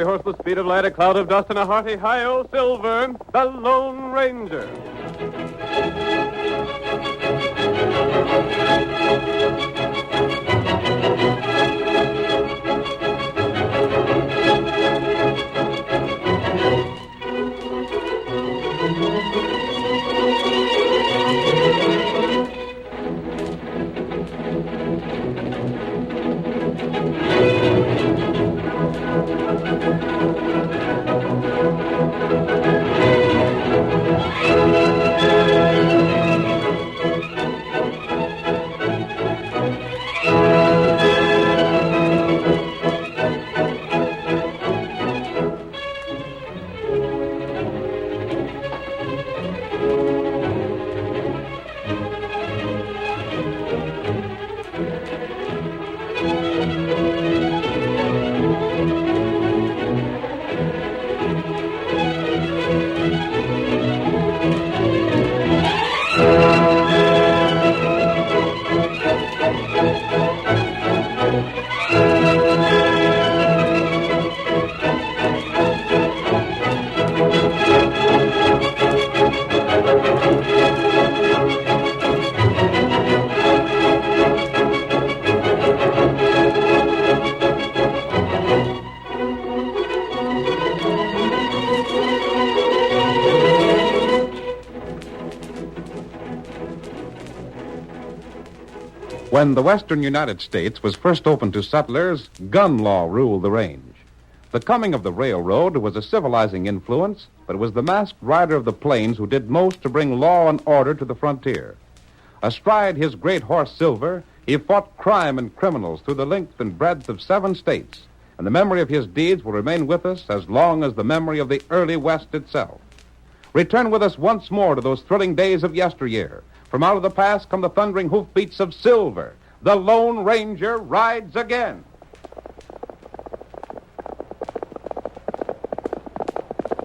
fiery horseless speed of light, a cloud of dust, and a hearty hi-yo silver, the Lone Ranger. When the western United States was first opened to settlers, gun law ruled the range. The coming of the railroad was a civilizing influence, but it was the masked rider of the plains who did most to bring law and order to the frontier. Astride his great horse Silver, he fought crime and criminals through the length and breadth of 7 states, and the memory of his deeds will remain with us as long as the memory of the early West itself. Return with us once more to those thrilling days of yesteryear. From out of the past come the thundering hoofbeats of Silver. The Lone Ranger rides again.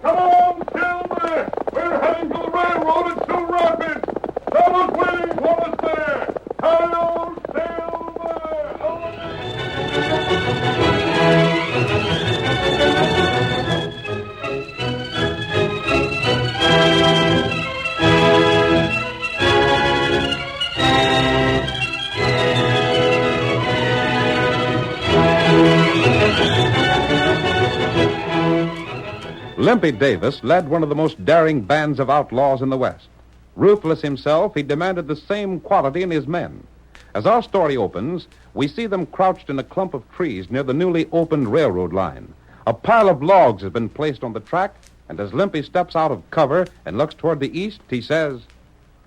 Come on, Silver! We're heading to the railroad at Sioux Rapids! Someone's waiting for us there! Hello, Limpy Davis led one of the most daring bands of outlaws in the West. Ruthless himself, he demanded the same quality in his men. As our story opens, we see them crouched in a clump of trees near the newly opened railroad line. A pile of logs has been placed on the track, and as Limpy steps out of cover and looks toward the east, he says,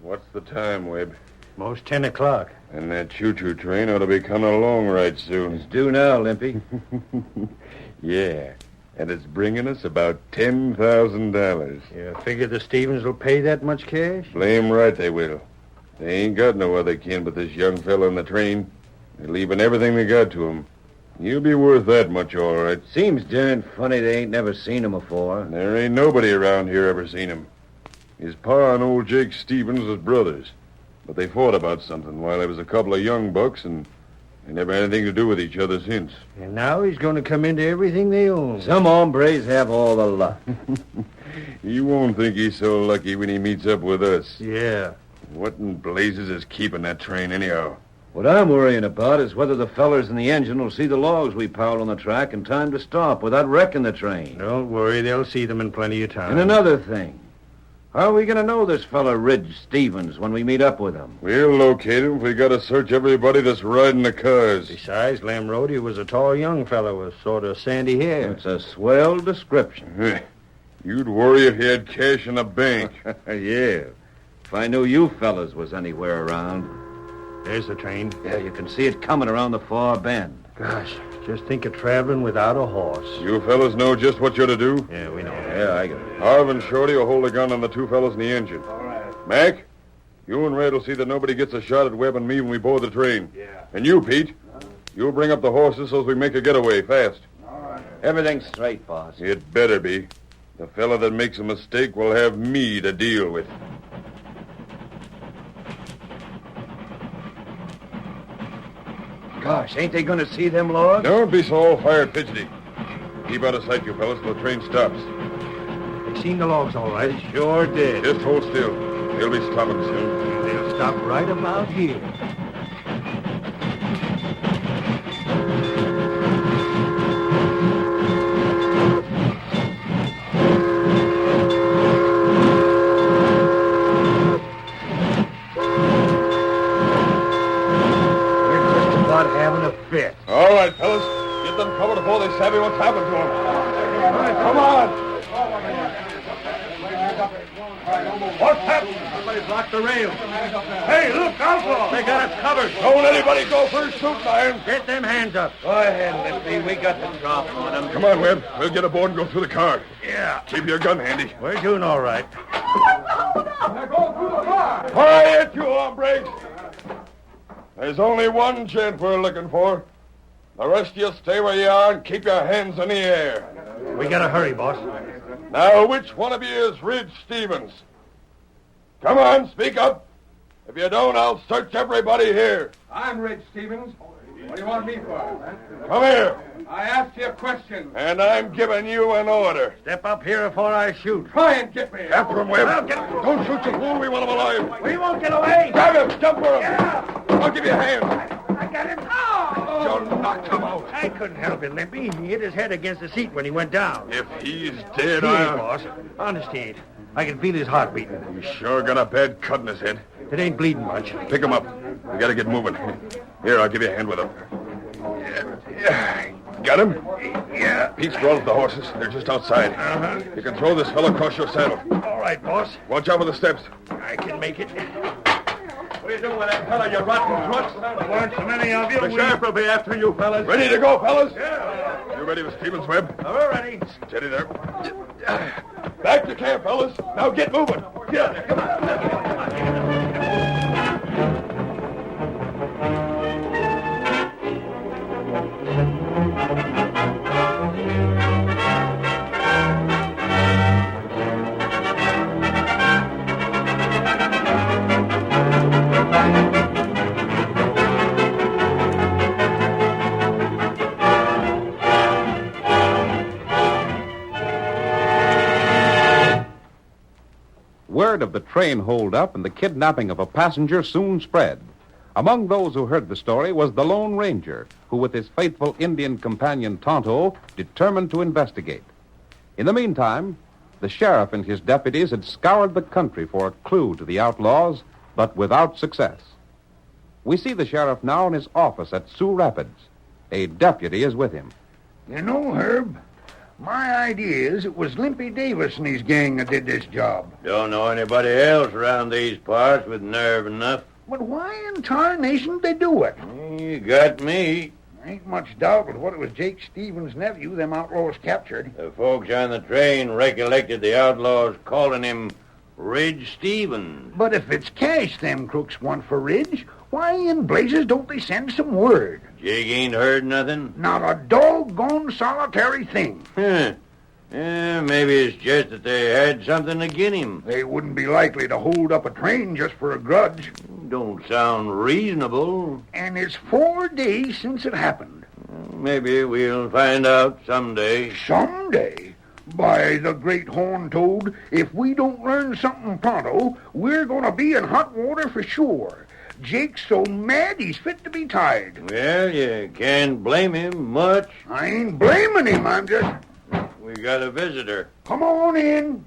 What's the time, Webb? Most 10 o'clock. And that choo-choo train ought to be coming along right soon. It's due now, Limpy. Yeah, and it's bringing us about $10,000. You figure the Stevens will pay that much cash? Blame right they will. They ain't got no other kin but this young fella in the train. They're leaving everything they got to him. He'll be worth that much, all right. Seems darn funny they ain't never seen him before. There ain't nobody around here ever seen him. His pa and old Jake Stevens was brothers. But they fought about something while they was a couple of young bucks, and they never had anything to do with each other since. And now he's going to come into everything they own. Some hombres have all the luck. He won't think he's so lucky when he meets up with us. Yeah. What in blazes is keeping that train anyhow? What I'm worrying about is whether the fellers in the engine will see the logs we piled on the track in time to stop without wrecking the train. Don't worry, they'll see them in plenty of time. And another thing. How are we going to know this fella Ridge Stevens when we meet up with him? We'll locate him if we got to search everybody that's riding the cars. Besides, Lamrody was a tall young fellow with sort of sandy hair. It's a swell description. You'd worry if he had cash in the bank. Yeah. If I knew you fellas was anywhere around. There's the train. Yeah, you can see it coming around the far bend. Gosh, just think of traveling without a horse. You fellas know just what you're to do? Yeah, we know. Yeah, I got it. Harv and Shorty will hold the gun on the 2 fellas in the engine. All right. Mac, you and Red will see that nobody gets a shot at Webb and me when we board the train. Yeah. And you, Pete, you'll bring up the horses so as we make a getaway fast. All right. Everything's straight, boss. It better be. The fella that makes a mistake will have me to deal with. Gosh, ain't they going to see them logs? Don't be so all-fired fidgety. Keep out of sight, you fellas, till the train stops. They seen the logs all right. Sure did. Just hold still. They'll be stopping soon. They'll stop right about here. Having a fit. All right, fellas. Get them covered before they savvy what's happened to them. Come on. What's happened? Somebody's blocked the rail. Hey, look, outlaws! They got us covered. Don't anybody go for a shooting iron. Get them hands up. Go ahead, Limpy. We got the drop on them. Come on, Webb. We'll get aboard and go through the car. Yeah. Keep your gun handy. We're doing all right. Quiet, you hombres. There's only one gent we're looking for. The rest of you stay where you are and keep your hands in the air. We gotta hurry, boss. Now, which one of you is Ridge Stevens? Come on, speak up. If you don't, I'll search everybody here. I'm Ridge Stevens. What do you want me for? Come here. I asked you a question. And I'm giving you an order. Step up here before I shoot. Try and get me. After him, Webb. Well, get him. Don't shoot your fool. We want him alive. We won't get away. Grab him. Jump for him. Yeah. I'll give you a hand. I got him. Oh. You'll knock him out. I couldn't help it, Limpy. He hit his head against the seat when he went down. If he's dead, He ain't, I'll... boss. Honest, he ain't. I can feel his heart beating. He's sure got a bad cut in his head. It ain't bleeding much. Pick him up. We gotta get moving. Here, I'll give you a hand with him. Yeah. Got him? Yeah. Pete's brought up the horses. They're just outside. Uh-huh. You can throw this fellow across your saddle. All right, boss. Watch out for the steps. I can make it. What are you doing with that fella, you rotten crooks? There weren't so many of you. The sheriff will be after you, fellas. Ready to go, fellas? Yeah. You ready for Stevens, Webb? We're ready. Steady there. Back to camp, fellas. Now get moving. Get. Come on. Word of the train holdup and the kidnapping of a passenger soon spread. Among those who heard the story was the Lone Ranger, who with his faithful Indian companion Tonto determined to investigate. In the meantime, the sheriff and his deputies had scoured the country for a clue to the outlaws, but without success. We see the sheriff now in his office at Sioux Rapids. A deputy is with him. You know, Herb, my idea is it was Limpy Davis and his gang that did this job. Don't know anybody else around these parts with nerve enough. But why in tarnation did they do it? You got me. Ain't much doubt but what it was Jake Stevens' nephew them outlaws captured. The folks on the train recollected the outlaws calling him Ridge Stevens. But if it's cash them crooks want for Ridge, why in blazes don't they send some word? Jake ain't heard nothing? Not a doggone solitary thing. Huh. Yeah, maybe it's just that they had something agin him. They wouldn't be likely to hold up a train just for a grudge. Don't sound reasonable. And it's 4 days since it happened. Maybe we'll find out someday. Someday? By the great horn toad, if we don't learn something pronto, we're going to be in hot water for sure. Jake's so mad he's fit to be tied. Well, you can't blame him much. I ain't blaming him, I'm just... We got a visitor. Come on in.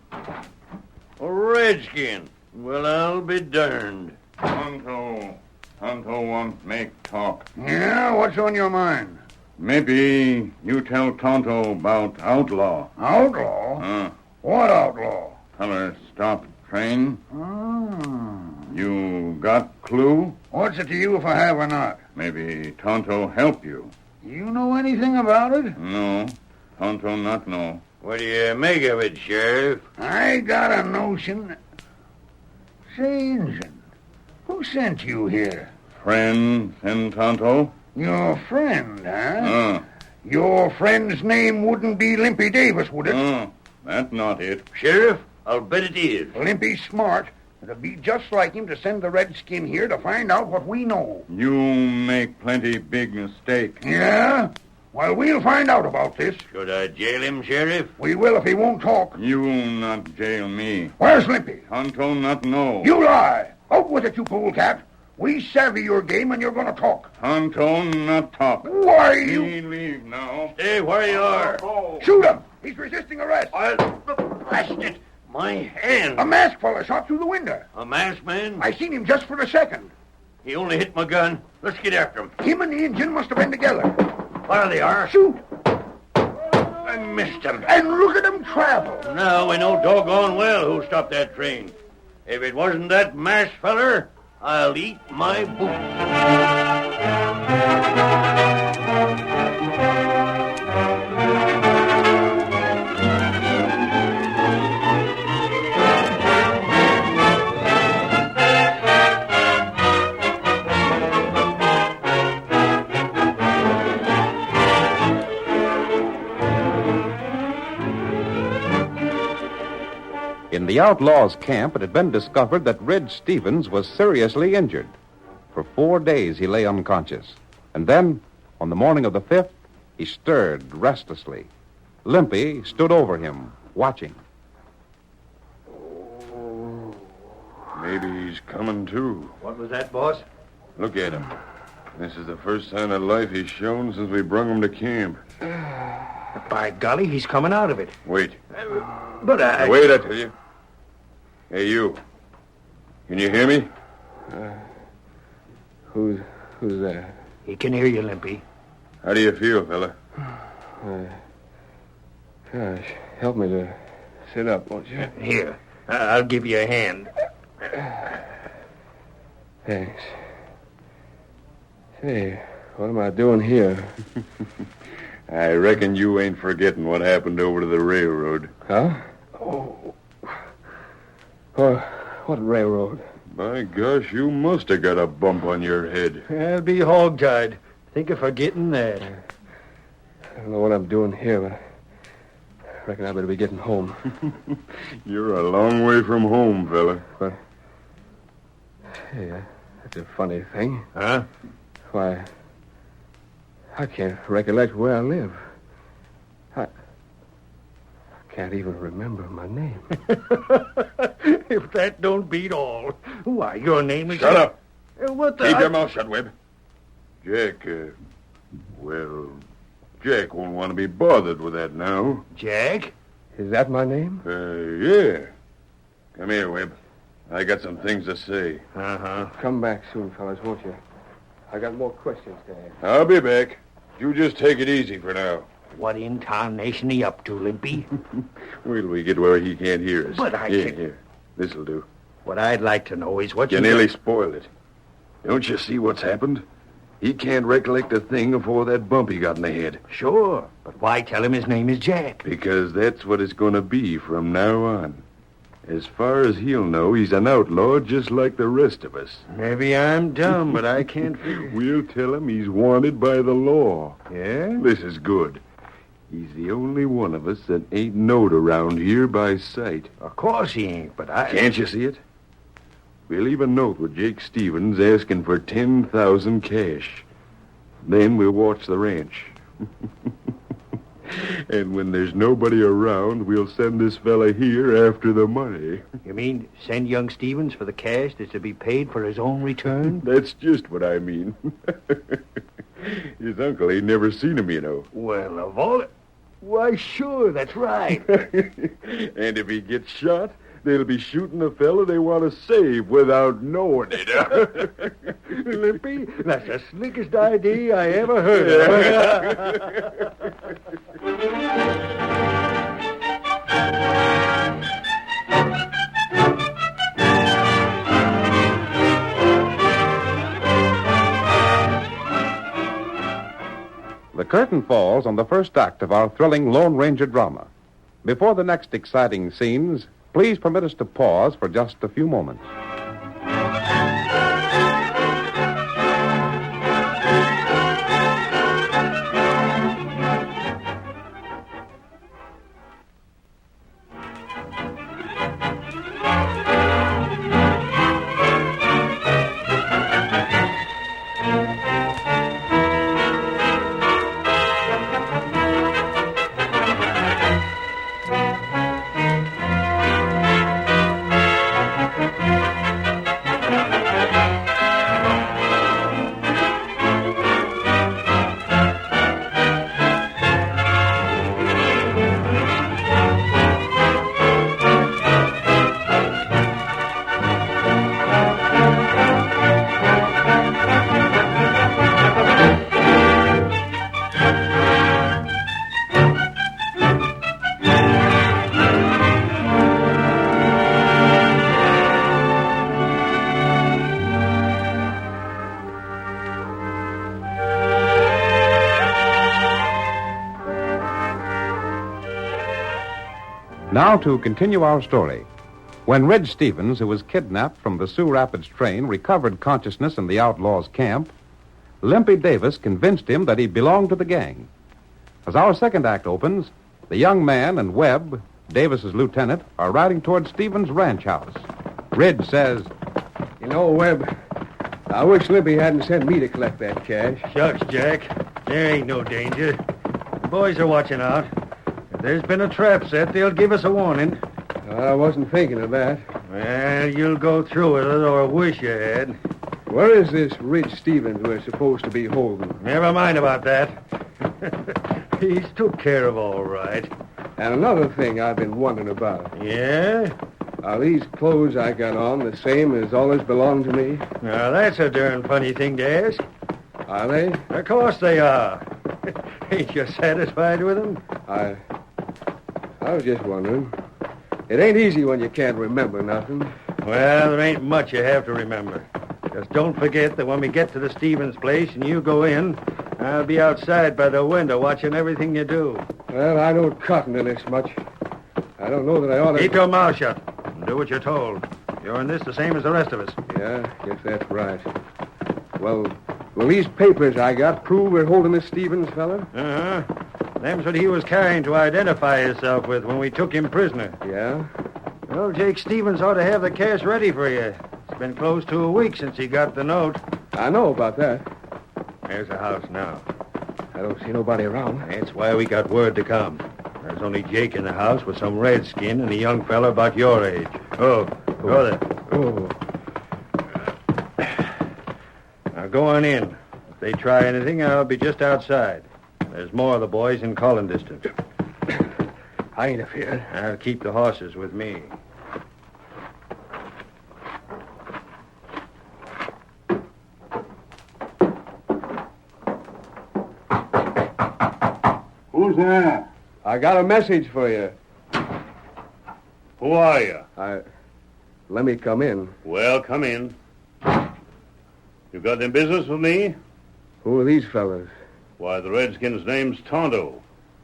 A redskin. Well, I'll be darned. Tonto wants make talk. Yeah, what's on your mind? Maybe you tell Tonto about outlaw. Outlaw? What outlaw? Feller stop train. Ah. You got clue? What's it to you if I have or not? Maybe Tonto help you. You know anything about it? No, Tonto not know. What do you make of it, Sheriff? I got a notion. Say, Injun, who sent you here? Friend send Tonto? Your friend, huh? Your friend's name wouldn't be Limpy Davis, would it? That's not it. Sheriff, I'll bet it is. Limpy's smart. It'll be just like him to send the redskin here to find out what we know. You make plenty big mistake. Yeah? Well, we'll find out about this. Should I jail him, Sheriff? We will if he won't talk. You not jail me. Where's Limpy? Tonto not know. You lie. Out with it, you polecat. We savvy your game, and you're going to talk. Tonto not talk. Why, you... He leave now. Stay where you are. Shoot him. He's resisting arrest. I'll blast it. My hand. A masked fella shot through the window. A masked man? I seen him just for a second. He only hit my gun. Let's get after him. Him and the Injun must have been together. There they are. Shoot. I missed him. And look at him travel. Now we know doggone well who stopped that train. If it wasn't that masked feller, I'll eat my boot. In the outlaws' camp, it had been discovered that Red Stevens was seriously injured. For 4 days, he lay unconscious. And then, on the morning of the 5th, he stirred restlessly. Limpy stood over him, watching. Maybe he's coming to. What was that, boss? Look at him. This is the first sign of life he's shown since we brung him to camp. By golly, he's coming out of it. Wait. But I... Wait, I tell you. Hey, you. Can you hear me? Who's there? He can hear you, Limpy. How do you feel, fella? Gosh, help me to sit up, won't you? Here, I'll give you a hand. Thanks. Say, what am I doing here? I reckon you ain't forgetting what happened over to the railroad. Huh? Oh. What railroad? By gosh, you must have got a bump on your head. I'll be hog-tied. Think of forgetting that. I don't know what I'm doing here, but I reckon I better be getting home. You're a long way from home, fella. But, hey, that's a funny thing. Huh? Why, I can't recollect where I live. I can't even remember my name. If that don't beat all. Why, your name is... Shut up. What the... Keep your mouth shut, Webb. Jack, Jack won't want to be bothered with that now. Jack? Is that my name? Yeah. Come here, Webb. I got some things to say. Uh-huh. Come back soon, fellas, won't you? I got more questions to ask. I'll be back. You just take it easy for now. What in tarnation are you up to, Limpy? Wait till we get where he can't hear us. But I Here, can't... here. This'll do. What I'd like to know is what You nearly spoiled it. Don't you see what's happened? He can't recollect a thing before that bump he got in the head. Sure, but why tell him his name is Jack? Because that's what it's going to be from now on. As far as he'll know, he's an outlaw just like the rest of us. Maybe I'm dumb, but I can't figure... We'll tell him he's wanted by the law. Yeah? This is good. He's the only one of us that ain't knowed around here by sight. Of course he ain't, but I... Can't you see it? We'll leave a note with Jake Stevens asking for 10,000 cash. Then we'll watch the ranch. And when there's nobody around, we'll send this fella here after the money. You mean send young Stevens for the cash that's to be paid for his own return? That's just what I mean. His uncle ain't never seen him, you know. Well, of all... Why, sure, that's right. And if he gets shot, they'll be shooting the fella they want to save without knowing it. Limpy, that's the slickest idea I ever heard of. The curtain falls on the first act of our thrilling Lone Ranger drama. Before the next exciting scenes, please permit us to pause for just a few moments. Now to continue our story. When Ridge Stevens, who was kidnapped from the Sioux Rapids train, recovered consciousness in the outlaws' camp, Limpy Davis convinced him that he belonged to the gang. As our second act opens, the young man and Webb, Davis's lieutenant, are riding toward Stevens' ranch house. Ridge says, You know, Webb, I wish Limpy hadn't sent me to collect that cash. Shucks, Jack. There ain't no danger. The boys are watching out. If there's been a trap set, they'll give us a warning. I wasn't thinking of that. Well, you'll go through with it or wish you had. Where is this Ridge Stevens we're supposed to be holding? Never mind about that. He's took care of all right. And another thing I've been wondering about. Yeah? Are these clothes I got on the same as always belonged to me? Now, that's a darn funny thing to ask. Are they? Of course they are. Ain't you satisfied with them? I was just wondering. It ain't easy when you can't remember nothing. Well, there ain't much you have to remember. Just don't forget that when we get to the Stevens place and you go in, I'll be outside by the window watching everything you do. Well, I don't cotton to this much. I don't know that I ought to... Keep your mouth shut and do what you're told. You're in this the same as the rest of us. Yeah, guess that's right. Well, these papers I got prove we're holding this Stevens fella? Uh-huh. Them's what he was carrying to identify himself with when we took him prisoner. Yeah? Well, Jake Stevens ought to have the cash ready for you. It's been close to a week since he got the note. I know about that. There's the house now. I don't see nobody around. That's why we got word to come. There's only Jake in the house with some redskin and a young fella about your age. Oh, go there. Oh. Now go on in. If they try anything, I'll be just outside. There's more of the boys in calling distance. I ain't afeard. I'll keep the horses with me. Who's there? I got a message for you. Who are you? Let me come in. Well, come in. You got any business with me? Who are these fellas? Why, the redskin's name's Tonto.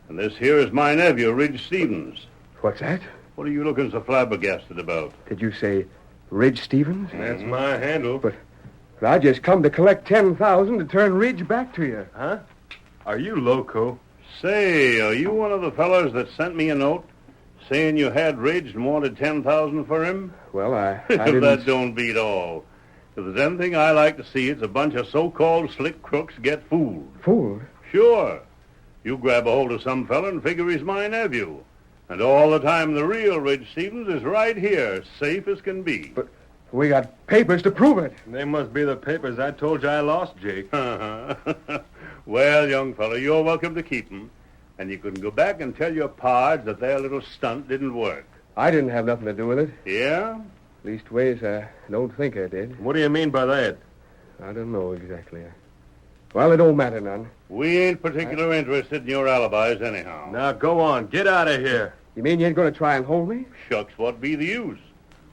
And this here is my nephew, Ridge Stevens. What's that? What are you looking so flabbergasted about? Did you say Ridge Stevens? That's my handle. But I just come to collect 10,000 to turn Ridge back to you. Huh? Are you loco? Say, are you one of the fellers that sent me a note saying you had Ridge and wanted 10,000 for him? Well, I didn't... That don't beat all. If there's anything I like to see, it's a bunch of so-called slick crooks get fooled. Fooled? Sure. You grab a hold of some fella and figure he's my nephew. And all the time the real Ridge Stevens is right here, safe as can be. But we got papers to prove it. They must be the papers I told you I lost, Jake. Well, young fella, you're welcome to keep 'em. And you can go back and tell your pards that their little stunt didn't work. I didn't have nothing to do with it. Yeah? Leastways, I don't think I did. What do you mean by that? I don't know exactly. Well, it don't matter none. We ain't particular interested in your alibis anyhow. Now, go on. Get out of here. You mean you ain't going to try and hold me? Shucks, what be the use?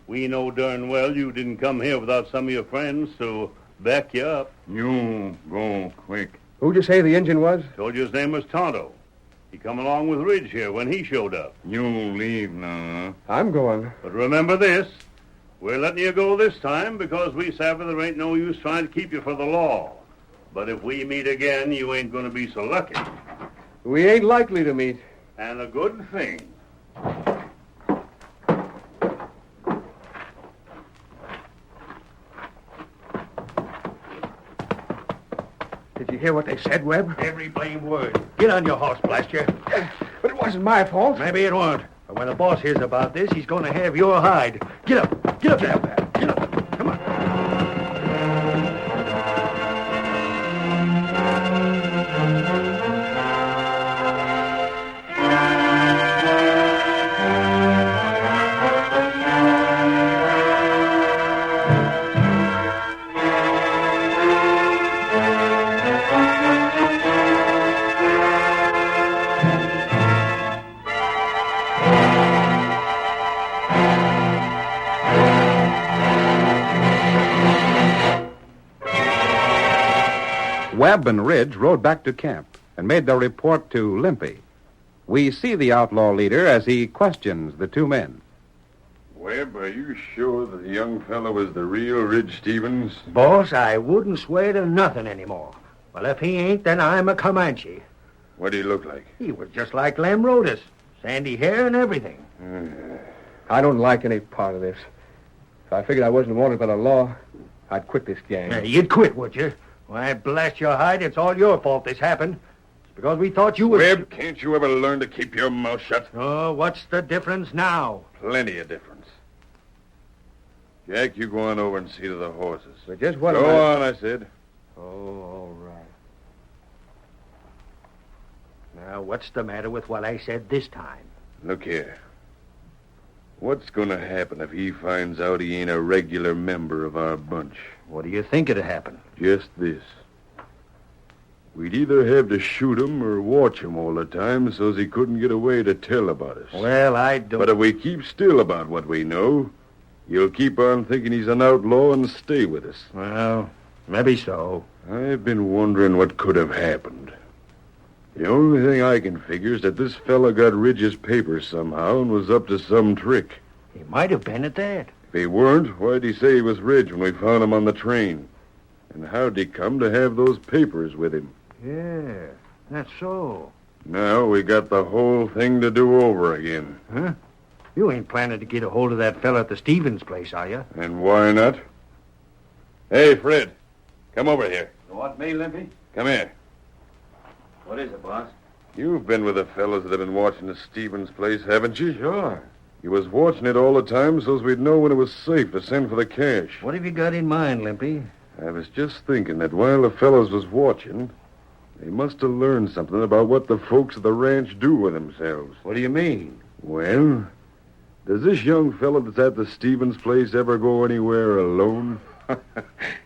We know darn well you didn't come here without some of your friends to back you up. You go quick. Who'd you say the engine was? Told you his name was Tonto. He come along with Ridge here when he showed up. You leave now. I'm going. But remember this. We're letting you go this time because we savvy there ain't no use trying to keep you for the law. But if we meet again, you ain't going to be so lucky. We ain't likely to meet. And a good thing. Did you hear what they said, Webb? Every blamed word. Get on your horse, blast you. But it wasn't my fault. Maybe it won't. But when the boss hears about this, he's going to have your hide. Get up. Get up there. Get up. Come on. Webb and Ridge rode back to camp and made their report to Limpy. We see the outlaw leader as he questions the two men. Webb, are you sure that the young fellow was the real Ridge Stevens? Boss, I wouldn't swear to nothing anymore. Well, if he ain't, then I'm a Comanche. What did he look like? He was just like Lem Rodas. Sandy hair and everything. I don't like any part of this. If I figured I wasn't wanted by the law, I'd quit this gang. You'd quit, would you? Why, blast your hide, it's all your fault this happened. It's because we thought you were... Webb, can't you ever learn to keep your mouth shut? Oh, what's the difference now? Plenty of difference. Jack, you go on over and see to the horses. But just what... Go on, I said. Oh, all right. Now, what's the matter with what I said this time? Look here. What's going to happen if he finds out he ain't a regular member of our bunch? What do you think it'd happen? Just this. We'd either have to shoot him or watch him all the time so's he couldn't get away to tell about us. Well, I don't... But if we keep still about what we know, he'll keep on thinking he's an outlaw and stay with us. Well, maybe so. I've been wondering what could have happened. The only thing I can figure is that this fella got Ridge's papers somehow and was up to some trick. He might have been at that. If he weren't, why'd he say he was Ridge when we found him on the train? And how'd he come to have those papers with him? Yeah, that's so. Now we got the whole thing to do over again. Huh? You ain't planning to get a hold of that fella at the Stevens place, are you? And why not? Hey, Fred, come over here. You want me, Limpy? Come here. What is it, boss? You've been with the fellows that have been watching the Stevens place, haven't you? Sure. You was watching it all the time so's we'd know when it was safe to send for the cash. What have you got in mind, Limpy? I was just thinking that while the fellows was watching, they must have learned something about what the folks at the ranch do with themselves. What do you mean? Well, does this young fellow that's at the Stevens place ever go anywhere alone?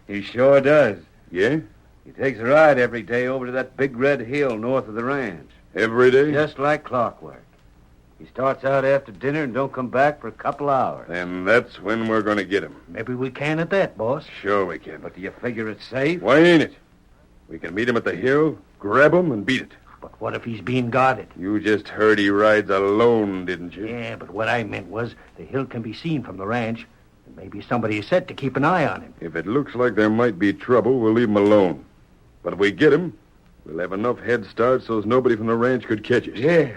He sure does. Yeah? He takes a ride every day over to that big red hill north of the ranch. Every day? Just like clockwork. He starts out after dinner and don't come back for a couple hours. And that's when we're going to get him. Maybe we can at that, boss. Sure we can. But do you figure it's safe? Why ain't it? We can meet him at the hill, grab him, and beat it. But what if he's being guarded? You just heard he rides alone, didn't you? Yeah, but what I meant was the hill can be seen from the ranch. And maybe somebody is set to keep an eye on him. If it looks like there might be trouble, we'll leave him alone. But if we get him, we'll have enough head start so's nobody from the ranch could catch us. Yeah.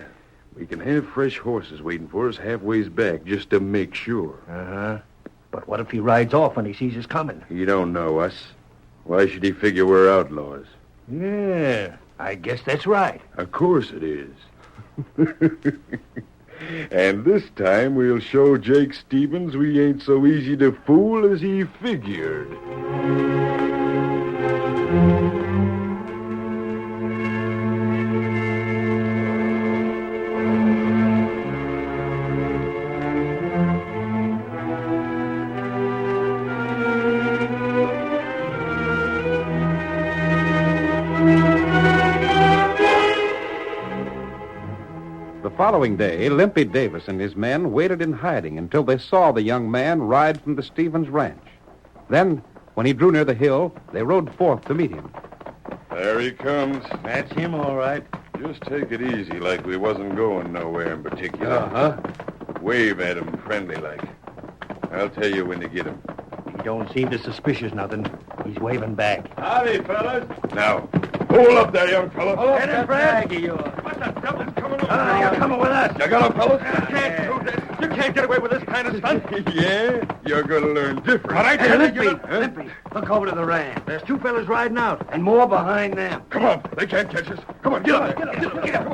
We can have fresh horses waiting for us halfways back just to make sure. Uh-huh. But what if he rides off when he sees us coming? He don't know us. Why should he figure we're outlaws? Yeah, I guess that's right. Of course it is. And this time we'll show Jake Stevens we ain't so easy to fool as he figured. The following day, Limpy Davis and his men waited in hiding until they saw the young man ride from the Stevens ranch. Then, when he drew near the hill, they rode forth to meet him. There he comes. That's him, all right. Just take it easy like we wasn't going nowhere in particular. Uh-huh. Wave at him friendly like. I'll tell you when to get him. He don't seem to suspicious nothing. He's waving back. Howdy, fellas. Now, hold up there, young fella. Get him, Fred. What the devil's coming on? You're coming with us. You got him, fellas? You can't get away with this kind of stunt. Yeah? You're going to learn different. All right, Hey, then. Limpy, look over to the ranch. There's two fellas riding out, and more behind them. Come on. They can't catch us. Come on, get up there. Get up.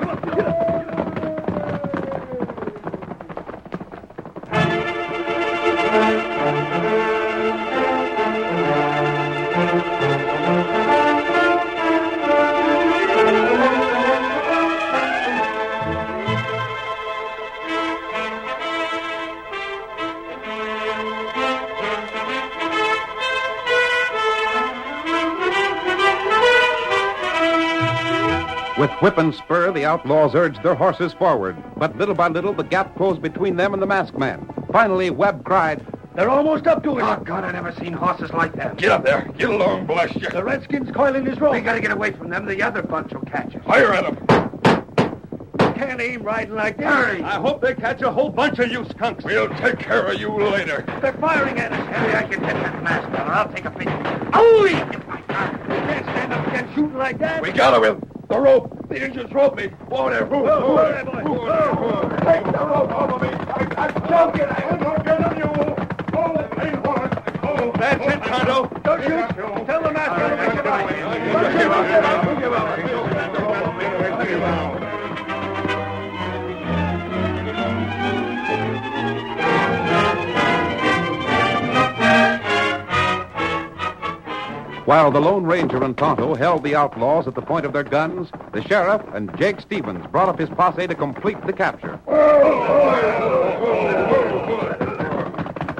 With whip and spur, the outlaws urged their horses forward. But little by little, the gap closed between them and the masked man. Finally, Webb cried, They're almost up to us. Oh, God, I never seen horses like them. Get up there. Get along, blast you. The Redskins coiling his rope. We gotta get away from them. The other bunch will catch us. Fire at them. Can't man aim riding like this. Hurry! I hope they catch a whole bunch of you skunks. We'll take care of you later. They're firing at us. Harry, I can get that mask fella. I'll take a picture. Oh, you can't stand up against shooting like that. We got him. The rope. The Indians rope me. Whoa there. Move. Take the rope off of me. I'm choking. I'm not getting you. That's it, Tonto. Don't shoot. Tell the master to make it right. While the Lone Ranger and Tonto held the outlaws at the point of their guns, the sheriff and Jake Stevens brought up his posse to complete the capture.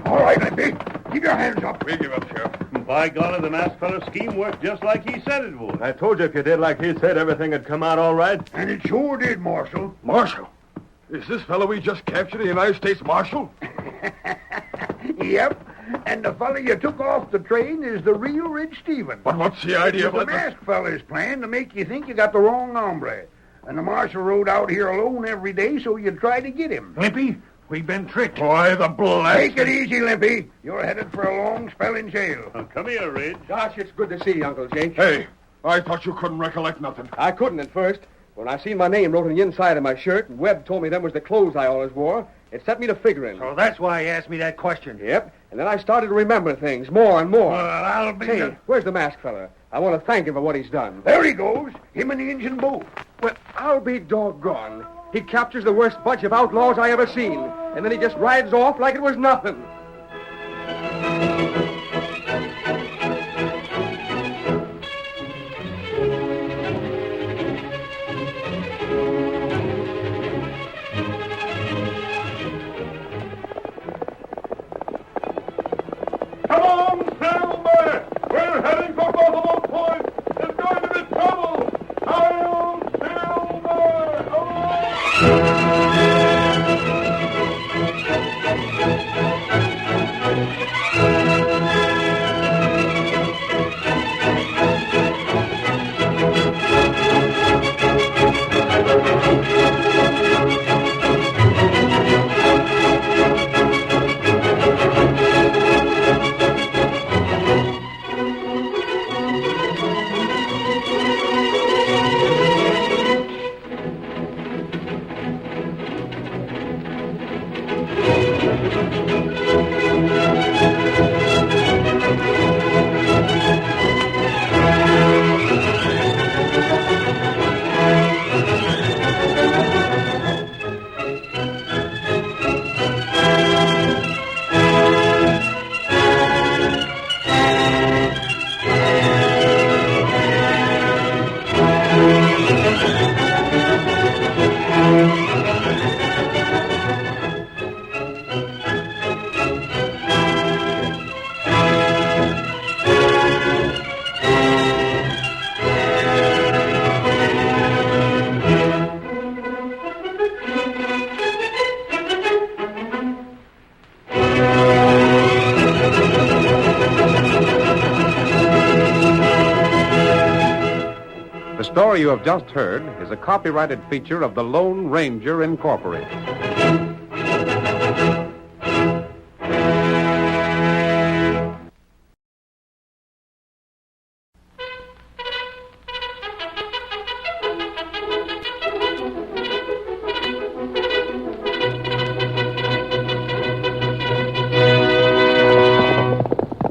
All right, Limpy. Keep your hands up. We give up, Sheriff. By golly, the masked feller's scheme worked just like he said it would. I told you if you did like he said, everything would come out all right. And it sure did, Marshal. Marshal? Is this fellow we just captured the United States Marshal? Yep. And the fella you took off the train is the real Red Stevens. But what's the idea It's the masked fella's plan to make you think you got the wrong hombre. And the marshal rode out here alone every day so you'd try to get him. Limpy, we've been tricked. Why, the blast... Take it easy, Limpy. You're headed for a long spell in jail. Come here, Ridge. Gosh, it's good to see you, Uncle Jake. Hey, I thought you couldn't recollect nothing. I couldn't at first. When I seen my name wrote on the inside of my shirt, and Webb told me them was the clothes I always wore, it set me to figuring. So that's why he asked me that question. Yep, and then I started to remember things more and more. Well, I'll be... Hey, where's the masked fella? I want to thank him for what he's done. There he goes. Him and the engine both. Well, I'll be doggone. He captures the worst bunch of outlaws I ever seen, and then he just rides off like it was nothing. Come on, Silver! We're heading for Buffalo Point. There's going to be trouble. Hail, Silver! The story you have just heard is a copyrighted feature of the Lone Ranger Incorporated.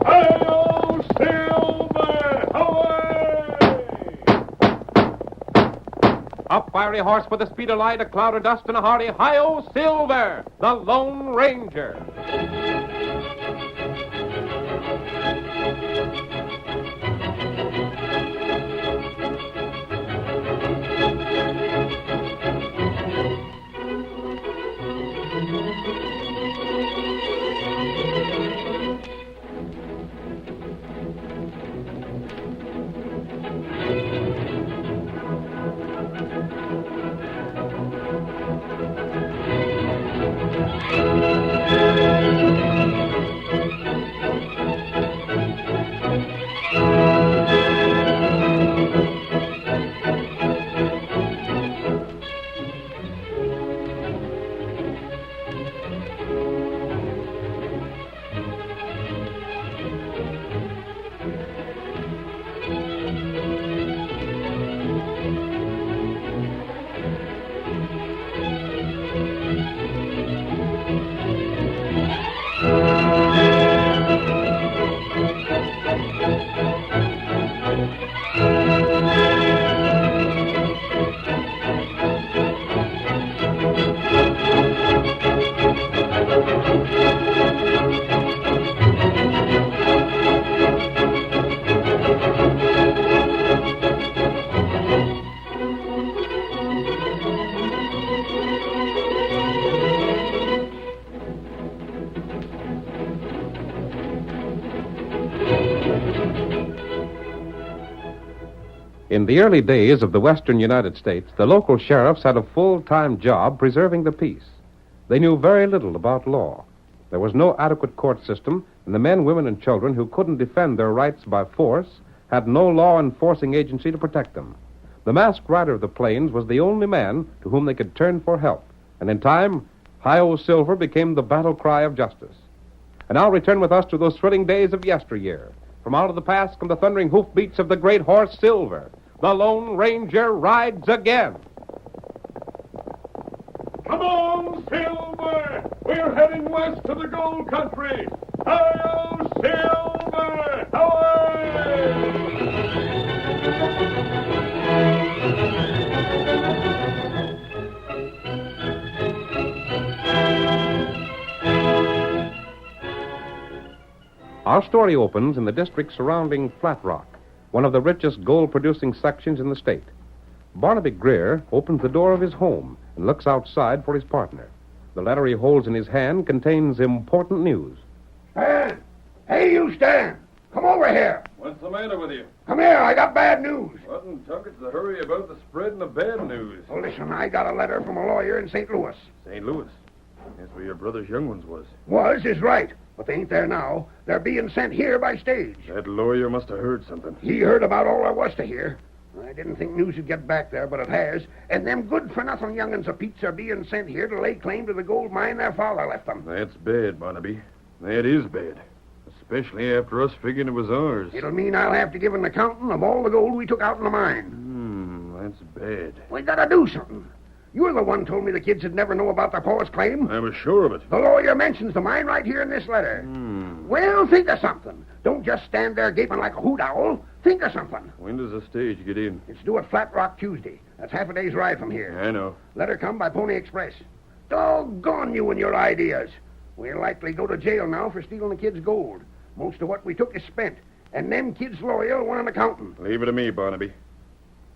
Hail, Silver! Away! Up fiery horse with the speed of light, a cloud of dust, and a hearty hi-yo, Silver, the Lone Ranger. In the early days of the western United States, the local sheriffs had a full-time job preserving the peace. They knew very little about law. There was no adequate court system, and the men, women, and children who couldn't defend their rights by force had no law-enforcing agency to protect them. The masked rider of the plains was the only man to whom they could turn for help, and in time, Hi-O Silver became the battle cry of justice. And now return with us to those thrilling days of yesteryear. From out of the past come the thundering hoofbeats of the great horse Silver. The Lone Ranger rides again. Come on, Silver! We're heading west to the gold country. Hi-yo, Silver! Away! Our story opens in the district surrounding Flat Rock, one of the richest gold-producing sections in the state. Barnaby Greer opens the door of his home and looks outside for his partner. The letter he holds in his hand contains important news. Stan! Hey, you, Stan! Come over here. What's the matter with you? Come here, I got bad news. What in tunket's the hurry about the spreading of bad news? Well, listen, I got a letter from a lawyer in St. Louis. St. Louis. That's where your brother's young ones was. Was is right, but they ain't there now. They're being sent here by stage. That lawyer must have heard something. He heard about all there was to hear. I didn't think news would get back there, but it has. And them good-for-nothing young'uns of Pete's are being sent here to lay claim to the gold mine their father left them. That's bad, Barnaby. That is bad. Especially after us figuring it was ours. It'll mean I'll have to give an accounting of all the gold we took out in the mine. That's bad. We gotta do something. You're the one told me the kids would never know about their pa's claim. I was sure of it. The lawyer mentions the mine right here in this letter. Well, think of something. Don't just stand there gaping like a hoot owl. Think of something. When does the stage get in? It's due at Flat Rock Tuesday. That's half a day's ride from here. I know. Let her come by Pony Express. Doggone you and your ideas. We'll likely go to jail now for stealing the kids' gold. Most of what we took is spent. And them kids' lawyer want an accountant. Leave it to me, Barnaby.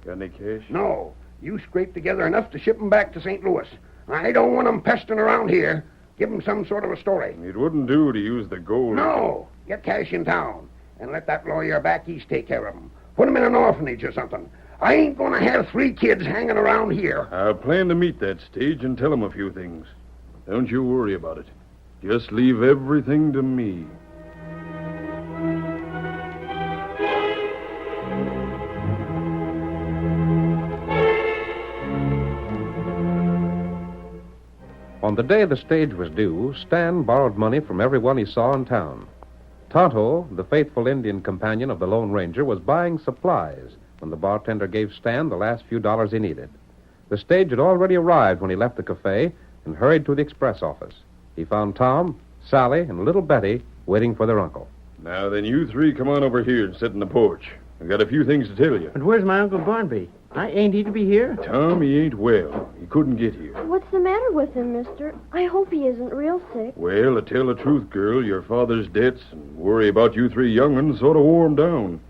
Got any cash? No. You scrape together enough to ship 'em back to St. Louis. I don't want 'em pestering around here. Give 'em some sort of a story. It wouldn't do to use the gold. No. Get cash in town. And let that lawyer back east take care of 'em. Put 'em in an orphanage or something. I ain't going to have 3 kids hanging around here. I plan to meet that stage and tell him a few things. Don't you worry about it. Just leave everything to me. On the day the stage was due, Stan borrowed money from everyone he saw in town. Tonto, the faithful Indian companion of the Lone Ranger, was buying supplies when the bartender gave Stan the last few dollars he needed. The stage had already arrived when he left the cafe and hurried to the express office. He found Tom, Sally, and little Betty waiting for their uncle. Now then, you 3 come on over here and sit in the porch. I've got a few things to tell you. But where's my Uncle Barnaby? Ain't he to be here? Tom, he ain't well. He couldn't get here. What's the matter with him, mister? I hope he isn't real sick. Well, to tell the truth, girl, your father's debts and worry about you 3 young'uns sort of wore him down.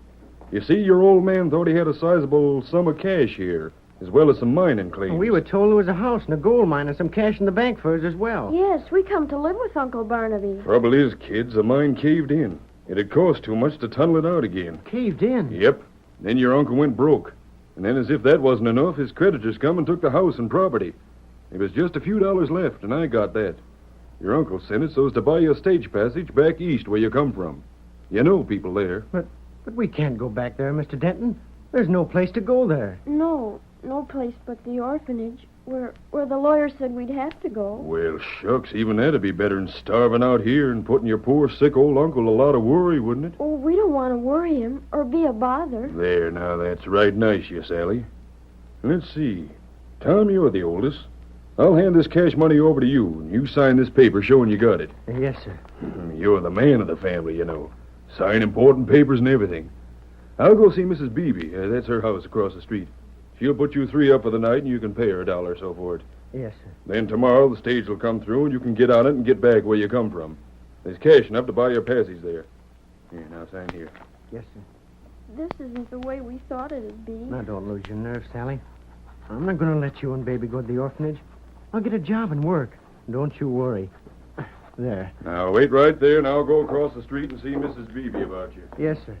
You see, your old man thought he had a sizable sum of cash here, as well as some mining claims. We were told there was a house and a gold mine and some cash in the bank for us as well. Yes, we come to live with Uncle Barnaby. Trouble is, kids, the mine caved in. It had cost too much to tunnel it out again. Caved in? Yep. Then your uncle went broke. And then, as if that wasn't enough, his creditors come and took the house and property. There was just a few dollars left, and I got that. Your uncle sent it so as to buy you a stage passage back east where you come from. You know people there. But we can't go back there, Mr. Denton. There's no place to go there. No place but the orphanage, where the lawyer said we'd have to go. Well, shucks, even that'd be better than starving out here and putting your poor sick old uncle a lot of worry, wouldn't it? Oh, we don't want to worry him or be a bother. There, now, that's right nice, you Sally. Let's see. Tom, you're the oldest. I'll hand this cash money over to you, and you sign this paper showing you got it. Yes, sir. You're the man of the family, you know. Sign important papers and everything. I'll go see Mrs. Beebe. That's her house across the street. She'll put you 3 up for the night, and you can pay her $1 or so for it. Yes, sir. Then tomorrow the stage will come through and you can get on it and get back where you come from. There's cash enough to buy your passage there. Here, now sign here. Yes, sir. This isn't the way we thought it'd be. Now, don't lose your nerve, Sally. I'm not going to let you and Baby go to the orphanage. I'll get a job and work. Don't you worry. There. Now, wait right there, and I'll go across the street and see Mrs. Beebe about you. Yes, sir.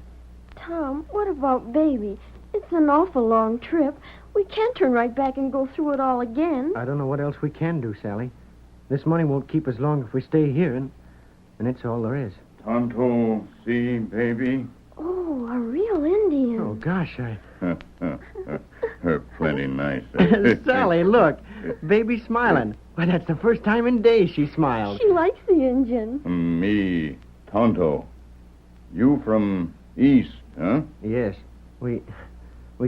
Tom, what about Baby? It's an awful long trip. We can't turn right back and go through it all again. I don't know what else we can do, Sally. This money won't keep us long if we stay here, and it's all there is. Tonto, see, baby? Oh, a real Indian. Oh, gosh, Her plenty nice. Sally, look. Baby's smiling. Why, that's the first time in days she smiled. She likes the Indian. Me, Tonto. You from East, huh? Yes. We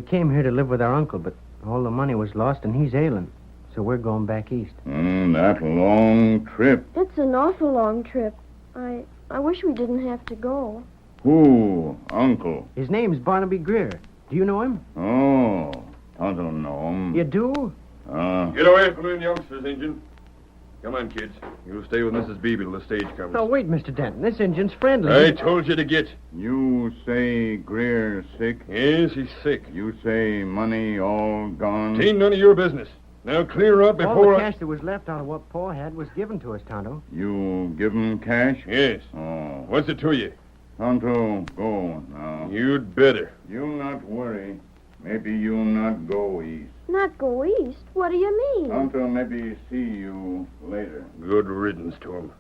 came here to live with our uncle, but all the money was lost and he's ailing. So we're going back east. That long trip. It's an awful long trip. I wish we didn't have to go. Who, Uncle? His name's Barnaby Greer. Do you know him? Oh, Tonto know him. You do? Get away from them youngsters, Injun. Come on, kids. You'll stay with Mrs. Beebe till the stage comes. No, wait, Mr. Denton. This Injun's friendly. I told you to get. You say Greer sick? Yes, he's sick. You say money all gone? Ain't none of your business. Now clear out All before the cash that was left out of what Pa had was given to us, Tonto. You give him cash? Yes. Oh. What's it to you? Tonto, go now. You'd better. You not worry. Maybe you not go east. Not go east? What do you mean? Tonto maybe see you later. Good riddance to him.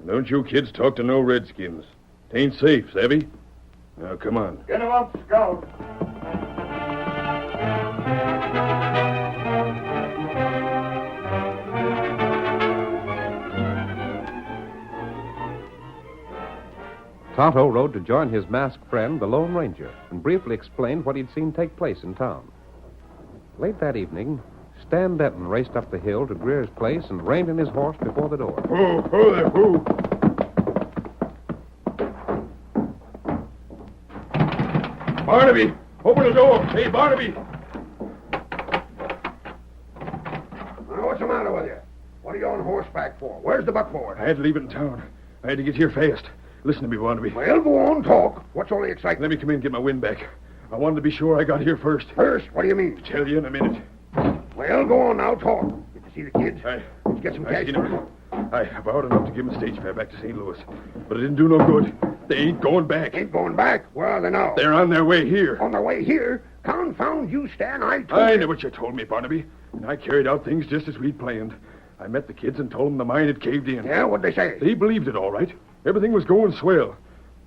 Don't you kids talk to no redskins. Tain't safe, savvy? Now, come on. Get him up, Scout. Tonto rode to join his masked friend, the Lone Ranger, and briefly explained what he'd seen take place in town. Late that evening, Stan Denton raced up the hill to Greer's place and reined in his horse before the door. Who there, who? Barnaby! Open the door! Hey, Barnaby! Now, what's the matter with you? What are you on horseback for? Where's the buckboard? I had to leave it in town. I had to get here fast. Listen to me, Barnaby. Well, go on, talk. What's all the excitement? Let me come in and get my wind back. I wanted to be sure I got here first. First? What do you mean? Tell you in a minute. Well, go on now, talk. Get to see the kids? Let's get some cash. I borrowed enough to give them stage fare back to St. Louis. But it didn't do no good. They ain't going back. Ain't going back? Where are they now? They're on their way here. On their way here? Confound you, Stan. I know what you told me, Barnaby. And I carried out things just as we'd planned. I met the kids and told them the mine had caved in. Yeah, what'd they say? They believed it all right. Everything was going swell.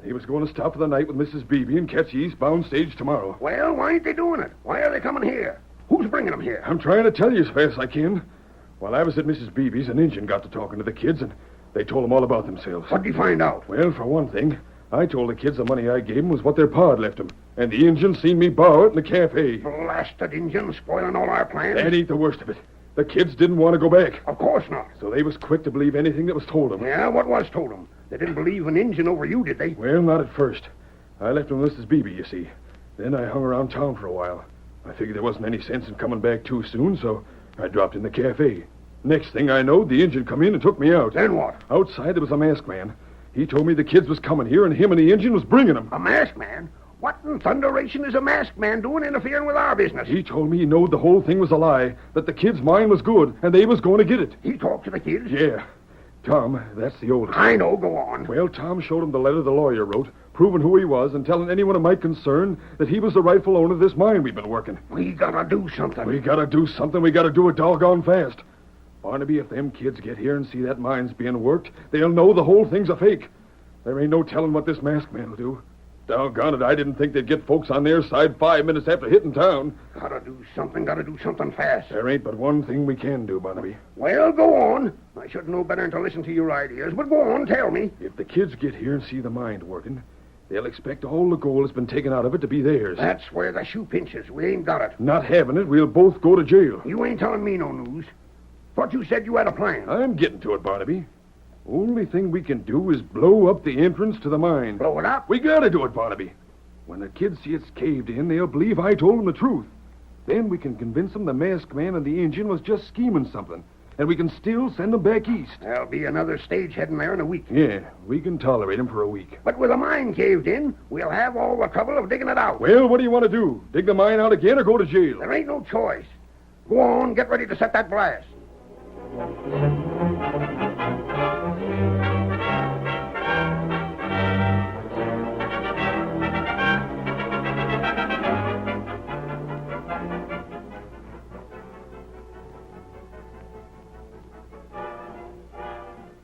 They was going to stop for the night with Mrs. Beebe and catch the eastbound stage tomorrow. Well, why ain't they doing it? Why are they coming here? Who's bringing them here? I'm trying to tell you as fast as I can. While I was at Mrs. Beebe's, an Injun got to talking to the kids, and they told them all about themselves. What'd you find out? Well, for one thing, I told the kids the money I gave them was what their pa had left them, and the Injun seen me borrow it in the cafe. Blasted Injun, spoiling all our plans. That ain't the worst of it. The kids didn't want to go back. Of course not. So they was quick to believe anything that was told them. Yeah, what was told them? They didn't believe an Injun over you, did they? Well, not at first. I left them with Mrs. Beebe, you see. Then I hung around town for a while. I figured there wasn't any sense in coming back too soon, so I dropped in the cafe. Next thing I knowed, the Injun come in and took me out. Then what? Outside, there was a masked man. He told me the kids was coming here, and him and the Injun was bringing them. A masked man? What in thunderation is a masked man doing interfering with our business? He told me he knowed the whole thing was a lie, that the kids' mine was good, and they was going to get it. He talked to the kids? Yeah. Tom, that's the oldest. I know, go on. Well, Tom showed him the letter the lawyer wrote, proving who he was and telling anyone it might concern that he was the rightful owner of this mine we've been working. We gotta do something. We gotta do something. We gotta do it doggone fast. Barnaby, if them kids get here and see that mine's being worked, they'll know the whole thing's a fake. There ain't no telling what this masked man will do. Doggone it, I didn't think they'd get folks on their side 5 minutes after hitting town. Gotta do something fast. There ain't but one thing we can do, Barnaby. Well, go on. I should know better than to listen to your ideas, but go on, tell me. If the kids get here and see the mine working, they'll expect all the gold that's been taken out of it to be theirs. That's where the shoe pinches. We ain't got it. Not having it, we'll both go to jail. You ain't telling me no news. Thought you said you had a plan. I'm getting to it, Barnaby. Only thing we can do is blow up the entrance to the mine. Blow it up? We gotta do it, Barnaby. When the kids see it's caved in, they'll believe I told them the truth. Then we can convince them the masked man and the Injun was just scheming something. and we can still send them back east. There'll be another stage heading there in a week. Yeah, we can tolerate them for a week. But with the mine caved in, we'll have all the trouble of digging it out. Well, what do you want to do? Dig the mine out again or go to jail? There ain't no choice. Go on, get ready to set that blast.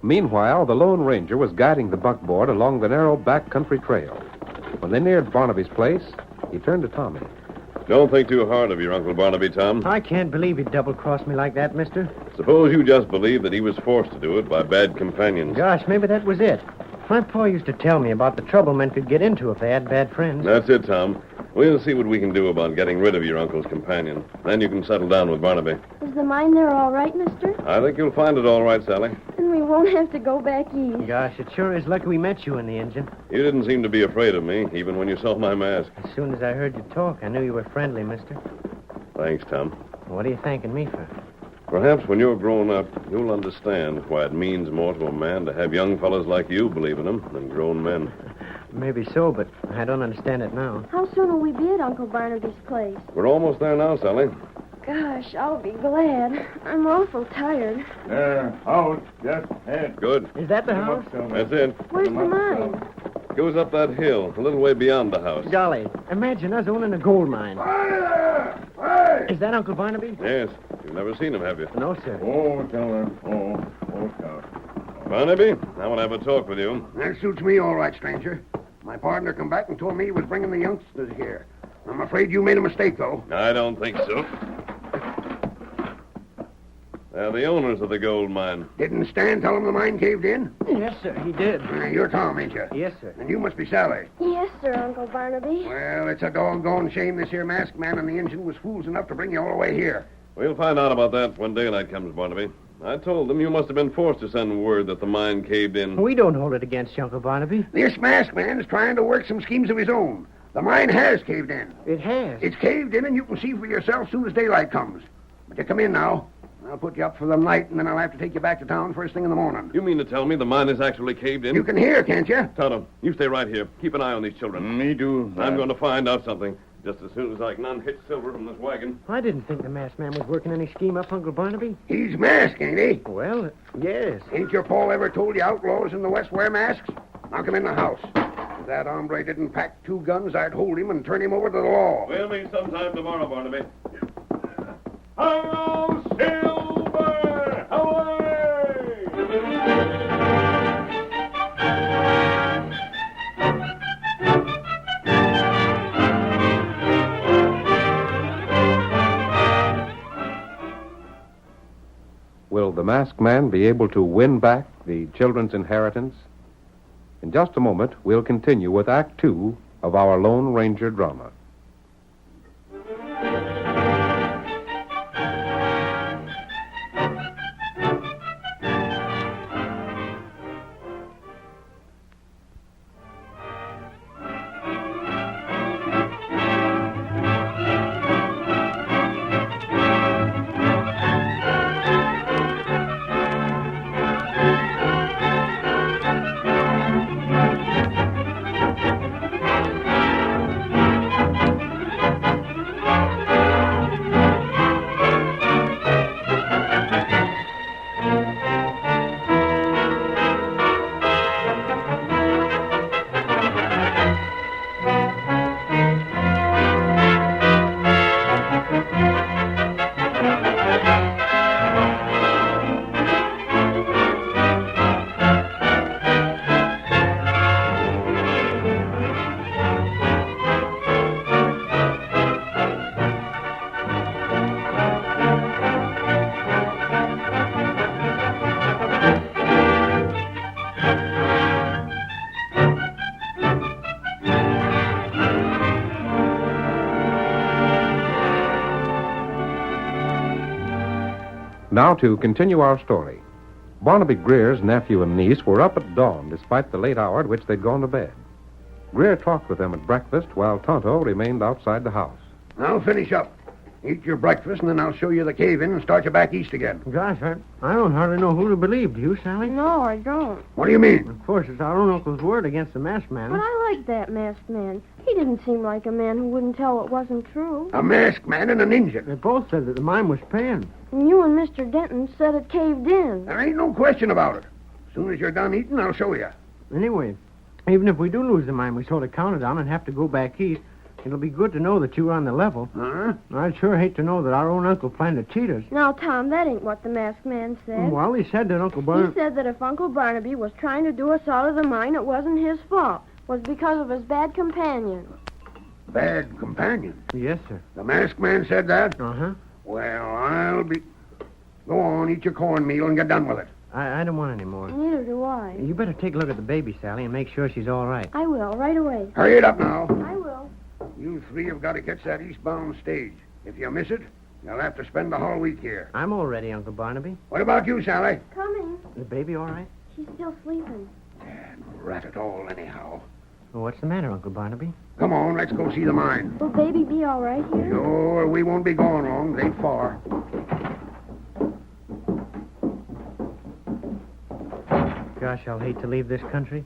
Meanwhile, the Lone Ranger was guiding the buckboard along the narrow backcountry trail. When they neared Barnaby's place, he turned to Tommy. Don't think too hard of your Uncle Barnaby, Tom. I can't believe he double-crossed me like that, mister. Suppose you just believe that he was forced to do it by bad companions. Gosh, maybe that was it. My pa used to tell me about the trouble men could get into if they had bad friends. That's it, Tom. We'll see what we can do about getting rid of your uncle's companion. Then you can settle down with Barnaby. Is the mine there all right, mister? I think you'll find it all right, Sally. And we won't have to go back east. Gosh, it sure is lucky we met you in the engine. You didn't seem to be afraid of me, even when you saw my mask. As soon as I heard you talk, I knew you were friendly, mister. Thanks, Tom. What are you thanking me for? Perhaps when you're grown up, you'll understand why it means more to a man to have young fellows like you believe in him than grown men. Maybe so, but I don't understand it now. How soon will we be at Uncle Barnaby's place? We're almost there now, Sally. Gosh, I'll be glad. I'm awful tired. There, house, just ahead. Good. Is that the house? That's it. Where's the mine? Goes up that hill, a little way beyond the house. Golly, imagine us owning a gold mine. Hey! Is that Uncle Barnaby? Yes. You've never seen him, have you? No, sir. Oh, tell her. Oh, Scout. Barnaby, I want to have a talk with you. That suits me all right, stranger. My partner come back and told me he was bringing the youngsters here. I'm afraid you made a mistake, though. I don't think so. They're the owners of the gold mine. Didn't Stan tell him the mine caved in? Yes, sir, he did. You're Tom, ain't you? Yes, sir. And you must be Sally. Yes, sir, Uncle Barnaby. Well, it's a doggone shame this here masked man on the engine was fools enough to bring you all the way here. We'll find out about that when daylight comes, Barnaby. I told them you must have been forced to send word that the mine caved in. We don't hold it against you, Uncle Barnaby. This masked man is trying to work some schemes of his own. The mine has caved in. It has. It's caved in, and you can see for yourself soon as daylight comes. But you come in now. I'll put you up for the night, and then I'll have to take you back to town first thing in the morning. You mean to tell me the mine is actually caved in? You can hear, can't you? Tonto, you stay right here. Keep an eye on these children. Me do. I'm going to find out something. Just as soon as I can unhitch Silver from this wagon. I didn't think the masked man was working any scheme up, Uncle Barnaby. He's masked, ain't he? Well, yes. Ain't your pa ever told you outlaws in the West wear masks? Knock him in the house. If that hombre didn't pack 2 guns, I'd hold him and turn him over to the law. We'll meet sometime tomorrow, Barnaby. Hello, Silver! Away! Will the masked man be able to win back the children's inheritance? In just a moment, we'll continue with Act 2 of our Lone Ranger drama. Now to continue our story. Barnaby Greer's nephew and niece were up at dawn despite the late hour at which they'd gone to bed. Greer talked with them at breakfast while Tonto remained outside the house. I'll finish up. Eat your breakfast, and then I'll show you the cave-in and start you back east again. Gosh, I don't hardly know who to believe. Do you, Sally? No, I don't. What do you mean? Of course, it's our own uncle's word against the masked man. But I like that masked man. He didn't seem like a man who wouldn't tell what wasn't true. A masked man and an Indian. They both said that the mine was paying. And you and Mr. Denton said it caved in. There ain't no question about it. As soon as you're done eating, I'll show you. Anyway, even if we do lose the mine we sort of counted on and have to go back east, it'll be good to know that you were on the level. Huh? I'd sure hate to know that our own uncle planned to cheat us. Now, Tom, that ain't what the masked man said. Well, he said that Uncle He Barnaby... said that if Uncle Barnaby was trying to do us out of the mine, it wasn't his fault. It was because of his bad companion. Bad companion? Yes, sir. The masked man said that? Uh-huh. Well, I'll be... Go on, eat your cornmeal and get done with it. I don't want any more. Neither do I. You better take a look at the baby, Sally, and make sure she's all right. I will, right away. Hurry it up now. I will. You three have got to catch that eastbound stage. If you miss it, you'll have to spend the whole week here. I'm all ready, Uncle Barnaby. What about you, Sally? Coming. The baby all right? She's still sleeping. Rat it all, anyhow. Well, what's the matter, Uncle Barnaby? Come on, let's go see the mine. Will baby be all right here? Sure, we won't be gone long. They ain't far. Gosh, I'll hate to leave this country.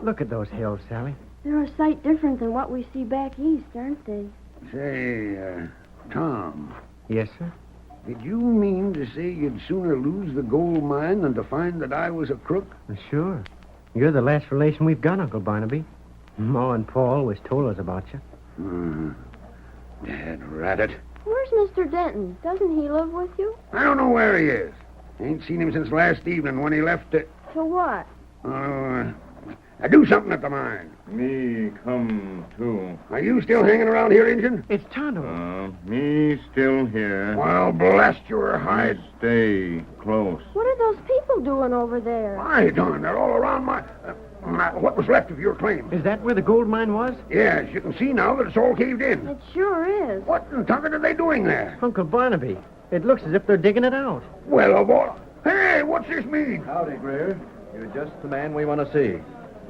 Look at those hills, Sally. They're a sight different than what we see back east, aren't they? Say, Tom. Yes, sir? Did you mean to say you'd sooner lose the gold mine than to find that I was a crook? Sure. You're the last relation we've got, Uncle Barnaby. Ma and Paul always told us about you. Dad rat it. Where's Mr. Denton? Doesn't he live with you? I don't know where he is. Ain't seen him since last evening when he left it. To what? I do something at the mine. Me come, too. Are you still hanging around here, Injun? It's Tonto. Me still here. Well, blast your hide. Stay close. What are those people doing over there? My darn, they're all around my what was left of your claim. Is that where the gold mine was? Yes, you can see now that it's all caved in. It sure is. What in tucket are they doing there? Uncle Barnaby, it looks as if they're digging it out. Well, boy. Hey, what's this mean? Howdy, Greer. You're just the man we want to see.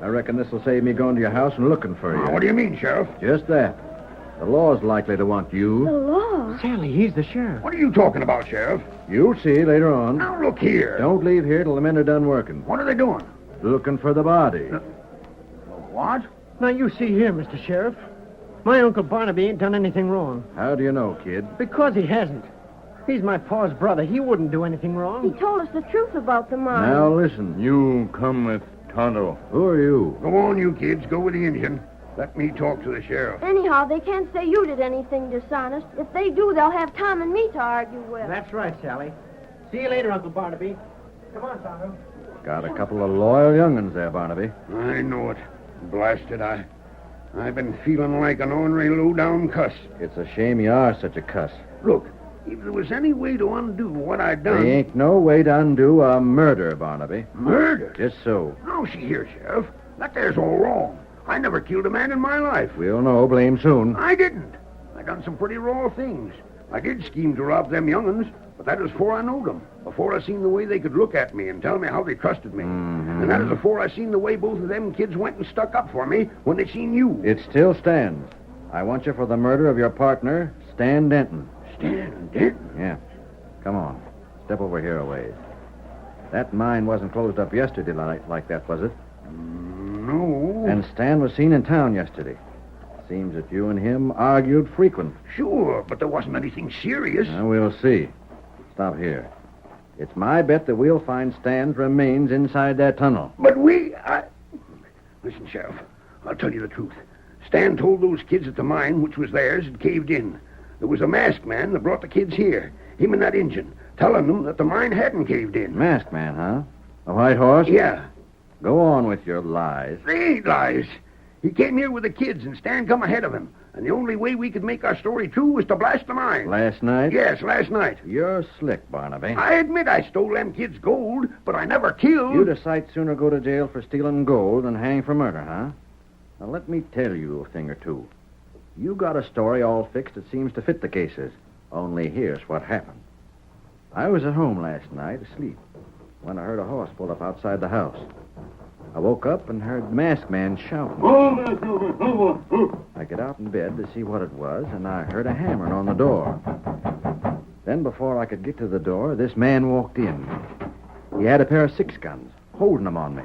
I reckon this will save me going to your house and looking for you. What do you mean, Sheriff? Just that. The law's likely to want you. The law? Sally, he's the sheriff. What are you talking about, Sheriff? You'll see later on. Now, look here. Don't leave here till the men are done working. What are they doing? Looking for the body. What? Now, you see here, Mr. Sheriff. My Uncle Barnaby ain't done anything wrong. How do you know, kid? Because he hasn't. He's my pa's brother. He wouldn't do anything wrong. He told us the truth about the mine. Now, listen. You come with Tonto. Who are you? Go on, you kids. Go with the Indian. Let me talk to the sheriff. Anyhow, they can't say you did anything dishonest. If they do, they'll have Tom and me to argue with. That's right, Sally. See you later, Uncle Barnaby. Come on, Tonto. Got a couple of loyal young'uns there, Barnaby. I know it. Blasted, I've been feeling like an ornery low-down cuss. It's a shame you are such a cuss. Look, if there was any way to undo what I'd done... There ain't no way to undo a murder, Barnaby. Murder? Just so. Now, see here, Sheriff. That there's all wrong. I never killed a man in my life. We'll know blame soon. I didn't. I done some pretty raw things. I did scheme to rob them young'uns, but that was before I knowed them. Before I seen the way they could look at me and tell me how they trusted me. Mm-hmm. And that was before I seen the way both of them kids went and stuck up for me when they seen you. It still stands. I want you for the murder of your partner, Stan Denton. Stan Denton? Yeah. Come on. Step over here a ways. That mine wasn't closed up yesterday like that, was it? No. And Stan was seen in town yesterday. Seems that you and him argued frequent. Sure, but there wasn't anything serious. We'll see. Stop here. It's my bet that we'll find Stan's remains inside that tunnel. But Listen, Sheriff, I'll tell you the truth. Stan told those kids at the mine, which was theirs, had caved in. There was a masked man that brought the kids here, him and that Injun, telling them that the mine hadn't caved in. Masked man, huh? A white horse? Yeah. Go on with your lies. They ain't lies. He came here with the kids, and Stan come ahead of him. And the only way we could make our story true was to blast the mine. Last night? Yes, last night. You're slick, Barnaby. I admit I stole them kids' gold, but I never killed... You'd a sight sooner go to jail for stealing gold than hang for murder, huh? Now, let me tell you a thing or two. You got a story all fixed that seems to fit the cases. Only here's what happened. I was at home last night, asleep, when I heard a horse pull up outside the house. I woke up and heard the masked man shouting. I got out in bed to see what it was, and I heard a hammering on the door. Then before I could get to the door, this man walked in. He had a pair of 6 guns, holding them on me.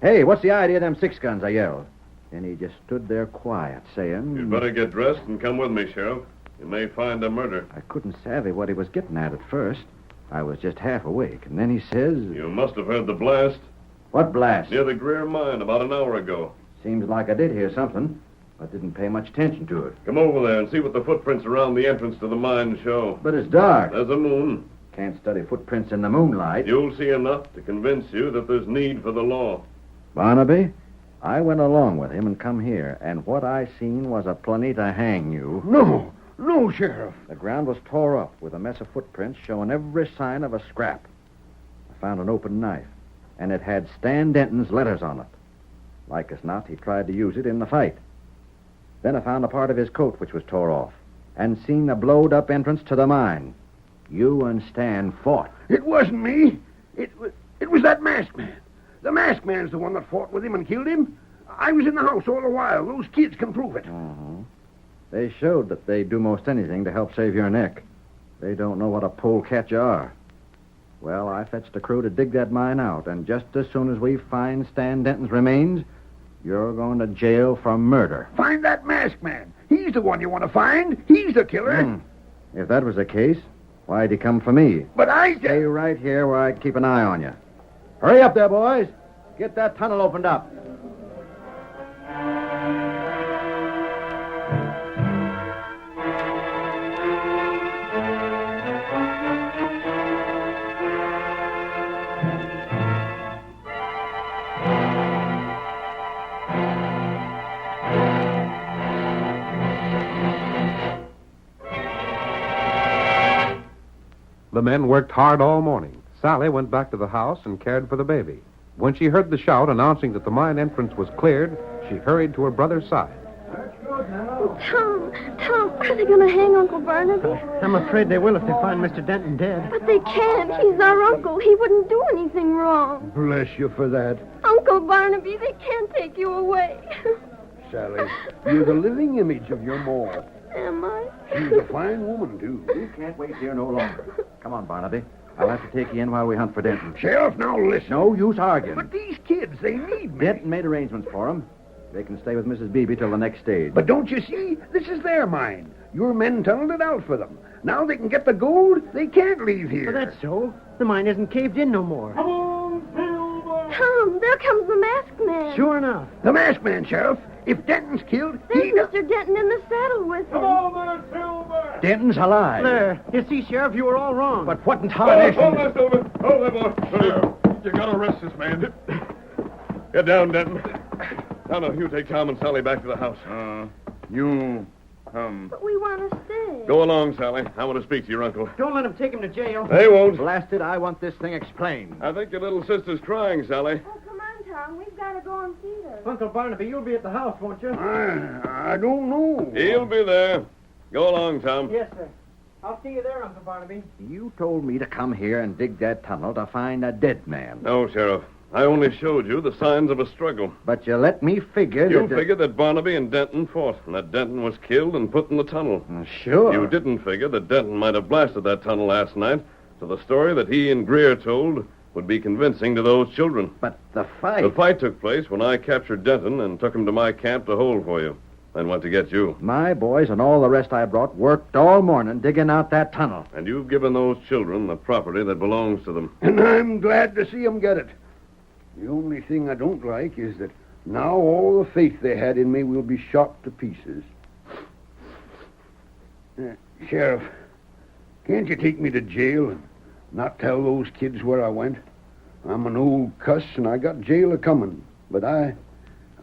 Hey, what's the idea of them 6 guns, I yelled. And he just stood there quiet, saying... You'd better get dressed and come with me, Sheriff. You may find a murder. I couldn't savvy what he was getting at first. I was just half awake, and then he says... You must have heard the blast. What blast? Near the Greer mine about an hour ago. Seems like I did hear something, but didn't pay much attention to it. Come over there and see what the footprints around the entrance to the mine show. But it's dark. There's a moon. Can't study footprints in the moonlight. You'll see enough to convince you that there's need for the law. Barnaby, I went along with him and come here, and what I seen was a plenty to hang you. No, Sheriff. The ground was tore up with a mess of footprints showing every sign of a scrap. I found an open knife, and it had Stan Denton's letters on it. Like as not, he tried to use it in the fight. Then I found a part of his coat which was tore off, and seen the blowed-up entrance to the mine. You and Stan fought. It wasn't me. It was that masked man. The masked man's the one that fought with him and killed him. I was in the house all the while. Those kids can prove it. They showed that they'd do most anything to help save your neck. They don't know what a polecat you are. Well, I fetched a crew to dig that mine out, and just as soon as we find Stan Denton's remains, you're going to jail for murder. Find that masked man. He's the one you want to find. He's the killer. If that was the case, why'd he come for me? But I... Stay right here where I keep an eye on you. Hurry up there, boys. Get that tunnel opened up. The men worked hard all morning. Sally went back to the house and cared for the baby. When she heard the shout announcing that the mine entrance was cleared, she hurried to her brother's side. Tom, are they going to hang Uncle Barnaby? I'm afraid they will if they find Mr. Denton dead. But they can't. He's our uncle. He wouldn't do anything wrong. Bless you for that. Uncle Barnaby, they can't take you away. Sally, you're the living image of your ma. Am I? She's a fine woman, too. We can't wait here no longer. Come on, Barnaby. I'll have to take you in while we hunt for Denton. Sheriff, now listen. No use arguing. But these kids, they need me. Denton made arrangements for them. They can stay with Mrs. Beebe till the next stage. But don't you see? This is their mine. Your men tunneled it out for them. Now they can get the gold. They can't leave here. Well, that's so. The mine isn't caved in no more. Come on, Silver! Tom, there comes the masked man. Sure enough. The masked man, Sheriff. If Denton's killed, There's Mr. Denton in the saddle with him. Come on there, Silver! Denton's alive. There. You see, Sheriff, you were all wrong. But what in Hold there, tarnation? Silver! Hold there, boy. You gotta arrest this man. Get down, Denton. No, you take Tom and Sally back to the house. But we want to stay. Go along, Sally. I want to speak to your uncle. Don't let him take him to jail. They won't. Blasted, I want this thing explained. I think your little sister's crying, Sally. Oh, come on, Tom. We've got to go and see her. Uncle Barnaby, you'll be at the house, won't you? I don't know. He'll be there. Go along, Tom. Yes, sir. I'll see you there, Uncle Barnaby. You told me to come here and dig that tunnel to find a dead man. No, Sheriff. I only showed you the signs of a struggle. But you let me figure You that... figured that Barnaby and Denton fought, and that Denton was killed and put in the tunnel. Sure. You didn't figure that Denton might have blasted that tunnel last night, so the story that he and Greer told would be convincing to those children. But the fight... The fight took place when I captured Denton and took him to my camp to hold for you, then went to get you. My boys and all the rest I brought worked all morning digging out that tunnel. And you've given those children the property that belongs to them. And I'm glad to see them get it. The only thing I don't like is that now all the faith they had in me will be shot to pieces. Sheriff, can't you take me to jail and not tell those kids where I went? I'm an old cuss and I got jail a-coming, but I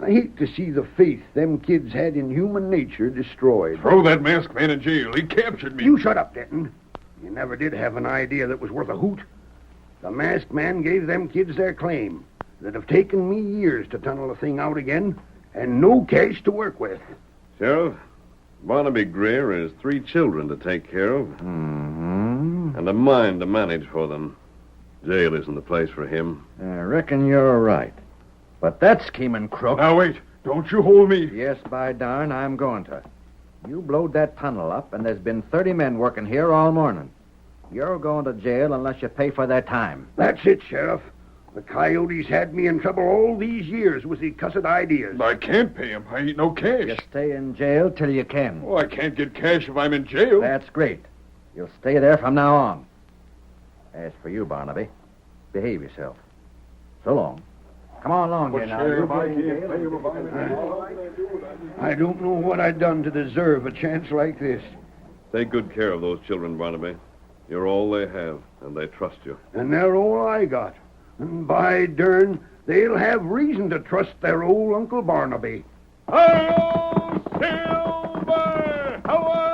hate to see the faith them kids had in human nature destroyed. Throw that masked man in jail. He captured me. You shut up, Denton. You never did have an idea that was worth a hoot. The masked man gave them kids their claim. That have taken me years to tunnel the thing out again, and no cash to work with. Sheriff, Barnaby Greer has 3 children to take care of. And a mine to manage for them. Jail isn't the place for him. I reckon you're right. But that scheming crook... Now, wait. Don't you hold me. Yes, by darn, I'm going to. You blowed that tunnel up, and there's been 30 men working here all morning. You're going to jail unless you pay for that time. That's it, Sheriff. The coyote's had me in trouble all these years with his cussed ideas. I can't pay him. I ain't no cash. You stay in jail till you can. Oh, I can't get cash if I'm in jail. That's great. You'll stay there from now on. As for you, Barnaby, behave yourself. So long. Come on along here now. Sheriff, I can't pay him if I don't know what I've done to deserve a chance like this. Take good care of those children, Barnaby. You're all they have, and they trust you. And they're all I got. And by dern, they'll have reason to trust their old Uncle Barnaby. Hi-yo, Silver! Away!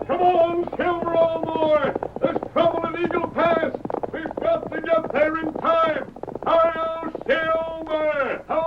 Come on, Silver, all more! There's trouble in Eagle Pass! We've got to get there in time! Hi-yo, Silver! Away!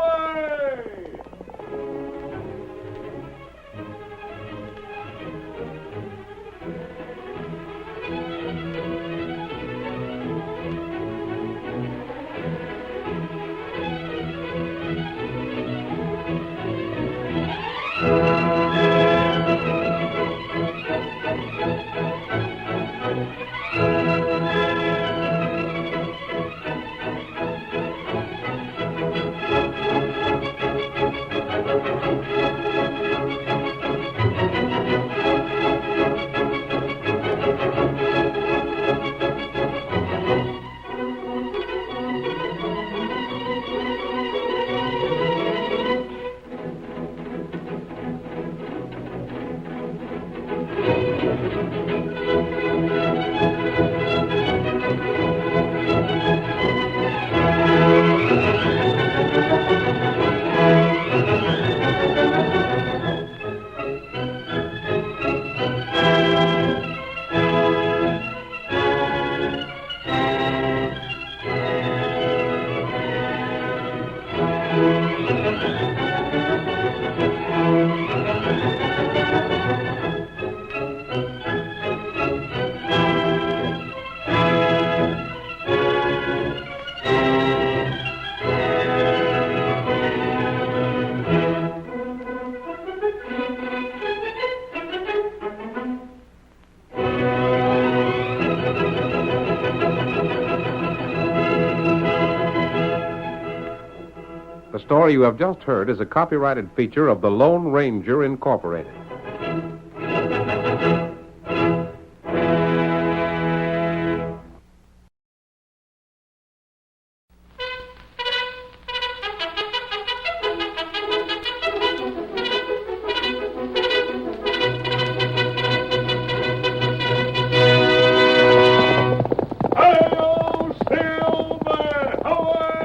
The story you have just heard is a copyrighted feature of the Lone Ranger Incorporated. Hi-yo, Silver! Away!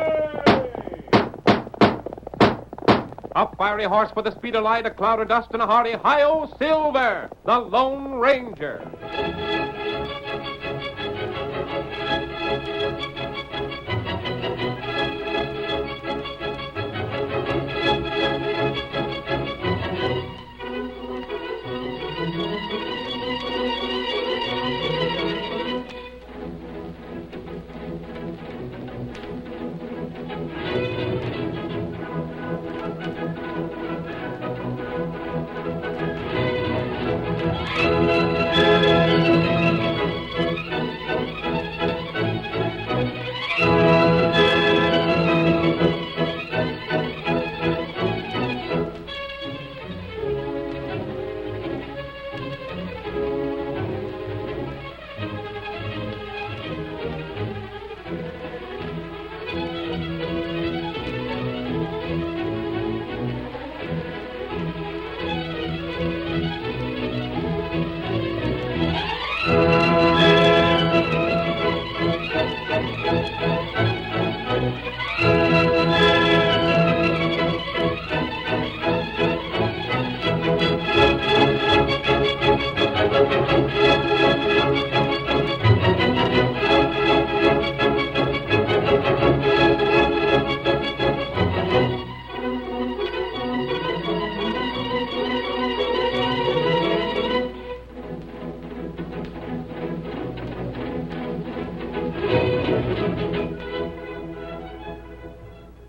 Up, fiery horse with the speed of light, a cloud of dust, and a hearty hi-yo, Silver, the Lone Ranger.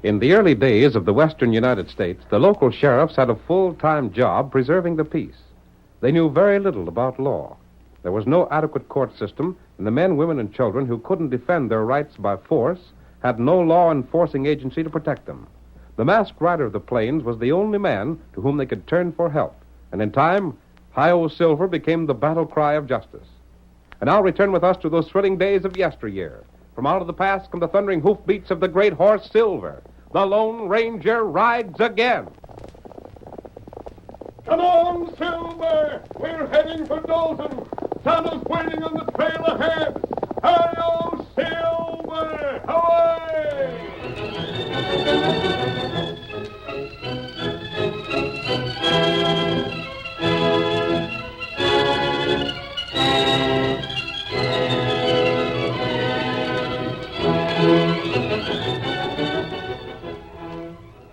In the early days of the western United States, the local sheriffs had a full-time job preserving the peace. They knew very little about law. There was no adequate court system, and the men, women, and children who couldn't defend their rights by force had no law-enforcing agency to protect them. The masked rider of the plains was the only man to whom they could turn for help, and in time, Hi-O Silver became the battle cry of justice. And now return with us to those thrilling days of yesteryear. From out of the past come the thundering hoofbeats of the great horse Silver. The Lone Ranger rides again. Come on, Silver! We're heading for Dalton. Santa's waiting on the trail ahead. Hi-O, Silver! Away!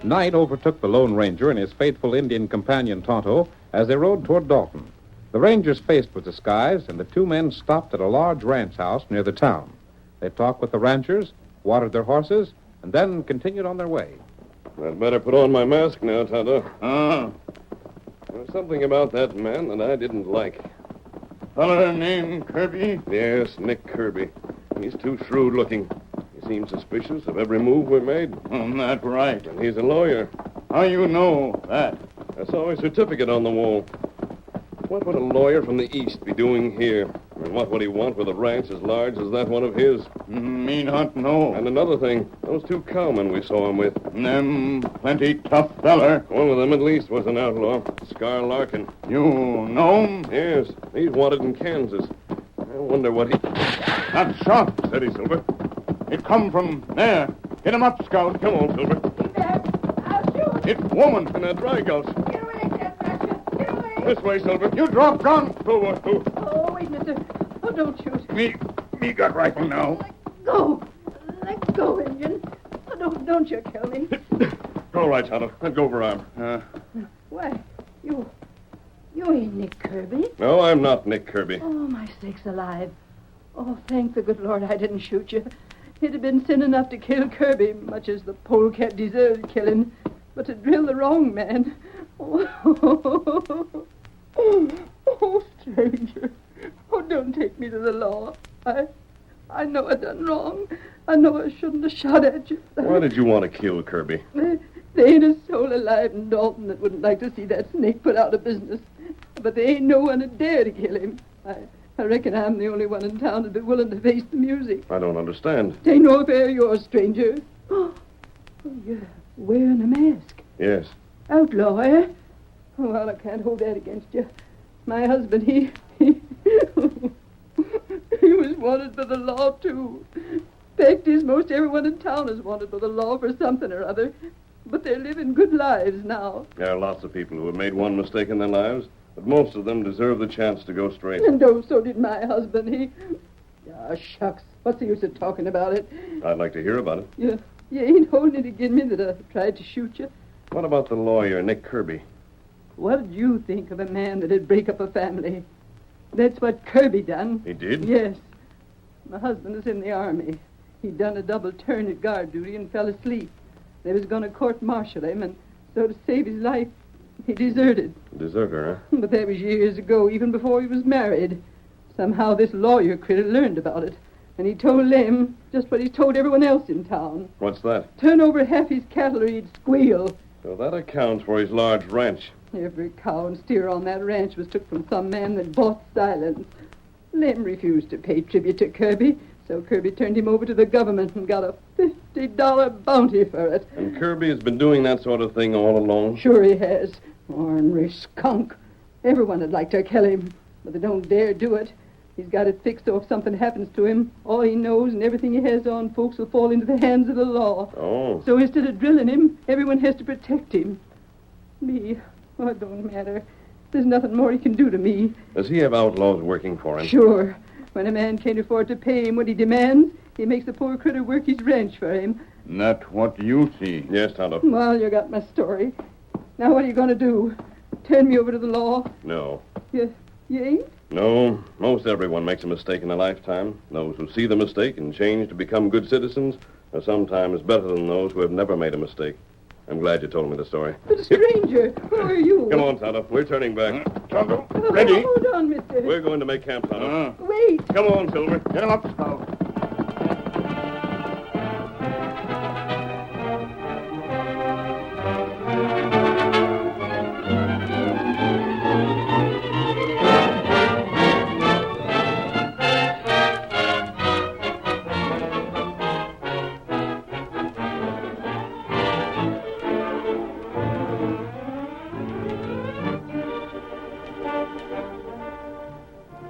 Night overtook the Lone Ranger and his faithful Indian companion Tonto as they rode toward Dalton. The Ranger's face was disguised, and the two men stopped at a large ranch house near the town. They talked with the ranchers, watered their horses, and then continued on their way. I'd better put on my mask now, Tonto. There's something about that man that I didn't like. Feller named Kirby? Yes, Nick Kirby. He's too shrewd looking. He seems suspicious of every move we made. That's right. And he's a lawyer. How you know that? I saw his certificate on the wall. What would a lawyer from the East be doing here? And what would he want with a ranch as large as that one of his? Me not know. And another thing, those two cowmen we saw him with. Them plenty tough feller. One of them at least was an outlaw, Scar Larkin. You know him? Yes, he's wanted in Kansas. I wonder what he... That shot. Steady, Silver. It come from there. Get him up, Scout. Come on, Silver. I'll shoot. It's woman. And that dry gulch. Get away, Jack Ratchet. Get away. This way, Silver. You drop gun. Who? Oh, wait, mister. Oh, don't shoot. Me got rifle now. Go. Let go, Indian. Oh, don't you kill me. All right, Tonto. Let go of her arm. Why, you ain't Nick Kirby. No, I'm not Nick Kirby. Oh, my sakes alive. Oh, thank the good Lord I didn't shoot you. It'd have been sin enough to kill Kirby, much as the polecat deserved killing. But to drill the wrong man... Oh, stranger. Oh, don't take me to the law. I know I done wrong. I know I shouldn't have shot at you. Why did you want to kill Kirby? There ain't a soul alive in Dalton that wouldn't like to see that snake put out of business. But there ain't no one that dare to kill him. I reckon I'm the only one in town that'd be willing to face the music. I don't understand. It ain't no affair of yours, stranger. Oh, you're wearing a mask. Yes. Outlaw, eh? Oh, well, I can't hold that against you. My husband, he was wanted by the law, too. Fact is, most everyone in town is wanted by the law for something or other. But they're living good lives now. There are lots of people who have made one mistake in their lives, but most of them deserve the chance to go straight. And oh, so did my husband. Ah, shucks. What's the use of talking about it? I'd like to hear about it. You ain't holding it against me that I tried to shoot you. What about the lawyer, Nick Kirby? What'd you think of a man that'd break up a family? That's what Kirby done. He did? Yes. My husband is in the army. He'd done a double turn at guard duty and fell asleep. They was going to court-martial him, and so to save his life, he deserted. Deserter, huh? But that was years ago, even before he was married. Somehow this lawyer critter learned about it, and he told them just what he's told everyone else in town. What's that? Turn over half his cattle or he'd squeal. So that accounts for his large ranch. Every cow and steer on that ranch was took from some man that bought silence. Lem refused to pay tribute to Kirby, so Kirby turned him over to the government and got a $50 bounty for it. And Kirby has been doing that sort of thing all along? Sure he has. Ornery skunk. Everyone would like to kill him, but they don't dare do it. He's got it fixed so if something happens to him, all he knows and everything he has on folks will fall into the hands of the law. Oh. So instead of drilling him, everyone has to protect him. Me, oh, it don't matter. There's nothing more he can do to me. Does he have outlaws working for him? Sure. When a man can't afford to pay him what he demands, he makes the poor critter work his ranch for him. That's what you see. Yes, Tonto. Well, you got my story. Now what are you going to do? Turn me over to the law? No. You ain't? No. Most everyone makes a mistake in a lifetime. Those who see the mistake and change to become good citizens are sometimes better than those who have never made a mistake. I'm glad you told me the story. But, stranger, who are you? Come on, Tonto. We're turning back. Tonto, ready? Hold on, mister. We're going to make camp, Tonto. Wait. Come on, Silver. Get him up, Scout.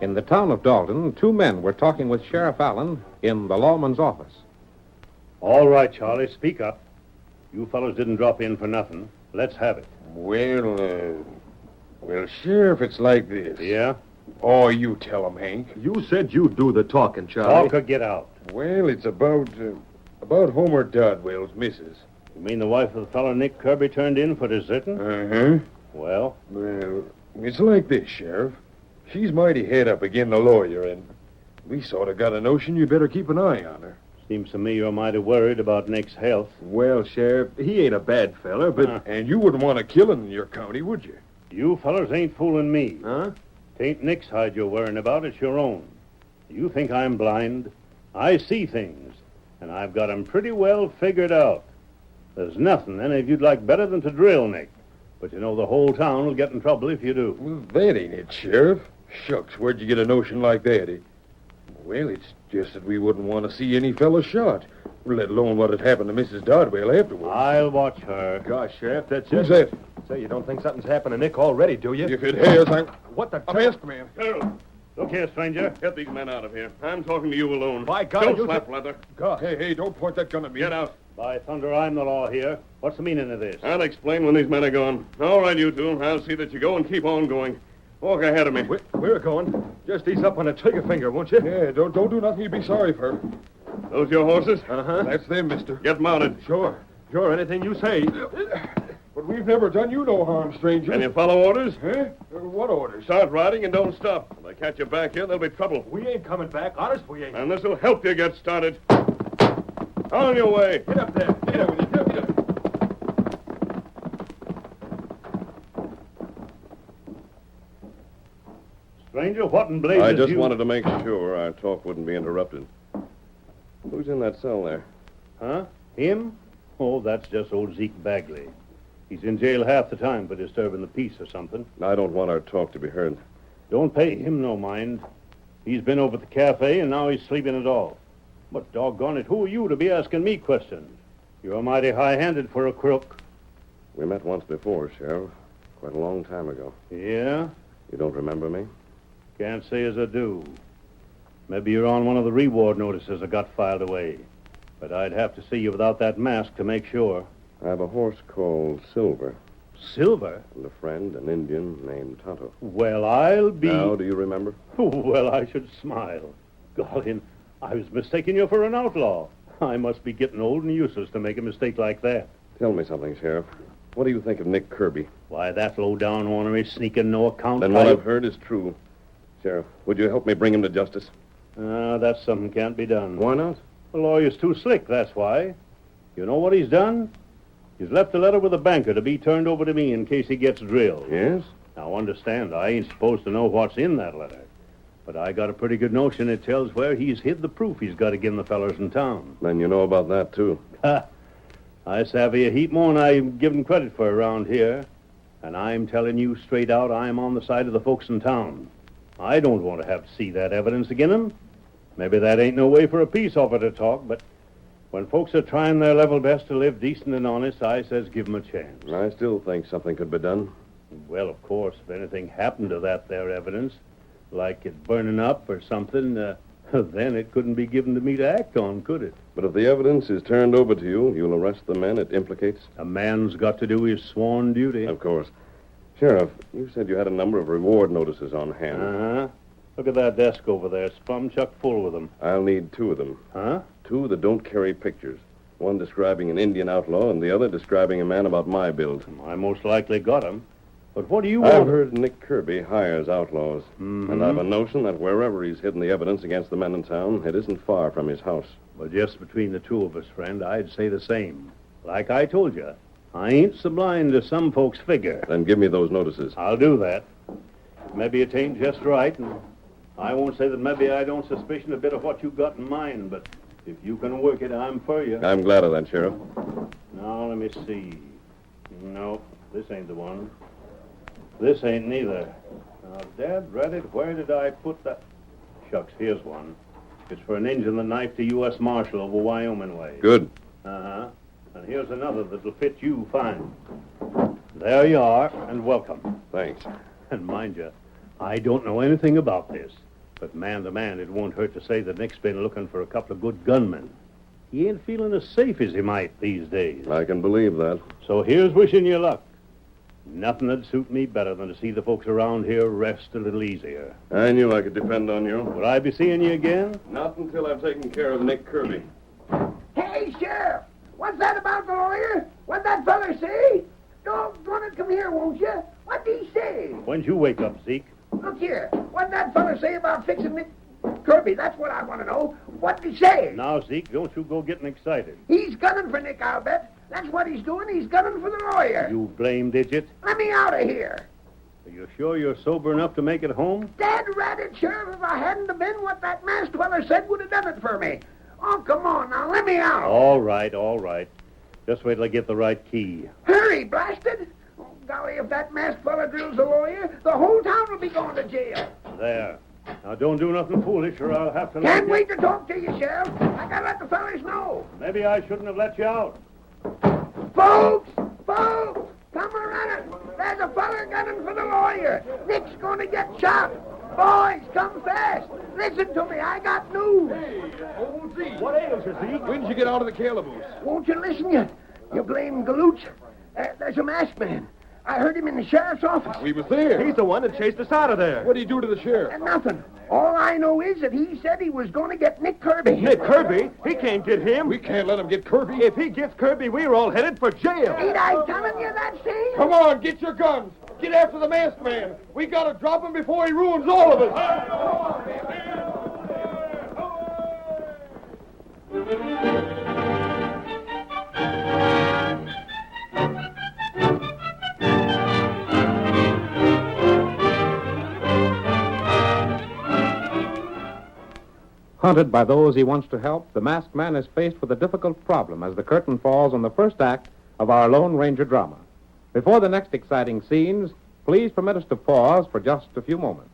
In the town of Dalton, two men were talking with Sheriff Allen in the lawman's office. All right, Charlie, speak up. You fellows didn't drop in for nothing. Let's have it. Well, Sheriff, it's like this. Yeah? Oh, you tell him, Hank. You said you'd do the talking, Charlie. Talk or get out. Well, it's about Homer Dodwell's missus. You mean the wife of the fellow Nick Kirby turned in for deserting? Uh-huh. Well? Well, it's like this, Sheriff. She's mighty head up agin the lawyer, and we sort of got a notion you better keep an eye on her. Seems to me you're mighty worried about Nick's health. Well, Sheriff, he ain't a bad feller, but... And you wouldn't want a killing in your county, would you? You fellers ain't fooling me. Huh? Tain't Nick's hide you're worrying about, it's your own. You think I'm blind? I see things, and I've got 'em pretty well figured out. There's nothing any of you'd like better than to drill Nick. But you know the whole town will get in trouble if you do. Well, that ain't it, Sheriff. Shucks, where'd you get a notion like that? Well, it's just that we wouldn't want to see any fella shot, let alone what had happened to Mrs. Dodwell afterwards. I'll watch her. Gosh, Sheriff, that's Who's it. that? Say, you don't think something's happened to Nick already, do you? If it has, What the... I'm asked, man. Harold, look here, stranger. get these men out of here. I'm talking to you alone. By God, Don't you... slap leather. God. Hey, don't point that gun at me. Get out. By thunder, I'm the law here. What's the meaning of this? I'll explain when these men are gone. All right, you two. I'll see that you go and keep on going. Walk ahead of me. We're going. Just ease up on the trigger finger, won't you? Yeah, don't do nothing you'd be sorry for. Those your horses? Uh-huh. That's them, mister. Get mounted. Sure, anything you say. But we've never done you no harm, stranger. Can you follow orders? Huh? What orders? Start riding and don't stop. If they catch you back here, there'll be trouble. We ain't coming back. Honest, we ain't. And this'll help you get started. On your way. Get up there. Get up with you. Get up. Stranger, what in blazes I just you... wanted to make sure our talk wouldn't be interrupted. Who's in that cell there? Huh? Him? Oh, that's just old Zeke Bagley. He's in jail half the time for disturbing the peace or something. I don't want our talk to be heard. Don't pay him no mind. He's been over at the cafe, and now he's sleeping it off. But doggone it, who are you to be asking me questions? You're mighty high-handed for a crook. We met once before, Sheriff. Quite a long time ago. Yeah? You don't remember me? Can't say as I do. Maybe you're on one of the reward notices I got filed away. But I'd have to see you without that mask to make sure. I have a horse called Silver. Silver? And a friend, an Indian named Tonto. Well, I'll be... Now, do you remember? Well, I should smile. Golly, I was mistaking you for an outlaw. I must be getting old and useless to make a mistake like that. Tell me something, Sheriff. What do you think of Nick Kirby? Why, that low-down ornery, sneaking, no-account... Then what I've heard is true. Sheriff, would you help me bring him to justice? That's something can't be done. Why not? The lawyer's too slick, that's why. You know what he's done? He's left a letter with a banker to be turned over to me in case he gets drilled. Yes? Now, understand, I ain't supposed to know what's in that letter. But I got a pretty good notion it tells where he's hid the proof he's got against the fellers in town. Then you know about that, too. Ha! I savvy a heap more than I'm given credit for around here. And I'm telling you straight out, I'm on the side of the folks in town. I don't want to have to see that evidence again 'em. Maybe that ain't no way for a peace offer to talk, but when folks are trying their level best to live decent and honest, I says give 'em a chance. I still think something could be done. Well, of course, if anything happened to that there evidence, like it burning up or something, then it couldn't be given to me to act on, could it? But if the evidence is turned over to you, you'll arrest the men it implicates? A man's got to do his sworn duty. Of course. Sheriff, you said you had a number of reward notices on hand. Uh-huh. Look at that desk over there. It's plumb chuck full with them. I'll need two of them. Huh? Two that don't carry pictures. One describing an Indian outlaw and the other describing a man about my build. I most likely got 'em. But what do you I've want? heard Nick Kirby hires outlaws. Mm-hmm. And I've a notion that wherever he's hidden the evidence against the men in town, it isn't far from his house. Well, just between the two of us, friend, I'd say the same. Like I told you, I ain't so blind as some folks figure. Then give me those notices. I'll do that. Maybe it ain't just right, and I won't say that maybe I don't suspicion a bit of what you got in mind, but if you can work it, I'm for you. I'm glad of that, Sheriff. Now, let me see. No, this ain't the one. This ain't neither. Now, Dad, read it. Where did I put that? Shucks, here's one. It's for an Injun that knifed a U.S. Marshal over Wyoming way. Good. Uh-huh. And here's another that'll fit you fine. There you are, and welcome. Thanks. And mind you, I don't know anything about this. But man to man, it won't hurt to say that Nick's been looking for a couple of good gunmen. He ain't feeling as safe as he might these days. I can believe that. So here's wishing you luck. Nothing would suit me better than to see the folks around here rest a little easier. I knew I could depend on you. Would I be seeing you again? Not until I've taken care of Nick Kirby. Hey, Sheriff! What's that about the lawyer? What'd that feller say? Doggone it, come here, won't you? What'd he say? When'd you wake up, Zeke? Look here. What'd that feller say about fixing Nick Kirby? That's what I want to know. What'd he say? Now, Zeke, don't you go getting excited. He's gunning for Nick, I'll bet. That's what he's doing. He's gunning for the lawyer. You blamed idiot. Let me out of here. Are you sure you're sober enough to make it home? Dad rat it, Sheriff. If I hadn't have been, what that masked feller said would have done it for me. Oh, come on now. Let me out. All right, all right. Just wait till I get the right key. Hurry, blasted. Oh, golly, if that masked fella drills a lawyer, the whole town will be going to jail. There. Now, don't do nothing foolish, or I'll have to Can't wait to talk to you, Sheriff. I gotta let the fellas know. Maybe I shouldn't have let you out. Folks! Come a running. There's a fella gunning for the lawyer. Nick's gonna get shot. Boys, come fast. Listen to me. I got news. Hey, old Zeke. What ails you, Zeke? When did you get out of the calaboose? Won't you listen yet? You blame galoots. There's a masked man. I heard him in the sheriff's office. We was there. He's the one that chased us out of there. What did he do to the sheriff? Nothing. All I know is that he said he was going to get Nick Kirby. Nick Kirby? He can't get him. We can't let him get Kirby. If he gets Kirby, we're all headed for jail. Ain't I telling you that, same? Come on, get your guns. Get after the masked man. We gotta drop him before he ruins all of us. Hunted by those he wants to help, the masked man is faced with a difficult problem as the curtain falls on the first act of our Lone Ranger drama. Before the next exciting scenes, please permit us to pause for just a few moments.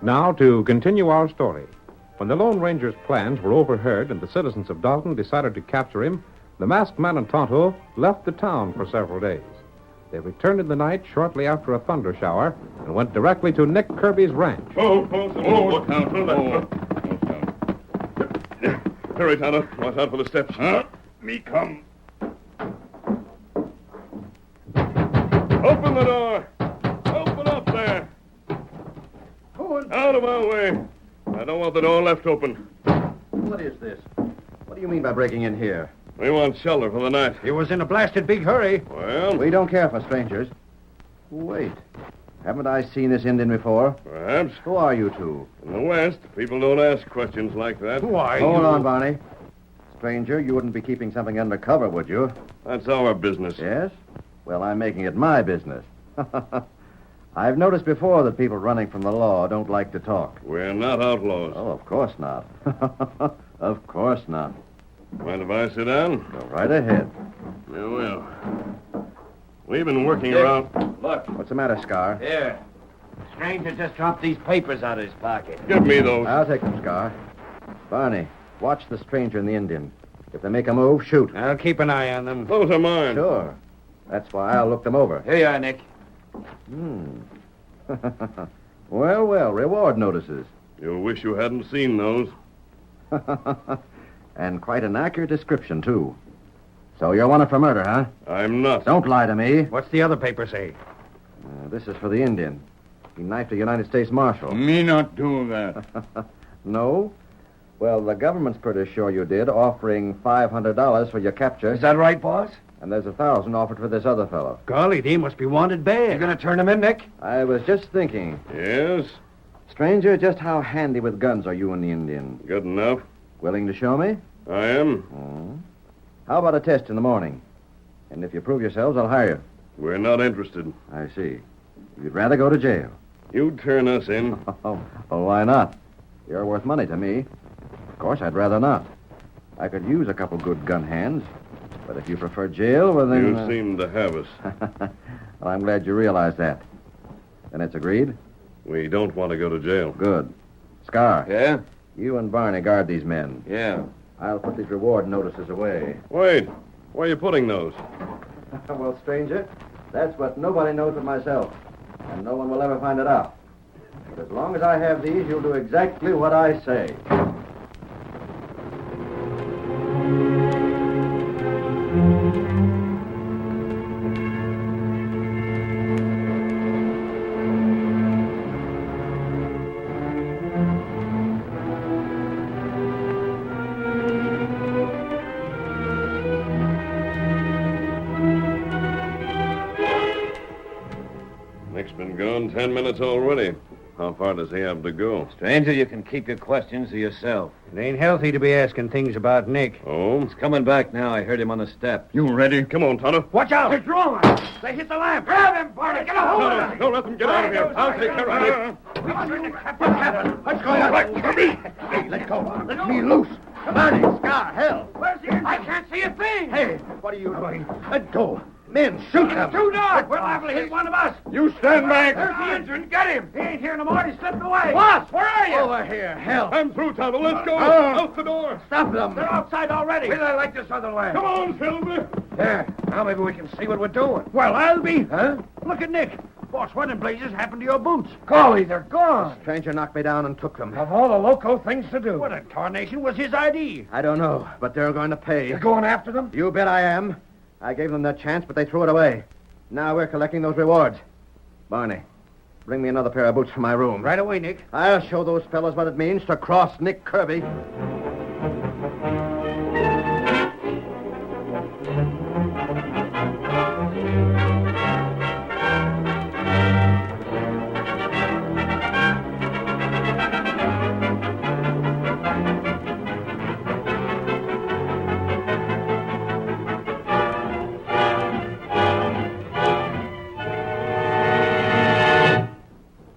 Now, to continue our story. When the Lone Ranger's plans were overheard and the citizens of Dalton decided to capture him, the masked man and Tonto left the town for several days. They returned in the night shortly after a thunder shower and went directly to Nick Kirby's ranch. Look out. Hurry, Tonto. Watch out for the steps. Me come. Open the door. Open up there. Out of my way. I don't want the door left open. What is this? What do you mean by breaking in here? We want shelter for the night. He was in a blasted big hurry. Well, We don't care for strangers. Wait. Haven't I seen this Indian before? perhaps. Who are you two? In the West, people don't ask questions like that. Who are Hold on, Barney. Stranger, you wouldn't be keeping something undercover, would you? That's our business. Yes? Well, I'm making it my business. I've noticed before that people running from the law don't like to talk. We're not outlaws. Oh, of course not. Of course not. Mind if I sit down? Go right ahead. You will. We've been working around. Look, What's the matter, Scar? here. Stranger just dropped these papers out of his pocket. Give me those. I'll take them, Scar. Barney, watch the stranger and the Indian. If they make a move, shoot. I'll keep an eye on them. Those are mine. Sure. That's why I'll look them over. Here you are, Nick. Well, reward notices. You'll wish you hadn't seen those. And quite an accurate description, too. So you're wanted for murder, huh? I'm not. Don't lie to me. What's the other paper say? This is for the Indian. He knifed a United States Marshal. Me not do that. No? Well, the government's pretty sure you did, offering $500 for your capture. Is that right, boss? And there's $1,000 offered for this other fellow. Golly, they must be wanted bad. You gonna turn him in, Nick? I was just thinking. Yes? Stranger, just how handy with guns are you and the Indian? Good enough. Willing to show me? I am. How about a test in the morning? And if you prove yourselves, I'll hire you. We're not interested. I see. You'd rather go to jail. You turn us in. Oh, why not? You're worth money to me. Of course, I'd rather not. I could use a couple good gun hands. But if you prefer jail, well then... You seem to have us. Well, I'm glad you realize that. Then it's agreed? We don't want to go to jail. Good. Scar. Yeah? You and Barney guard these men. Yeah. I'll put these reward notices away. Wait. Where are you putting those? Well, stranger, that's what nobody knows but myself. And no one will ever find it out. But as long as I have these, you'll do exactly what I say. Nick's been gone 10 minutes already. How far does he have to go? Stranger, you can keep your questions to yourself. It ain't healthy to be asking things about Nick. Oh? He's coming back now. I heard him on the steps. You ready? Come on, Tonto. Watch out! They're drawing. They hit the lamp. Grab him, Barney. Get a hold of him. Don't let them get out of here. I'll take care of it. What's going on? Hey, let go. Let me loose. Barney, Scar, hell. Where's the engine? I can't see a thing. Hey, what are you doing? Let go. Men, shoot them. Too dark. We're liable to hit one of us. You stand back. There's the engine. Get him. He ain't here no more. He slipped away. Boss, where are you? Over here, hell. I'm through, Tonto. Let's go. Out the door. Stop them. They're outside already. Wait till I light this other lamp. Come on, Silver. There. Now maybe we can see what we're doing. Well, I'll be. Huh? Look at Nick. Boss, what in blazes happened to your boots? Golly, they're gone. Stranger knocked me down and took them. Of all the loco things to do. What in tarnation was his ID? I don't know, but they're going to pay. You're going after them? You bet I am. I gave them that chance, but they threw it away. Now we're collecting those rewards. Barney, bring me another pair of boots from my room. Right away, Nick. I'll show those fellows what it means to cross Nick Kirby.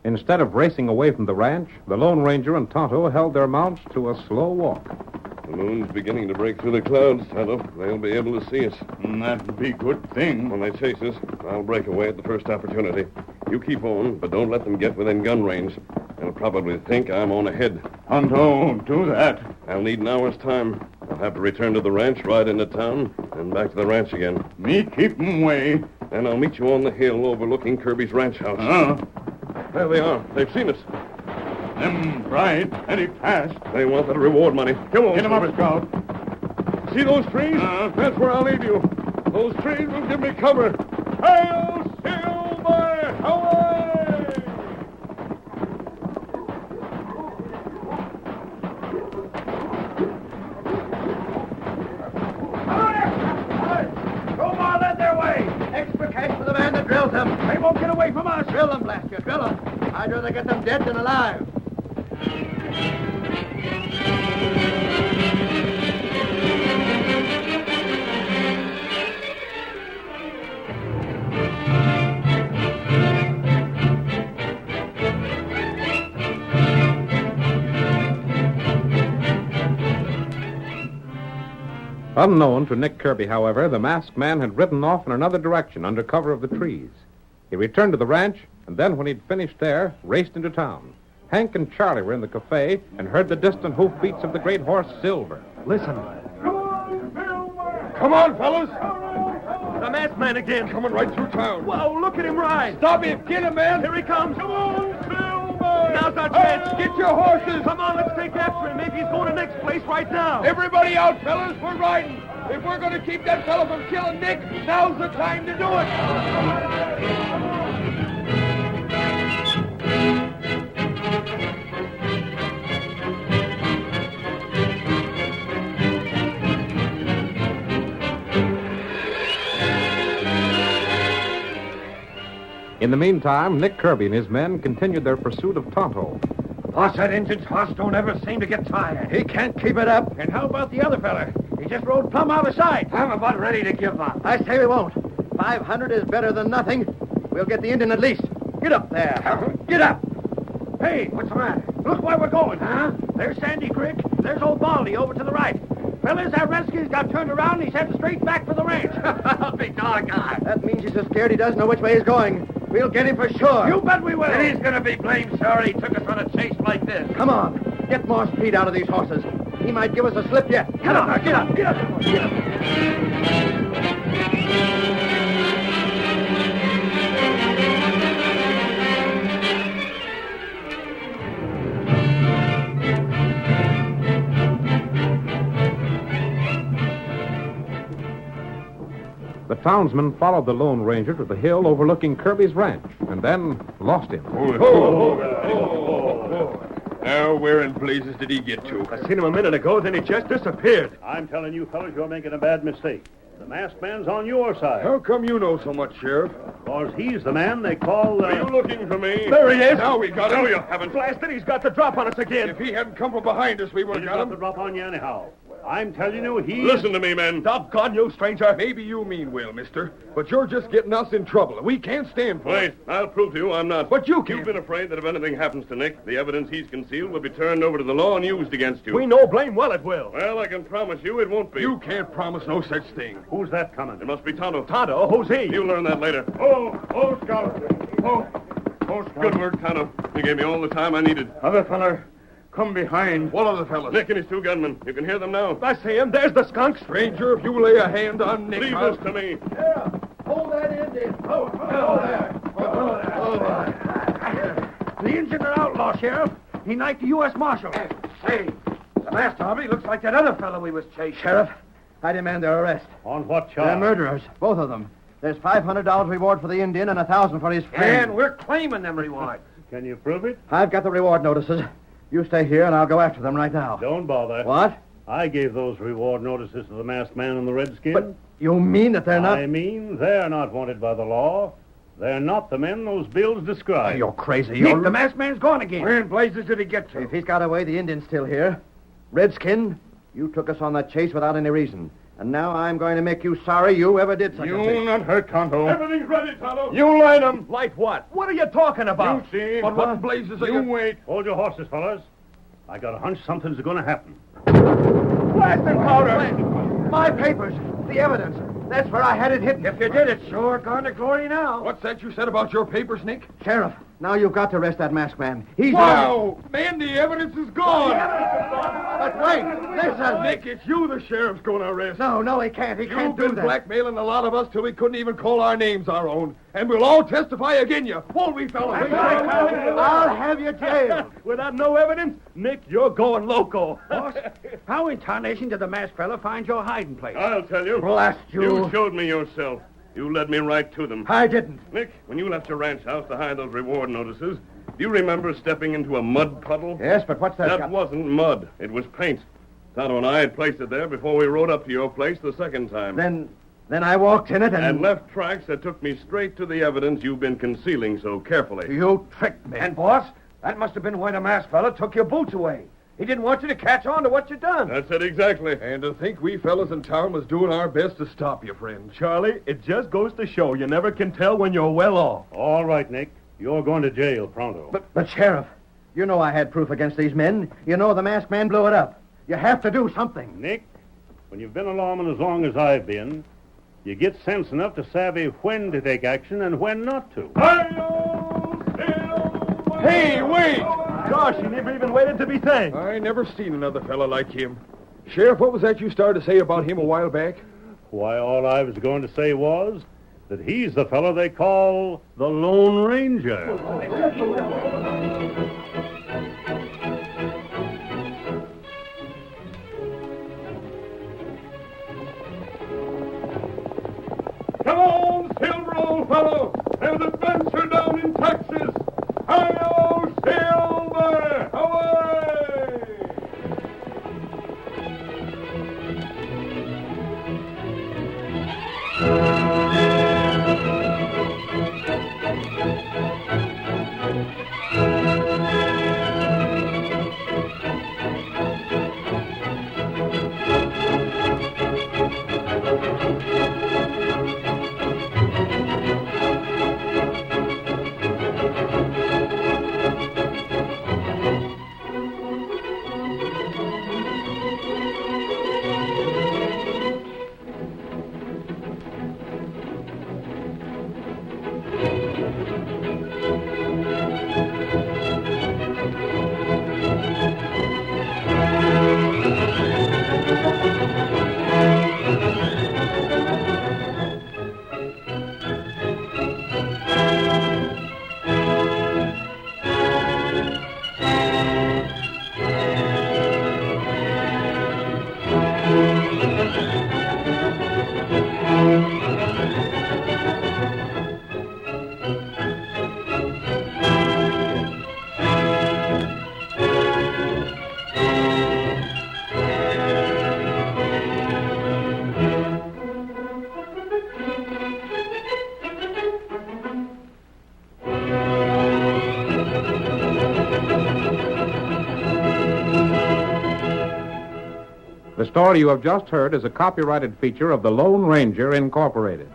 Instead of racing away from the ranch, the Lone Ranger and Tonto held their mounts to a slow walk. The moon's beginning to break through the clouds, Tonto. They'll be able to see us. That'd be good thing. When they chase us, I'll break away at the first opportunity. You keep on, but don't let them get within gun range. They'll probably think I'm on ahead. Tonto, do that. I'll need an hour's time. I'll have to return to the ranch, ride into town, and back to the ranch again. Me keep 'em way. And I'll meet you on the hill overlooking Kirby's ranch house. There they are. They've seen us. Them ride very fast. They want that reward money. Come on, Get 'em up, Scout. See those trees? That's where I'll leave you. Those trees will give me cover. Hail, Silver! Away! Hurry! away from us. Drill them, blast you, drill them. I'd rather get them dead than alive. Unknown to Nick Kirby, however, the masked man had ridden off in another direction under cover of the trees. He returned to the ranch, and then, when he'd finished there, raced into town. Hank and Charlie were in the cafe and heard the distant hoofbeats of the great horse Silver. Listen. Come on, fellas. The masked man again. Coming right through town. Whoa, look at him ride. Stop him. Get him, man. Here he comes. Come on, Silver. Now's our chance. Get your horses. Come on, let's take after him. Maybe he's going to next place right now. Everybody out, fellas. We're riding. If we're going to keep that fellow from killing Nick, now's the time to do it. In the meantime, Nick Kirby and his men continued their pursuit of Tonto. Boss, that engine's horse don't ever seem to get tired. He can't keep it up. And how about the other fella? He just rode plumb out of sight. I'm about ready to give up. I say we won't. 500 is better than nothing. We'll get the Indian at least. Get up there. Get up. Hey, what's the matter? Look where we're going. Huh? There's Sandy Creek. There's old Baldy over to the right. Fellas, that redskin's got turned around and he's heading straight back for the ranch. I'll be doggone. That means he's so scared he doesn't know which way he's going. We'll get him for sure. You bet we will. And he's going to be blamed sorry he took us on a chase like this. Come on. Get more speed out of these horses. He might give us a slip yet. Get up, get up, get up, get up. The townsmen followed the Lone Ranger to the hill overlooking Kirby's ranch, and then lost him. Now, where in blazes did he get to? I seen him a minute ago, then he just disappeared. I'm telling you, fellas, you're making a bad mistake. The masked man's on your side. How come you know so much, Sheriff? Because he's the man they call... Are you looking for me? There he is. Now we got him. No, you haven't. Blasted, he's got the drop on us again. If he hadn't come from behind us, we would have He's got got him. the drop on you anyhow. I'm telling you, he... Listen to me, men. Doggone you, stranger. Maybe you mean well, mister. But you're just getting us in trouble. We can't stand for it. Wait, I'll prove to you I'm not. But you can't. You've been afraid that if anything happens to Nick, the evidence he's concealed will be turned over to the law and used against you. We know blame well it will. Well, I can promise you it won't be. You can't promise no such thing. Who's that coming? It must be Tonto. Tonto? Who's he? You'll learn that later. Scout. Good work, Tonto. You gave me all the time I needed. Other feller, come behind. What other fellas? Nick and his two gunmen. You can hear them now. I see him. There's the skunk. Stranger, if you lay a hand on Nick... Leave this to me. Yeah. Hold that Indian. There. The Indian are outlaw, Sheriff. He knifed the U.S. Marshal. Say, the masked Harvey looks like that other fellow we was chasing. Sheriff, I demand their arrest. On what charge? They're murderers, both of them. There's $500 reward for the Indian and $1,000 for his friend. And we're claiming them rewards. Can you prove it? I've got the reward notices. You stay here, and I'll go after them right now. Don't bother. What? I gave those reward notices to the masked man and the redskin. But you mean that they're not... I mean they're not wanted by the law. They're not the men those bills describe. You're crazy. Nick, the masked man's gone again. Where in blazes did he get to? If he's got away, the Indian's still here. Redskin, you took us on that chase without any reason. And now I'm going to make you sorry you ever did such a thing. You not hurt Tonto. Everything's ready, Tonto. You light him. Light what? What are you talking about? You see? But what in blazes are you... wait. Hold your horses, fellas. I got a hunch something's going to happen. Blasting powder. My papers, the evidence. That's where I had it hidden. If you did, it's sure gone to glory now. What's that you said about your papers, Nick? Sheriff, now you've got to arrest that masked man. He's... Wow! Man, the evidence is gone! But wait, listen. Nick, it's you the sheriff's going to arrest. No, he can't. He can't You've do been that. blackmailing a lot of us till we couldn't even call our names our own. And we'll all testify again you, won't we, fellas? I'll have you jailed. Without no evidence, Nick, you're going loco. Boss, how in tarnation did the masked fella find your hiding place? I'll tell you. Blast you. You showed me yourself. You led me right to them. I didn't. Nick, when you left your ranch house to hide those reward notices, do you remember stepping into a mud puddle? Yes, but what's that... That wasn't mud. It was paint. Tonto and I had placed it there before we rode up to your place the second time. Then Then I walked in it And left tracks that took me straight to the evidence you've been concealing so carefully. You tricked me. And, boss, that must have been why the masked fella took your boots away. He didn't want you to catch on to what you'd done. That's it exactly. And to think we fellas in town was doing our best to stop you, friend. Charlie, it just goes to show you never can tell when you're well off. All right, Nick. You're going to jail pronto. But, Sheriff, you know I had proof against these men. You know the masked man blew it up. You have to do something. Nick, when you've been a lawman as long as I've been, you get sense enough to savvy when to take action and when not to. Hey, wait! Gosh, he never even waited to be thanked. I never seen another fella like him. Sheriff, what was that you started to say about him a while back? Why, all I was going to say was that he's the fellow they call the Lone Ranger. Come on, Silver, old fellow. There's adventure down in Texas. Hi-yo, Silver! Away! The story you have just heard is a copyrighted feature of the Lone Ranger, Incorporated.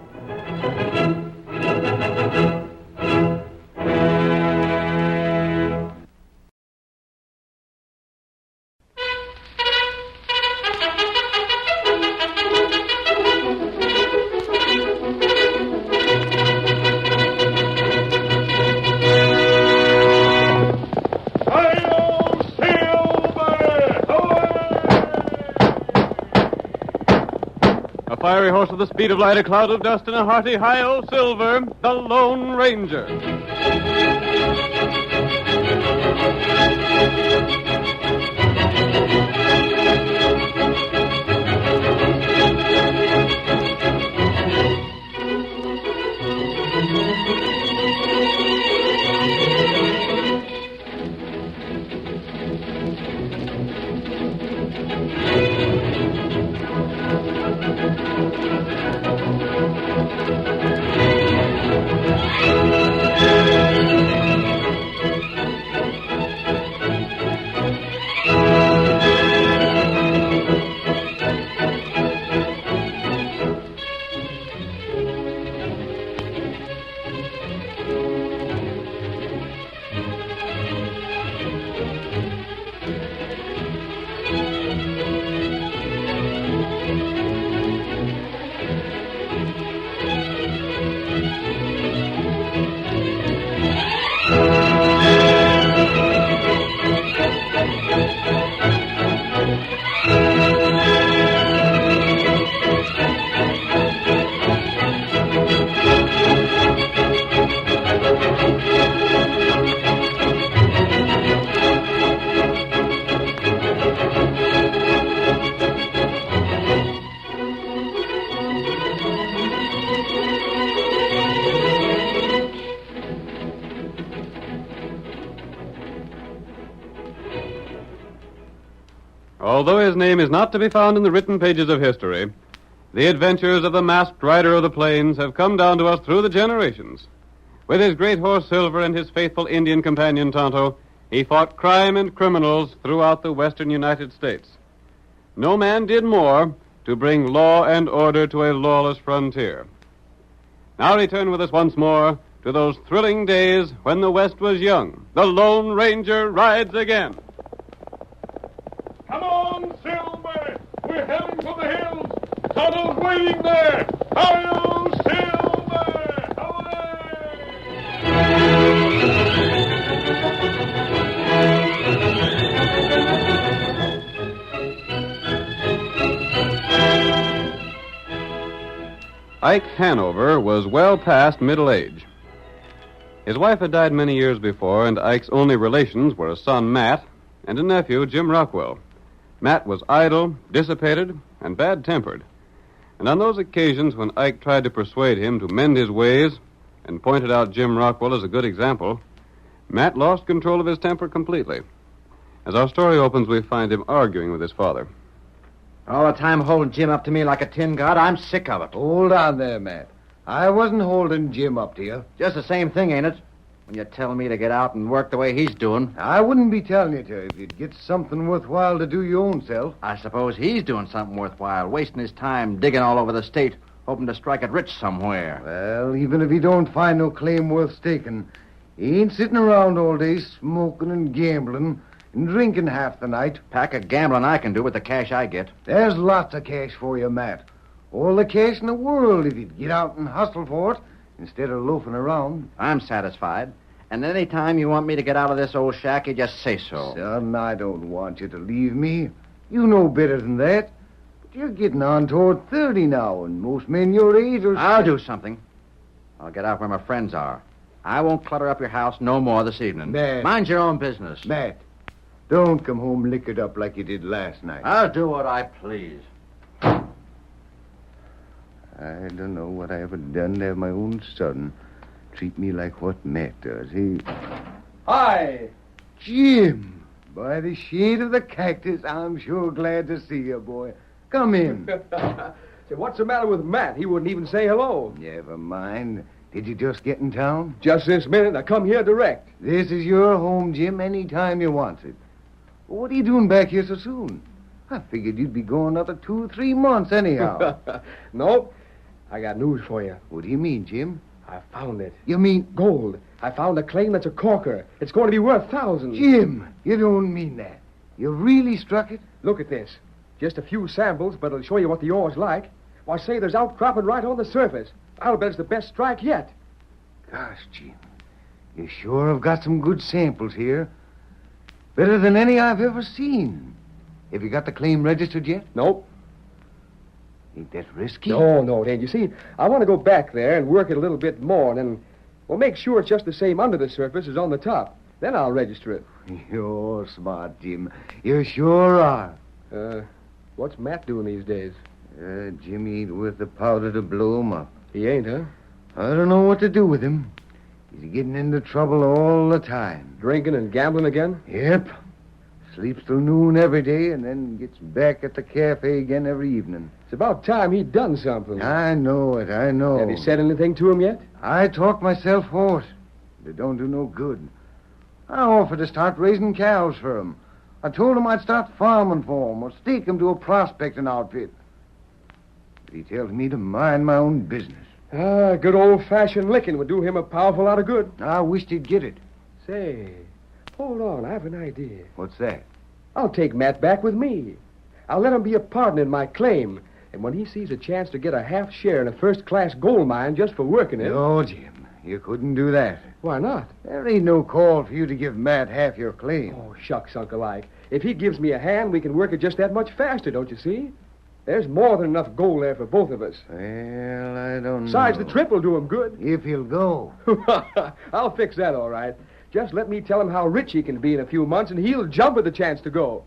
A fiery horse with the speed of light, a cloud of dust, and a hearty hi-yo Silver, the Lone Ranger. Although his name is not to be found in the written pages of history, The adventures of the masked rider of the plains have come down to us through the generations. With his great horse Silver and his faithful Indian companion Tonto, he fought crime and criminals throughout the western United States. No man did more to bring law and order to a lawless frontier. Now return with us once more to those thrilling days when the West was young. The Lone Ranger rides again. Come on, Silver! We're heading for the hills! Tonto's waiting there! Hi-yo, Silver! Ike Hanover was well past middle age. His wife had died many years before, and Ike's only relations were a son, Matt, and a nephew, Jim Rockwell. Matt was idle, dissipated, and bad-tempered. And on those occasions when Ike tried to persuade him to mend his ways and pointed out Jim Rockwell as a good example, Matt lost control of his temper completely. As our story opens, we find him arguing with his father. All the time holding Jim up to me like a tin god, I'm sick of it. Hold on there, Matt. I wasn't holding Jim up to you. Just the same thing, ain't it? When you're telling me to get out and work the way he's doing. I wouldn't be telling you to if you'd get something worthwhile to do your own self. I suppose he's doing something worthwhile, wasting his time digging all over the state, hoping to strike it rich somewhere. Well, even if he don't find no claim worth staking, he ain't sitting around all day smoking and gambling and drinking half the night. Pack of gambling I can do with the cash I get. There's lots of cash for you, Matt. All the cash in the world if you'd get out and hustle for it instead of loafing around. I'm satisfied. And any time you want me to get out of this old shack, you just say so. Son, I don't want you to leave me. You know better than that. But you're getting on toward 30 now, and most men your age are... I'll do something. I'll get out where my friends are. I won't clutter up your house no more this evening. Matt. Mind your own business. Matt, don't come home liquored up like you did last night. I'll do what I please. I don't know what I ever done to have my own son treat me like what Matt does. He... Hi! Jim! By the shade of the cactus, I'm sure glad to see you, boy. Come in. Say, what's the matter with Matt? He wouldn't even say hello. Never mind. Did you just get in town? Just this minute. I come here direct. This is your home, Jim, any time you want it. What are you doing back here so soon? I figured you'd be going another 2 or 3 months anyhow. Nope. I got news for you. What do you mean, Jim? I found it. You mean... Gold. I found a claim that's a corker. It's going to be worth thousands. Jim, you don't mean that. You really struck it? Look at this. Just a few samples, but it'll show you what the ore's like. Why, say, there's outcropping right on the surface. I'll bet it's the best strike yet. Gosh, Jim, you sure have got some good samples here. Better than any I've ever seen. Have you got the claim registered yet? Nope. Ain't that risky? No, it ain't. You see, I want to go back there and work it a little bit more, and then we'll make sure it's just the same under the surface as on the top. Then I'll register it. You're smart, Jim. You sure are. What's Matt doing these days? Jimmy ain't worth the powder to blow him up. He ain't, huh? I don't know what to do with him. He's getting into trouble all the time. Drinking and gambling again? Yep. Sleeps till noon every day and then gets back at the cafe again every evening. It's about time he'd done something. I know it. Have you said anything to him yet? I talked myself hoarse. It don't do no good. I offered to start raising cows for him. I told him I'd start farming for him or stake him to a prospecting outfit. But he tells me to mind my own business. Good old-fashioned licking would do him a powerful lot of good. I wished he'd get it. Say, hold on, I have an idea. What's that? I'll take Matt back with me. I'll let him be a partner in my claim. And when he sees a chance to get a half share in a first-class gold mine just for working it... No, Jim, you couldn't do that. Why not? There ain't no call for you to give Matt half your claim. Oh, shucks, Uncle Ike. If he gives me a hand, we can work it just that much faster, don't you see? There's more than enough gold there for both of us. Well, I don't Besides, know. the trip will do him good. If he'll go. I'll fix that, all right. Just let me tell him how rich he can be in a few months, and he'll jump at the chance to go.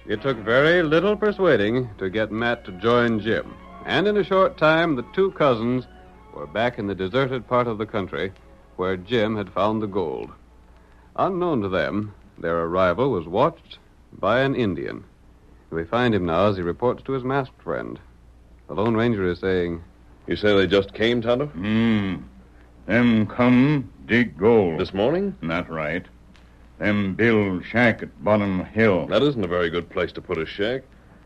It took very little persuading to get Matt to join Jim. And in a short time, the two cousins were back in the deserted part of the country where Jim had found the gold. Unknown to them, their arrival was watched by an Indian. We find him now as he reports to his masked friend. The Lone Ranger is saying... You say they just came, Tonto? Them come dig gold. This morning? That's right. Them build shack at bottom hill. That isn't a very good place to put a shack.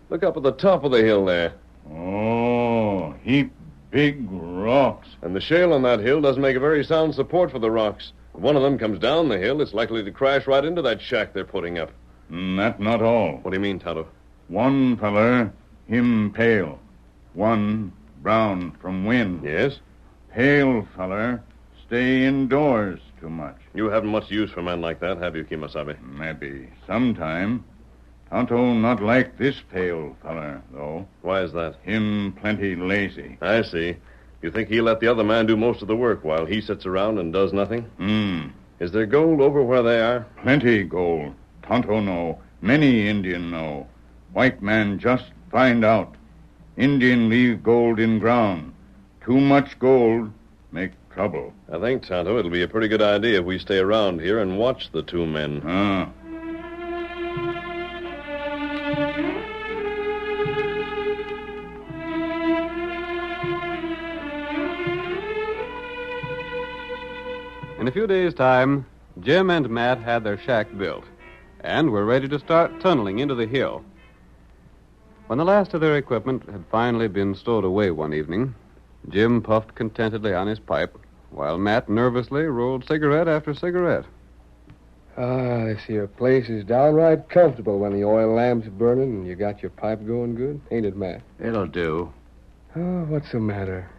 Look up at the top of the hill there. Oh, heap big rocks. And the shale on that hill doesn't make a very sound support for the rocks. If one of them comes down the hill, it's likely to crash right into that shack they're putting up. That not all. What do you mean, Tonto? One feller, him pale. One brown from wind. Yes? Pale feller, stay indoors too much. You haven't much use for men like that, have you, Kimasabi? Maybe sometime. Tonto not like this pale feller, though. Why is that? Him plenty lazy. I see. You think he'll let the other man do most of the work while he sits around and does nothing? Is there gold over where they are? Plenty gold. Tonto know. Many Indian know. White man just find out. Indian leave gold in ground. Too much gold make trouble. I think, Tonto, it'll be a pretty good idea if we stay around here and watch the two men. In a few days' time, Jim and Matt had their shack built and were ready to start tunneling into the hill. When the last of their equipment had finally been stowed away one evening, Jim puffed contentedly on his pipe, while Matt nervously rolled cigarette after cigarette. This here place is downright comfortable when the oil lamp's burning and you got your pipe going good, ain't it, Matt? It'll do. Oh, what's the matter?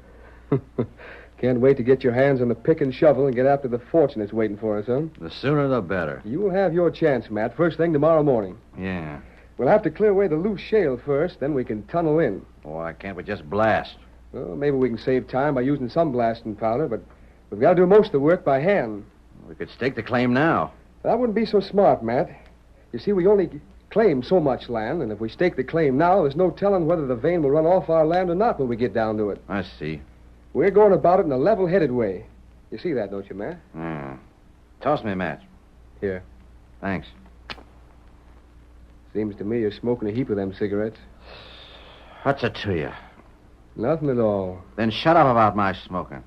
Can't wait to get your hands on the pick and shovel and get after the fortune that's waiting for us, huh? The sooner the better. You'll have your chance, Matt, first thing tomorrow morning. Yeah. We'll have to clear away the loose shale first, then we can tunnel in. Why can't we just blast? Well, maybe we can save time by using some blasting powder, but we've got to do most of the work by hand. We could stake the claim now. That wouldn't be so smart, Matt. You see, we only claim so much land, and if we stake the claim now, there's no telling whether the vein will run off our land or not when we get down to it. I see. We're going about it in a level-headed way. You see that, don't you, Matt? Toss me a match. Here. Thanks. Seems to me you're smoking a heap of them cigarettes. What's it to you? Nothing at all. Then shut up about my smoking.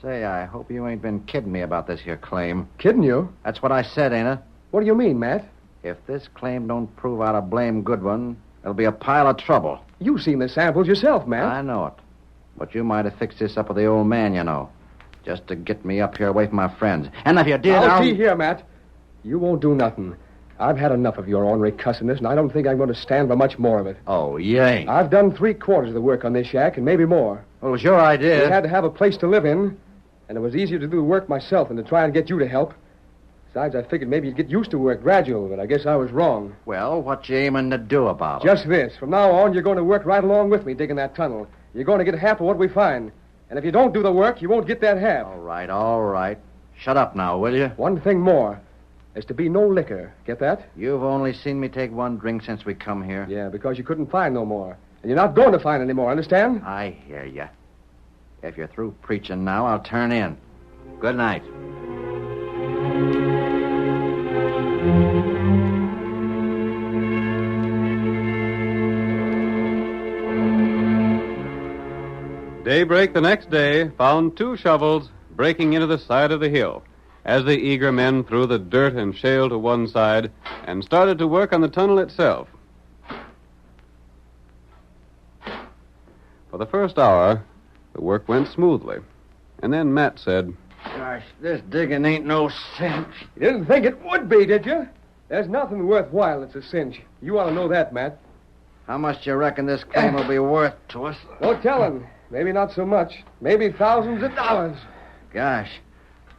Say, I hope you ain't been kidding me about this here claim. Kidding you? That's what I said, ain't it? What do you mean, Matt? If this claim don't prove out a blame good one, it'll be a pile of trouble. You've seen the samples yourself, Matt. I know it. But you might have fixed this up with the old man, you know. Just to get me up here away from my friends. And if you did, See here, Matt. You won't do nothing. I've had enough of your ornery cussedness, and I don't think I'm going to stand for much more of it. Oh, you ain't. I've done 3/4 of the work on this shack, and maybe more. Well, it was your idea. We had to have a place to live in, and it was easier to do the work myself than to try and get you to help. Besides, I figured maybe you'd get used to work gradual, but I guess I was wrong. Well, what you aiming to do about it? Just this. From now on, you're going to work right along with me digging that tunnel. You're going to get half of what we find. And if you don't do the work, you won't get that half. All right. Shut up now, will you? One thing more. There's to be no liquor. Get that? You've only seen me take one drink since we come here. Yeah, because you couldn't find no more. And you're not going to find any more, understand? I hear you. If you're through preaching now, I'll turn in. Good night. Daybreak the next day found 2 shovels breaking into the side of the hill as the eager men threw the dirt and shale to one side and started to work on the tunnel itself. For the first hour, the work went smoothly. And then Matt said, Gosh, this digging ain't no cinch. You didn't think it would be, did you? There's nothing worthwhile that's a cinch. You ought to know that, Matt. How much do you reckon this claim will be worth to us? No telling. Maybe not so much. Maybe thousands of dollars. Gosh,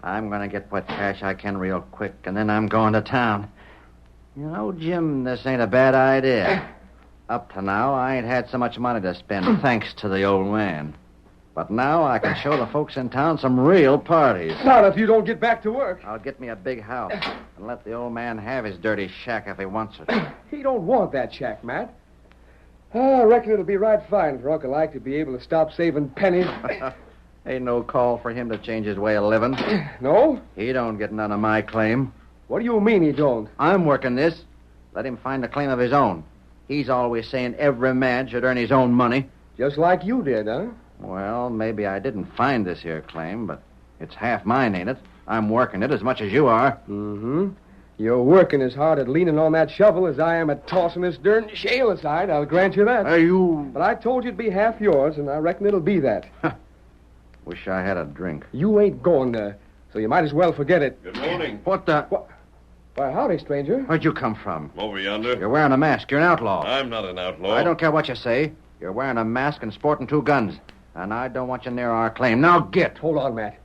I'm going to get what cash I can real quick, and then I'm going to town. You know, Jim, this ain't a bad idea. Up to now, I ain't had so much money to spend, thanks to the old man. But now I can show the folks in town some real parties. Not if you don't get back to work. I'll get me a big house and let the old man have his dirty shack if he wants it. He don't want that shack, Matt. I reckon it'll be right fine for Uncle Ike to be able to stop saving pennies. Ain't no call for him to change his way of living. No? He don't get none of my claim. What do you mean he don't? I'm working this. Let him find a claim of his own. He's always saying every man should earn his own money. Just like you did, huh? Well, maybe I didn't find this here claim, but it's half mine, ain't it? I'm working it as much as you are. Mm-hmm. You're working as hard at leaning on that shovel as I am at tossing this darn shale aside. I'll grant you that. You... But I told you it'd be half yours, and I reckon it'll be that. Wish I had a drink. You ain't going there, so you might as well forget it. Good morning. What the... Why, howdy, stranger. Where'd you come from? Over yonder. You're wearing a mask. You're an outlaw. I'm not an outlaw. I don't care what you say. You're wearing a mask and sporting 2 guns. And I don't want you near our claim. Now get. Hold on, Matt.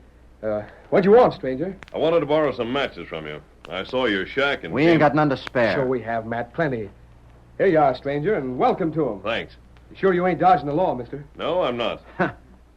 What'd you want, stranger? I wanted to borrow some matches from you. I saw your shack and... We ain't got none to spare. Sure we have, Matt. Plenty. Here you are, stranger, and welcome to 'em. Thanks. You sure you ain't dodging the law, mister? No, I'm not.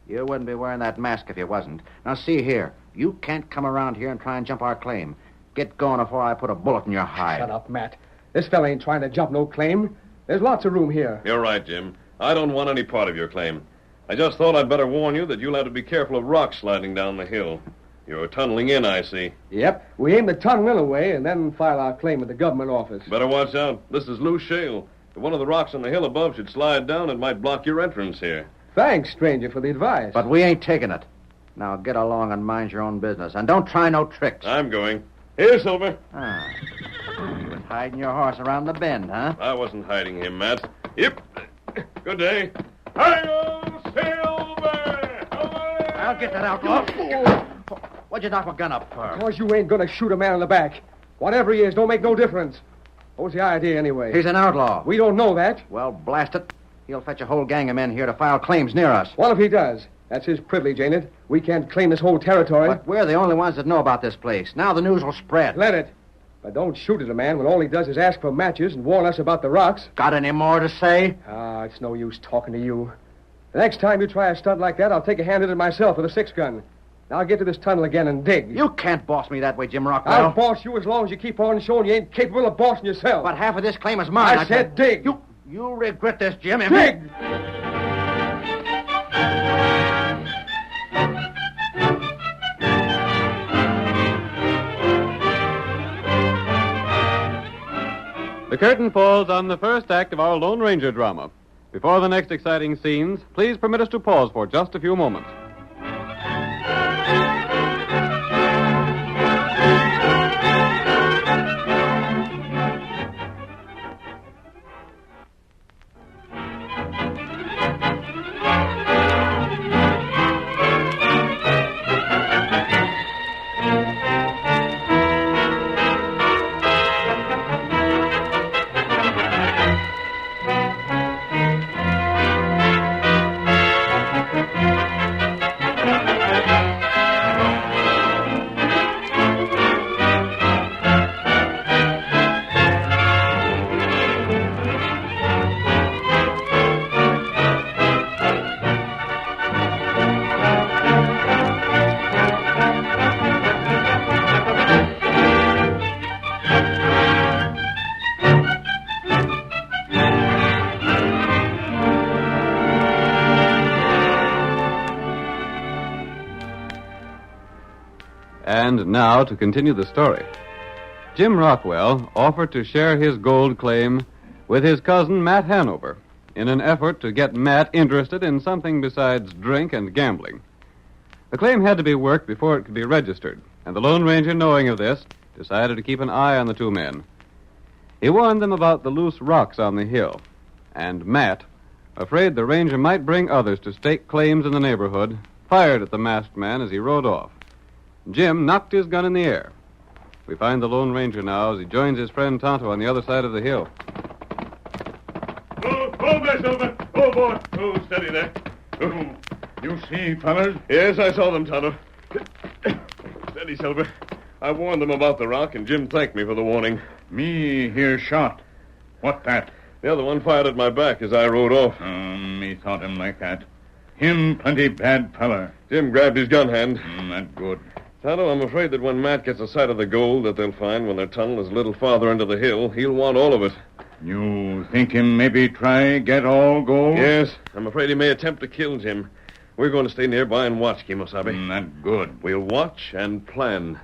You wouldn't be wearing that mask if you wasn't. Now, see here. You can't come around here and try and jump our claim. Get going before I put a bullet in your hide. Shut up, Matt. This fella ain't trying to jump no claim. There's lots of room here. You're right, Jim. I don't want any part of your claim. I just thought I'd better warn you that you'll have to be careful of rocks sliding down the hill. You're tunneling in, I see. Yep. We aim the tunnel away and then file our claim at the government office. Better watch out. This is loose shale. If one of the rocks on the hill above should slide down, it might block your entrance here. Thanks, stranger, for the advice. But we ain't taking it. Now get along and mind your own business. And don't try no tricks. I'm going. Here, Silver. You was hiding your horse around the bend, huh? I wasn't hiding him, Matt. Yep. Good day. Hi-yo, Silver! I'll get that outlaw. What'd you knock my gun up for? Because you ain't gonna shoot a man in the back. Whatever he is, don't make no difference. What was the idea, anyway? He's an outlaw. We don't know that. Well, blast it. He'll fetch a whole gang of men here to file claims near us. What if he does? That's his privilege, ain't it? We can't claim this whole territory. But we're the only ones that know about this place. Now the news will spread. Let it. But don't shoot at a man when all he does is ask for matches and warn us about the rocks. Got any more to say? It's no use talking to you. The next time you try a stunt like that, I'll take a hand at it myself with a 6-gun. Now I'll get to this tunnel again and dig. You can't boss me that way, Jim Rockwell. I'll boss you as long as you keep on showing you ain't capable of bossing yourself. But half of this claim is mine. I said dig. You'll regret this, Jim. Dig! The curtain falls on the first act of our Lone Ranger drama. Before the next exciting scenes, please permit us to pause for just a few moments. And now to continue the story. Jim Rockwell offered to share his gold claim with his cousin Matt Hanover in an effort to get Matt interested in something besides drink and gambling. The claim had to be worked before it could be registered, and the Lone Ranger, knowing of this, decided to keep an eye on the 2 men. He warned them about the loose rocks on the hill, and Matt, afraid the ranger might bring others to stake claims in the neighborhood, fired at the masked man as he rode off. Jim knocked his gun in the air. We find the Lone Ranger now as he joins his friend Tonto on the other side of the hill. Oh, there, Silver. Oh, boy. Oh, steady there. Oh. You see, fellas? Yes, I saw them, Tonto. Steady, Silver. I warned them about the rock, and Jim thanked me for the warning. Me hear shot. What that? The other one fired at my back as I rode off. Me thought him like that. Him plenty bad feller. Jim grabbed his gun hand. That good. Tonto, I'm afraid that when Matt gets a sight of the gold that they'll find when their tunnel is a little farther into the hill, he'll want all of it. You think him maybe try get all gold? Yes, I'm afraid he may attempt to kill Jim. We're going to stay nearby and watch, Kimosabe. Not good. We'll watch and plan.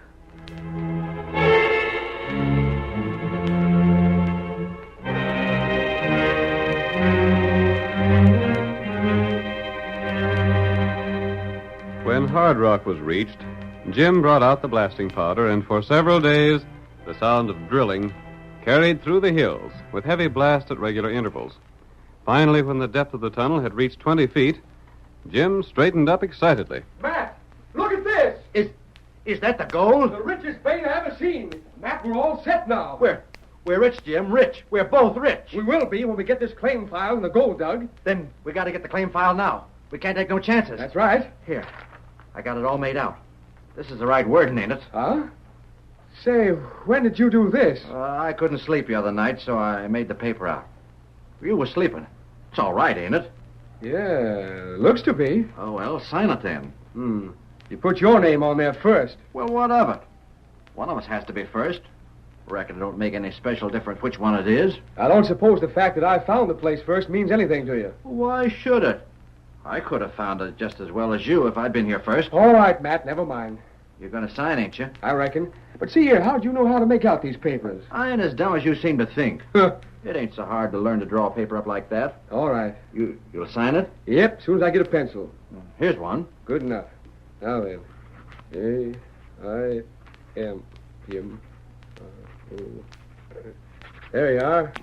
When Hard Rock was reached, Jim brought out the blasting powder, and for several days, the sound of drilling carried through the hills with heavy blasts at regular intervals. Finally, when the depth of the tunnel had reached 20 feet, Jim straightened up excitedly. Matt, look at this. Is that the gold? The richest vein I ever seen. Matt, we're all set now. We're rich, Jim, rich. We're both rich. We will be when we get this claim filed and the gold dug. Then we got to get the claim filed now. We can't take no chances. That's right. Here, I got it all made out. This is the right wording, ain't it? Huh? Say, when did you do this? I couldn't sleep the other night, so I made the paper out. You were sleeping. It's all right, ain't it? Yeah, looks to be. Oh, well, sign it then. You put your name on there first. Well, what of it? One of us has to be first. Reckon it don't make any special difference which one it is. I don't suppose the fact that I found the place first means anything to you. Why should it? I could have found it just as well as you if I'd been here first. All right, Matt, never mind. You're going to sign, ain't you? I reckon. But see here, how'd you know how to make out these papers? I ain't as dumb as you seem to think. It ain't so hard to learn to draw paper up like that. All right. You'll sign it? Yep, as soon as I get a pencil. Here's one. Good enough. Now then. A-I-M. Jim. There you are.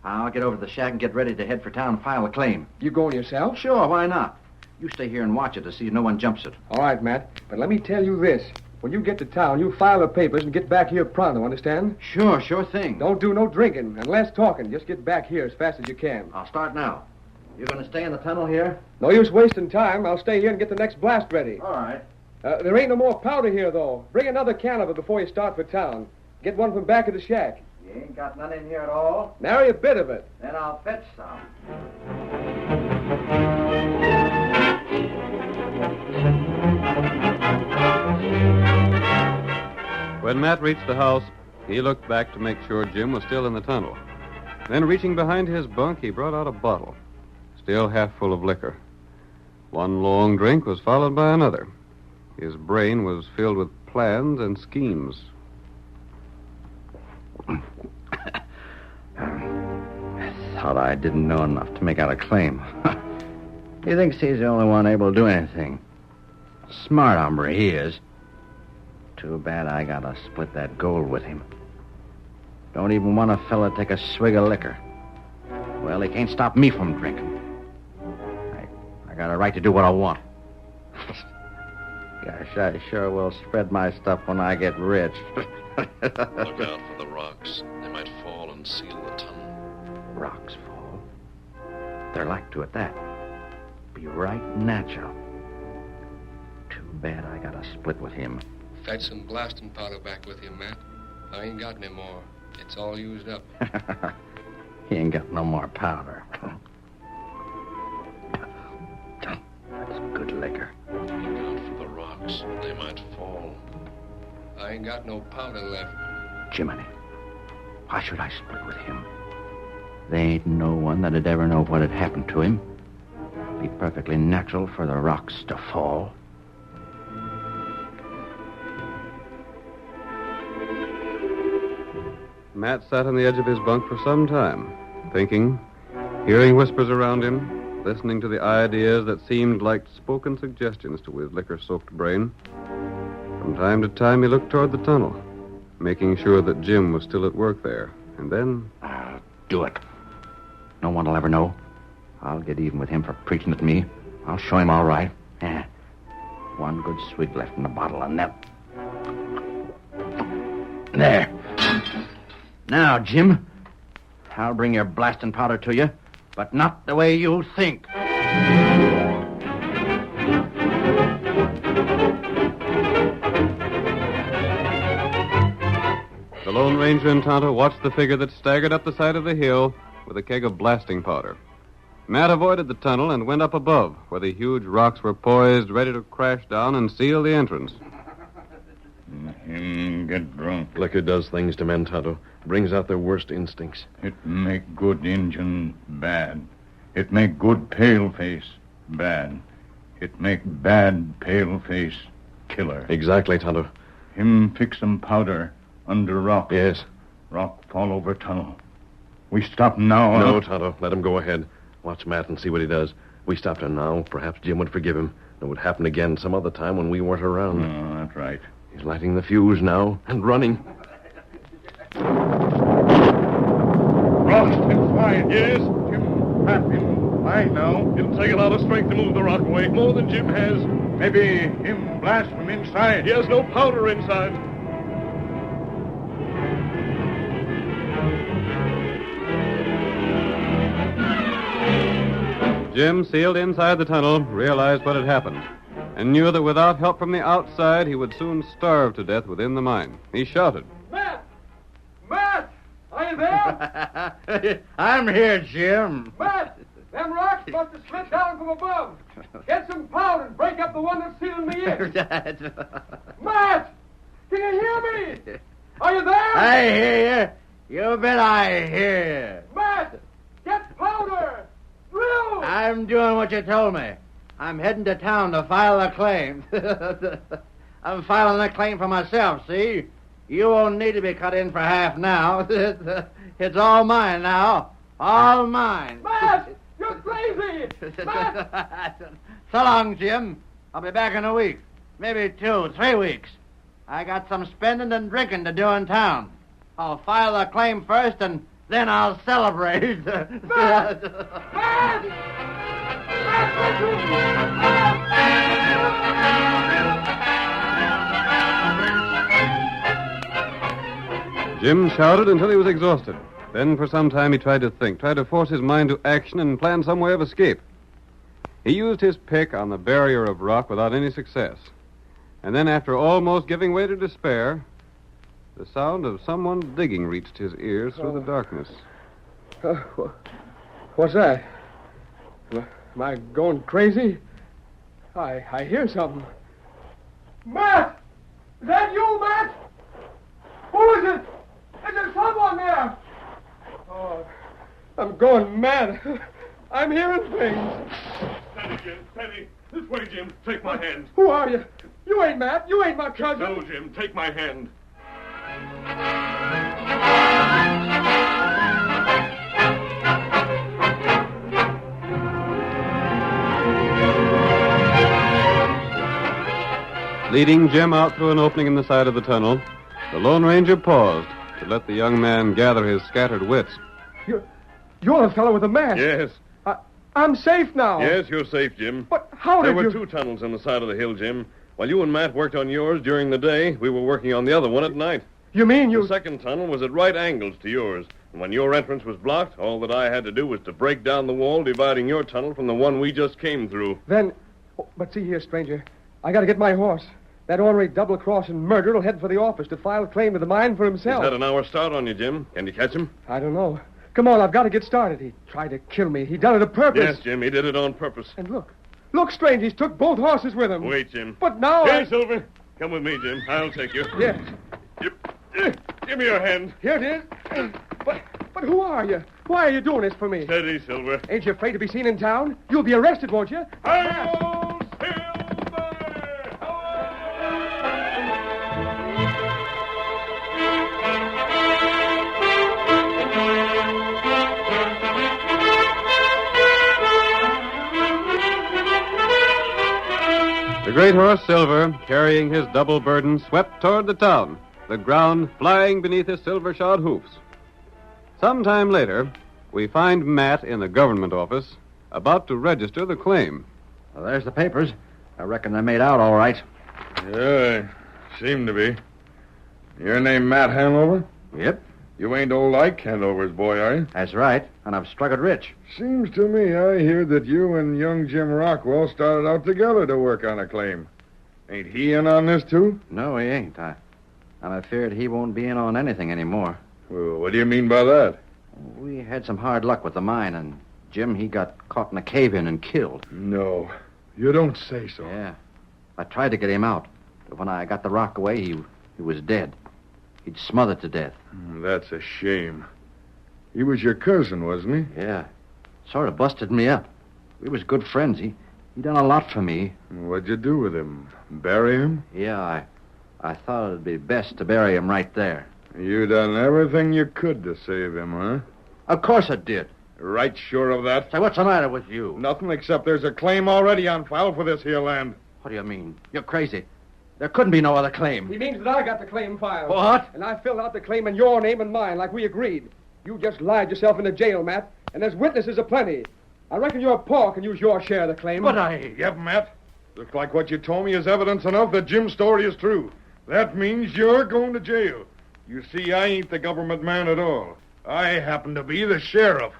I'll get over to the shack and get ready to head for town and file a claim. You going yourself? Sure, why not? You stay here and watch it to see no one jumps it. All right, Matt. But let me tell you this. When you get to town, you file the papers and get back here pronto, understand? Sure thing. Don't do no drinking and less talking. Just get back here as fast as you can. I'll start now. You're going to stay in the tunnel here? No use wasting time. I'll stay here and get the next blast ready. All right. There ain't no more powder here, though. Bring another can of it before you start for town. Get one from back of the shack. You ain't got none in here at all? Nary a bit of it. Then I'll fetch some. When Matt reached the house, he looked back to make sure Jim was still in the tunnel. Then, reaching behind his bunk, he brought out a bottle, still half full of liquor. One long drink was followed by another. His brain was filled with plans and schemes. Thought I didn't know enough to make out a claim. He thinks he's the only one able to do anything. Smart hombre he is. Too bad I gotta split that gold with him. Don't even want a fella take a swig of liquor. Well, he can't stop me from drinking. I got a right to do what I want. Gosh, I sure will spread my stuff when I get rich. Look out for the rocks. They might fall and seal the tunnel. Rocks fall? They're like to at that. Be right natural. Too bad I got a split with him. Fetch some blasting powder back with you, Matt. I ain't got any more. It's all used up. He ain't got no more powder. That's good liquor. Look out for the rocks. They might fall. I ain't got no powder left. Jiminy, why should I split with him? There ain't no one that'd ever know what had happened to him. Be perfectly natural for the rocks to fall. Matt sat on the edge of his bunk for some time, thinking, hearing whispers around him, listening to the ideas that seemed like spoken suggestions to his liquor-soaked brain. From time to time, he looked toward the tunnel, making sure that Jim was still at work there. And then... I'll do it. No one will ever know. I'll get even with him for preaching at me. I'll show him all right. Yeah. One good swig left in the bottle, and that... There. Now, Jim, I'll bring your blasting powder to you, but not the way you think. The Lone Ranger and Tonto watched the figure that staggered up the side of the hill with a keg of blasting powder. Matt avoided the tunnel and went up above, where the huge rocks were poised, ready to crash down and seal the entrance. Him get drunk. Liquor does things to men, Tonto. Brings out their worst instincts. It make good Injun bad. It make good pale-face bad. It make bad pale-face killer. Exactly, Tonto. Him fix some powder under rock. Yes. Rock fall over tunnel. We stop now, No, Tonto. Let him go ahead. Watch Matt and see what he does. We stopped him now. Perhaps Jim would forgive him. It would happen again some other time when we weren't around. Oh, that's right. He's lighting the fuse now and running. Rock's inside. Yes. Jim, tap him. Fine now. It'll take a lot of strength to move the rock away. More than Jim has. Maybe him blast from inside. He has no powder inside. Jim, sealed inside the tunnel, realized what had happened and knew that without help from the outside, he would soon starve to death within the mine. He shouted, Matt! Matt! Are you there? I'm here, Jim. Matt! Them rocks must have slid down from above. Get some powder and break up the one that's sealing me in. Matt! Can you hear me? Are you there? I hear you. You bet I hear you. Matt! Get powder! Drill! I'm doing what you told me. I'm heading to town to file a claim. I'm filing a claim for myself, see? You won't need to be cut in for half now. It's all mine now. All mine. Matt! You're crazy! Matt! So long, Jim. I'll be back in a week. Maybe 2, 3 weeks. I got some spending and drinking to do in town. I'll file a claim first, and then I'll celebrate. Matt! Matt! Jim shouted until he was exhausted. Then for some time he tried to think, tried to force his mind to action and plan some way of escape. He used his pick on the barrier of rock without any success. And then after almost giving way to despair, the sound of someone digging reached his ears through the darkness. What's that? Am I going crazy? I hear something. Matt! Is that you, Matt? Who is it? Is there someone there? Oh, I'm going mad. I'm hearing things. Steady, Jim, steady. This way, Jim. Take my hand. Who are you? You ain't Matt. You ain't my cousin. No, Jim. Take my hand. Leading Jim out through an opening in the side of the tunnel, the Lone Ranger paused to let the young man gather his scattered wits. You're the fellow with the mask. Yes. I'm safe now. Yes, you're safe, Jim. But how There did were you... 2 tunnels on the side of the hill, Jim. While you and Matt worked on yours during the day, we were working on the other one at night. You mean you... The second tunnel was at right angles to yours. And when your entrance was blocked, all that I had to do was to break down the wall dividing your tunnel from the one we just came through. Then... Oh, but see here, stranger. I gotta get my horse. That ornery double-crossing murderer will head for the office to file a claim to the mine for himself. He's had an hour start on you, Jim. Can you catch him? I don't know. Come on, I've got to get started. He tried to kill me. He done it on purpose. Yes, Jim, he did it on purpose. And look. Look, stranger, he's took both horses with him. Wait, Jim. But now Here, Silver. Come with me, Jim. I'll take you. Yes. Give me your hand. Here it is. But who are you? Why are you doing this for me? Steady, Silver. Ain't you afraid to be seen in town? You'll be arrested, won't you? Hi-yo, The great horse, Silver, carrying his double burden, swept toward the town, the ground flying beneath his silver-shod hoofs. Some time later, we find Matt in the government office, about to register the claim. Well, there's the papers. I reckon they're made out all right. Yeah, seem to be. Your name Matt Hanover? Yep. You ain't old Ike Hanover's boy, are you? That's right, and I've struck it rich. Seems to me I hear that you and young Jim Rockwell started out together to work on a claim. Ain't he in on this, too? No, he ain't. I'm afraid he won't be in on anything anymore. Well, what do you mean by that? We had some hard luck with the mine, and Jim, he got caught in a cave-in and killed. No, you don't say so. Yeah. I tried to get him out, but when I got the rock away, he He was dead. He'd smothered to death. That's a shame. He was your cousin, wasn't he? Yeah. Sort of busted me up. We was good friends. He done a lot for me. What'd you do with him? Bury him? Yeah, I thought it'd be best to bury him right there. You done everything you could to save him, huh? Of course I did. Right sure of that? Say, what's the matter with you? Nothing except there's a claim already on file for this here land. What do you mean? You're crazy. There couldn't be no other claim. He means that I got the claim filed. What? And I filled out the claim in your name and mine, like we agreed. You just lied yourself into jail, Matt, and there's witnesses aplenty. I reckon your pa can use your share of the claim. But I... Yep, Matt. Looks like what you told me is evidence enough that Jim's story is true. That means you're going to jail. You see, I ain't the government man at all. I happen to be the sheriff.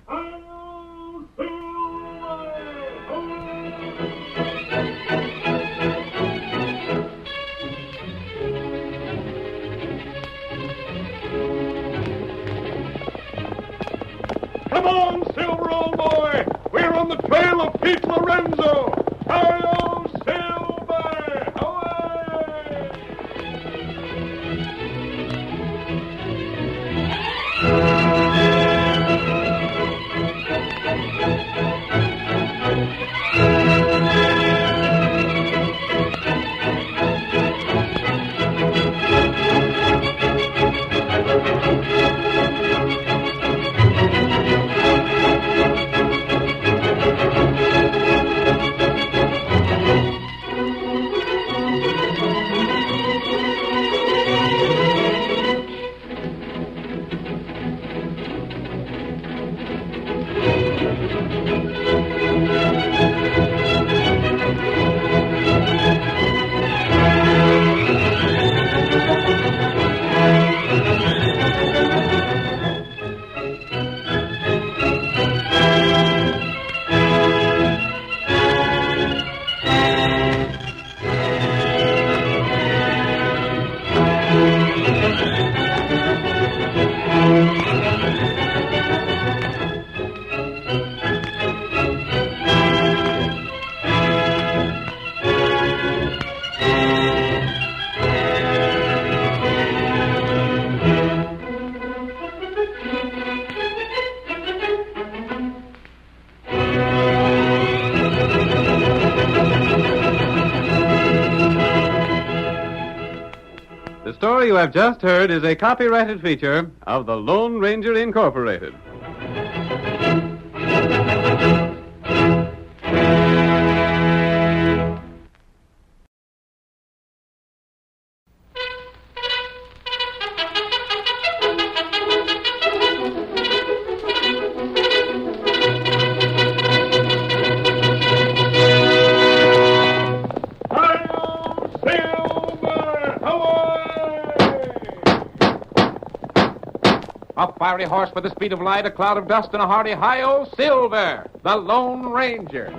Come on, Silver, old boy! We're on the trail of Pete Lorenzo! Hi-yo, Silver! Away! The story you have just heard is a copyrighted feature of the Lone Ranger Incorporated. A fiery horse with the speed of light, a cloud of dust, and a hearty hi-yo, Silver, the Lone Ranger.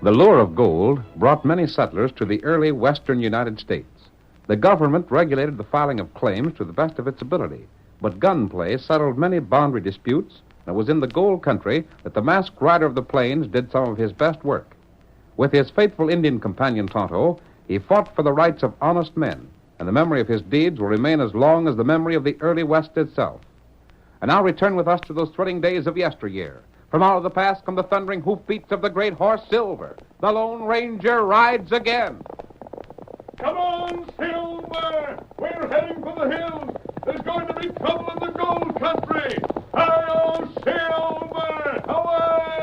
The lure of gold brought many settlers to the early western United States. The government regulated the filing of claims to the best of its ability, but gunplay settled many boundary disputes, and it was in the gold country that the masked rider of the plains did some of his best work. With his faithful Indian companion Tonto, he fought for the rights of honest men, and the memory of his deeds will remain as long as the memory of the early West itself. And now return with us to those thrilling days of yesteryear. From out of the past come the thundering hoofbeats of the great horse Silver. The Lone Ranger rides again. Come on, Silver! We're heading for the hills. There's going to be trouble in the gold country. Hi-yo, Silver! Away!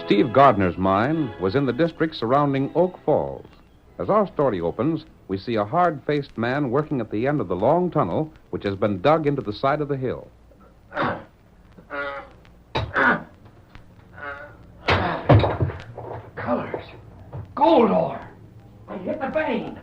Steve Gardner's mine was in the district surrounding Oak Falls. As our story opens, we see a hard-faced man working at the end of the long tunnel which has been dug into the side of the hill. Colors. Gold ore. I hit the vein.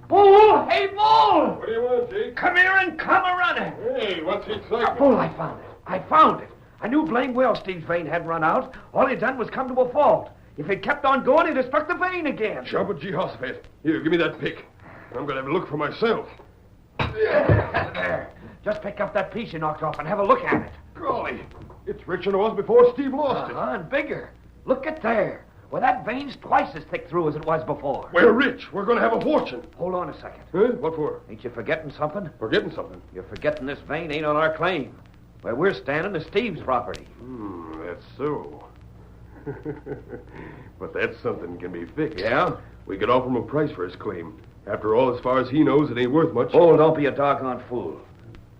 Bull! Hey, Bull! What do you want, Jake? Come here and come a-running. Hey, what's the excitement? Bull, I found it. I found it. I knew blame well Steve's vein had run out. All he'd done was come to a fault. If he'd kept on going, he'd have struck the vein again. Jump Jehoshaphat. Here, give me that pick. I'm going to have a look for myself. There. Just pick up that piece you knocked off and have a look at it. Golly, it's richer than it was before Steve lost it. And bigger. Look at there. Well, that vein's twice as thick through as it was before. We're rich. We're going to have a fortune. Hold on a second. Huh? What for? Ain't you forgetting something? Forgetting something? You're forgetting this vein ain't on our claim. Where we're standing is Steve's property. That's so. But that something can be fixed. Yeah? We could offer him a price for his claim. After all, as far as he knows, it ain't worth much. Oh, don't be a doggone fool.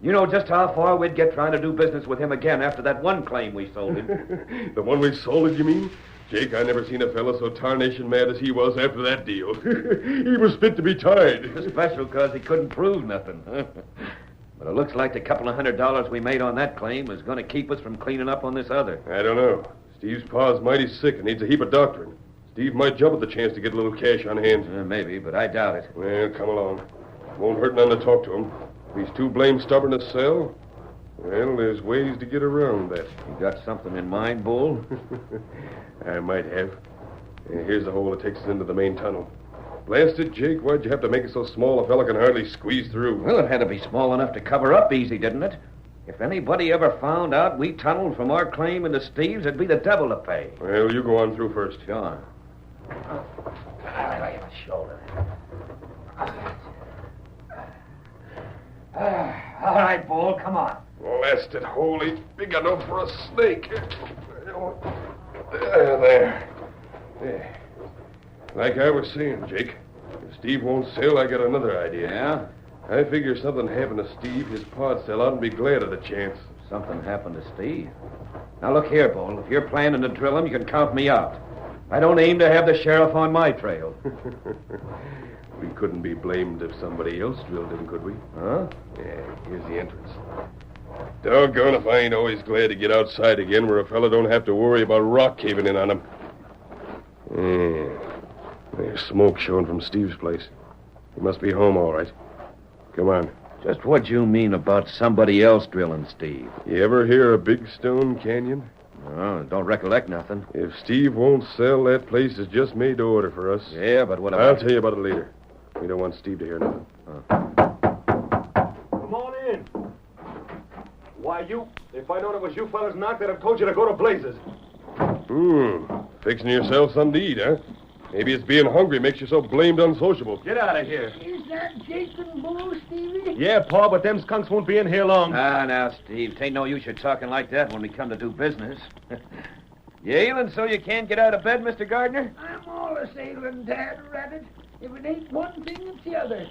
You know just how far we'd get trying to do business with him again after that one claim we sold him. The one we sold it, you mean? Jake, I never seen a fellow so tarnation mad as he was after that deal. He was fit to be tied. Especially because he couldn't prove nothing. But it looks like the couple of $100 we made on that claim is going to keep us from cleaning up on this other. I don't know. Steve's pa's mighty sick and needs a heap of doctoring. Steve might jump at the chance to get a little cash on hand. Maybe, but I doubt it. Well, come along. Won't hurt none to talk to him. If he's too blame stubborn to sell, well, there's ways to get around that. You got something in mind, Bull? I might have. Here's the hole that takes us into the main tunnel. Blast it, Jake, why'd you have to make it so small a fella can hardly squeeze through? Well, it had to be small enough to cover up easy, didn't it? If anybody ever found out we tunneled from our claim into Steve's, it'd be the devil to pay. Well, you go on through first. Sure. I got a shoulder. All right, Bull, come on. Blasted hole ain't big enough for a snake. There. Like I was saying, Jake, if Steve won't sell, I got another idea. Yeah? I figure something happened to Steve, his pa'd sell out and be glad of the chance. Something happened to Steve? Now, look here, Bull. If you're planning to drill him, you can count me out. I don't aim to have the sheriff on my trail. We couldn't be blamed if somebody else drilled him, could we? Huh? Yeah, here's the entrance. Doggone if I ain't always glad to get outside again where a fella don't have to worry about rock caving in on him. Yeah. There's smoke showing from Steve's place. He must be home, all right. Come on. Just what you mean about somebody else drilling Steve? You ever hear of Big Stone Canyon? Oh, don't recollect nothing. If Steve won't sell, that place is just made to order for us. Yeah, but what I'll about... tell you about it later. We don't want Steve to hear nothing. Come on in. Why, if I'd known it was you fellas knocked, I'd have told you to go to blazes. Fixing yourself something to eat, huh? Maybe it's being hungry makes you so blamed unsociable. Get out of here. Is that Jason Bull, Stevie? Yeah, Pa, but them skunks won't be in here long. Now, Steve, tain't no use you talking like that when we come to do business. You ailing so you can't get out of bed, Mr. Gardner? I'm all a sailing, Dad Rabbit. If it ain't one thing, it's the other.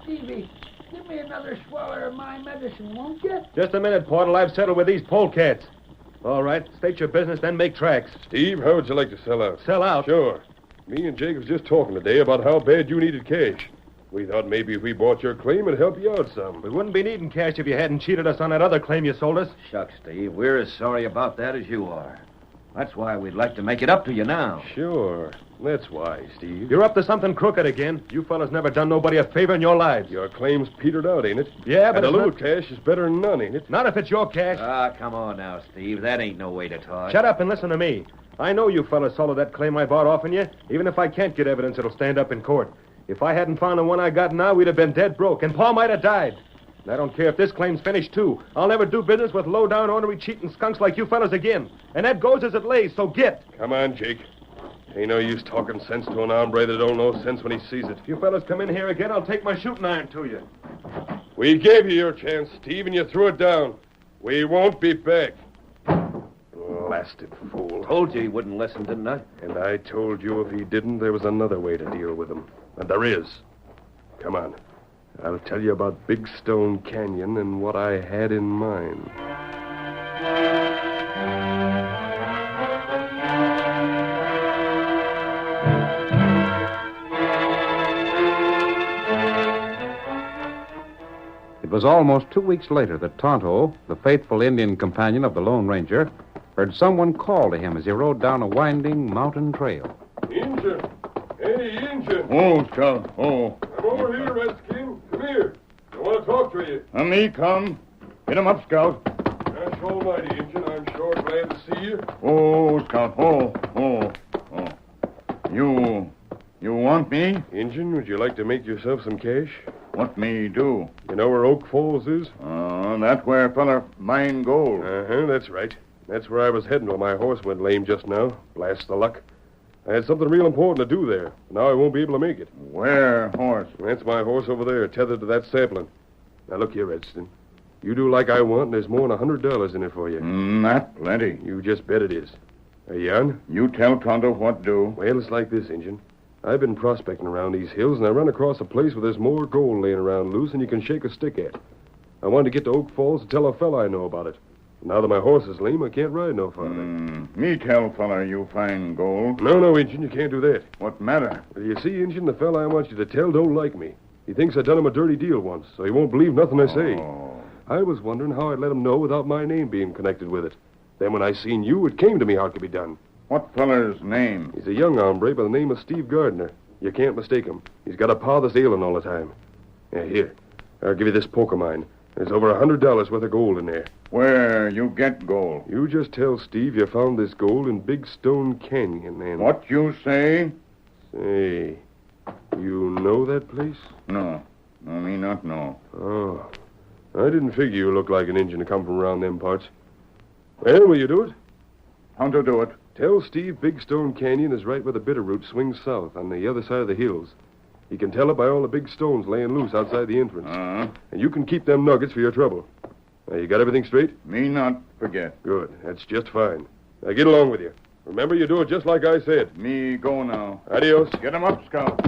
Stevie, give me another swaller of my medicine, won't you? Just a minute, Pa, till I've settled with these polecats. All right, state your business, then make tracks. Steve, how would you like to sell out? Sell out? Sure. Me and Jake was just talking today about how bad you needed cash. We thought maybe if we bought your claim, it'd help you out some. We wouldn't be needing cash if you hadn't cheated us on that other claim you sold us. Shucks, Steve, we're as sorry about that as you are. That's why we'd like to make it up to you now. Sure. That's why, Steve. You're up to something crooked again. You fellas never done nobody a favor in your lives. Your claim's petered out, ain't it? Yeah, but and a it's little not... cash is better than none, ain't it? Not if it's your cash. Ah, come on now, Steve. That ain't no way to talk. Shut up and listen to me. I know you fellas sold that claim I bought off on you. Even if I can't get evidence, it'll stand up in court. If I hadn't found the one I got now, we'd have been dead broke, and Pa might have died. And I don't care if this claim's finished, too. I'll never do business with low-down, ornery, cheating skunks like you fellas again. And that goes as it lays, so get. Come on, Jake. Ain't no use talking sense to an hombre that don't know sense when he sees it. If you fellas come in here again, I'll take my shooting iron to you. We gave you your chance, Steve, and you threw it down. We won't be back. Blasted fool. Told you he wouldn't listen, didn't I? And I told you if he didn't, there was another way to deal with him. And there is. Come on. I'll tell you about Big Stone Canyon and what I had in mind. It was almost 2 weeks later that Tonto, the faithful Indian companion of the Lone Ranger, heard someone call to him as he rode down a winding mountain trail. Injun! Hey, Injun! Oh, Scout. Oh. I'm over here, Redskin. Come here. I want to talk to you. And me come. Hit him up, Scout. Gosh almighty, Injun. I'm sure glad to see you. Oh, Scout. Oh. You want me? Injun, would you like to make yourself some cash? What me do? You know where Oak Falls is? That where feller mine gold. Uh-huh, that's right. That's where I was heading when my horse went lame just now. Blast the luck. I had something real important to do there. Now I won't be able to make it. Where horse? That's my horse over there, tethered to that sapling. Now look here, Redskin. You do like I want, and there's more than $100 in it for you. That plenty. You just bet it is. Are you on? You tell Tonto what do. Well, it's like this, Injun. I've been prospecting around these hills, and I run across a place where there's more gold laying around loose than you can shake a stick at. I wanted to get to Oak Falls to tell a fella I know about it. Now that my horse is lame, I can't ride no farther. Me tell fella you find gold. No, Injun, you can't do that. What matter? Well, you see, Injun, the fella I want you to tell don't like me. He thinks I done him a dirty deal once, so he won't believe nothing I say. I was wondering how I'd let him know without my name being connected with it. Then when I seen you, it came to me how it could be done. What feller's name? He's a young hombre by the name of Steve Gardner. You can't mistake him. He's got a pa that's ailing all the time. Yeah, here. I'll give you this poke of mine. There's over $100 worth of gold in there. Where you get gold? You just tell Steve you found this gold in Big Stone Canyon, and... What you say? Say, you know that place? No, me not know. Oh, I didn't figure you looked like an Injun to come from around them parts. Well, will you do it? How to do it? Tell Steve Big Stone Canyon is right where the Bitterroot swings south on the other side of the hills. You can tell it by all the big stones laying loose outside the entrance. And you can keep them nuggets for your trouble. Now, you got everything straight? Me not forget. Good. That's just fine. Now, get along with you. Remember, you do it just like I said. Me go now. Adios. Get him up, Scout.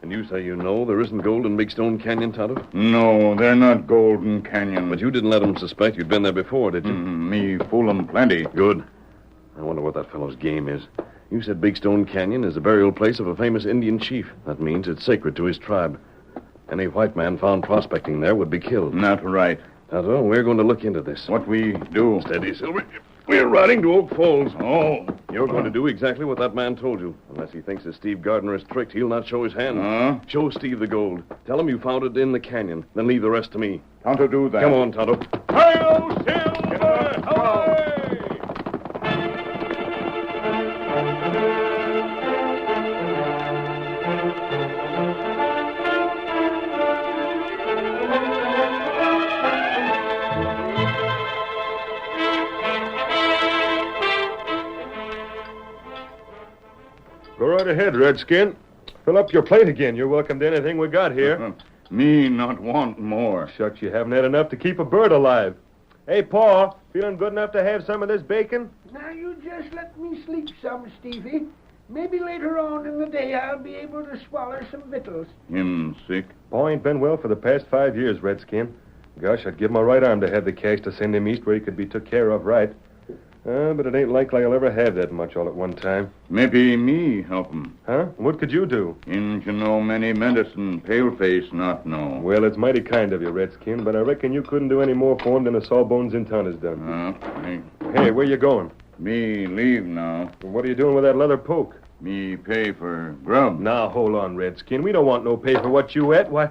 You say you know there isn't gold in Big Stone Canyon, Tonto? No, they're not Golden Canyon. But you didn't let them suspect you'd been there before, did you? Me fool 'em plenty. Good. I wonder what that fellow's game is. You said Big Stone Canyon is the burial place of a famous Indian chief. That means it's sacred to his tribe. Any white man found prospecting there would be killed. Not right. Tonto, we're going to look into this. What we do? Steady, Silver. We're riding to Oak Falls. Oh. You're going to do exactly what that man told you. Unless he thinks that Steve Gardner is tricked, he'll not show his hand. Show Steve the gold. Tell him you found it in the canyon. Then leave the rest to me. Tonto do that. Come on, Tonto. Hi-yo, Silver! Away! Go right ahead, Redskin. Fill up your plate again. You're welcome to anything we got here. Me not want more. Shucks, you haven't had enough to keep a bird alive. Hey, Pa, feeling good enough to have some of this bacon? Now, you just let me sleep some, Stevie. Maybe later on in the day I'll be able to swallow some victuals. Him sick? Pa ain't been well for the past 5 years, Redskin. Gosh, I'd give my right arm to have the cash to send him east where he could be took care of right. But it ain't likely I'll ever have that much all at one time. Maybe me help 'em. Huh? What could you do? Injun know many medicine, paleface not know. Well, it's mighty kind of you, Redskin, but I reckon you couldn't do any more for him than a sawbones in town has done. Hey, where you going? Me leave now. What are you doing with that leather poke? Me pay for grub. Now, hold on, Redskin. We don't want no pay for what you ate. Why,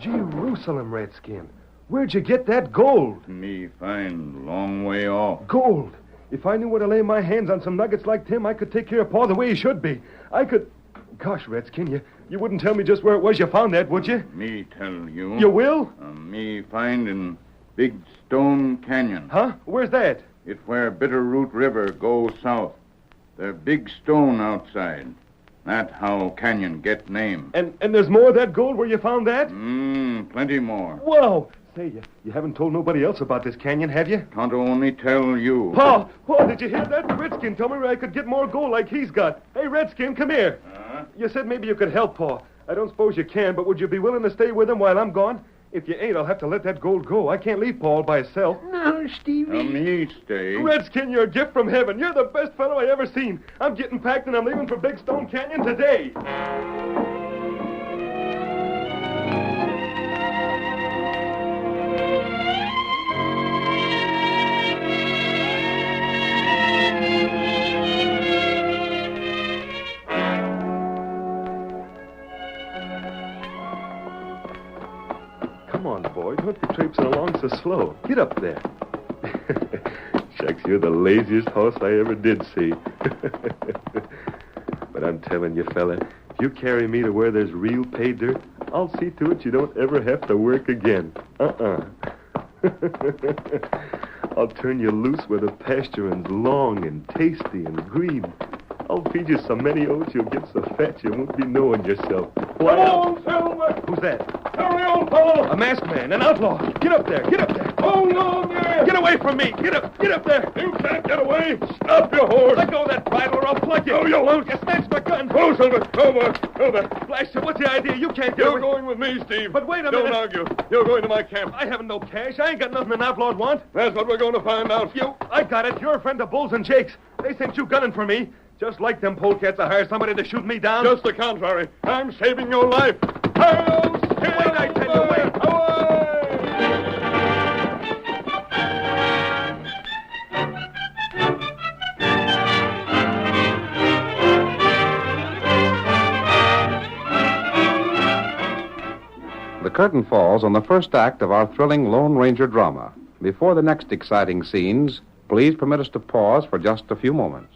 Jerusalem, Redskin. Where'd you get that gold? Me find long way off. Gold? If I knew where to lay my hands on some nuggets like Tim, I could take care of Pa the way he should be. I could... Gosh, Redskin, you wouldn't tell me just where it was you found that, would you? Me tell you. You will? Me find in Big Stone Canyon. Huh? Where's that? It where Bitterroot River goes south. The big stone outside. That how canyon get name. And there's more of that gold where you found that? Plenty more. Whoa! Say, you haven't told nobody else about this canyon, have you? Tonto only tell you. Pa, did you hear that? Redskin told me where I could get more gold like he's got. Hey, Redskin, come here. You said maybe you could help Pa. I don't suppose you can, but would you be willing to stay with him while I'm gone? If you ain't, I'll have to let that gold go. I can't leave Paul by himself. No, Stevie. Me stay. Redskin, you're a gift from heaven. You're the best fellow I ever seen. I'm getting packed and I'm leaving for Big Stone Canyon today. Come on, boy. Don't be traipsing along so slow. Get up there. Shucks, you're the laziest horse I ever did see. But I'm telling you, fella, if you carry me to where there's real pay dirt, I'll see to it you don't ever have to work again. I'll turn you loose where the pasturing's long and tasty and green. I'll feed you so many oats you'll get so fat you won't be knowing yourself. Come on, Silver! Who's that? Hurry, old fellow! A masked man, an outlaw. Get up there, get up there. Hold on there! Get away from me. Get up there. You can't get away. Stop your horse. Let go of that bridle or I'll plug you. No, you won't. You snatched my gun. Oh, Silver. Over. Blaster, what's the idea? You can't get You're away. going with me, Steve. But wait a Don't minute. argue. You're going to my camp. I haven't no cash. I ain't got nothing an outlaw'd want. That's what we're going to find out. I got it. You're a friend of Bulls and Jakes. They sent you gunning for me. Just like them polecats to hire somebody to shoot me down. Just the contrary. I'm saving your life. Hail, Wait, I tell you, wait. The curtain falls on the first act of our thrilling Lone Ranger drama. Before the next exciting scenes, please permit us to pause for just a few moments.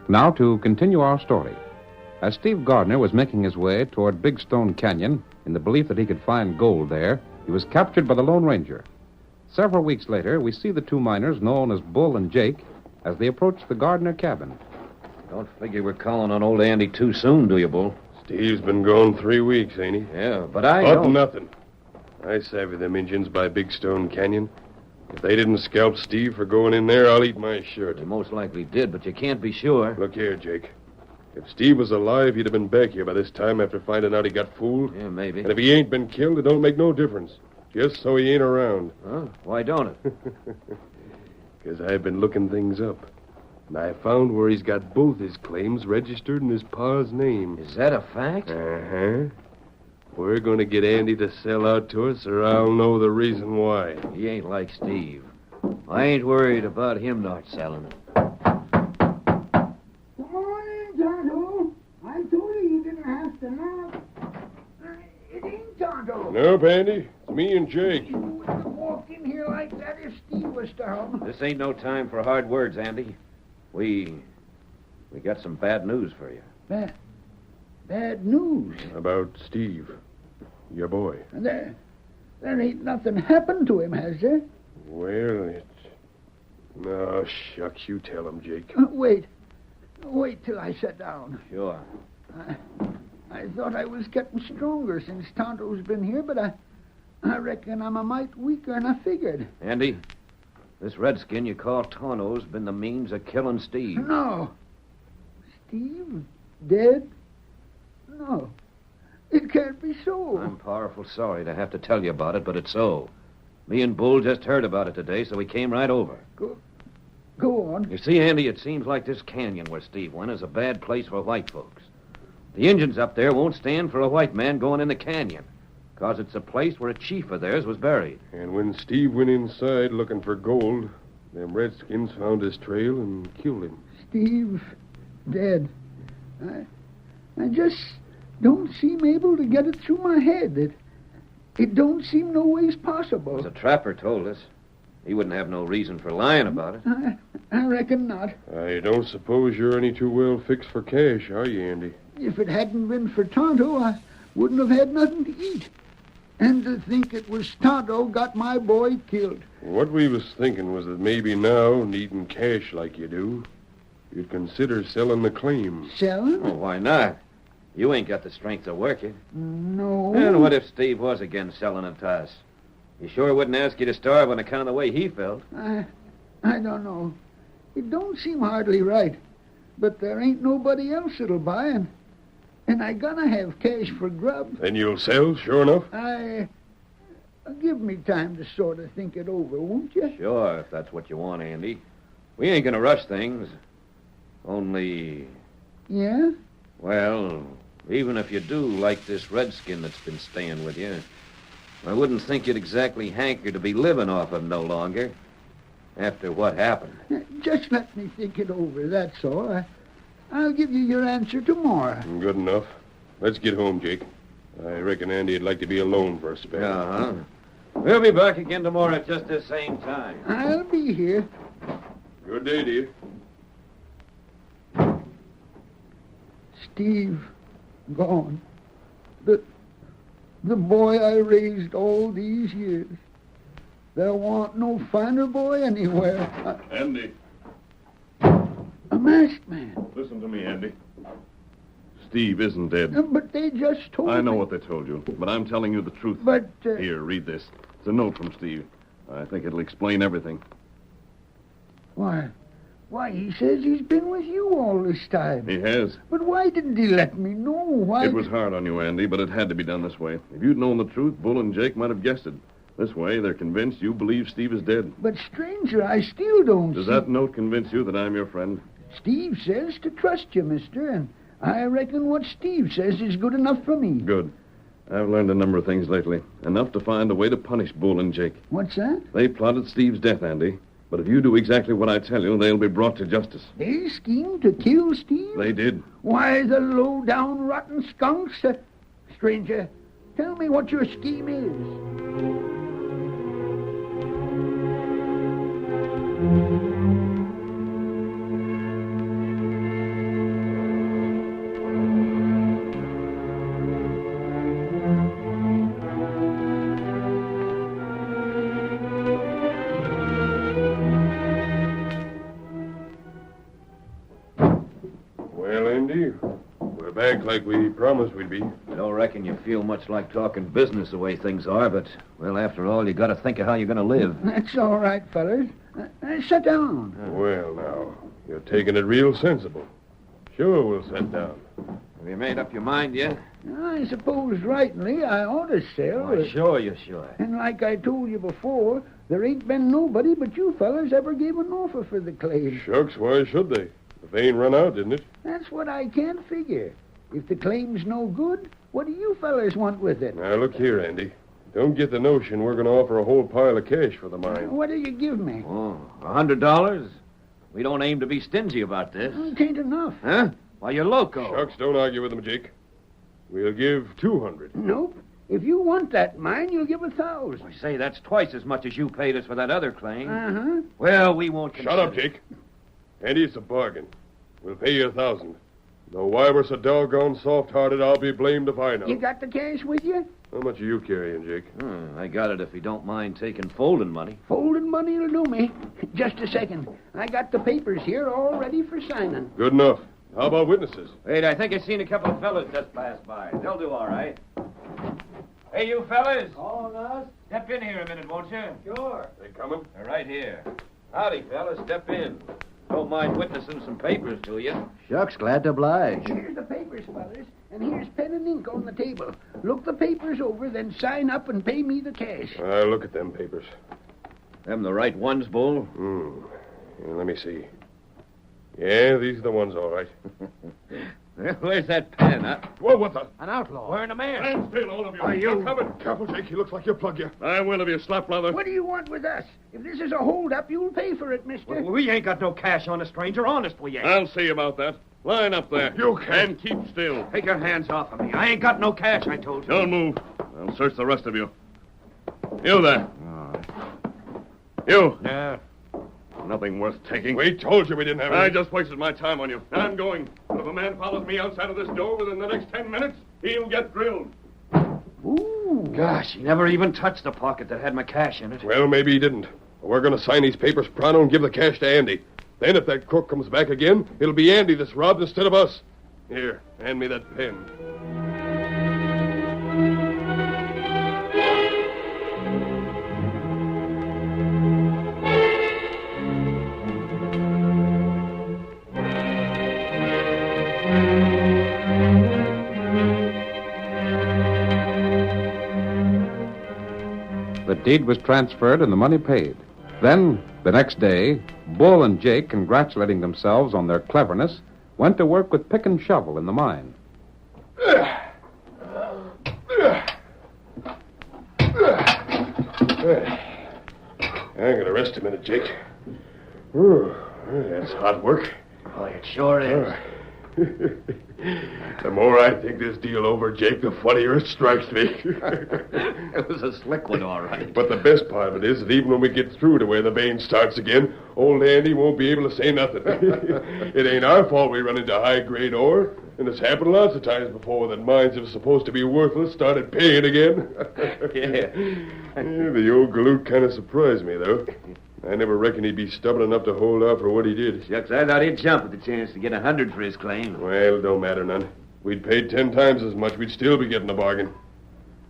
Now to continue our story. As Steve Gardner was making his way toward Big Stone Canyon in the belief that he could find gold there, he was captured by the Lone Ranger. Several weeks later, we see the two miners known as Bull and Jake as they approach the Gardner cabin. Don't figure we're calling on old Andy too soon, do you, Bull? Steve's been gone 3 weeks, ain't he? Yeah, but I But don't... nothing. I savvy them Injuns by Big Stone Canyon. If they didn't scalp Steve for going in there, I'll eat my shirt. They most likely did, but you can't be sure. Look here, Jake. If Steve was alive, he'd have been back here by this time after finding out he got fooled. Yeah, maybe. And if he ain't been killed, it don't make no difference. Just so he ain't around. Huh? Why don't it? Because I've been looking things up. And I found where he's got both his claims registered in his pa's name. Is that a fact? Uh-huh. We're going to get Andy to sell out to us, or I'll know the reason why. He ain't like Steve. I ain't worried about him not selling it. Come on in, Tonto. I told you didn't have to knock. It ain't Tonto. Nope, Andy. It's me and Jake. You wouldn't have walked in here like that if Steve was to home. This ain't no time for hard words, Andy. We got some bad news for you. Bad news. About Steve, your boy. There ain't nothing happened to him, has there? Well, it's... No, shucks, you tell him, Jake. Wait till I sit down. Sure. I thought I was getting stronger since Tonto's been here, but I reckon I'm a mite weaker than I figured. Andy, this redskin you call Tonto's been the means of killing Steve. No. Steve? Dead? No. It can't be so. I'm powerful sorry to have to tell you about it, but it's so. Me and Bull just heard about it today, so we came right over. Go on. You see, Andy, it seems like this canyon where Steve went is a bad place for white folks. The Indians up there won't stand for a white man going in the canyon, because it's a place where a chief of theirs was buried. And when Steve went inside looking for gold, them redskins found his trail and killed him. Steve dead. I just don't seem able to get it through my head. It don't seem no ways possible. As a trapper told us, he wouldn't have no reason for lying about it. I reckon not. I don't suppose you're any too well fixed for cash, are you, Andy? If it hadn't been for Tonto, I wouldn't have had nothing to eat. And to think it was Tonto got my boy killed. What we was thinking was that maybe now, needing cash like you do, you'd consider selling the claim. Selling? Oh, why not? You ain't got the strength to work it. No. And what if Steve was again selling it to us? He sure wouldn't ask you to starve on account of the way he felt. I don't know. It don't seem hardly right. But there ain't nobody else that'll buy, and I gonna have cash for grub. Then you'll sell, sure enough? Give me time to sort of think it over, won't you? Sure, if that's what you want, Andy. We ain't gonna rush things. Only... Yeah? Well, even if you do like this redskin that's been staying with you, I wouldn't think you'd exactly hanker to be living off him no longer. After what happened. Just let me think it over, that's all. I'll give you your answer tomorrow. Good enough. Let's get home, Jake. I reckon Andy'd like to be alone for a spell. Uh-huh. We'll be back again tomorrow at just the same time. I'll be here. Good day, dear. Steve gone. The boy I raised all these years. There wasn't no finer boy anywhere. Andy. A masked man. Listen to me, Andy. Steve isn't dead. But they just told me. I know what they told you, but I'm telling you the truth. But, Here, read this. It's a note from Steve. I think it'll explain everything. Why, he says he's been with you all this time. He has. But why didn't he let me know? Why? It was hard on you, Andy, but it had to be done this way. If you'd known the truth, Bull and Jake might have guessed it. This way, they're convinced you believe Steve is dead. But, stranger, I still don't Does see... that note convince you that I'm your friend? Steve says to trust you, mister, and I reckon what Steve says is good enough for me. Good. I've learned a number of things lately. Enough to find a way to punish Bull and Jake. What's that? They plotted Steve's death, Andy. But if you do exactly what I tell you, they'll be brought to justice. They schemed to kill Steve? They did. Why, the low-down, rotten skunks. Stranger, tell me what your scheme is. Well, Andy, we're back like we promised we'd be. I don't reckon you feel much like talking business the way things are, but, well, after all, you got to think of how you're going to live. That's all right, fellas. Sit down. Well, now, you're taking it real sensible. Sure, we'll sit down. Have you made up your mind yet? I suppose rightly I ought to sell. Why, sure you should. And like I told you before, there ain't been nobody but you fellers ever gave an offer for the claim. Shucks, why should they? The vein run out, didn't it? That's what I can't figure. If the claim's no good, what do you fellers want with it? Now, look here, Andy. Don't get the notion we're going to offer a whole pile of cash for the mine. What'll you give me? Oh, $100? We don't aim to be stingy about this. It ain't enough. Huh? Why, you're loco. Shucks, don't argue with them, Jake. We'll give 200. Nope. If you want that mine, you'll give 1,000. I say that's twice as much as you paid us for that other claim. Uh-huh. Well, we won't Shut up, Jake. Andy, it's a bargain. We'll pay you 1,000. Though why we're so doggone soft-hearted, I'll be blamed if I know. You got the cash with you? How much are you carrying, Jake? I got it if you don't mind taking folding money. Folding money'll do me. Just a second. I got the papers here all ready for signing. Good enough. How about witnesses? Wait, I think I seen a couple of fellas just pass by. They'll do all right. Hey, you fellas. Oh, Nuss? Step in here a minute, won't you? Sure. They coming? They're right here. Howdy, fellas. Step in. Don't mind witnessing some papers, do you? Shucks, glad to oblige. Here's the papers, fellers, and here's pen and ink on the table. Look the papers over, then sign up and pay me the cash. I'll look at them papers. Them the right ones, Bull? Yeah, let me see. Yeah, these are the ones, all right. Where's that pen, huh? Whoa, what the? An outlaw. Wearing a mask. Stand still, all of you. Are you? Coming. Careful, Jake. He looks like he'll plug you. I will if you slap leather. What do you want with us? If this is a hold-up, you'll pay for it, mister. Well, we ain't got no cash on us, stranger. Honest, we ain't. I'll see about that. Line up there. You can. And keep still. Take your hands off of me. I ain't got no cash, I told you. Don't move. I'll search the rest of you. You there. You. Yeah. Nothing worth taking. We told you we didn't have I any. just wasted my time on you. I'm going. If a man follows me outside of this door within the next 10 minutes, he'll get drilled. Ooh. Gosh, he never even touched the pocket that had my cash in it. Well, maybe he didn't. We're going to sign these papers pronto and give the cash to Andy. Then if that crook comes back again, it'll be Andy that's robbed instead of us. Here, hand me that pen. The deed was transferred and the money paid. Then, the next day, Bull and Jake, congratulating themselves on their cleverness, went to work with pick and shovel in the mine. I'm going to rest a minute, Jake. Ooh, that's hot work. Oh, it sure is. The more I think this deal over, Jake, the funnier it strikes me. It was a slick one, all right. But the best part of it is that even when we get through to where the vein starts again, old Andy won't be able to say nothing. It ain't our fault we run into high-grade ore, and it's happened lots of times before that mines that were supposed to be worthless started paying again. Yeah, the old galoot kind of surprised me, though. I never reckoned he'd be stubborn enough to hold out for what he did. Shucks, I thought he'd jump at the chance to get 100 for his claim. Well, it don't matter none. We'd paid 10 times as much, we'd still be getting a bargain.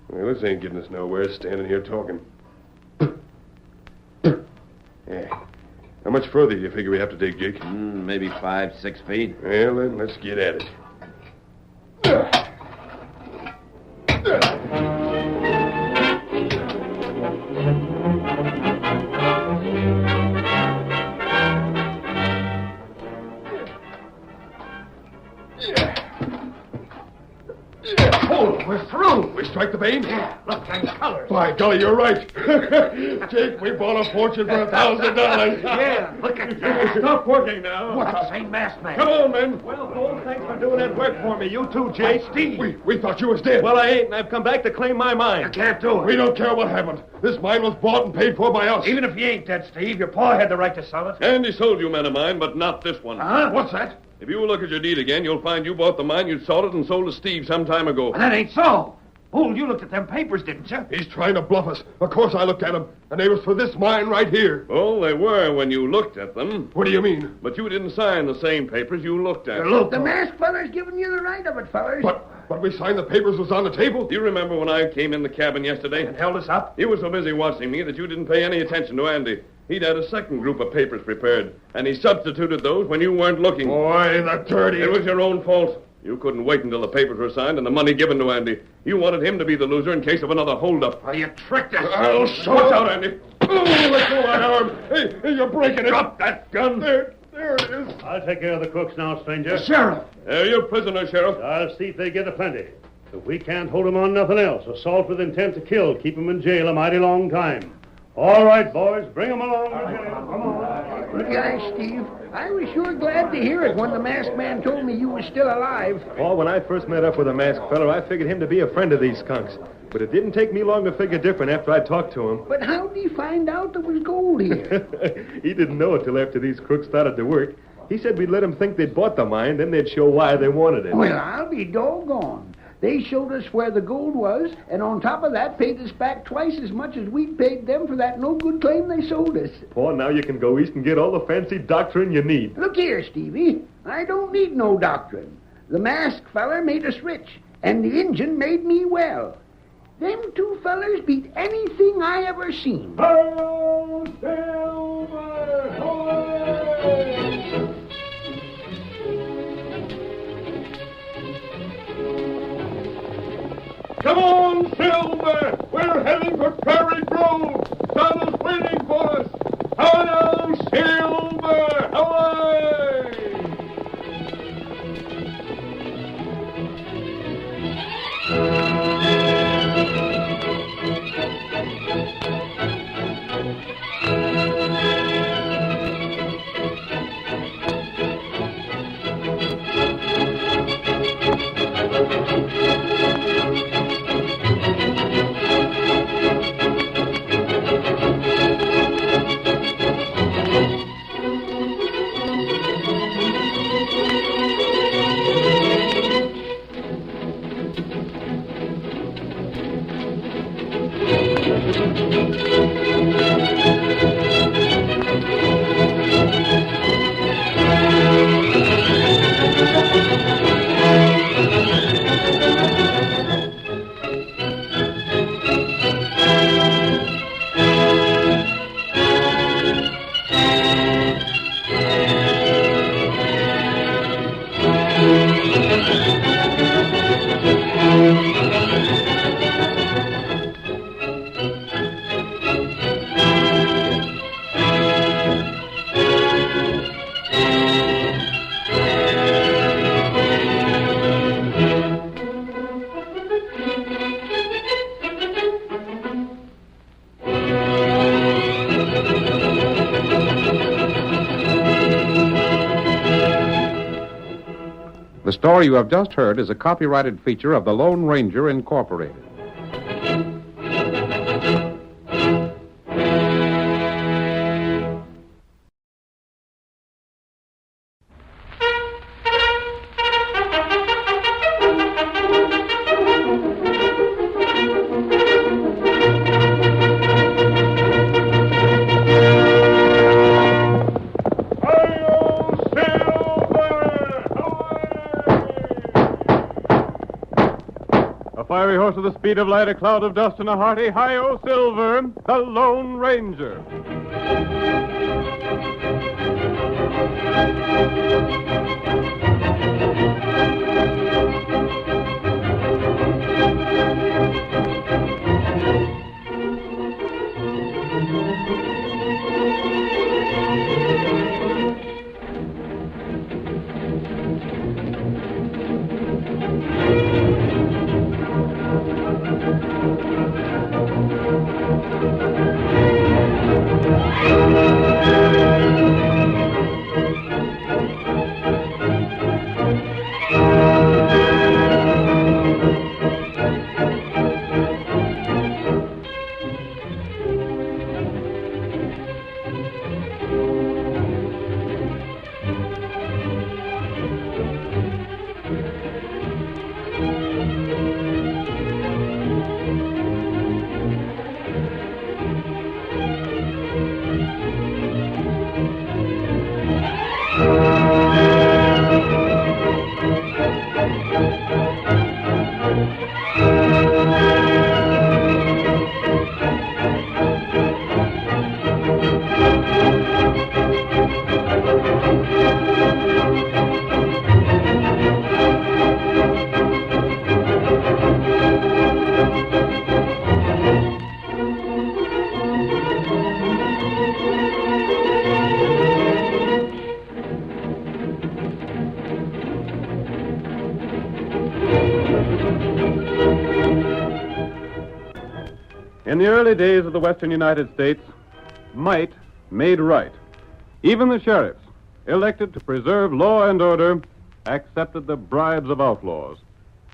Well, this ain't getting us nowhere, standing here talking. Yeah. How much further do you figure we have to dig, Jake? Maybe 5, 6 feet. Well, then, let's get at it. We're through. We strike the vein? Yeah, look, them colors. By golly, you're right. Jake, we bought a fortune for $1,000. Yeah, look at that. Stop working now. What the same masked man? Come on, men. Well, Bull, thanks for doing that work for me. You too, Jake. Steve. We thought you was dead. Well, I ain't, and I've come back to claim my mine. You can't do it. We don't care what happened. This mine was bought and paid for by us. Even if you ain't dead, Steve, your pa had the right to sell it. And he sold you men of mine, but not this one. Huh? What's that? If you look at your deed again, you'll find you bought the mine, you sold it, and sold to Steve some time ago. Well, that ain't so. Bull, you looked at them papers, didn't you? He's trying to bluff us. Of course I looked at them, and they was for this mine right here. Well, they were when you looked at them. What do you mean? But you didn't sign the same papers you looked at. Look, The masked feller's giving you the right of it, fellers. But we signed the papers was on the table. Do you remember when I came in the cabin yesterday? and held us up. You were so busy watching me that you didn't pay any attention to Andy. He'd had a second group of papers prepared, and he substituted those when you weren't looking. Boy, the dirty... It was your own fault. You couldn't wait until the papers were signed and the money given to Andy. You wanted him to be the loser in case of another holdup. Well, you tricked us. I'll show Watch you. out, Andy. let go of that arm. Hey, you're breaking it. Drop that gun. There it is. I'll take care of the crooks now, stranger. Sheriff. You're prisoner, Sheriff. I'll see if they get a plenty. If we can't hold 'em on nothing else, assault with intent to kill, keep 'em in jail a mighty long time. All right, boys, bring 'em along. Come on. Gosh, Steve, I was sure glad to hear it when the masked man told me you were still alive. Paul, when I first met up with the masked feller, I figured him to be a friend of these skunks. But it didn't take me long to figure different after I talked to him. But how did he find out there was gold here? He didn't know it till after these crooks started to work. He said we'd let him think they'd bought the mine, then they'd show why they wanted it. Well, I'll be doggone. They showed us where the gold was, and on top of that, paid us back twice as much as we'd paid them for that no-good claim they sold us. Paul, now you can go east and get all the fancy doctrine you need. Look here, Stevie. I don't need no doctrine. The masked feller made us rich, and the Injun made me well. Them two fellers beat anything I ever seen. Hail, Silver! Hooray! Come on, Silver! We're heading for Prairie Grove. Sun is waiting for us. Hail, Silver! Hooray! The story you have just heard is a copyrighted feature of the Lone Ranger Incorporated. Fiery horse with the speed of light, a cloud of dust, and a hearty hi-yo Silver, the Lone Ranger. Thank you. the early days of the western United States, might made right. Even the sheriffs, elected to preserve law and order, accepted the bribes of outlaws.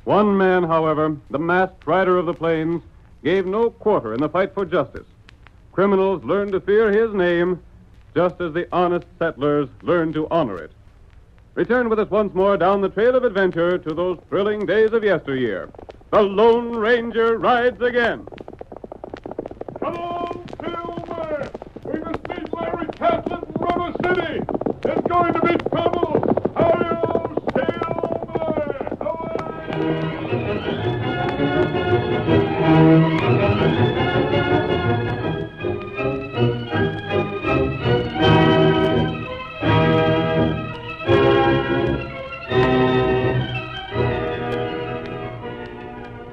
One man, however, the masked rider of the plains, gave no quarter in the fight for justice. Criminals learned to fear his name, just as the honest settlers learned to honor it. Return with us once more down the trail of adventure to those thrilling days of yesteryear. The Lone Ranger rides again. Come on, Silver! We must meet Larry Catlett in River City! There's going to be trouble! Hi-yo, Silver!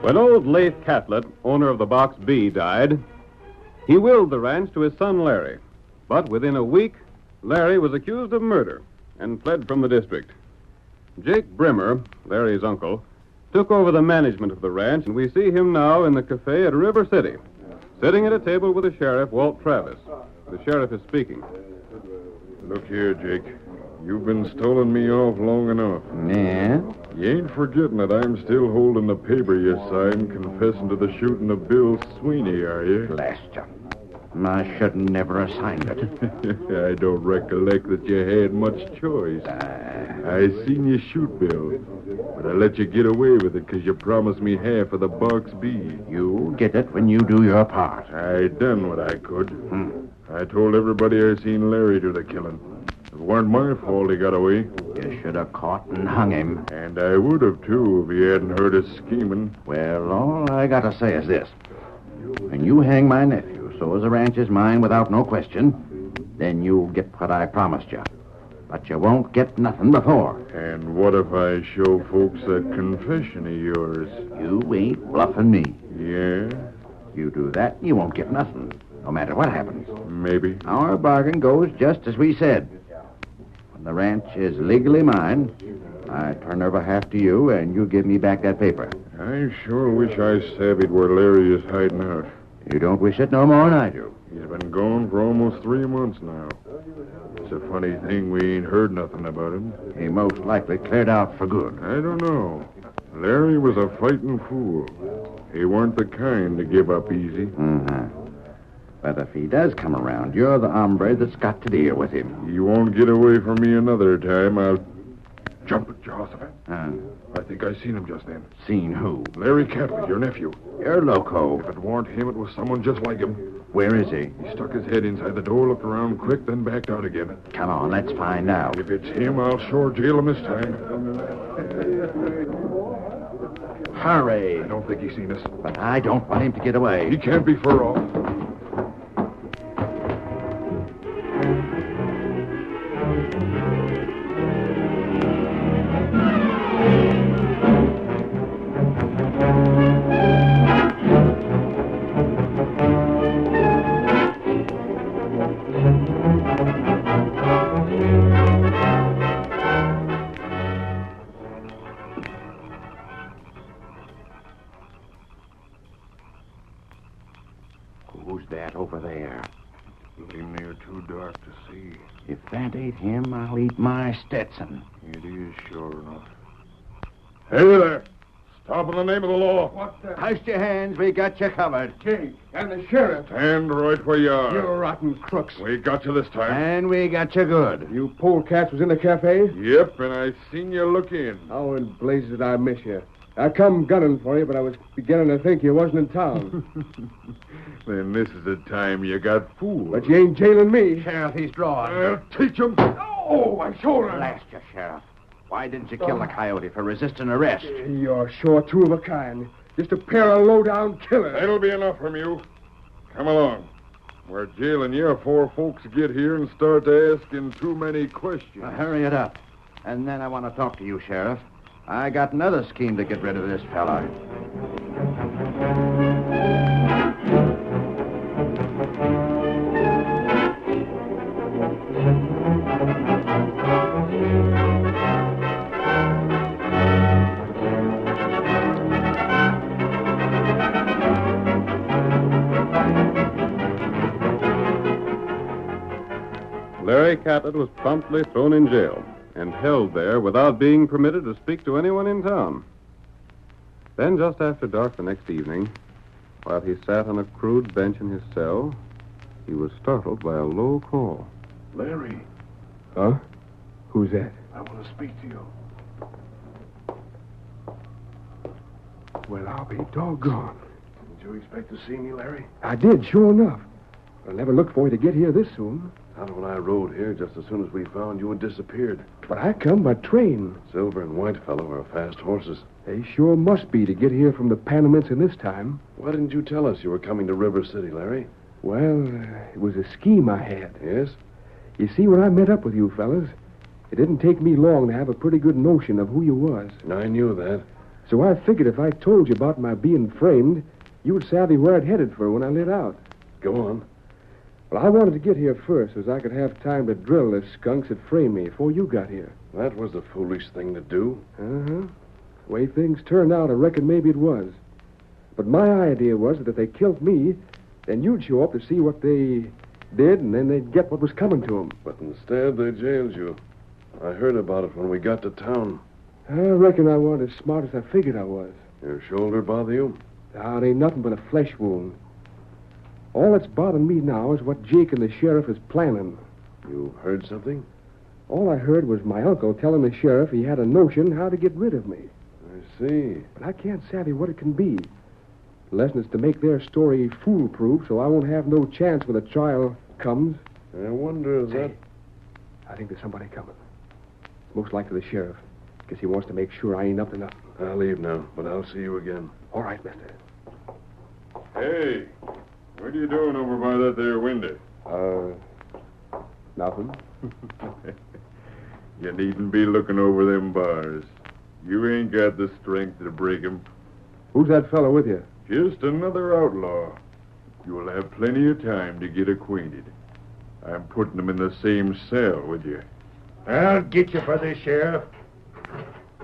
When old Lafe Catlett, owner of the Box B, died, he willed the ranch to his son Larry. But within a week, Larry was accused of murder and fled from the district. Jake Brimmer, Larry's uncle, took over the management of the ranch, and we see him now in the cafe at River City, sitting at a table with the sheriff, Walt Travis. The sheriff is speaking. Look here, Jake. You've been stoling me off long enough. Yeah? You ain't forgetting that I'm still holding the paper you signed confessing to the shooting of Bill Sweeney, are you? Blast you. I should never have signed it. I don't recollect that you had much choice. I seen you shoot Bill, but I let you get away with it because you promised me half of the Box B. You get it when you do your part. I done what I could. I told everybody I seen Larry do the killing. It weren't my fault he got away. You should have caught and hung him. And I would have, too, if he hadn't heard us scheming. Well, all I gotta say is this. When you hang my nephew, so as the ranch is mine without no question, then you'll get what I promised you. But you won't get nothing before. And what if I show folks that confession of yours? You ain't bluffing me. Yeah? You do that, you won't get nothing, no matter what happens. Maybe. Our bargain goes just as we said. When the ranch is legally mine, I turn over half to you, and you give me back that paper. I sure wish I savvied where Larry is hiding out. You don't wish it no more than I do. He's been gone for almost 3 months now. It's a funny thing we ain't heard nothing about him. He most likely cleared out for good. I don't know. Larry was a fighting fool. He weren't the kind to give up easy. But if he does come around, you're the hombre that's got to deal with him. He won't get away from me another time. I'll jump at Jehoshaphat. I think I seen him just then. Seen who? Larry Catlett, your nephew. You're loco. If it weren't him, it was someone just like him. Where is he? He stuck his head inside the door, looked around quick, then backed out again. Come on, let's find out. If it's him, I'll sure jail him this time. Hurry. I don't think he's seen us. But I don't want him to get away. He can't be far off. Who's that over there? Looking near too dark to see. If that ain't him, I'll eat my Stetson. It is sure enough. Hey there! Stop in the name of the law. What the? Hoist your hands, we got you covered. Jake and the sheriff. Stand right where you are. You rotten crooks. We got you this time. And we got you good. You polecats was in the cafe? Yep, and I seen you look in. How in blazes did I miss you? I come gunning for you, but I was beginning to think you wasn't in town. Then this is the time you got fooled. But you ain't jailing me. Sheriff, he's drawing. I'll teach him. Oh, my shoulder. Blast you, Sheriff. Why didn't you kill the coyote for resisting arrest? You're sure two of a kind. Just a pair of low-down killers. That'll be enough from you. Come along. We're jailing you before folks get here and start asking too many questions. Hurry it up. And then I want to talk to you, Sheriff. I got another scheme to get rid of this fella. Larry Catlett was promptly thrown in jail and held there without being permitted to speak to anyone in town. Then, just after dark the next evening, while he sat on a crude bench in his cell, he was startled by a low call. Larry, Huh? Who's that? I want to speak to you. Well, I'll be doggone. Didn't you expect to see me, Larry? I did, sure enough. I never looked for you to get here this soon. Tonto and I rode here just as soon as we found you had disappeared. But I come by train. Silver and White fellow are fast horses. They sure must be to get here from the Panamints in this time. Why didn't you tell us you were coming to River City, Larry? Well, it was a scheme I had. Yes? You see, when I met up with you fellas, it didn't take me long to have a pretty good notion of who you was. I knew that. So I figured if I told you about my being framed, you'd savvy where I'd headed for when I lit out. Go on. Well, I wanted to get here first so I could have time to drill the skunks that framed me before you got here. That was a foolish thing to do. Uh-huh. The way things turned out, I reckon maybe it was. But my idea was that if they killed me, then you'd show up to see what they did, and then they'd get what was coming to them. But instead, they jailed you. I heard about it when we got to town. I reckon I wasn't as smart as I figured I was. Your shoulder bother you? Now, it ain't nothing but a flesh wound. All that's bothering me now is what Jake and the sheriff is planning. You heard something? All I heard was my uncle telling the sheriff he had a notion how to get rid of me. I see. But I can't savvy what it can be. The lesson is to make their story foolproof so I won't have no chance when the trial comes. I wonder if that... I think there's somebody coming. It's most likely the sheriff, because he wants to make sure I ain't up to nothing. I'll leave now, but I'll see you again. All right, mister. Hey, what are you doing over by that there window? Nothing. You needn't be looking over them bars. You ain't got the strength to break 'em. Who's that fellow with you? Just another outlaw. You'll have plenty of time to get acquainted. I'm putting him in the same cell with you. I'll get you for this, Sheriff.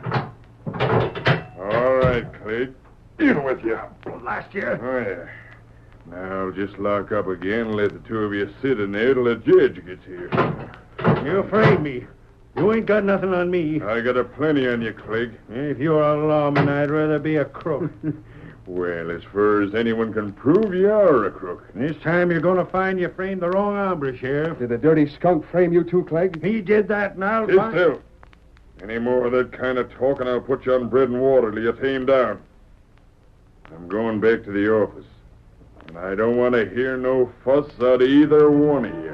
All right, Clegg. In with you. Last year. Oh, yeah. Now, just lock up again and let the two of you sit in there till the judge gets here. You afraid me. You ain't got nothing on me. I got a plenty on you, Clegg. If you're a lawman, I'd rather be a crook. Well, as far as anyone can prove, you are a crook. This time you're going to find you framed the wrong hombre, Sheriff. Did the dirty skunk frame you too, Clegg? He did that, and I'll Sit find... still. Any more of that kind of talk, and I'll put you on bread and water till you tame down. I'm going back to the office. And I don't want to hear no fuss out of either one of you.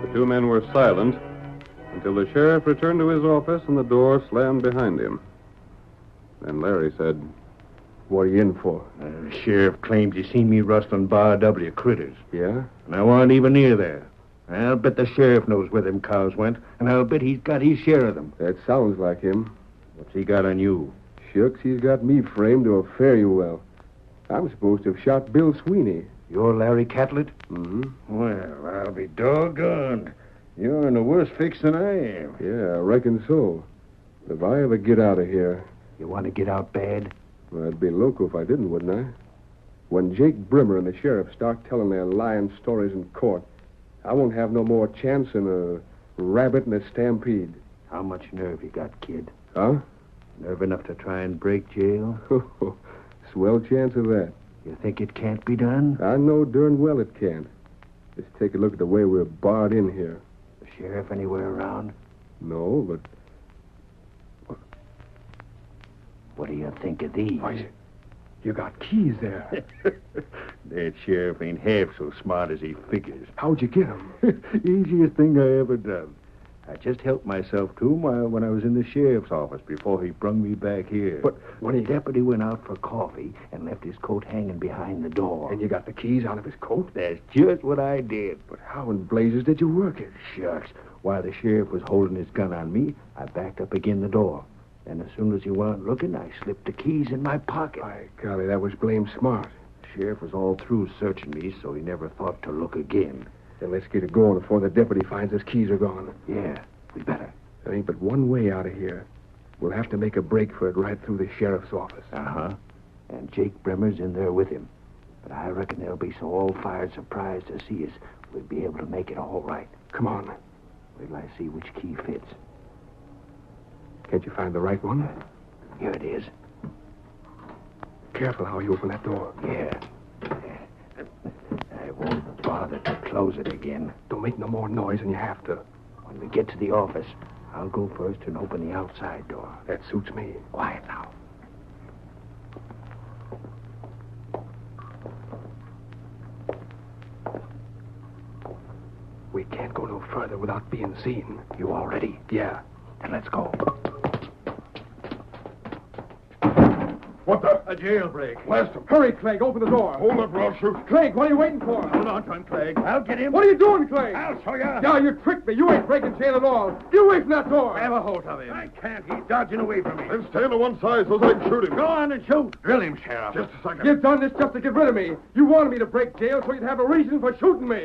The two men were silent until the sheriff returned to his office and the door slammed behind him. Then Larry said, What are you in for? The sheriff claims he seen me rustling Bar W critters. Yeah? And I wasn't even near there. I'll bet the sheriff knows where them cows went, and I'll bet he's got his share of them. That sounds like him. What's he got on you? Shucks, he's got me framed to a fare you well. I'm supposed to have shot Bill Sweeney. You're Larry Catlett? Mm-hmm. Well, I'll be doggone. You're in a worse fix than I am. Yeah, I reckon so. If I ever get out of here... You want to get out bad? Well, I'd be loco if I didn't, wouldn't I? When Jake Brimmer and the sheriff start telling their lying stories in court, I won't have no more chance than a rabbit in a stampede. How much nerve you got, kid? Huh? Nerve enough to try and break jail? Swell chance of that. You think it can't be done? I know darn well it can't. Just take a look at the way we're barred in here. The sheriff anywhere around? No, but... What do you think of these? Why, you got keys there. That sheriff ain't half so smart as he figures. How'd you get 'em? Easiest thing I ever done. I just helped myself to him when I was in the sheriff's office before he brung me back here. But when the deputy went out for coffee and left his coat hanging behind the door. And you got the keys out of his coat? That's just what I did. But how in blazes did you work it? Shucks. While the sheriff was holding his gun on me, I backed up again the door. And as soon as he weren't looking, I slipped the keys in my pocket. By golly, that was blame smart. sheriff was all through searching me, so he never thought to look again. Then let's get it going before the deputy finds his keys are gone. Yeah, we better. There ain't but one way out of here. We'll have to make a break for it right through the sheriff's office. Uh-huh. And Jake Bremer's in there with him. But I reckon they'll be so all-fired surprised to see us, we'll be able to make it all right. Come on. Wait till I see which key fits. Can't you find the right one? Here it is. Careful how you open that door. Yeah. I won't bother to close it again. Don't make no more noise than you have to. When we get to the office, I'll go first and open the outside door. That suits me. Quiet now. We can't go no further without being seen. You all ready? Yeah. Then let's go. What the? A jailbreak. Blast him. Hurry, Clegg. Open the door. Hold up or I'll shoot. Clegg, what are you waiting for? Hold on to him, Clegg. I'll get him. What are you doing, Clegg? I'll show you. Yeah, you tricked me. You ain't breaking jail at all. Get away from that door. Have a hold of him. I can't. He's dodging away from me. Then stand to one side so I can shoot him. Go on and shoot. Drill him, Sheriff. Just a second. You've done this just to get rid of me. You wanted me to break jail so you'd have a reason for shooting me.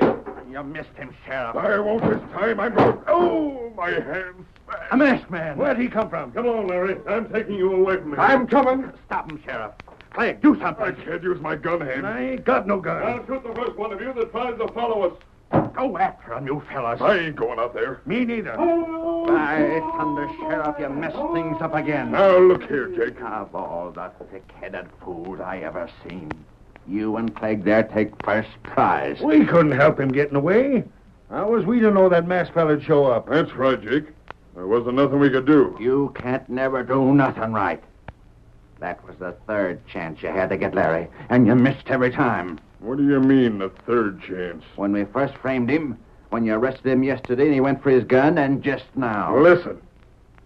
You missed him, Sheriff. I won't this time. I'm going. Oh, my hands. A masked man. Where'd he come from? Come on, Larry. I'm taking you away from me. I'm coming. Stop him, Sheriff. Clegg, do something. I can't use my gun hand. I ain't got no gun. I'll shoot the first one of you that tries to follow us. Go after him, you fellas. I ain't going out there. Me neither. By thunder, Sheriff, you messed things up again. Now, look here, Jake. Of all the thick-headed fools I ever seen, you and Clegg there take first prize. We couldn't help him getting away. How was we to know that masked fella'd show up? That's right, Jake. There wasn't nothing we could do. You can't never do nothing right. That was the third chance you had to get Larry, and you missed every time. What do you mean, the third chance? When we first framed him, when you arrested him yesterday and he went for his gun, and just now. Listen,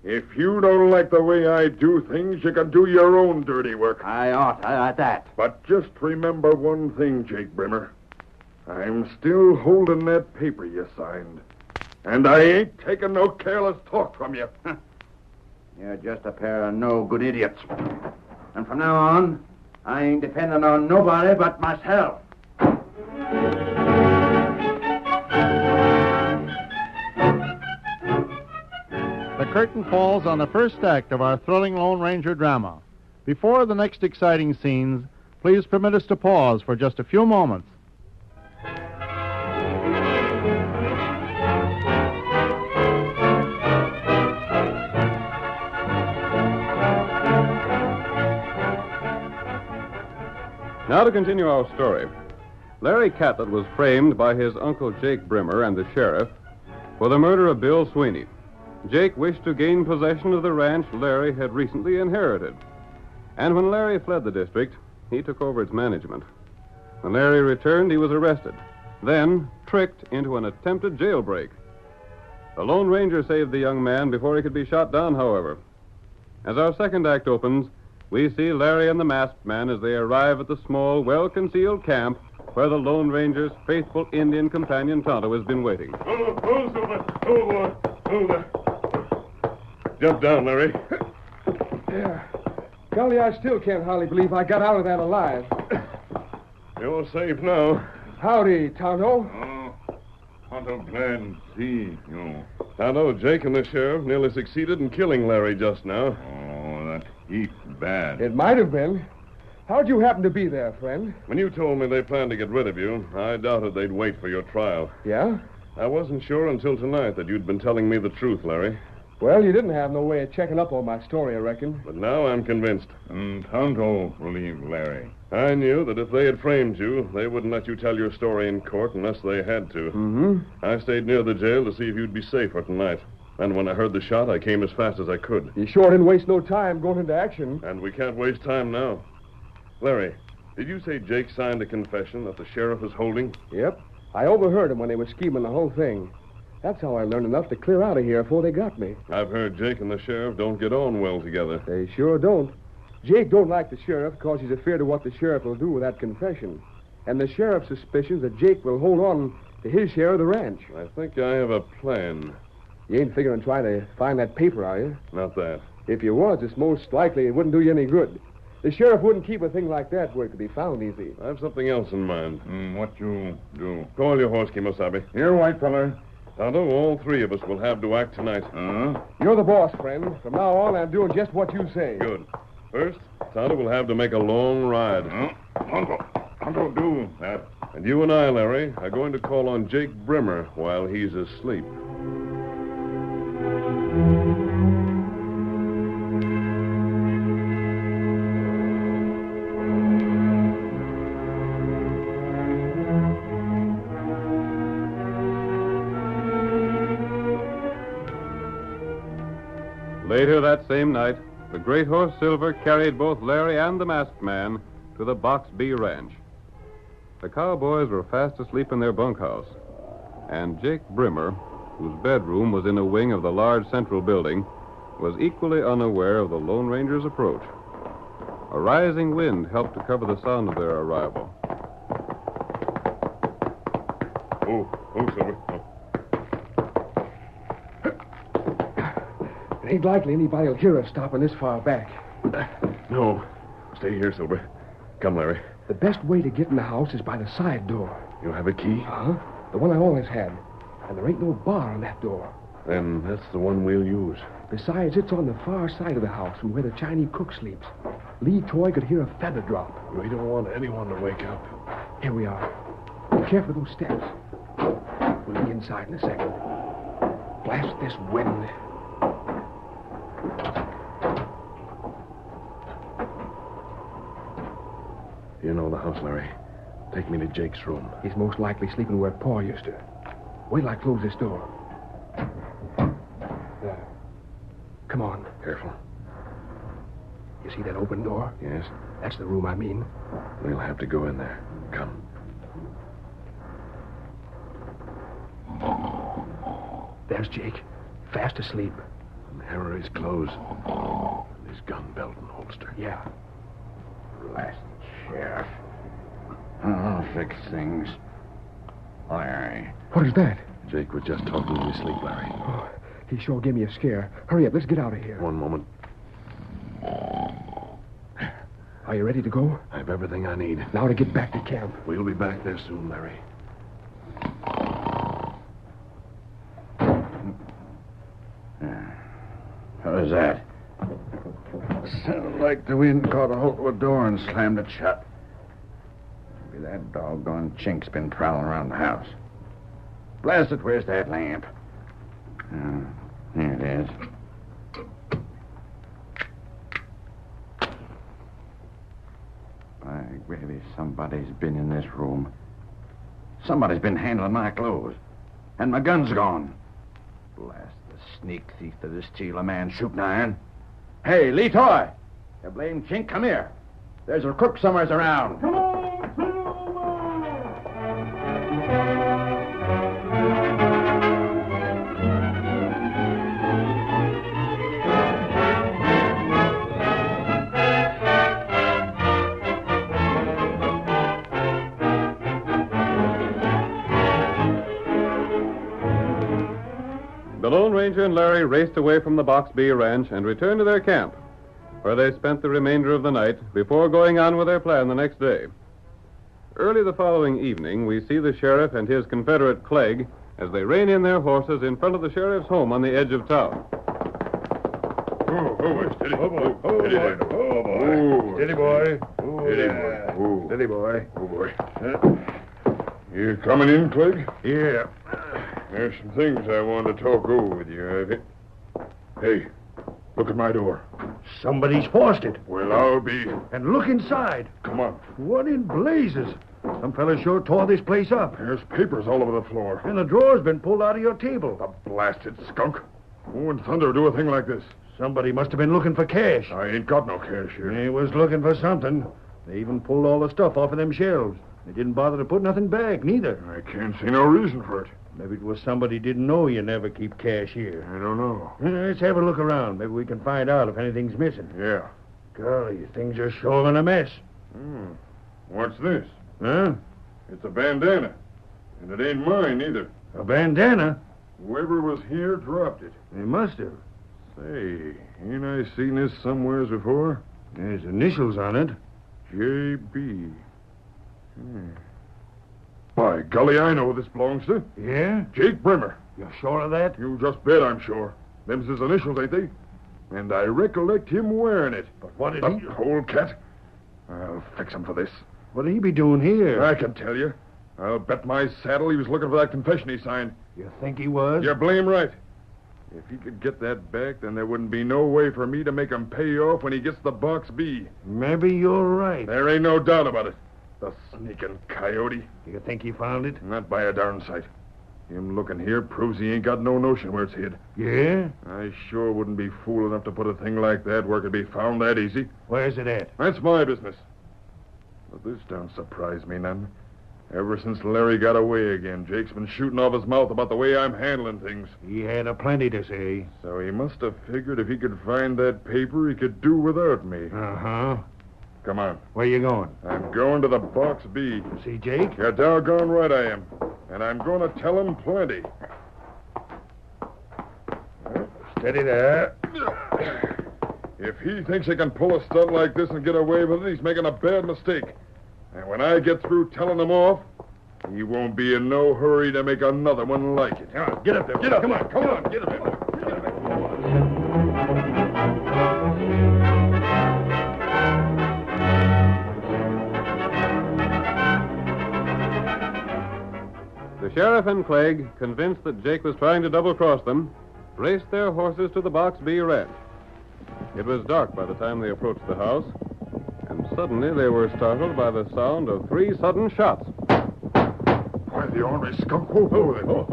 if you don't like the way I do things, you can do your own dirty work. I ought that. But just remember one thing, Jake Brimmer. I'm still holding that paper you signed. And I ain't taking no careless talk from you. You're just a pair of no-good idiots. And from now on, I ain't depending on nobody but myself. The curtain falls on the first act of our thrilling Lone Ranger drama. Before the next exciting scenes, please permit us to pause for just a few moments. Now to continue our story. Larry Catlett was framed by his uncle Jake Brimmer and the sheriff for the murder of Bill Sweeney. Jake wished to gain possession of the ranch Larry had recently inherited. And when Larry fled the district, he took over its management. When Larry returned, he was arrested, then tricked into an attempted jailbreak. The Lone Ranger saved the young man before he could be shot down, however. As our second act opens, we see Larry and the masked man as they arrive at the small, well-concealed camp where the Lone Ranger's faithful Indian companion Tonto has been waiting. Oh, Silver. Oh, boy. Oh, there. Jump down, Larry. Yeah. Golly, I still can't hardly believe I got out of that alive. You're safe now. Howdy, Tonto. Tonto, glad to see you. Tonto, Jake and the sheriff nearly succeeded in killing Larry just now. Oh, that heap bad. It might have been. How'd you happen to be there, friend? When you told me they planned to get rid of you, I doubted they'd wait for your trial. Yeah? I wasn't sure until tonight that you'd been telling me the truth, Larry. Well, you didn't have no way of checking up on my story, I reckon. But now I'm convinced. And Tonto believed Larry. I knew that if they had framed you, they wouldn't let you tell your story in court unless they had to. Mm-hmm. I stayed near the jail to see if you'd be safe for tonight. And when I heard the shot, I came as fast as I could. You sure didn't waste no time going into action. And we can't waste time now. Larry, did you say Jake signed a confession that the sheriff is holding? Yep. I overheard him when they were scheming the whole thing. That's how I learned enough to clear out of here before they got me. I've heard Jake and the sheriff don't get on well together. They sure don't. Jake don't like the sheriff because he's afraid of what the sheriff will do with that confession. And the sheriff's suspicions that Jake will hold on to his share of the ranch. I think I have a plan. You ain't figuring on trying to find that paper, are you? Not that. If you was, it's most likely it wouldn't do you any good. The sheriff wouldn't keep a thing like that where it could be found easy. I have something else in mind. What you do? Call your horse, Kimosabe. Here, white feller. Tonto, all three of us will have to act tonight. You're the boss, friend. From now on, I'm doing just what you say. Good. First, Tonto will have to make a long ride. Tonto, do that. And you and I, Larry, are going to call on Jake Brimmer while he's asleep. Later that same night, the great horse Silver carried both Larry and the masked man to the Box B ranch. The cowboys were fast asleep in their bunkhouse, and Jake Brimmer, whose bedroom was in a wing of the large central building, was equally unaware of the Lone Ranger's approach. A rising wind helped to cover the sound of their arrival. Oh, Silver. It ain't likely anybody will hear us stopping this far back. No. Stay here, Silver. Come, Larry. The best way to get in the house is by the side door. You have a key? Uh-huh. The one I always had. And there ain't no bar on that door. Then that's the one we'll use. Besides, it's on the far side of the house from where the Chinese cook sleeps. Lee Toy could hear a feather drop. We don't want anyone to wake up. Here we are. Be careful of those steps. We'll be inside in a second. Blast this wind. You know the house, Larry. Take me to Jake's room. He's most likely sleeping where Pa used to. Wait till I close this door. There. Come on. Careful. You see that open door? Yes. That's the room I mean. We'll have to go in there. Come. There's Jake. Fast asleep. And here are his clothes. And his gun belt and holster. Yeah. Blast Sheriff. I'll fix things. Larry. What is that? Jake was just talking in his sleep, Larry. Oh, he sure gave me a scare. Hurry up, let's get out of here. One moment. Are you ready to go? I have everything I need. Now to get back to camp. We'll be back there soon, Larry. What was that? Sounded like the wind caught a hold of a door and slammed it shut. Maybe that doggone chink's been prowling around the house. Blast it, where's that lamp? Here it is. By gravy, somebody's been in this room. Somebody's been handling my clothes. And my gun's gone. Blast the sneak thief that is steal a man's shooting iron. Hey, Lee Toy! You blame chink, come here. There's a crook somewheres around. Come on, The Lone Ranger and Larry raced away from the Box B ranch and returned to their camp, where they spent the remainder of the night before going on with their plan the next day. Early the following evening, we see the sheriff and his confederate Clegg as they rein in their horses in front of the sheriff's home on the edge of town. Steady. Oh, boy. Steady, boy. Steady, boy. Steady, boy. Oh, boy. You coming in, Clegg? Yeah. There's some things I want to talk over with you, Ivy. Hey, look at my door. Somebody's forced it. Well, I'll be... And look inside. Come on. What in blazes? Some fella sure tore this place up. There's papers all over the floor. And the drawer's been pulled out of your table. The blasted skunk. Who in thunder would do a thing like this? Somebody must have been looking for cash. I ain't got no cash here. They was looking for something. They even pulled all the stuff off of them shelves. They didn't bother to put nothing back, neither. I can't see no reason for it. Maybe it was somebody didn't know you never keep cash here. I don't know. Let's have a look around. Maybe we can find out if anything's missing. Yeah. Golly, things are sure in a mess. What's this? Huh? It's a bandana. And it ain't mine, either. A bandana? Whoever was here dropped it. They must have. Say, ain't I seen this somewheres before? There's initials on it. J.B. By golly, I know who this belongs to. Yeah? Jake Brimmer. You're sure of that? You just bet I'm sure. Them's his initials, ain't they? And I recollect him wearing it. But what did he... Old cat. I'll fix him for this. What'd he be doing here? I can tell you. I'll bet my saddle he was looking for that confession he signed. You think he was? You're blame right. If he could get that back, then there wouldn't be no way for me to make him pay off when he gets the Box B. Maybe you're right. There ain't no doubt about it. The sneaking coyote. You think he found it? Not by a darn sight. Him looking here proves he ain't got no notion where it's hid. Yeah? I sure wouldn't be fool enough to put a thing like that where it could be found that easy. Where's it at? That's my business. But this don't surprise me none. Ever since Larry got away again, Jake's been shooting off his mouth about the way I'm handling things. He had a plenty to say. So he must have figured if he could find that paper, he could do without me. Uh-huh. Come on. Where you going? I'm going to the Box B. See Jake? You're doggone right I am. And I'm going to tell him plenty. Steady there. If he thinks he can pull a stunt like this and get away with it, he's making a bad mistake. And when I get through telling him off, he won't be in no hurry to make another one like it. Get up there. Get up. Come on. Get up there. The sheriff and Clegg, convinced that Jake was trying to double-cross them, raced their horses to the Box B ranch. It was dark by the time they approached the house, and suddenly they were startled by the sound of 3 sudden shots. Why, the ornery skunk. Oh, boy. Oh,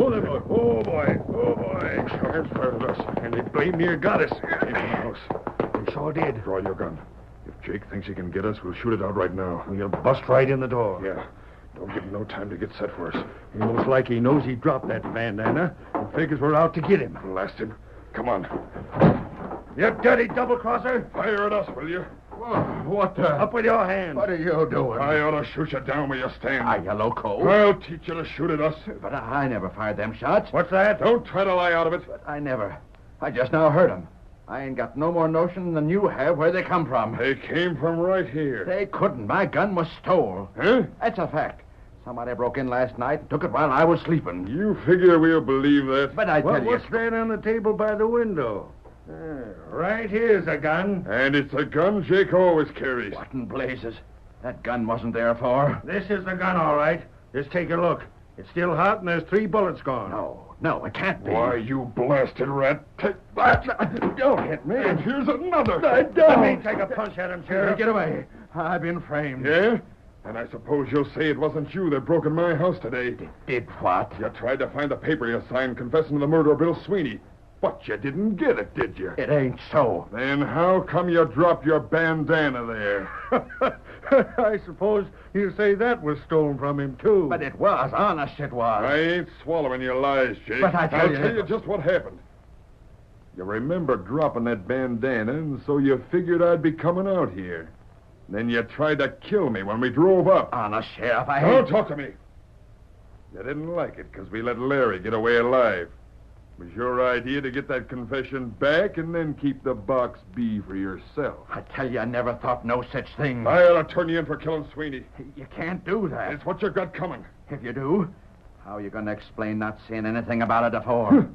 boy. Sheriff's fired at us. And they blame near got us. In the house. They sure did. Draw your gun. If Jake thinks he can get us, we'll shoot it out right now. We'll bust right in the door. Yeah. Don't give him no time to get set for us. He most like he knows he dropped that bandana and figures we're out to get him. Blast him. Come on. You dirty double-crosser. Fire at us, will you? What the... Up with your hands. What are you doing? I ought to shoot you down where you stand. Are you loco? I'll teach you to shoot at us. But I never fired them shots. What's that? Don't try to lie out of it. But I never. I just now heard them. I ain't got no more notion than you have where they come from. They came from right here. They couldn't. My gun was stole. Huh? That's a fact. Somebody broke in last night and took it while I was sleeping. You figure we'll believe that? But I tell you... What's that on the table by the window? Right here's a gun. And it's a gun Jake always carries. What in blazes? That gun wasn't there for. This is the gun, all right. Just take a look. It's still hot and there's 3 bullets gone. No, it can't be. Why, you blasted rat. Take that. Don't hit me. And here's another. Let me take a punch at him, Sheriff. Get away. I've been framed. Yeah? And I suppose you'll say it wasn't you that broke in my house today. Did what? You tried to find the paper you signed confessing to the murder of Bill Sweeney. But you didn't get it, did you? It ain't so. Then how come you dropped your bandana there? I suppose you say that was stolen from him, too. But it was. Honest, it was. I ain't swallowing your lies, Jake. But I'll tell you just what happened. You remember dropping that bandana, and so you figured I'd be coming out here. Then you tried to kill me when we drove up. Honest, Sheriff, Don't talk to me. You didn't like it because we let Larry get away alive. It was your idea to get that confession back and then keep the Box B for yourself. I tell you, I never thought no such thing. I ought to turn you in for killing Sweeney. You can't do that. It's what you got coming. If you do, how are you going to explain not seeing anything about it before?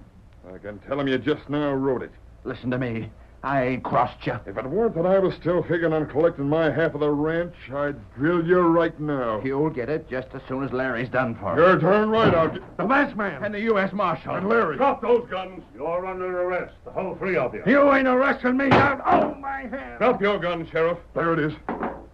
I can tell him you just now wrote it. Listen to me. I ain't crossed you. If it weren't that I was still figuring on collecting my half of the ranch, I'd drill you right now. You'll get it just as soon as Larry's done for. You're darn right, I'll get... The masked man. And the U.S. Marshal. And Larry. Drop those guns. You're under arrest, the whole 3 of you. You ain't arresting me now. Oh, my hand. Drop your gun, Sheriff. There it is.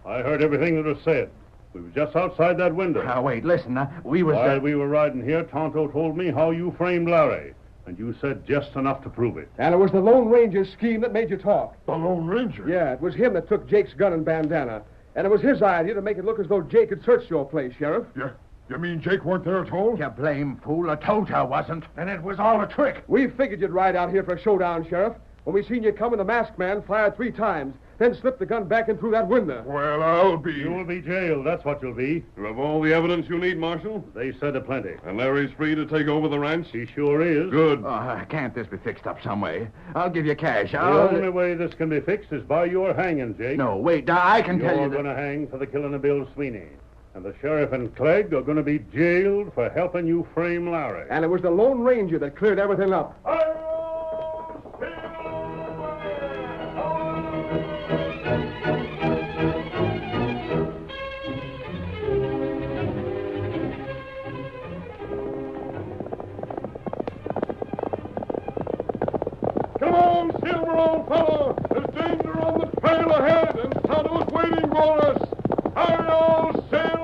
I heard everything that was said. We were just outside that window. Now, wait, listen. We was... While we were riding here, Tonto told me how you framed Larry. And you said just enough to prove it. And it was the Lone Ranger's scheme that made you talk. The Lone Ranger? Yeah, it was him that took Jake's gun and bandana. And it was his idea to make it look as though Jake had searched your place, Sheriff. Yeah. You mean Jake weren't there at all? You blame fool. I told you I wasn't. And it was all a trick. We figured you'd ride out here for a showdown, Sheriff. When we seen you coming, the masked man fired 3 times. then slip the gun back in through that window. Well, I'll be. You'll be jailed, that's what you'll be. You have all the evidence you need, Marshal? They said aplenty. And Larry's free to take over the ranch? He sure is. Good. Can't this be fixed up some way? I'll give you cash. The only way this can be fixed is by your hanging, Jake. No, wait, I can tell you You're that... going to hang for the killing of Bill Sweeney. And the sheriff and Clegg are going to be jailed for helping you frame Larry. And it was the Lone Ranger that cleared everything up. Come on, Silver, old fellow. There's danger on the trail ahead, and Tonto's waiting for us. Hi-yo, Silver!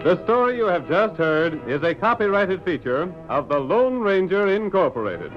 The story you have just heard is a copyrighted feature of the Lone Ranger Incorporated.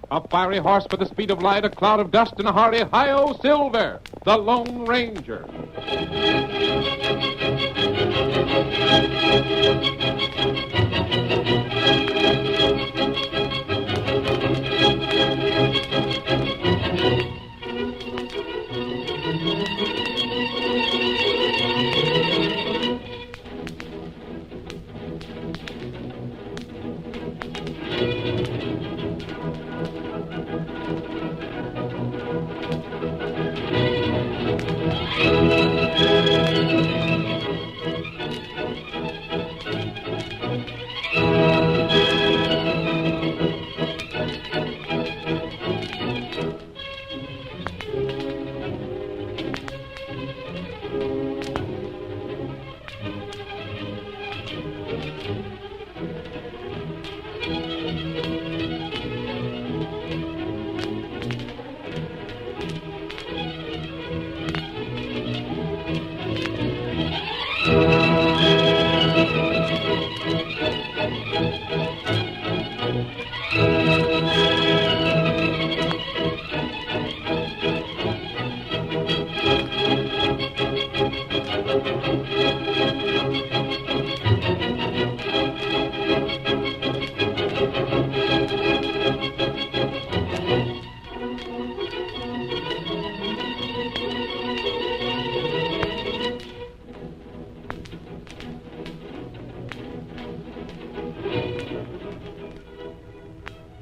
A fiery horse with the speed of light, a cloud of dust, and a hearty hi-yo Silver, the Lone Ranger.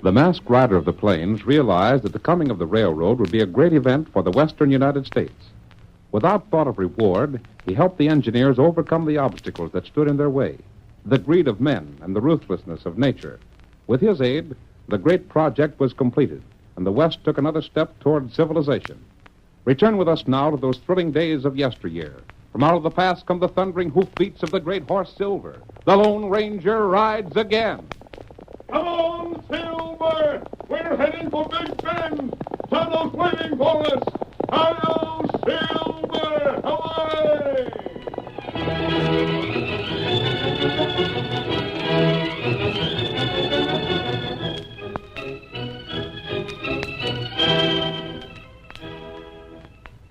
The masked rider of the plains realized that the coming of the railroad would be a great event for the western United States. Without thought of reward, he helped the engineers overcome the obstacles that stood in their way, the greed of men and the ruthlessness of nature. With his aid, the great project was completed, and the West took another step toward civilization. Return with us now to those thrilling days of yesteryear. From out of the past come the thundering hoofbeats of the great horse Silver. The Lone Ranger rides again. Come on, Silver! We're heading for Big Bend! Tonto's waiting for us! Hi-yo, Silver! Away!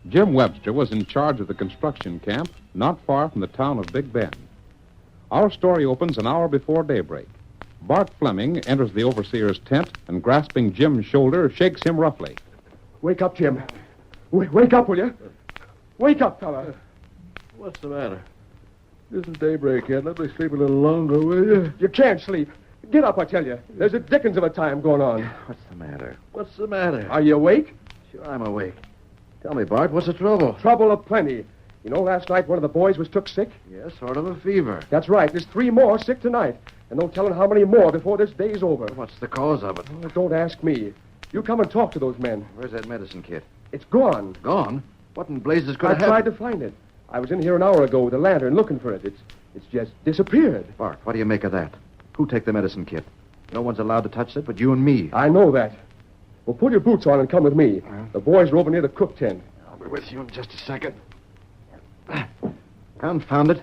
Jim Webster was in charge of the construction camp not far from the town of Big Bend. Our story opens an hour before daybreak. Bart Fleming enters the overseer's tent and, grasping Jim's shoulder, shakes him roughly. Wake up, Jim. Wake up, will you? Wake up, fella. What's the matter? It isn't daybreak yet. Let me sleep a little longer, will you? You can't sleep. Get up, I tell you. There's a dickens of a time going on. What's the matter? What's the matter? Are you awake? Sure, I'm awake. Tell me, Bart, what's the trouble? Trouble aplenty. You know, last night one of the boys was took sick? Yes, sort of a fever. That's right. There's 3 more sick tonight. And no telling how many more before this day's over. What's the cause of it? Oh, don't ask me. You come and talk to those men. Where's that medicine kit? It's gone. Gone? What in blazes could I have happened? tried to find it. I was in here an hour ago with a lantern looking for it. It's just disappeared. Bart, what do you make of that? Who take the medicine kit? No one's allowed to touch it but you and me. I know that. Well, put your boots on and come with me. The boys are over near the cook tent. I'll be with you in just a second. Confound it.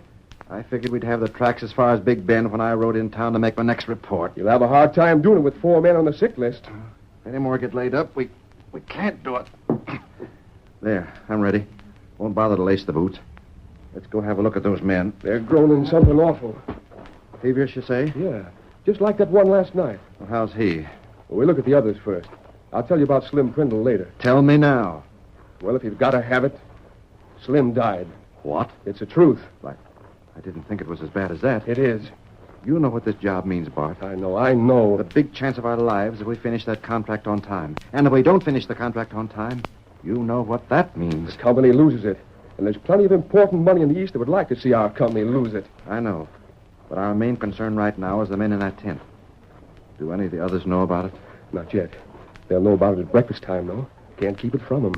I figured we'd have the tracks as far as Big Bend when I rode in town to make my next report. You'll have a hard time doing it with 4 men on the sick list. If any more get laid up, we can't do it. There, I'm ready. Won't bother to lace the boots. Let's go have a look at those men. They're groaning something awful. Feverish, you say? Yeah, just like that one last night. Well, how's he? Well, we'll look at the others first. I'll tell you about Slim Prindle later. Tell me now. Well, if you've got to have it, Slim died. What? It's the truth. I didn't think it was as bad as that. It is. You know what this job means, Bart. I know. The big chance of our lives if we finish that contract on time. And if we don't finish the contract on time, you know what that means. The company loses it. And there's plenty of important money in the East that would like to see our company lose it. I know. But our main concern right now is the men in that tent. Do any of the others know about it? Not yet. They'll know about it at breakfast time, though. Can't keep it from them.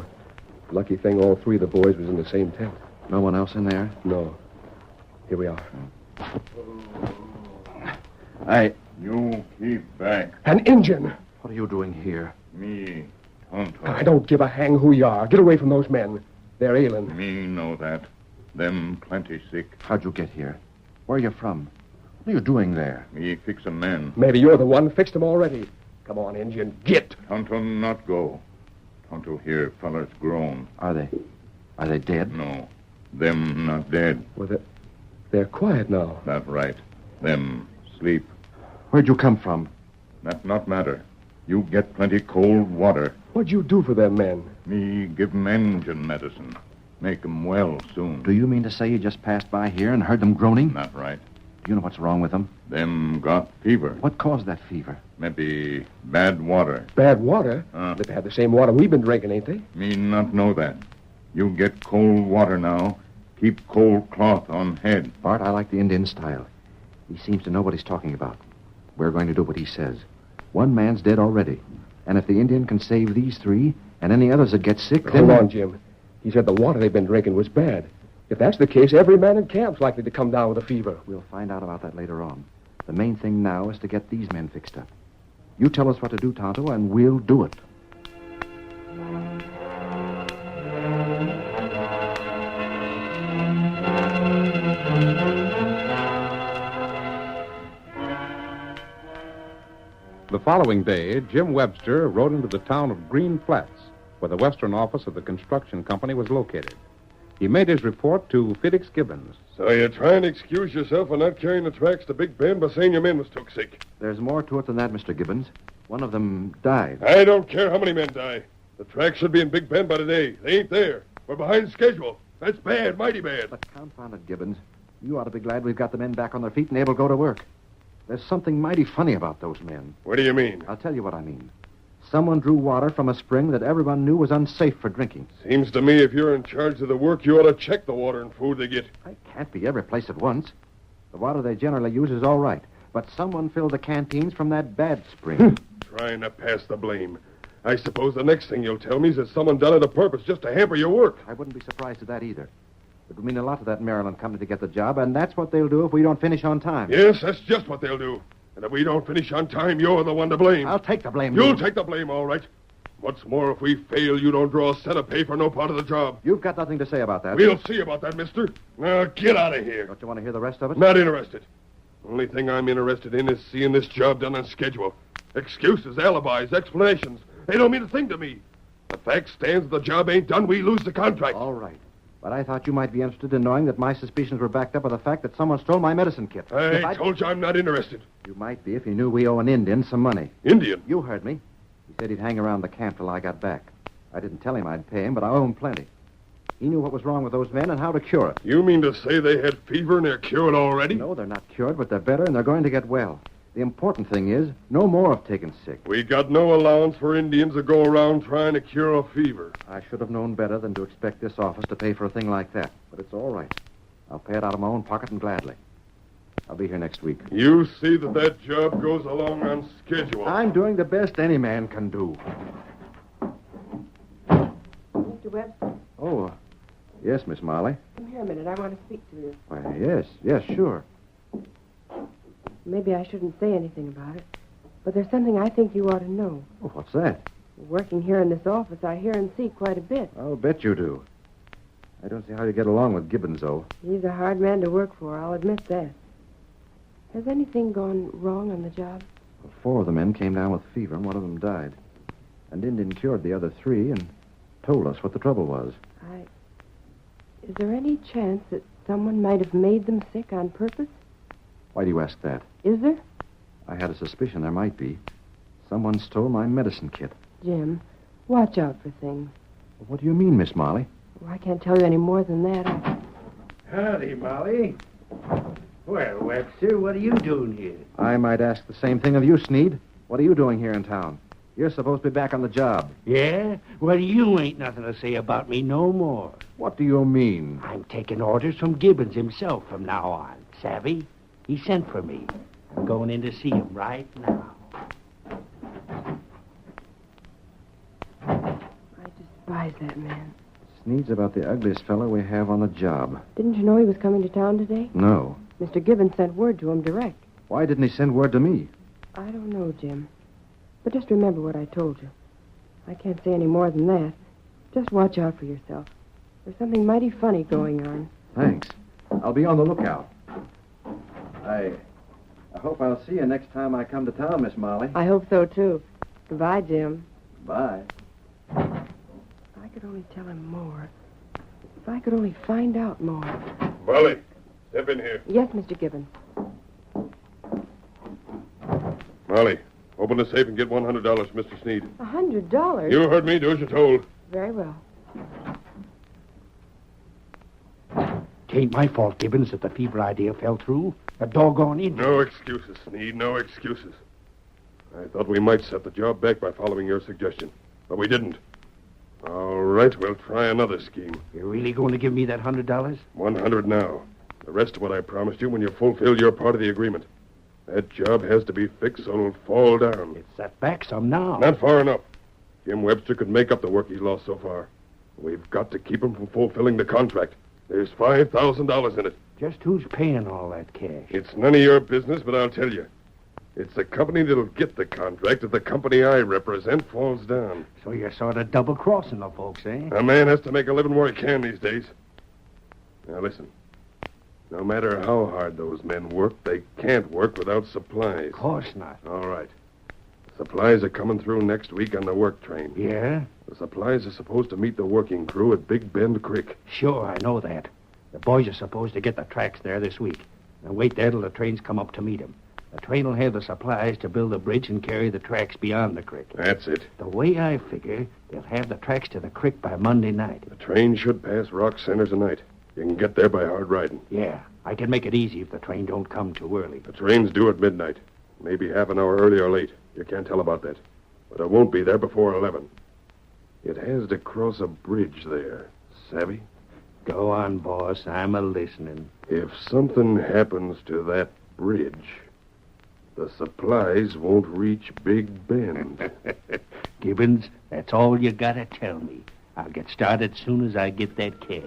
Lucky thing all 3 of the boys was in the same tent. No one else in there? No. Here we are. You keep back. An Injun! What are you doing here? Me, Tonto. I don't give a hang who you are. Get away from those men. They're ailing. Me know that. Them plenty sick. How'd you get here? Where are you from? What are you doing there? Me fix a man. Maybe you're the one. Fixed them already. Come on, Injun. Get! Tonto not go. Tonto here, fellers grown. Are they? Are they dead? No. Them not dead. Well, they're quiet now. That right. Them sleep. Where'd you come from? That not matter. You get plenty cold water. What'd you do for them men? Me give 'em engine medicine. Make 'em well soon. Do you mean to say you just passed by here and heard them groaning? Not right. Do you know what's wrong with them? Them got fever. What caused that fever? Maybe bad water. Bad water? They've had the same water we've been drinking, ain't they? Me not know that. You get cold water now. Keep cold cloth on head. Bart, I like the Indian style. He seems to know what he's talking about. We're going to do what he says. 1 man's dead already. And if the Indian can save these 3 and any others that get sick, then... Hold on, Jim. He said the water they've been drinking was bad. If that's the case, every man in camp's likely to come down with a fever. We'll find out about that later on. The main thing now is to get these men fixed up. You tell us what to do, Tonto, and we'll do it. The following day, Jim Webster rode into the town of Green Flats, where the western office of the construction company was located. He made his report to Felix Gibbons. So you're trying to excuse yourself for not carrying the tracks to Big Bend by saying your men was took sick? There's more to it than that, Mr. Gibbons. One of them died. I don't care how many men die. The tracks should be in Big Bend by today. They ain't there. We're behind schedule. That's bad, mighty bad. But confound it, Gibbons. You ought to be glad we've got the men back on their feet and able to go to work. There's something mighty funny about those men. What do you mean? I'll tell you what I mean. Someone drew water from a spring that everyone knew was unsafe for drinking. Seems to me if you're in charge of the work, you ought to check the water and food they get. I can't be every place at once. The water they generally use is all right. But someone filled the canteens from that bad spring. Trying to pass the blame. I suppose the next thing you'll tell me is that someone done it a purpose just to hamper your work. I wouldn't be surprised at that either. It would mean a lot to that Maryland company to get the job, and that's what they'll do if we don't finish on time. Yes, that's just what they'll do. And if we don't finish on time, you're the one to blame. I'll take the blame. You'll take the blame, all right. What's more, if we fail, you don't draw a cent of pay for no part of the job. You've got nothing to say about that. We'll see about that, mister. Now, get out of here. Don't you want to hear the rest of it? Not interested. Only thing I'm interested in is seeing this job done on schedule. Excuses, alibis, explanations. They don't mean a thing to me. The fact stands the job ain't done, we lose the contract. All right. But I thought you might be interested in knowing that my suspicions were backed up by the fact that someone stole my medicine kit. I told you I'm not interested. You might be if you knew we owe an Indian some money. Indian? You heard me. He said he'd hang around the camp till I got back. I didn't tell him I'd pay him, but I owe him plenty. He knew what was wrong with those men and how to cure it. You mean to say they had fever and they're cured already? No, they're not cured, but they're better and they're going to get well. The important thing is, no more of taking sick. We got no allowance for Indians to go around trying to cure a fever. I should have known better than to expect this office to pay for a thing like that. But it's all right. I'll pay it out of my own pocket and gladly. I'll be here next week. You see that job goes along on schedule. I'm doing the best any man can do. Mr. Webster? Oh, yes, Miss Molly. Come here a minute. I want to speak to you. Why, yes, sure. Maybe I shouldn't say anything about it, but there's something I think you ought to know. Oh, what's that? Working here in this office, I hear and see quite a bit. I'll bet you do. I don't see how you get along with Gibbons, though. He's a hard man to work for, I'll admit that. Has anything gone wrong on the job? Well, 4 of the men came down with fever, and one of them died. And Indian cured the other 3 and told us what the trouble was. Is there any chance that someone might have made them sick on purpose? Why do you ask that? Is there? I had a suspicion there might be. Someone stole my medicine kit. Jim, watch out for things. What do you mean, Miss Molly? Well, I can't tell you any more than that. Howdy, Molly. Well, Webster, what are you doing here? I might ask the same thing of you, Sneed. What are you doing here in town? You're supposed to be back on the job. Yeah? Well, you ain't nothing to say about me no more. What do you mean? I'm taking orders from Gibbons himself from now on. Savvy? He sent for me. I'm going in to see him right now. I despise that man. Sneed's about the ugliest fellow we have on the job. Didn't you know he was coming to town today? No. Mr. Gibbons sent word to him direct. Why didn't he send word to me? I don't know, Jim. But just remember what I told you. I can't say any more than that. Just watch out for yourself. There's something mighty funny going on. Thanks. I'll be on the lookout. I hope I'll see you next time I come to town, Miss Molly. I hope so, too. Goodbye, Jim. Bye. If I could only tell him more. If I could only find out more. Molly, step in here. Yes, Mr. Gibbons. Molly, open the safe and get $100, Mr. Sneed. $100? You heard me. Do as you're told. Very well. Tain't my fault, Gibbons, that the fever idea fell through. A doggone Indian. No excuses, Sneed. No excuses. I thought we might set the job back by following your suggestion, but we didn't. All right, we'll try another scheme. You're really going to give me that $100? 100 now. The rest of what I promised you when you fulfill your part of the agreement. That job has to be fixed so it'll fall down. It's set back some now. Not far enough. Jim Webster could make up the work he's lost so far. We've got to keep him from fulfilling the contract. There's $5,000 in it. Just who's paying all that cash? It's none of your business, but I'll tell you. It's the company that'll get the contract if the company I represent falls down. So you're sort of double-crossing the folks, eh? A man has to make a living where he can these days. Now, listen. No matter how hard those men work, they can't work without supplies. Of course not. All right. Supplies are coming through next week on the work train. Yeah? The supplies are supposed to meet the working crew at Big Bend Creek. Sure, I know that. The boys are supposed to get the tracks there this week. And wait there till the trains come up to meet them. The train will have the supplies to build a bridge and carry the tracks beyond the creek. That's it. The way I figure, they'll have the tracks to the creek by Monday night. The train should pass Rock Center tonight. You can get there by hard riding. Yeah, I can make it easy if the train don't come too early. The train's due at midnight. Maybe half an hour early or late. You can't tell about that. But it won't be there before 11. It has to cross a bridge there. Savvy? Go on, boss. I'm a-listening. If something happens to that bridge, the supplies won't reach Big Bend. Gibbons, that's all you gotta tell me. I'll get started soon as I get that cash.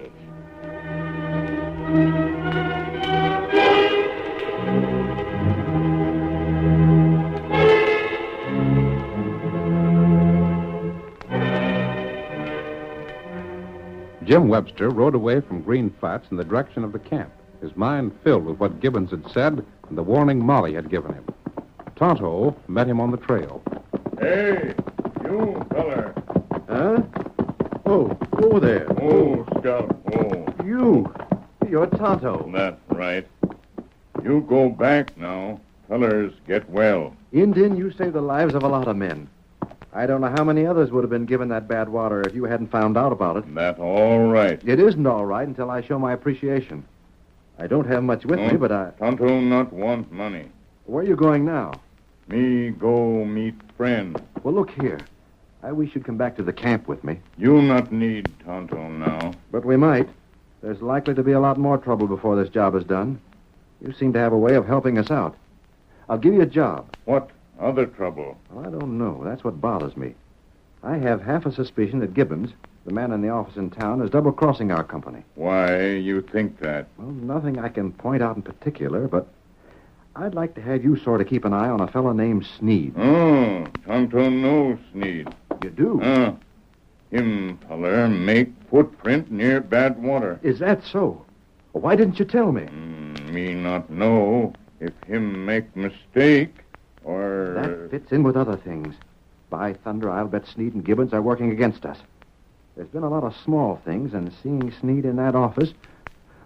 Jim Webster rode away from Green Flats in the direction of the camp, his mind filled with what Gibbons had said and the warning Molly had given him. Tonto met him on the trail. Hey, you feller. Huh? Oh, there. Oh, Scout. Oh. You're Tonto. That's right. You go back now. Fellers get well. Indian, you saved the lives of a lot of men. I don't know how many others would have been given that bad water if you hadn't found out about it. That's all right. It isn't all right until I show my appreciation. I don't have much with me, but I... Tonto not want money. Where are you going now? Me go meet friend. Well, look here. I wish you'd come back to the camp with me. You not need Tonto now. But we might. There's likely to be a lot more trouble before this job is done. You seem to have a way of helping us out. I'll give you a job. What other trouble? Well, I don't know. That's what bothers me. I have half a suspicion that Gibbons, the man in the office in town, is double-crossing our company. Why you think that? Well, nothing I can point out in particular, but I'd like to have you sort of keep an eye on a fellow named Sneed. Oh, Tonto knows Sneed. You do? Him feller make footprint near bad water. Is that so? Well, why didn't you tell me? Me not know if him make mistake or... That fits in with other things. By thunder, I'll bet Sneed and Gibbons are working against us. There's been a lot of small things, and seeing Sneed in that office...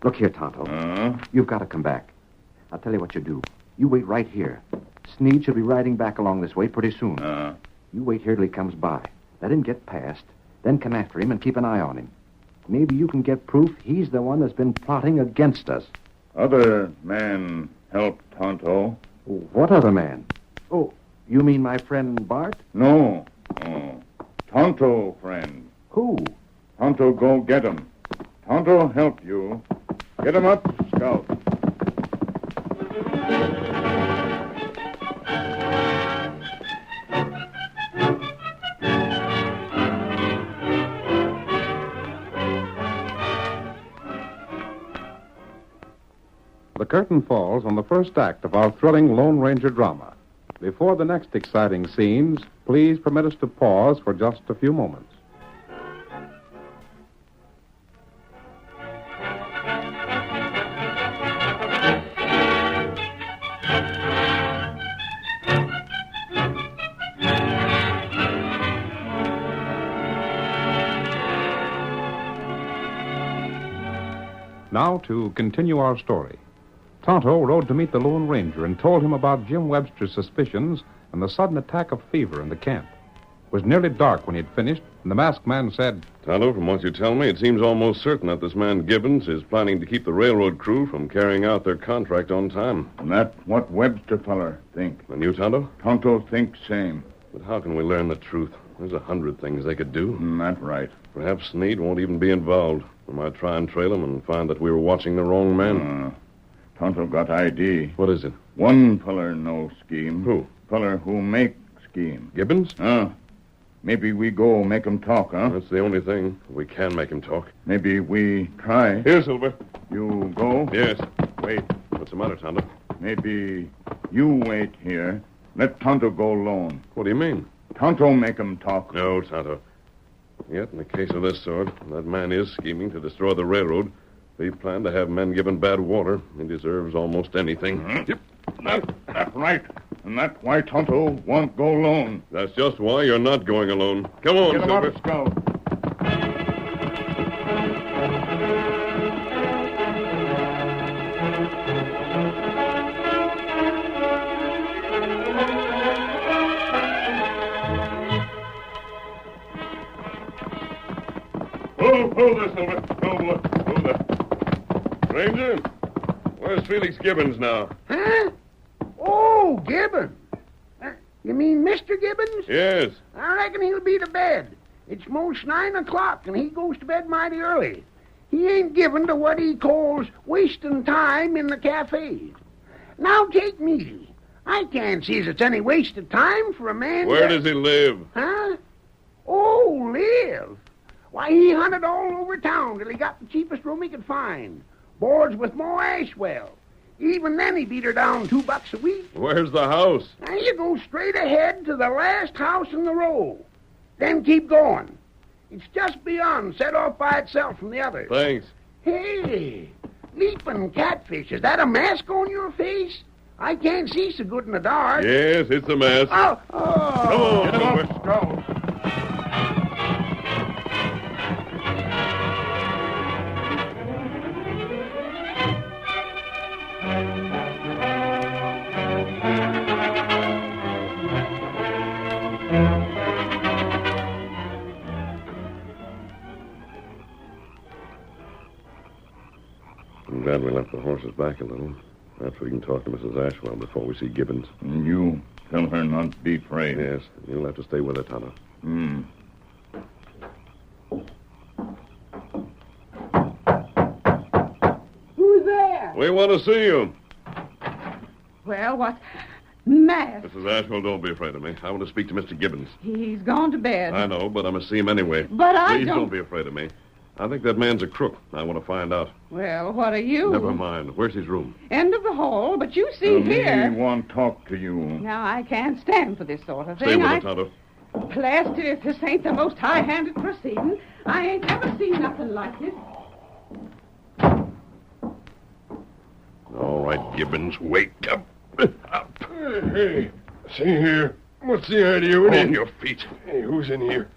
Look here, Tonto. You've got to come back. I'll tell you what you do. You wait right here. Sneed should be riding back along this way pretty soon. You wait here till he comes by. Let him get past, then come after him and keep an eye on him. Maybe you can get proof he's the one that's been plotting against us. Other man help Tonto. What other man? Oh, you mean my friend Bart? No. Tonto friend. Who? Tonto go get him. Tonto help you. Get him up, Scout. The curtain falls on the first act of our thrilling Lone Ranger drama. Before the next exciting scenes, please permit us to pause for just a few moments. Now, to continue our story. Tonto rode to meet the Lone Ranger and told him about Jim Webster's suspicions and the sudden attack of fever in the camp. It was nearly dark when he had finished, and the masked man said, Tonto, from what you tell me, it seems almost certain that this man Gibbons is planning to keep the railroad crew from carrying out their contract on time. And that's what Webster feller think. And you, Tonto? Tonto thinks same. But how can we learn the truth? There's 100 things they could do. That's right. Perhaps Sneed won't even be involved. We might try and trail him and find that we were watching the wrong man. Tonto got ID. What is it? One feller know scheme. Who? Feller who make scheme. Gibbons? Maybe we go make him talk, huh? That's the only thing. We can make him talk. Maybe we try. Here, Silver. You go? Yes. Wait. What's the matter, Tonto? Maybe you wait here. Let Tonto go alone. What do you mean? Tonto make him talk. No, Tonto. Yet, in the case of this sort, that man is scheming to destroy the railroad. If he planned to have men given bad water, he deserves almost anything. Yep. That's right. And that's why Tonto won't go alone. That's just why you're not going alone. Come on, Get him Silver. up, Scout. Hold there, Silver. Hold there. Ranger, where's Felix Gibbons now? Huh? Oh, Gibbons. You mean Mr. Gibbons? Yes. I reckon he'll be to bed. It's most 9 o'clock, and he goes to bed mighty early. He ain't given to what he calls wasting time in the cafes. Now take me easy. I can't see as it's any waste of time for a man. Where does he live? Huh? Oh, live. Why, he hunted all over town till he got the cheapest room he could find. Boards with more Ashwell. Even then he beat her down $2 a week. Where's the house? Now you go straight ahead to the last house in the row. Then keep going. It's just beyond, set off by itself from the others. Thanks. Hey, leaping catfish. Is that a mask on your face? I can't see so good in the dark. Yes, it's a mask. Oh! Come on, Get him up, Scout. I'm glad we left the horses back a little. Perhaps we can talk to Mrs. Ashwell before we see Gibbons. You tell her not to be afraid. Yes, you'll have to stay with her, Tonto. Who's there? We want to see you. Well, what? Mask. Mrs. Ashwell, don't be afraid of me. I want to speak to Mr. Gibbons. He's gone to bed. I know, but I must see him anyway. But I Please don't- don't be afraid of me. I think that man's a crook. I want to find out. Well, what are you? Never mind. Where's his room? End of the hall, but you see here. We want to talk to you. Now, I can't stand for this sort of thing. Stay with her, Tonto. Plaster, if this ain't the most high-handed proceeding, I ain't never seen nothing like this. All right, Gibbons, wake up. Hey, see here. What's the idea with On it? your feet. Hey, who's in here?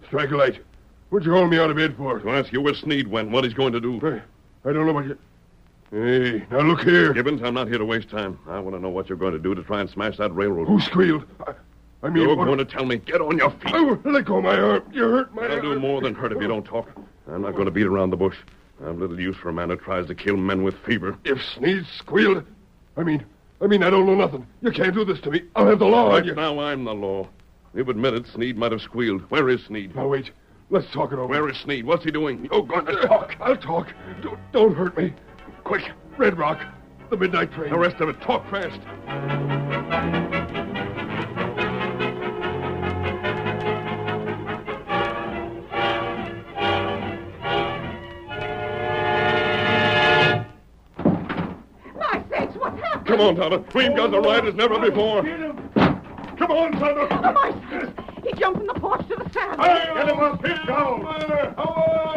Strike a light. What'd you hold me out of bed for? To ask you where Sneed went, what he's going to do. I don't know what you... Hey, now look here. Gibbons, I'm not here to waste time. I want to know what you're going to do to try and smash that railroad. Who squealed? I mean... You're what- going to tell me. Get on your feet. Oh, let go of my arm. You hurt my I'll do arm. more than hurt if you don't talk. I'm not going to beat around the bush. I've little use for a man who tries to kill men with fever. If Sneed squealed... I mean, I don't know nothing. You can't do this to me. I'll have the law on Right you. now, I'm the law. You've admitted Sneed might have squealed. Where is Sneed? Now, wait. Let's talk it over. Where is Sneed? What's he doing? You're going to talk. I'll talk. Don't hurt me. Quick. Red Rock. The midnight train. The rest of it. Talk fast. My sakes, what's happened? Come on, Tonto. We've got the ride as never before. Come on, Tonto. Oh, my sakes. He jumped from the porch to the saddle. Get him up. Hit down.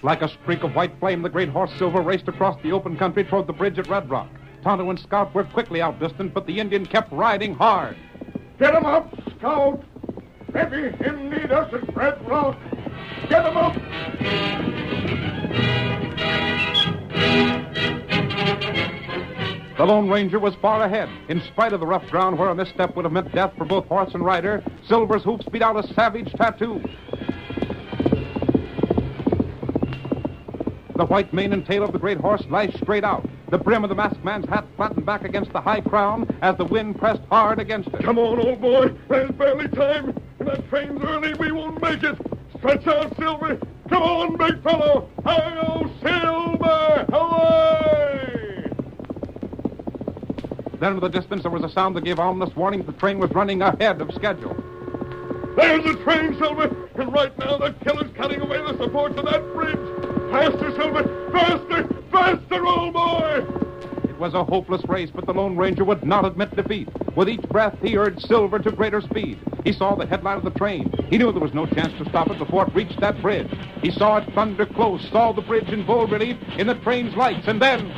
Like a streak of white flame, the great horse Silver raced across the open country toward the bridge at Red Rock. Tonto and Scout were quickly outdistanced, but the Indian kept riding hard. Get him up, Scout. Maybe him need us at Red Rock. Get him up. The Lone Ranger was far ahead. In spite of the rough ground where a misstep would have meant death for both horse and rider, Silver's hoofs beat out a savage tattoo. The white mane and tail of the great horse lashed straight out. The brim of the masked man's hat flattened back against the high crown as the wind pressed hard against it. Come on, old boy. There's barely time. And that train's early. We won't make it. Stretch out, Silver. Come on, big fellow. Hi-yo, Silver. Away! Then in the distance there was a sound that gave ominous warning the train was running ahead of schedule. There's the train, Silver. And right now the killer's cutting away the supports of that bridge. Faster, Silver. Faster. Faster, old boy. It was a hopeless race, but the Lone Ranger would not admit defeat. With each breath, he urged Silver to greater speed. He saw the headlight of the train. He knew there was no chance to stop it before it reached that bridge. He saw it thunder close, saw the bridge in bold relief in the train's lights, and then...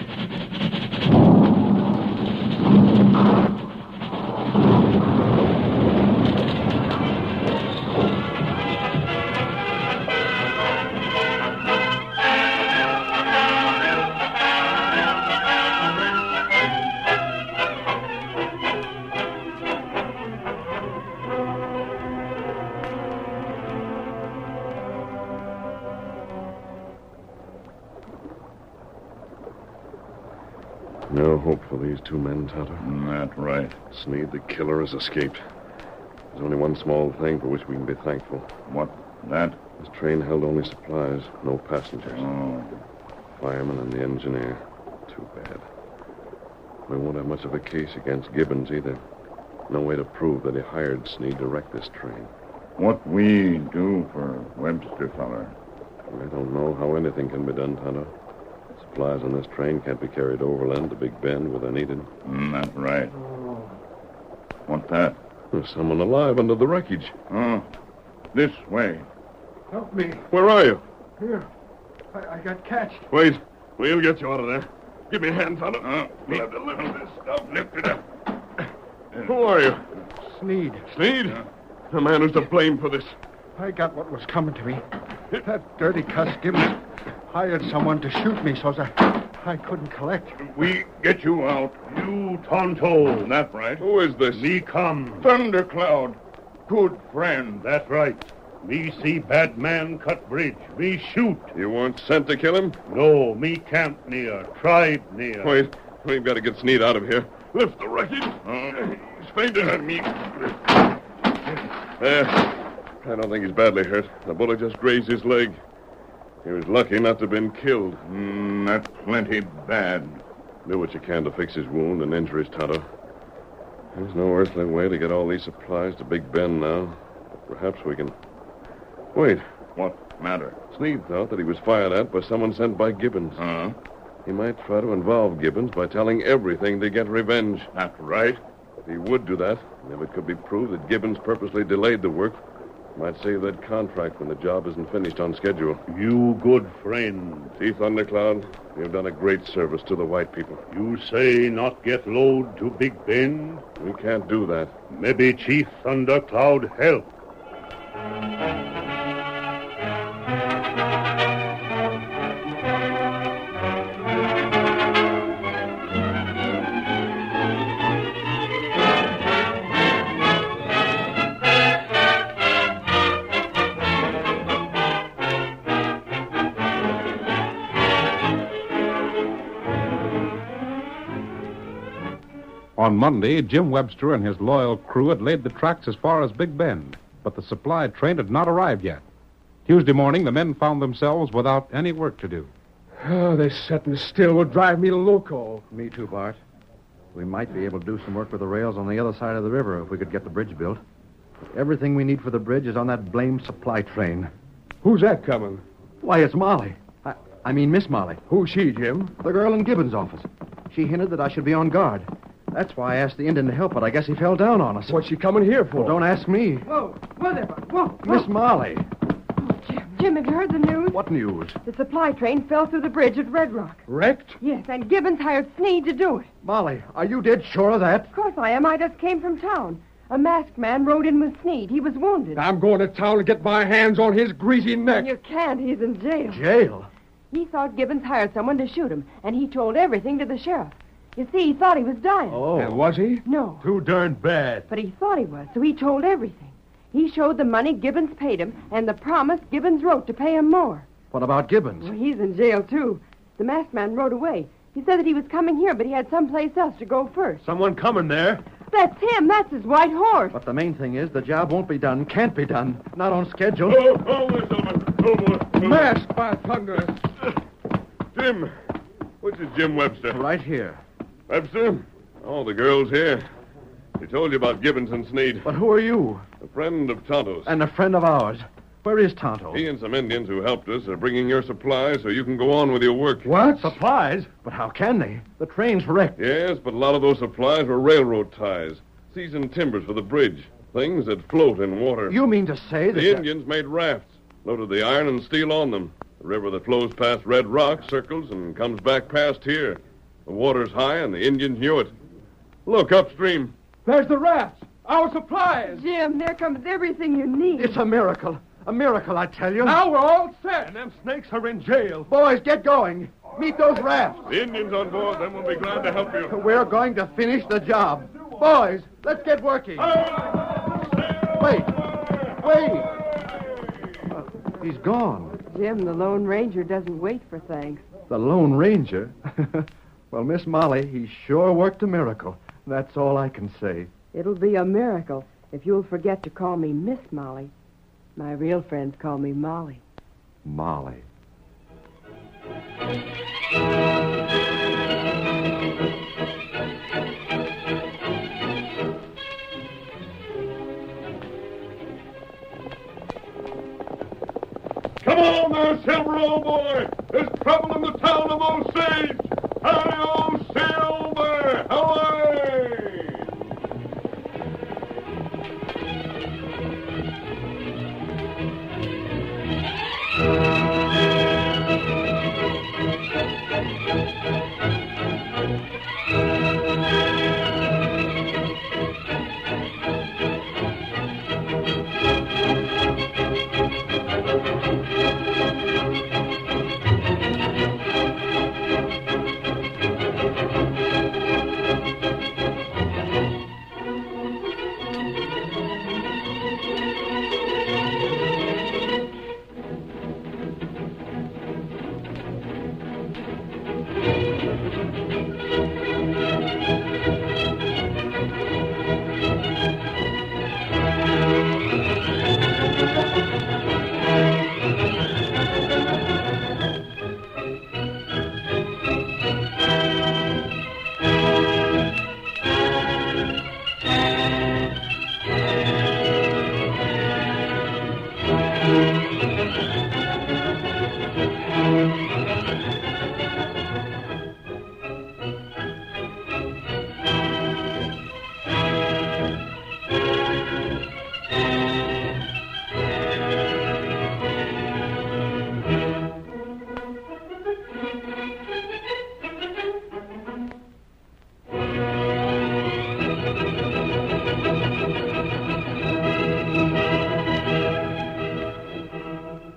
No hope for these two men, Tonto. That's right. Sneed, the killer, has escaped. There's only one small thing for which we can be thankful. What? That? This train held only supplies, no passengers. Oh. Fireman and the engineer. Too bad. We won't have much of a case against Gibbons either. No way to prove that he hired Sneed to wreck this train. What we do for Webster, feller? I don't know how anything can be done, Tonto. Supplies on this train can't be carried overland to Big Bend where they're needed. That's right. What's that? There's someone alive under the wreckage. Oh, this way. Help me. Where are you? Here. I got catched. Wait. We'll get you out of there. Give me a hand, Tonto. We'll have to lift this stuff. Lift it up. Who are you? Sneed. Sneed? The man who's to blame for this. I got what was coming to me. That dirty cuss Gibbons hired someone to shoot me so that I couldn't collect. We get you out. You Tonto. That's right. Who is this? Me come. Thundercloud. Good friend. That's right. Me see bad man cut bridge. Me shoot. You weren't sent to kill him? No, me camp near. Tribe near. Wait. We've got to get Sneed out of here. Lift the wreckage. He's fainted on me. There. I don't think he's badly hurt. The bullet just grazed his leg. He was lucky not to have been killed. That's plenty bad. Do what you can to fix his wound and injuries, Tonto. There's no earthly way to get all these supplies to Big Bend now. But perhaps we can... Wait. What matter? Sneed thought that he was fired at by someone sent by Gibbons. He might try to involve Gibbons by telling everything to get revenge. That's right. If he would do that, if it could be proved that Gibbons purposely delayed the work, might save that contract when the job isn't finished on schedule. You good friend. See, Thundercloud, you've done a great service to the white people. You say not get load to Big Bend? We can't do that. Maybe Chief Thundercloud help. On Monday, Jim Webster and his loyal crew had laid the tracks as far as Big Bend, but the supply train had not arrived yet. Tuesday morning, the men found themselves without any work to do. Oh, this setting still would drive me loco. Me too, Bart. We might be able to do some work with the rails on the other side of the river if we could get the bridge built. But everything we need for the bridge is on that blamed supply train. Who's that coming? Why, it's Molly. I mean Miss Molly. Who's she, Jim? The girl in Gibbons' office. She hinted that I should be on guard. That's why I asked the Indian to help, but I guess he fell down on us. What's she coming here for? Well, don't ask me. Whoa, whoa there, Bart. Whoa. Miss Molly. Jim, have you heard the news? What news? The supply train fell through the bridge at Red Rock. Wrecked? Yes, and Gibbons hired Sneed to do it. Molly, are you dead sure of that? Of course I am. I just came from town. A masked man rode in with Sneed. He was wounded. I'm going to town to get my hands on his greasy neck. You can't. He's in jail. Jail? He thought Gibbons hired someone to shoot him, and he told everything to the sheriff. You see, he thought he was dying. Oh. And was he? No. Too darn bad. But he thought he was, so he told everything. He showed the money Gibbons paid him and the promise Gibbons wrote to pay him more. What about Gibbons? Well, he's in jail, too. The masked man rode away. He said that he was coming here, but he had someplace else to go first. Someone coming there. That's him. That's his white horse. But the main thing is the job won't be done, can't be done. Not on schedule. Masked by thunder. Jim. Which is Jim Webster? Right here. Webster? Oh, the girl's here. She told you about Gibbons and Sneed. But who are you? A friend of Tonto's. And a friend of ours. Where is Tonto? He and some Indians who helped us are bringing your supplies so you can go on with your work. What? Supplies? But how can they? The train's wrecked. Yes, but a lot of those supplies were railroad ties. Seasoned timbers for the bridge. Things that float in water. You mean to say that... The Indians made rafts. Loaded the iron and steel on them. The river that flows past Red Rock circles and comes back past here. The water's high and the Indians knew it. Look upstream. There's the rafts. Our supplies. Jim, there comes everything you need. It's a miracle. A miracle, I tell you. Now we're all set. And them snakes are in jail. Boys, get going. Meet those rafts. The Indians on board, then we'll be glad to help you. We're going to finish the job. Boys, let's get working. Wait. He's gone. Jim, the Lone Ranger doesn't wait for thanks. The Lone Ranger? Well, Miss Molly, he sure worked a miracle. That's all I can say. It'll be a miracle if you'll forget to call me Miss Molly. My real friends call me Molly. Molly. Come on there, Silver, old boy. There's trouble in the town of Osage. Hi-yo, Silver! Away!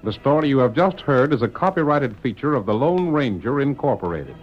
The story you have just heard is a copyrighted feature of the Lone Ranger Incorporated.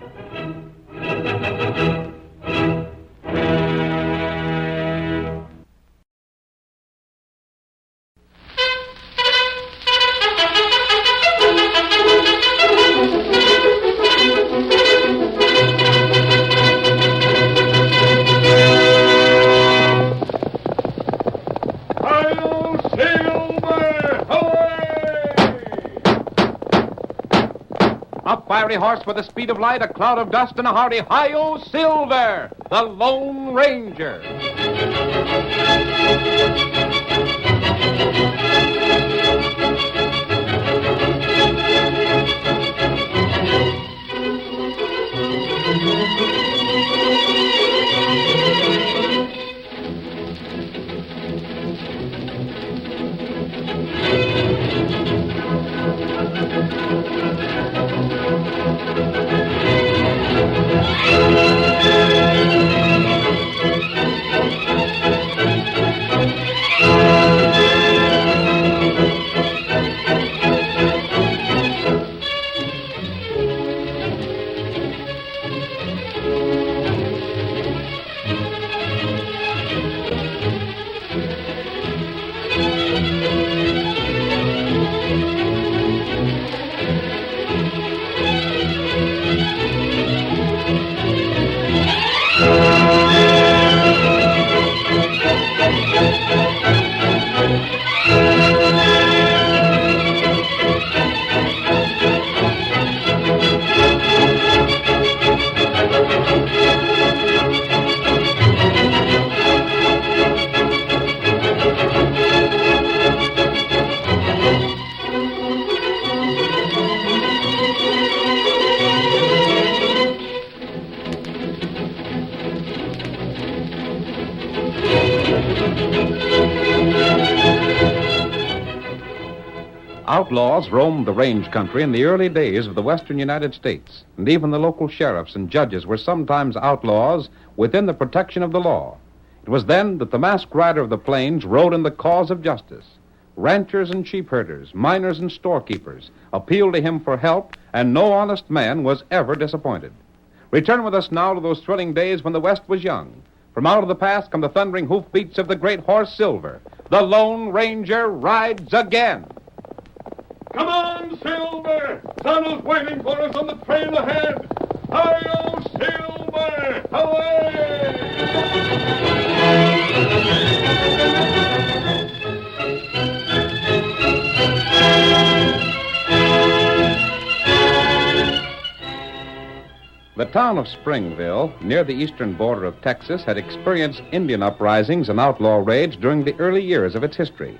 A fiery horse with the speed of light, a cloud of dust, and a hearty hi-yo, Silver, the Lone Ranger. Outlaws roamed the range country in the early days of the western United States, and even the local sheriffs and judges were sometimes outlaws within the protection of the law. It was then that the masked rider of the plains rode in the cause of justice. Ranchers and sheep herders, miners and storekeepers appealed to him for help, and no honest man was ever disappointed. Return with us now to those thrilling days when the West was young. From out of the past come the thundering hoofbeats of the great horse Silver. The Lone Ranger rides again. Come on, Silver! Tunnel's waiting for us on the trail ahead. Hi-yo, Silver! Away! The town of Springville, near the eastern border of Texas, had experienced Indian uprisings and outlaw raids during the early years of its history.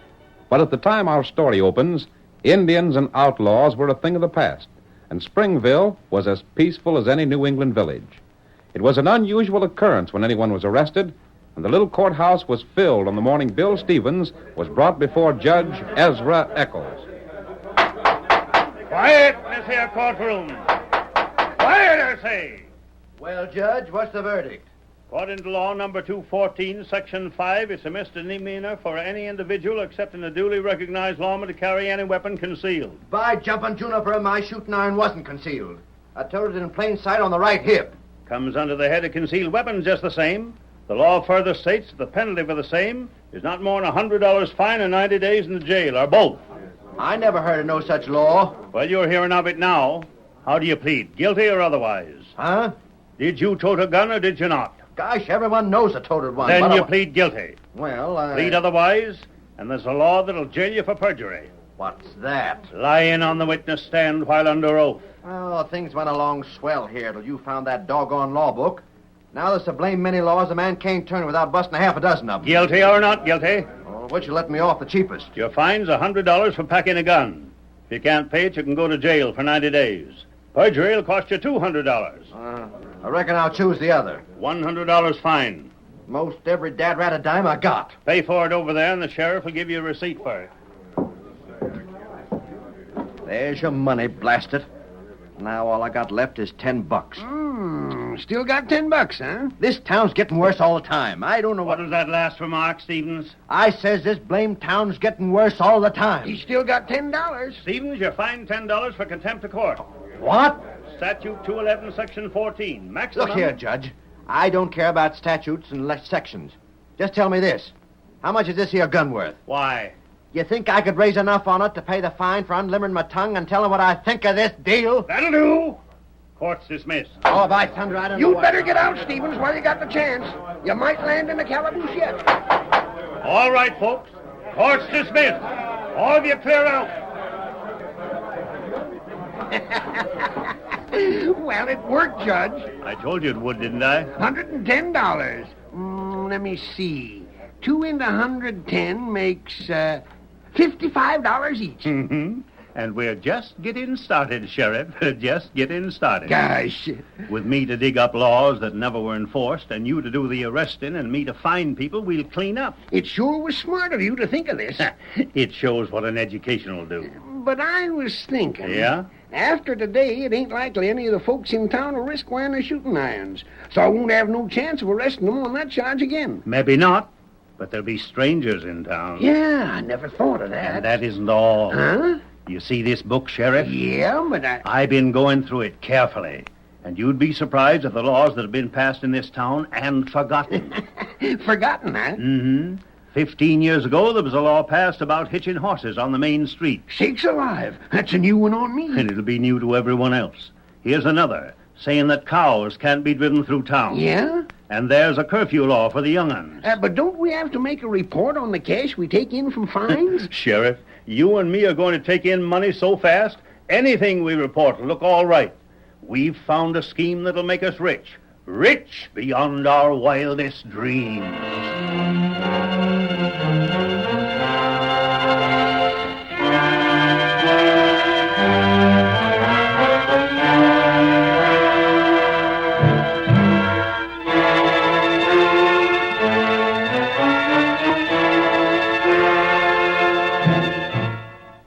But at the time our story opens, Indians and outlaws were a thing of the past, and Springville was as peaceful as any New England village. It was an unusual occurrence when anyone was arrested, and the little courthouse was filled on the morning Bill Stevens was brought before Judge Ezra Eccles. Quiet in this here courtroom. Quiet, I say. Well, Judge, what's the verdict? According to law number 214, section 5, it's a misdemeanor for any individual excepting a duly recognized lawman to carry any weapon concealed. By jumping Juniper, my shooting iron wasn't concealed. I told it in plain sight on the right hip. Comes under the head of concealed weapons just the same. The law further states that the penalty for the same is not more than $100 fine and 90 days in the jail, or both. I never heard of no such law. Well, you're hearing of it now. How do you plead, guilty or otherwise? Huh? Did you tote a gun or did you not? Gosh, everyone knows I toted one. Then you plead guilty. Well, Plead otherwise, and there's a law that'll jail you for perjury. What's that? Lying on the witness stand while under oath. Oh, things went along swell here till you found that doggone law book. Now there's so blame many laws a man can't turn without busting half a dozen of them. Guilty or not guilty? Oh, which you let me off the cheapest? Your fine's $100 for packing a gun. If you can't pay it, you can go to jail for 90 days. Perjury will cost you $200. I reckon I'll choose the other. $100 fine. Most every dad rat a dime I got. Pay for it over there, and the sheriff will give you a receipt for it. There's your money, blast it. Now all I got left is $10. Still got $10, huh? This town's getting worse all the time. I don't know What was that last remark, Stevens? I says this blamed town's getting worse all the time. He still got $10. Stevens, you're fined $10 for contempt of court. What? Statute 211, section 14. Maximum. Look here, Judge. I don't care about statutes and sections. Just tell me this. How much is this here gun worth? Why? You think I could raise enough on it to pay the fine for unlimbering my tongue and telling what I think of this deal? That'll do. Court's dismissed. Oh, by thunder, I don't know. You better get out, Stevens, while you got the chance. You might land in the calaboose yet. All right, folks. Court's dismissed. All of you clear out. Well, it worked, Judge. I told you it would, didn't I? $110. Let me see. 2 into 110 makes $55 each. Mm-hmm. And we're just getting started, Sheriff. Just getting started. Gosh. With me to dig up laws that never were enforced, and you to do the arresting, and me to find people, we'll clean up. It sure was smart of you to think of this. It shows what an education will do. But I was thinking... Yeah? After today, it ain't likely any of the folks in town will risk wearing their shooting irons. So I won't have no chance of arresting them on that charge again. Maybe not, but there'll be strangers in town. Yeah, I never thought of that. And that isn't all. Huh? You see this book, Sheriff? Yeah, but I've been going through it carefully. And you'd be surprised at the laws that have been passed in this town and forgotten. Forgotten, huh? Mm-hmm. 15 years ago, there was a law passed about hitching horses on the main street. Sakes alive. That's a new one on me. And it'll be new to everyone else. Here's another, saying that cows can't be driven through town. Yeah? And there's a curfew law for the young'uns. But don't we have to make a report on the cash we take in from fines? Sheriff, you and me are going to take in money so fast, anything we report will look all right. We've found a scheme that'll make us rich. Rich beyond our wildest dreams.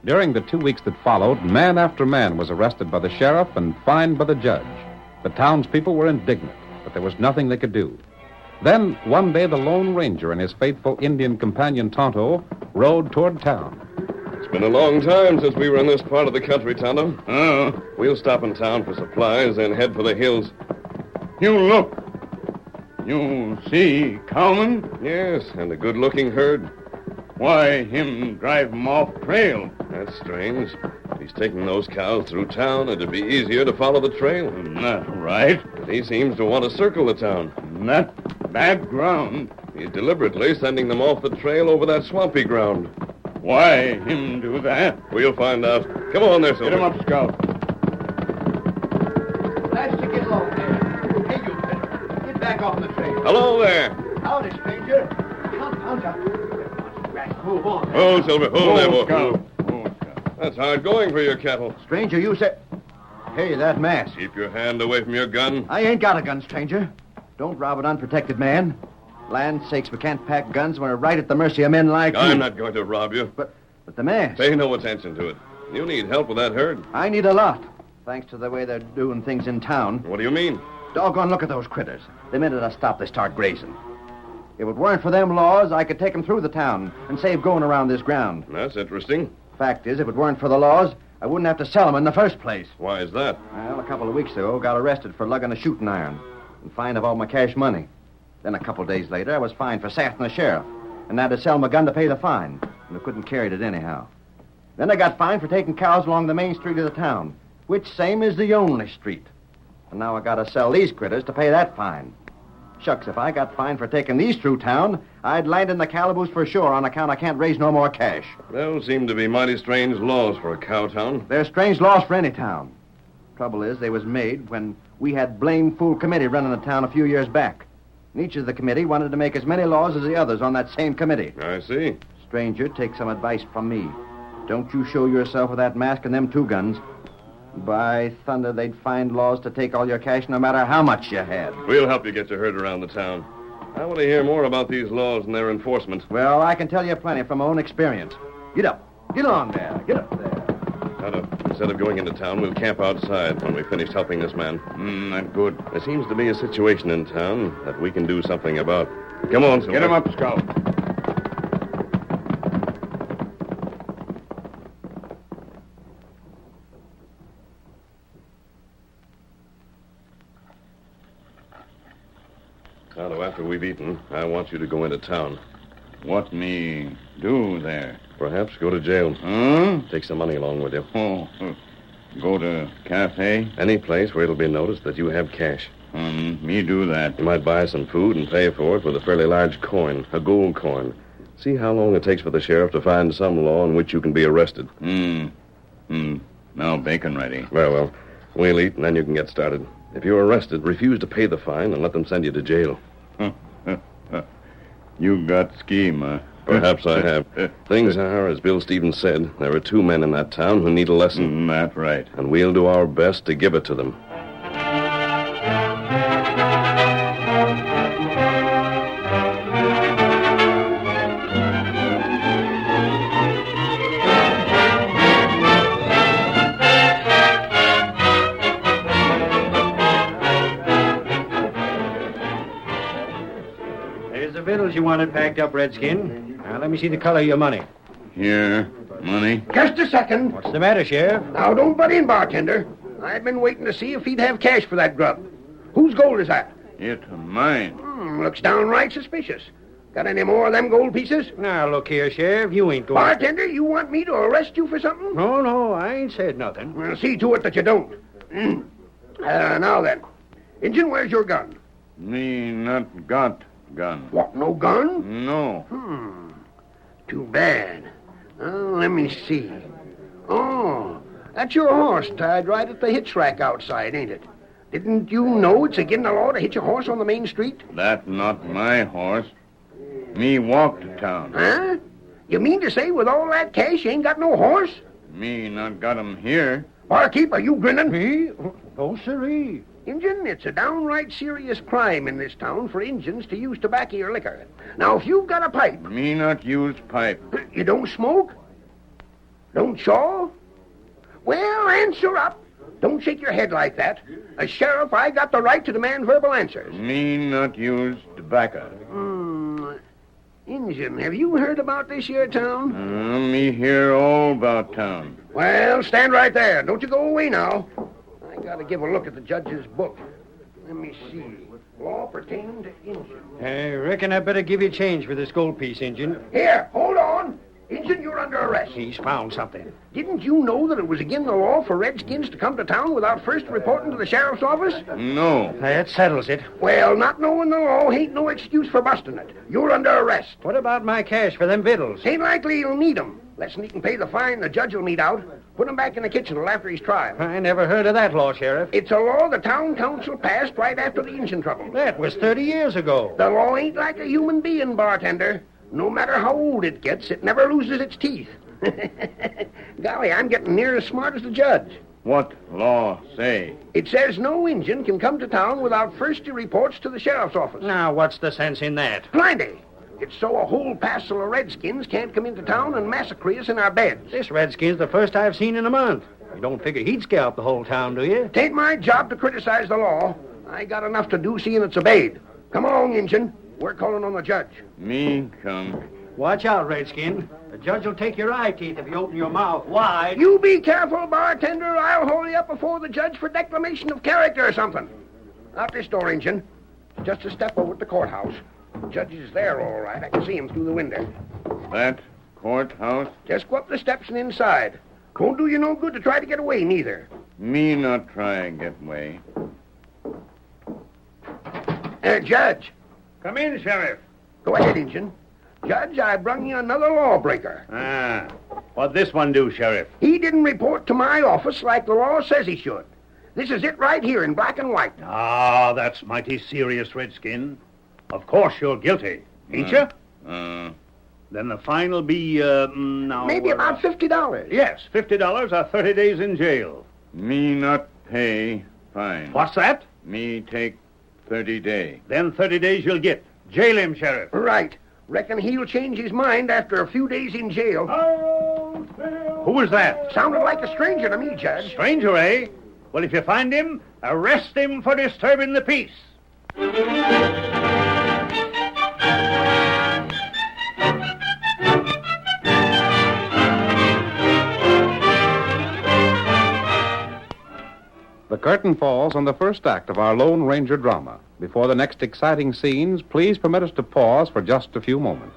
During the 2 weeks that followed, man after man was arrested by the sheriff and fined by the judge. The townspeople were indignant, but there was nothing they could do. Then, one day, the Lone Ranger and his faithful Indian companion, Tonto, rode toward town. It's been a long time since we were in this part of the country, Tonto. We'll stop in town for supplies, then head for the hills. You look. You see cowman? Yes, and a good-looking herd. Why, him drive 'em off trail. That's strange. He's taking those cows through town. It'd be easier to follow the trail. Not right. But he seems to want to circle the town. Not bad ground. He's deliberately sending them off the trail over that swampy ground. Why him do that? We'll find out. Come on there, Silver. Get him up, Scout. Nice to get along there. Hey, you fella. Get back off the trail. Hello there. Howdy, stranger. Mount up. Move on. Oh, Silver. Oh, there, boy. Scout. That's hard going for your cattle. Stranger, you said... Hey, that mask. Keep your hand away from your gun. I ain't got a gun, stranger. Don't rob an unprotected man. Land sakes, we can't pack guns when we're right at the mercy of men like you. I'm not going to rob you. But the mask... Pay no attention to it. You need help with that herd. I need a lot, thanks to the way they're doing things in town. What do you mean? Doggone, look at those critters. The minute I stop, they start grazing. If it weren't for them laws, I could take them through the town and save going around this ground. That's interesting. Fact is, if it weren't for the laws, I wouldn't have to sell them in the first place. Why is that? Well, a couple of weeks ago, got arrested for lugging a shooting iron and fined of all my cash money. Then a couple of days later, I was fined for safting the sheriff and had to sell my gun to pay the fine, and I couldn't carry it anyhow. Then I got fined for taking cows along the main street of the town, which same is the only street. And now I got to sell these critters to pay that fine. Shucks, if I got fined for taking these through town, I'd land in the calaboose for sure on account I can't raise no more cash. Those seem to be mighty strange laws for a cow town. They're strange laws for any town. Trouble is, they was made when we had blame fool committee running the town a few years back. And each of the committee wanted to make as many laws as the others on that same committee. I see. Stranger, take some advice from me. Don't you show yourself with that mask and them two guns. By thunder, they'd find laws to take all your cash no matter how much you had. We'll help you get your herd around the town. I want to hear more about these laws and their enforcement. Well, I can tell you plenty from my own experience. Get up. Get along there. Get up there. Tonto, instead of going into town, we'll camp outside when we've finished helping this man. Not good. There seems to be a situation in town that we can do something about. Come on, Silver. Get him up, Scout. Tonto, after we've eaten, I want you to go into town. What me do there? Perhaps go to jail. Huh? Take some money along with you. Oh, go to cafe? Any place where it'll be noticed that you have cash. Me do that. You might buy some food and pay for it with a fairly large coin, a gold coin. See how long it takes for the sheriff to find some law in which you can be arrested. Now bacon ready. Very well. We'll eat, and then you can get started. If you're arrested, refuse to pay the fine and let them send you to jail. You got scheme, huh? Perhaps I have. Things are, as Bill Stevens said, there are two men in that town who need a lesson. That's right. And we'll do our best to give it to them. The victuals you wanted packed up, Redskin. Now, let me see the color of your money. Here, money. Just a second. What's the matter, Sheriff? Now, don't butt in, bartender. I've been waiting to see if he'd have cash for that grub. Whose gold is that? It mine. Looks downright suspicious. Got any more of them gold pieces? Now, look here, Sheriff. You ain't going... Bartender, you want me to arrest you for something? No, I ain't said nothing. Well, see to it that you don't. Now then. Injun, where's your gun? Me not got gun. What, no gun? No. Too bad. Let me see. Oh, that's your horse tied right at the hitch rack outside, ain't it? Didn't you know it's against the law to hitch a horse on the main street? That not my horse. Me walk to town. Huh? You mean to say with all that cash you ain't got no horse? Me not got him here. Barkeep, are you grinning? Me? Oh, sirree. Injun, it's a downright serious crime in this town for Injuns to use tobacco or liquor. Now, if you've got a pipe... Me not use pipe. You don't smoke? Don't chaw? Well, answer up. Don't shake your head like that. As sheriff, I got the right to demand verbal answers. Me not use tobacco. Injun, have you heard about this here town? Me hear all about town. Well, stand right there. Don't you go away now. I gotta give a look at the judge's book. Let me see. Law pertaining to Injun. I reckon I better give you change for this gold piece, Injun. Here, hold on. Injun, you're under arrest. He's found something. Didn't you know that it was against the law for redskins to come to town without first reporting to the sheriff's office? No. That settles it. Well, not knowing the law ain't no excuse for busting it. You're under arrest. What about my cash for them victuals? Ain't likely he'll need 'em. Less than he can pay the fine the judge will mete out. Put 'em back in the kitchen till after his trial. I never heard of that law, Sheriff. It's a law the town council passed right after the Injun trouble. That was 30 years ago. The law ain't like a human being, bartender. No matter how old it gets, it never loses its teeth. Golly, I'm getting near as smart as the judge. What law say? It says no Injun can come to town without first he reports to the sheriff's office. Now, what's the sense in that? Blindy! It's so a whole passel of redskins can't come into town and massacre us in our beds. This redskin's the first I've seen in a month. You don't figure he'd scalp the whole town, do you? Tain't my job to criticize the law. I got enough to do seeing it's obeyed. Come along, Injun. We're calling on the judge. Me come. Watch out, redskin. The judge will take your eye teeth if you open your mouth wide. You be careful, bartender. I'll hold you up before the judge for declamation of character or something. Out this door, Injun. Just a step over at the courthouse. The judge is there, all right. I can see him through the window. That courthouse? Just go up the steps and inside. Won't do you no good to try to get away, neither. Me not try get away. Judge. Come in, Sheriff. Go ahead, Injun. Judge, I brung you another lawbreaker. Ah. What'd this one do, Sheriff? He didn't report to my office like the law says he should. This is it right here in black and white. Ah, that's mighty serious, Redskin. Of course you're guilty, ain't you? Then the fine will be, now... Maybe about $50. Yes, $50 or 30 days in jail. Me not pay fine. What's that? Me take 30 day. Then 30 days you'll get. Jail him, Sheriff. Right. Reckon he'll change his mind after a few days in jail. Who was that? Sounded like a stranger to me, Judge. Stranger, eh? Well, if you find him, arrest him for disturbing the peace. The curtain falls on the first act of our Lone Ranger drama. Before the next exciting scenes, please permit us to pause for just a few moments.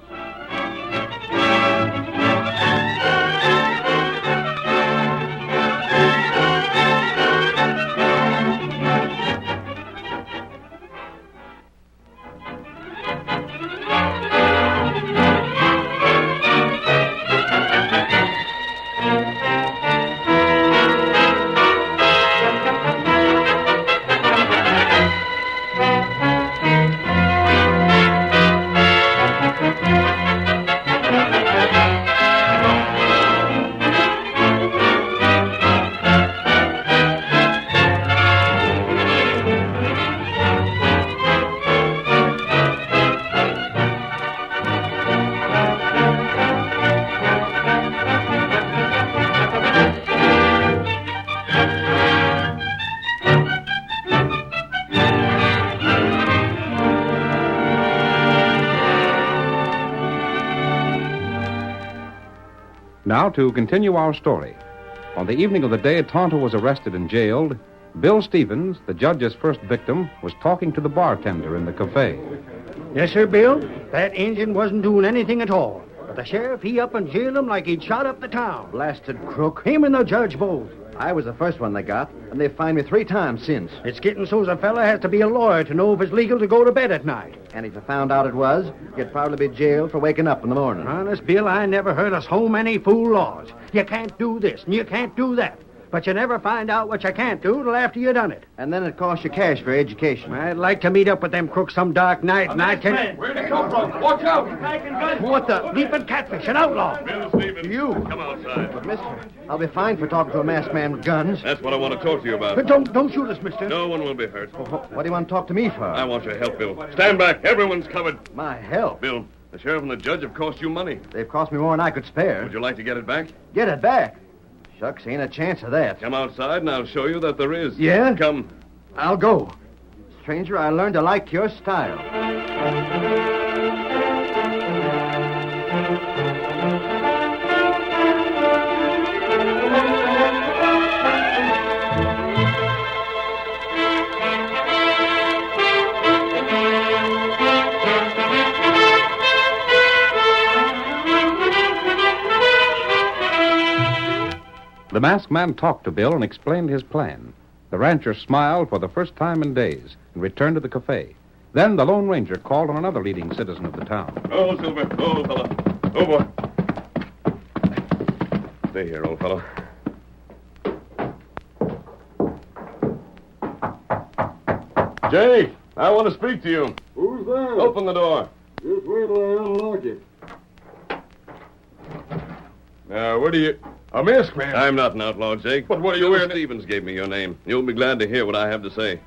Now, to continue our story. On the evening of the day Tonto was arrested and jailed, Bill Stevens, the judge's first victim, was talking to the bartender in the cafe. Yes, sir, Bill. That Injun wasn't doing anything at all. But the sheriff, he up and jailed him like he'd shot up the town. Blasted crook. Him and the judge both. I was the first one they got, and they've fined me 3 times since. It's getting so's a fella has to be a lawyer to know if it's legal to go to bed at night. And if I found out it was, you'd probably be jailed for waking up in the morning. Honest, Bill, I never heard of so many fool laws. You can't do this, and you can't do that. But you never find out what you can't do till after you done it. And then it costs you cash for education. I'd like to meet up with them crooks some dark night, and I can... Where'd he come from? Watch out! What the? Leaping catfish, an outlaw. Bill Stevens. You. Come outside. But, mister, I'll be fined for talking to a masked man with guns. That's what I want to talk to you about. But don't shoot us, mister. No one will be hurt. What do you want to talk to me for? I want your help, Bill. Stand back. Everyone's covered. My help? Bill, the sheriff and the judge have cost you money. They've cost me more than I could spare. Would you like to get it back? Get it back? Shucks, ain't a chance of that. Come outside and I'll show you that there is. Yeah? Come. I'll go. Stranger, I learned to like your style. The masked man talked to Bill and explained his plan. The rancher smiled for the first time in days and returned to the cafe. Then the Lone Ranger called on another leading citizen of the town. Oh, Silver. Oh, fella. Oh, boy. Stay here, old fellow. Jake, I want to speak to you. Who's there? Open the door. Just wait till I unlock it. Now, where do you... A masked man? I'm not an outlaw, Jake. But what are you wearing? Stevens gave me your name. You'll be glad to hear what I have to say.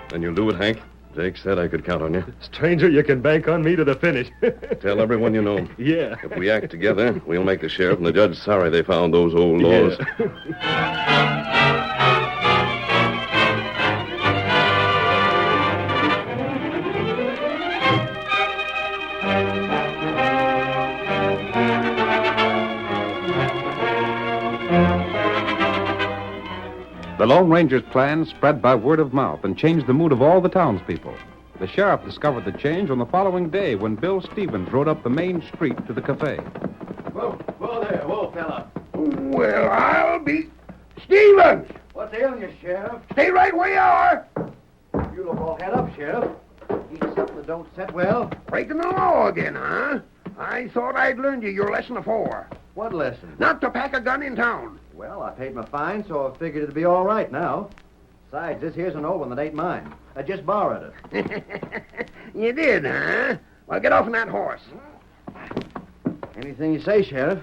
Then you'll do it, Hank? Jake said I could count on you. Stranger, you can bank on me to the finish. Tell everyone you know. Yeah. If we act together, we'll make the sheriff and the judge sorry they found those old laws. The Lone Ranger's plan spread by word of mouth and changed the mood of all the townspeople. The sheriff discovered the change on the following day when Bill Stevens rode up the main street to the cafe. Whoa there, whoa, fella. Well, I'll be... Stevens! What's ailing you, Sheriff? Stay right where you are. You look all head up, Sheriff. Eat something that don't set well. Breaking the law again, huh? I thought I'd learned you your lesson afore. What lesson? Not to pack a gun in town. Well, I paid my fine, so I figured it'd be all right now. Besides, this here's an old one that ain't mine. I just borrowed it. You did, huh? Well, get off on that horse. Anything you say, Sheriff.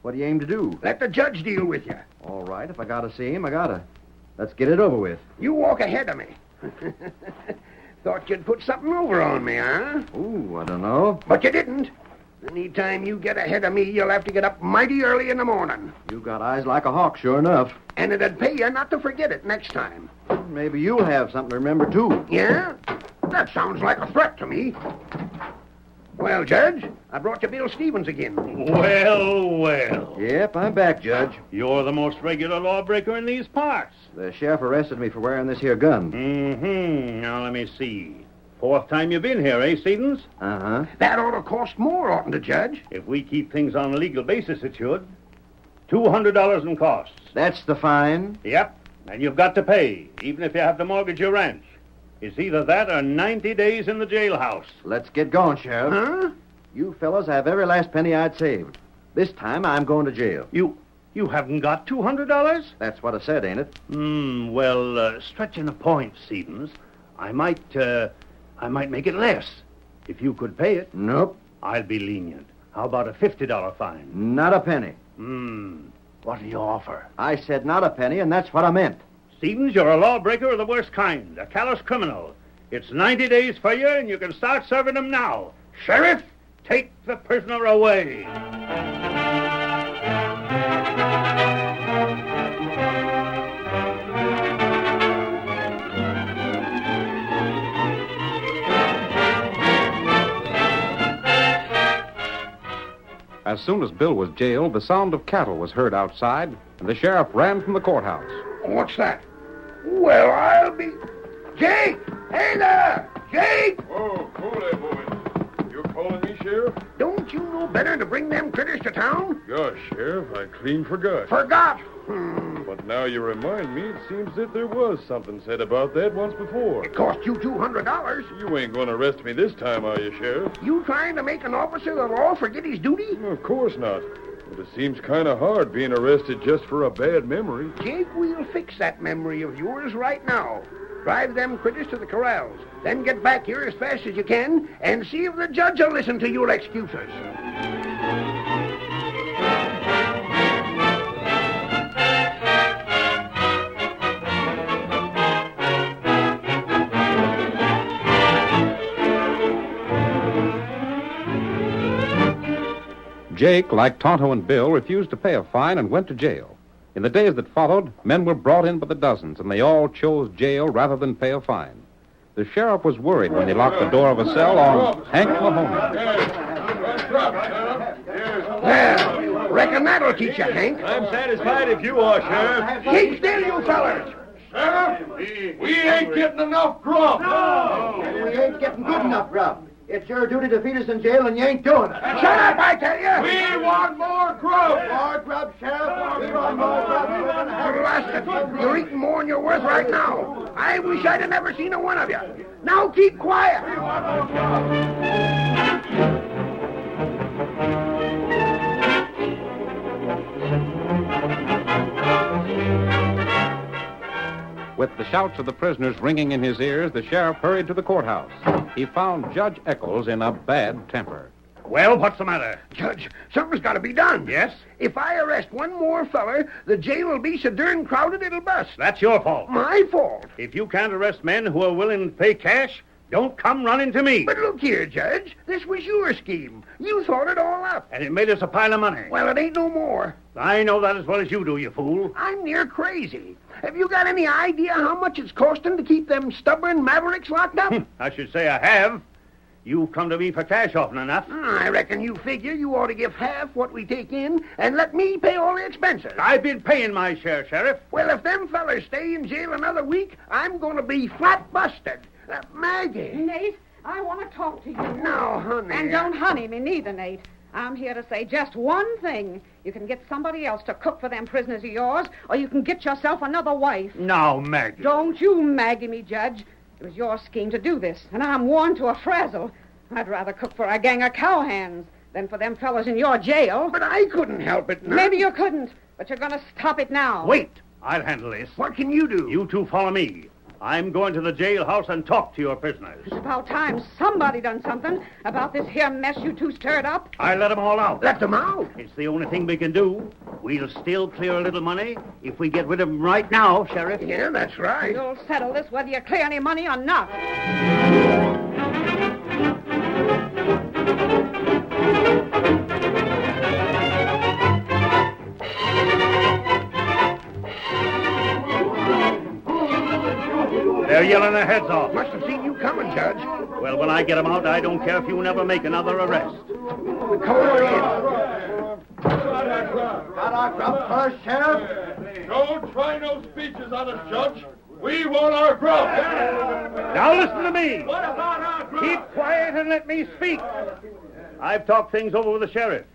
What do you aim to do? Let the judge deal with you. All right, if I gotta see him, I gotta. Let's get it over with. You walk ahead of me. Thought you'd put something over on me, huh? Ooh, I don't know. But you didn't. Anytime you get ahead of me, you'll have to get up mighty early in the morning. You got eyes like a hawk, sure enough. And it'd pay you not to forget it next time. Maybe you'll have something to remember, too. Yeah? That sounds like a threat to me. Well, Judge, I brought you Bill Stevens again. Well. Yep, I'm back, Judge. You're the most regular lawbreaker in these parts. The sheriff arrested me for wearing this here gun. Mm-hmm. Now, let me see. Fourth time you've been here, eh, Stevens? Uh-huh. That ought to cost more, oughtn't it, Judge? If we keep things on a legal basis, it should. $200 in costs. That's the fine? Yep. And you've got to pay, even if you have to mortgage your ranch. It's either that or 90 days in the jailhouse. Let's get going, Sheriff. Huh? You fellas have every last penny I'd saved. This time, I'm going to jail. You haven't got $200? That's what I said, ain't it? Well, stretching a point, Stevens, I might make it less. If you could pay it. Nope. I'll be lenient. How about a $50 fine? Not a penny. What do you offer? I said not a penny, and that's what I meant. Stevens, you're a lawbreaker of the worst kind, a callous criminal. It's 90 days for you, and you can start serving them now. Sheriff, take the prisoner away. As soon as Bill was jailed, the sound of cattle was heard outside, and the sheriff ran from the courthouse. What's that? Well, I'll be... Jake! Hey there! Jake! Oh, cool there, boys. You're calling me, Sheriff? Don't you know better to bring them critters to town? Gosh, Sheriff, I clean forgot. Forgot? But now you remind me, it seems that there was something said about that once before. It cost you $200. You ain't going to arrest me this time, are you, Sheriff? You trying to make an officer of the law forget his duty? Of course not. But it seems kind of hard being arrested just for a bad memory. Jake, we'll fix that memory of yours right now. Drive them critters to the corrals. Then get back here as fast as you can and see if the judge will listen to your excuses. Jake, like Tonto and Bill, refused to pay a fine and went to jail. In the days that followed, men were brought in by the dozens, and they all chose jail rather than pay a fine. The sheriff was worried when he locked the door of a cell on Hank Mahoney. Well, Reckon that'll teach you, Hank. I'm satisfied if you are, Sheriff. Keep still, you fellers. Sheriff, we ain't getting enough grub. We ain't getting good enough grub. It's your duty to feed us in jail, and you ain't doing it. Shut up, I tell you. We want more grub. More grub, Sheriff. We want more grub. We're gonna have Blasted. You're eating more than you're worth right now. I wish I'd have never seen a one of you. Now keep quiet. With the shouts of the prisoners ringing in his ears, the sheriff hurried to the courthouse. He found Judge Eccles in a bad temper. Well, what's the matter? Judge, something's got to be done. Yes? If I arrest one more feller, the jail will be so darn crowded it'll bust. That's your fault. My fault? If you can't arrest men who are willing to pay cash, don't come running to me. But look here, Judge. This was your scheme. You thought it all up. And it made us a pile of money. Well, it ain't no more. I know that as well as you do, you fool. I'm near crazy. Have you got any idea how much it's costing to keep them stubborn mavericks locked up? I should say I have. You've come to me for cash often enough. I reckon you figure you ought to give half what we take in and let me pay all the expenses. I've been paying my share, Sheriff. Well, if them fellers stay in jail another week, I'm going to be flat busted. Maggie. Nate, I want to talk to you. No, honey. And don't honey me neither, Nate. I'm here to say just one thing. You can get somebody else to cook for them prisoners of yours, or you can get yourself another wife. Now, Maggie. Don't you Maggie me, Judge. It was your scheme to do this, and I'm worn to a frazzle. I'd rather cook for a gang of cowhands than for them fellas in your jail. But I couldn't help it, no. Maybe you couldn't, but you're going to stop it now. Wait. I'll handle this. What can you do? You two follow me. I'm going to the jailhouse and talk to your prisoners. It's about time somebody done something about this here mess you two stirred up. I let them all out. Let them out? It's the only thing we can do. We'll still clear a little money if we get rid of them right now, Sheriff. Yeah, that's right. You'll settle this whether you clear any money or not. They're yelling their heads off. Must have seen you coming, Judge. Well, when I get them out, I don't care if you never make another arrest. Come on in. Got our grub first, Sheriff? Don't try no speeches on us, Judge. We want our grub. Now listen to me. What about our grub? Keep quiet and let me speak. I've talked things over with the sheriff,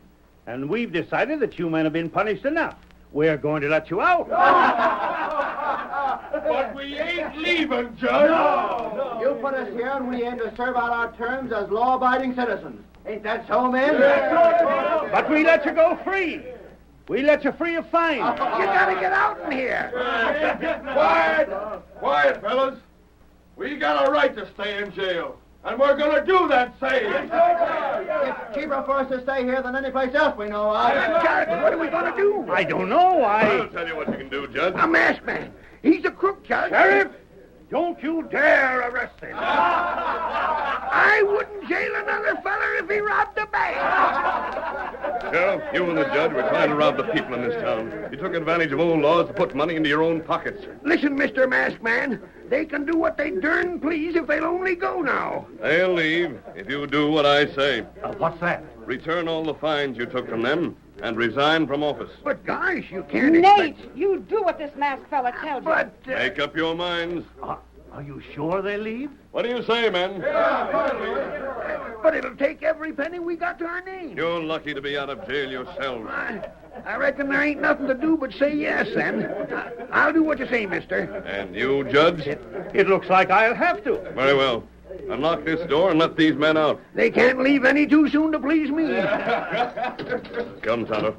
and we've decided that you men have been punished enough. We're going to let you out. But we ain't leaving, Judge. No. You put us here, and we aim to serve out our terms as law-abiding citizens. Ain't that so, men? But we let you go free. We let you free of fine. You gotta get out in here. Quiet. Quiet, fellas. We got a right to stay in jail. And we're going to do that same. It's cheaper for us to stay here than any place else we know of. Judge, what are we going to do? I don't know. I'll tell you what you can do, Judge. A masked man. He's a crook, Judge. Sheriff, don't you dare arrest him. I wouldn't jail another feller if he robbed a bank. Sheriff, you and the judge were trying to rob the people in this town. You took advantage of old laws to put money into your own pockets. Listen, Mr. Masked Man. They can do what they darn please if they'll only go now. They'll leave if you do what I say. What's that? Return all the fines you took from them and resign from office. But, gosh, you can't Nate, you do what this masked fella tells you. But, Make up your minds. Are you sure they leave? What do you say, men? But it'll take every penny we got to our name. You're lucky to be out of jail yourselves. I reckon there ain't nothing to do but say yes, then. I'll do what you say, mister. And you, Judge? It looks like I'll have to. Very well. Unlock this door and let these men out. They can't leave any too soon to please me. Come, Tonto.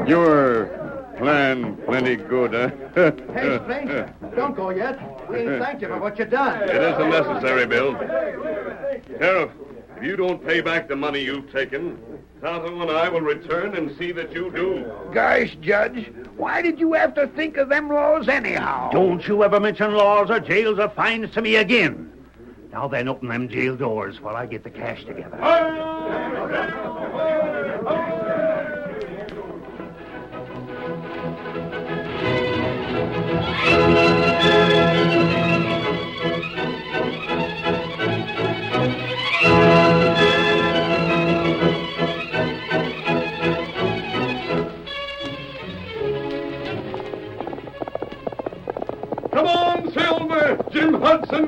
Your plan plenty good, huh? Hey, stranger, don't go yet. We ain't thanked you for what you done. It isn't necessary, Bill. Sheriff, if you don't pay back the money you've taken, Tonto and I will return and see that you do. Gosh, Judge, why did you have to think of them laws anyhow? Don't you ever mention laws or jails or fines to me again. Now then, open them jail doors while I get the cash together.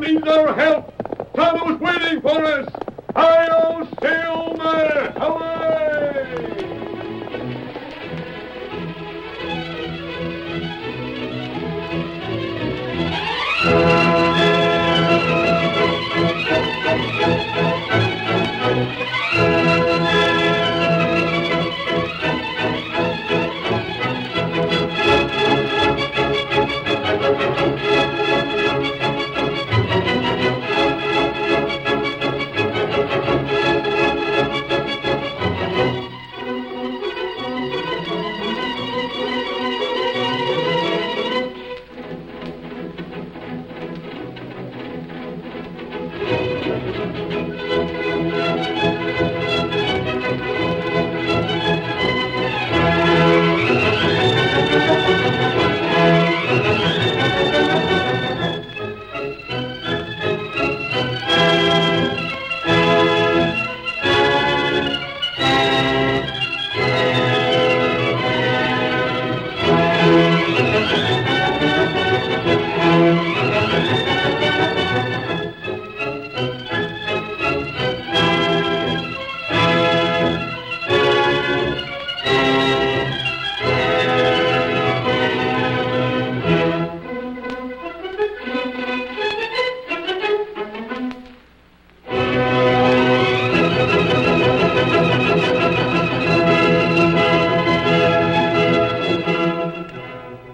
needs our help. Tonto's waiting for us. Hi-yo, Silver! Away!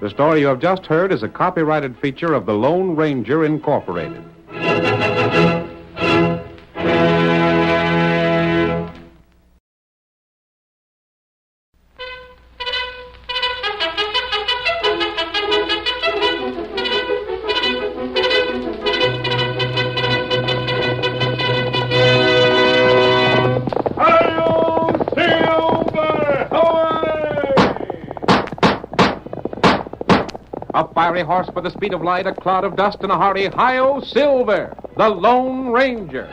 The story you have just heard is a copyrighted feature of the Lone Ranger Incorporated. A fiery horse with the speed of light, a cloud of dust, and a hearty hi-yo, Silver, the Lone Ranger.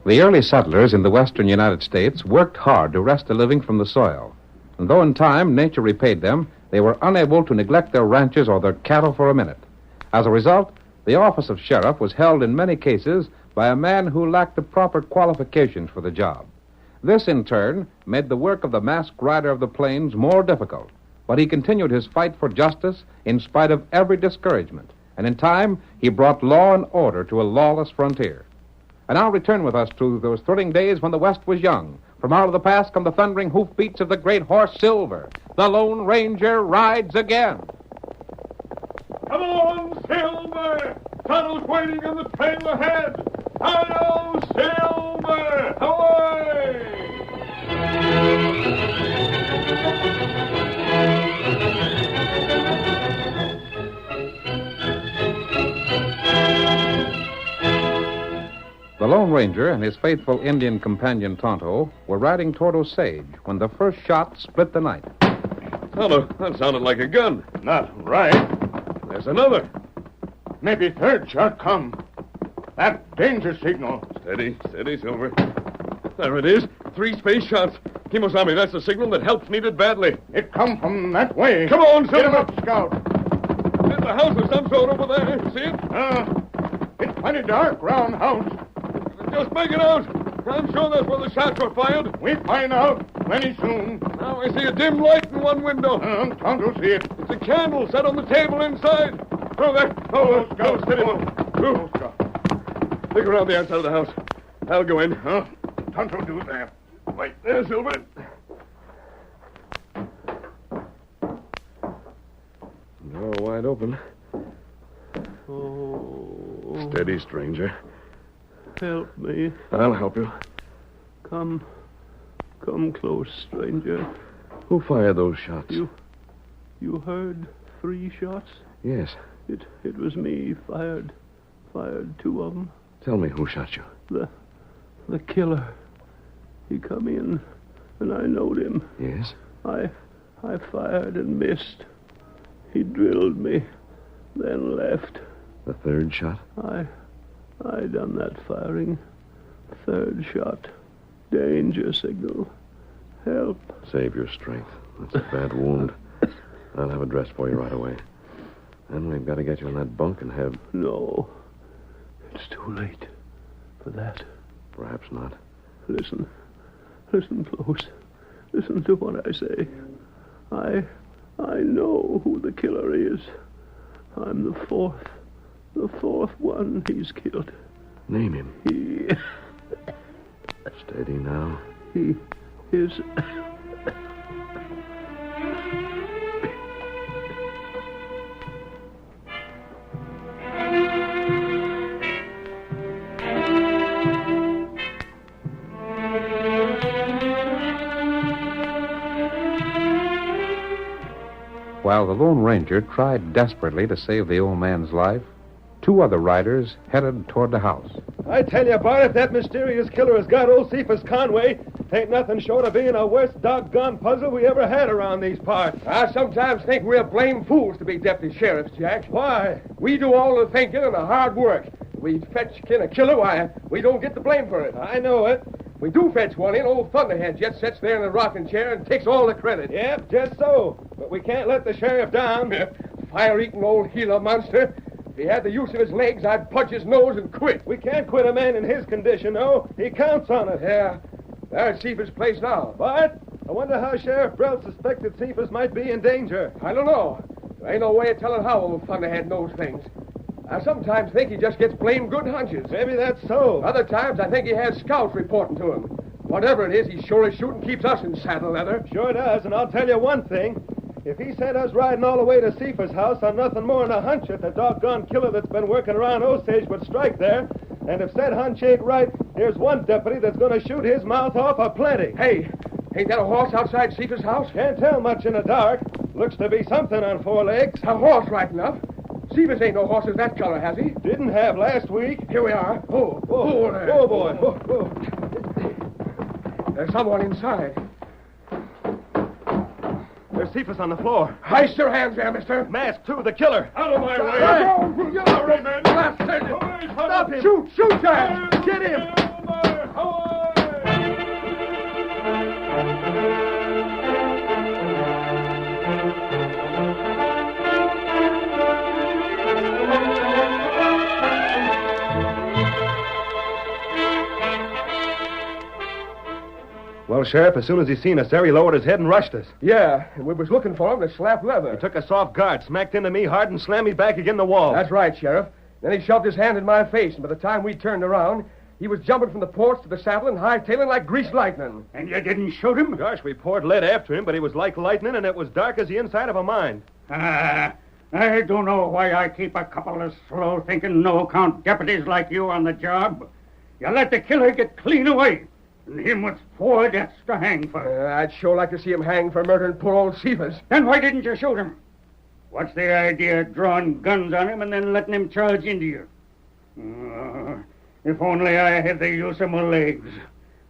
The early settlers in the western United States worked hard to wrest a living from the soil. And though in time nature repaid them, they were unable to neglect their ranches or their cattle for a minute. As a result, the office of sheriff was held in many cases by a man who lacked the proper qualifications for the job. This, in turn, made the work of the masked rider of the plains more difficult. But he continued his fight for justice in spite of every discouragement. And in time, he brought law and order to a lawless frontier. And now return with us to those thrilling days when the West was young. From out of the past come the thundering hoofbeats of the great horse Silver. The Lone Ranger rides again. Come on, Silver! Tonto's waiting on the trail ahead. Hi-yo, Silver! Away! The Lone Ranger and his faithful Indian companion Tonto were riding toward Osage when the first shot split the night. Tonto, that sounded like a gun. Not right. There's another. Maybe third shot come. That danger signal. Steady, Silver. There it is. 3 space shots. Kimosabe, that's the signal that help's needed badly. It come from that way. Come on, Silver. Get him up, Scout. There's a house of some sort over there. See it? It's plenty dark, round house. Just make it out. I'm sure that's where the shots were fired. We find out plenty soon. Now I see a dim light in one window. Tonto see it. It's a candle set on the table inside. Through there. Go, steady. Move. Look around the outside of the house. I'll go in. Tonto do that. Wait there, Silver. Door wide open. Oh. Steady, stranger. Help me. I'll help you. Come close, stranger. Who fired those shots? You heard 3 shots? Yes. It was me. Fired 2 of them. Tell me who shot you. The killer. He come in, and I knowed him. Yes? I fired and missed. He drilled me, then left. The 3rd shot? I done that firing. 3rd shot. Danger signal. Help. Save your strength. That's a bad wound. I'll have a dress for you right away. Then we've got to get you in that bunk and have... No. It's too late for that. Perhaps not. Listen close. Listen to what I say. I know who the killer is. I'm the fourth one he's killed. Name him. He... Steady now. He is... While the Lone Ranger tried desperately to save the old man's life, 2 other riders headed toward the house. I tell you, Bart, if that mysterious killer has got old Cephas Conway, ain't nothing short of being the worst doggone puzzle we ever had around these parts. I sometimes think we're blame fools to be deputy sheriffs, Jack. Why? We do all the thinking and the hard work. We fetch a killer, why, we don't get the blame for it. I know it. We do fetch one in, old Thunderhead just sits there in the rocking chair and takes all the credit. Yep, just so. But we can't let the sheriff down. Fire-eating old Gila monster. If he had the use of his legs, I'd punch his nose and quit. We can't quit a man in his condition, though. He counts on it. Yeah. There's Cephas' place now. What? I wonder how Sheriff Brell suspected Cephas might be in danger. I don't know. There ain't no way of telling how old Thunderhead knows things. I sometimes think he just gets blamed good hunches. Maybe that's so. Other times, I think he has scouts reporting to him. Whatever it is, he sure as shooting keeps us in saddle leather. Sure does, and I'll tell you one thing. If he sent us riding all the way to Cephas' house on nothing more than a hunch that the doggone killer that's been working around Osage would strike there, and if said hunch ain't right, here's one deputy that's going to shoot his mouth off a plenty. Hey, ain't that a horse outside Cephas' house? Can't tell much in the dark. Looks to be something on 4 legs. A horse, right enough. Cephas ain't no horses that color, has he? Didn't have last week. Here we are. Oh there. Oh, boy. Oh. There's someone inside. There's Cephas on the floor. Heist your hands there, mister. Mask, too, the killer. Out of my way. Stop him. Shoot, Jack. Get him. Well, Sheriff, as soon as he seen us there, he lowered his head and rushed us. Yeah, and we was looking for him to slap leather. He took us off guard, smacked into me hard, and slammed me back again the wall. That's right, Sheriff. Then he shoved his hand in my face, and by the time we turned around, he was jumping from the porch to the saddle and hightailing like greased lightning. And you didn't shoot him? Gosh, we poured lead after him, but he was like lightning, and it was dark as the inside of a mine. I don't know why I keep a couple of slow-thinking, no-account deputies like you on the job. You let the killer get clean away. And him with 4 deaths to hang for. I'd sure like to see him hang for murdering poor old Cephas. Then why didn't you shoot him? What's the idea of drawing guns on him and then letting him charge into you? If only I had the use of my legs.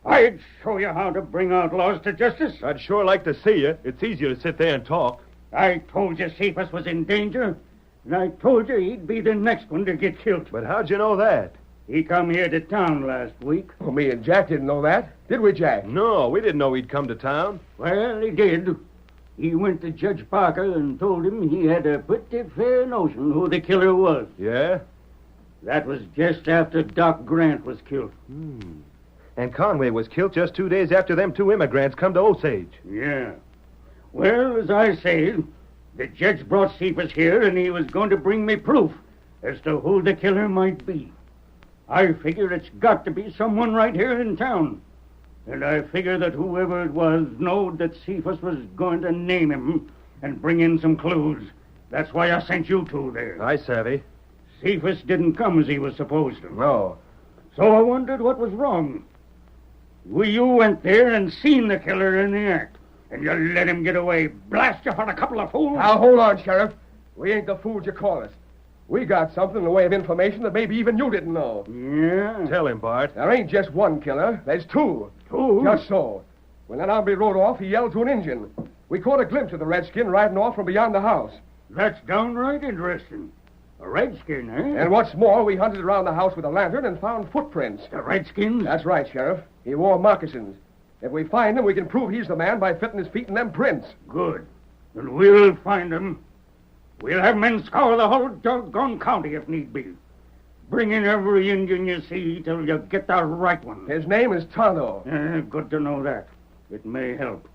I'd show you how to bring outlaws to justice. I'd sure like to see you. It's easier to sit there and talk. I told you Cephas was in danger, and I told you he'd be the next one to get killed. But how'd you know that? He come here to town last week. Well, me and Jack didn't know that. Did we, Jack? No, we didn't know he'd come to town. Well, he did. He went to Judge Parker and told him he had a pretty fair notion who the killer was. Yeah? That was just after Doc Grant was killed. And Conway was killed just 2 days after them 2 immigrants come to Osage. Yeah. Well, as I say, the judge brought Cephas here, and he was going to bring me proof as to who the killer might be. I figure it's got to be someone right here in town. And I figure that whoever it was knowed that Cephas was going to name him and bring in some clues. That's why I sent you two there. I savvy. Cephas didn't come as he was supposed to. No. So I wondered what was wrong. You went there and seen the killer in the act, and you let him get away. Blast you for a couple of fools. Now, hold on, Sheriff. We ain't the fools you call us. We got something in the way of information that maybe even you didn't know. Yeah? Tell him, Bart. There ain't just one killer. There's 2. 2? Just so. When that hombre rode off, he yelled to an Indian. We caught a glimpse of the redskin riding off from beyond the house. That's downright interesting. A redskin, eh? And what's more, we hunted around the house with a lantern and found footprints. The redskins? That's right, Sheriff. He wore moccasins. If we find him, we can prove he's the man by fitting his feet in them prints. Good. And we'll find him. We'll have men scour the whole doggone county if need be. Bring in every Indian you see till you get the right one. His name is Tonto. Good to know that. It may help.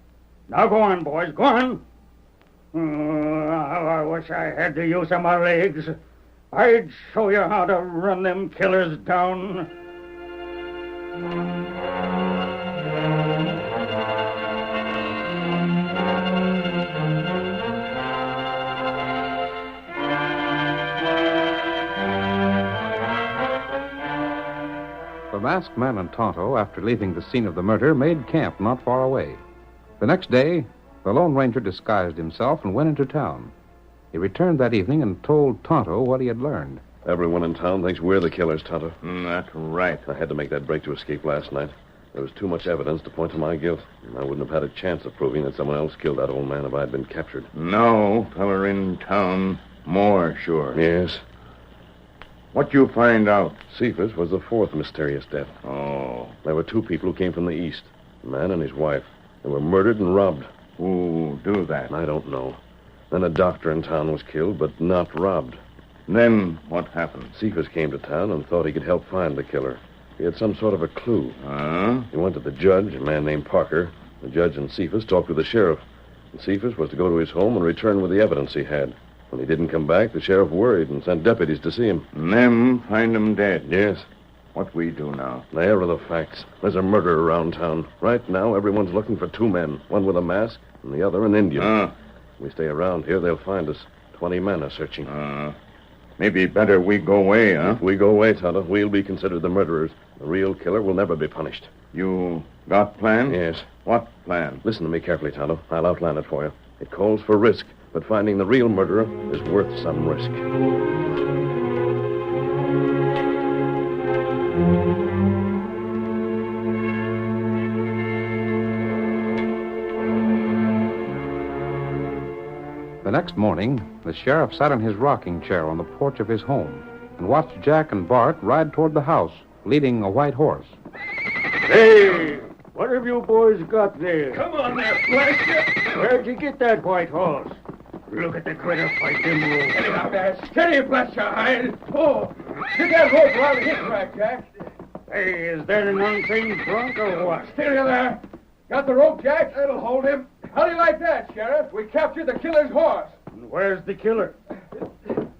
Now go on, boys. Go on. How I wish I had the use of my legs. I'd show you how to run them killers down. The masked man and Tonto, after leaving the scene of the murder, made camp not far away. The next day, the Lone Ranger disguised himself and went into town. He returned that evening and told Tonto what he had learned. Everyone in town thinks we're the killers, Tonto. That's right. I had to make that break to escape last night. There was too much evidence to point to my guilt. And I wouldn't have had a chance of proving that someone else killed that old man if I had been captured. No feller in town more sure. Yes. What you find out? Cephas was the 4th mysterious death. Oh. There were 2 people who came from the east. A man and his wife. They were murdered and robbed. Who do that? I don't know. Then a doctor in town was killed, but not robbed. Then what happened? Cephas came to town and thought he could help find the killer. He had some sort of a clue. Huh? He went to the judge, a man named Parker. The judge and Cephas talked with the sheriff. And Cephas was to go to his home and return with the evidence he had. When he didn't come back, the sheriff worried and sent deputies to see him. And them find him dead? Yes. What we do now? There are the facts. There's a murder around town. Right now, everyone's looking for 2 men. One with a mask and the other an Indian. If we stay around here, they'll find us. 20 men are searching. Maybe better we go away, huh? If we go away, Tonto, we'll be considered the murderers. The real killer will never be punished. You got plan? Yes. What plan? Listen to me carefully, Tonto. I'll outline it for you. It calls for risk, but finding the real murderer is worth some risk. The next morning, the sheriff sat in his rocking chair on the porch of his home and watched Jack and Bart ride toward the house, leading a white horse. Hey, what have you boys got there? Come on there, blast you. Where'd you get that white horse? Look at the critter fight them wolves. Get him out there. Steady, blast your hide. Oh, get that rope around his rack, Jack. Hey, is that an untrained drunk or what? Steady there. Got the rope, Jack? That'll hold him. How do you like that, Sheriff? We captured the killer's horse. And where's the killer?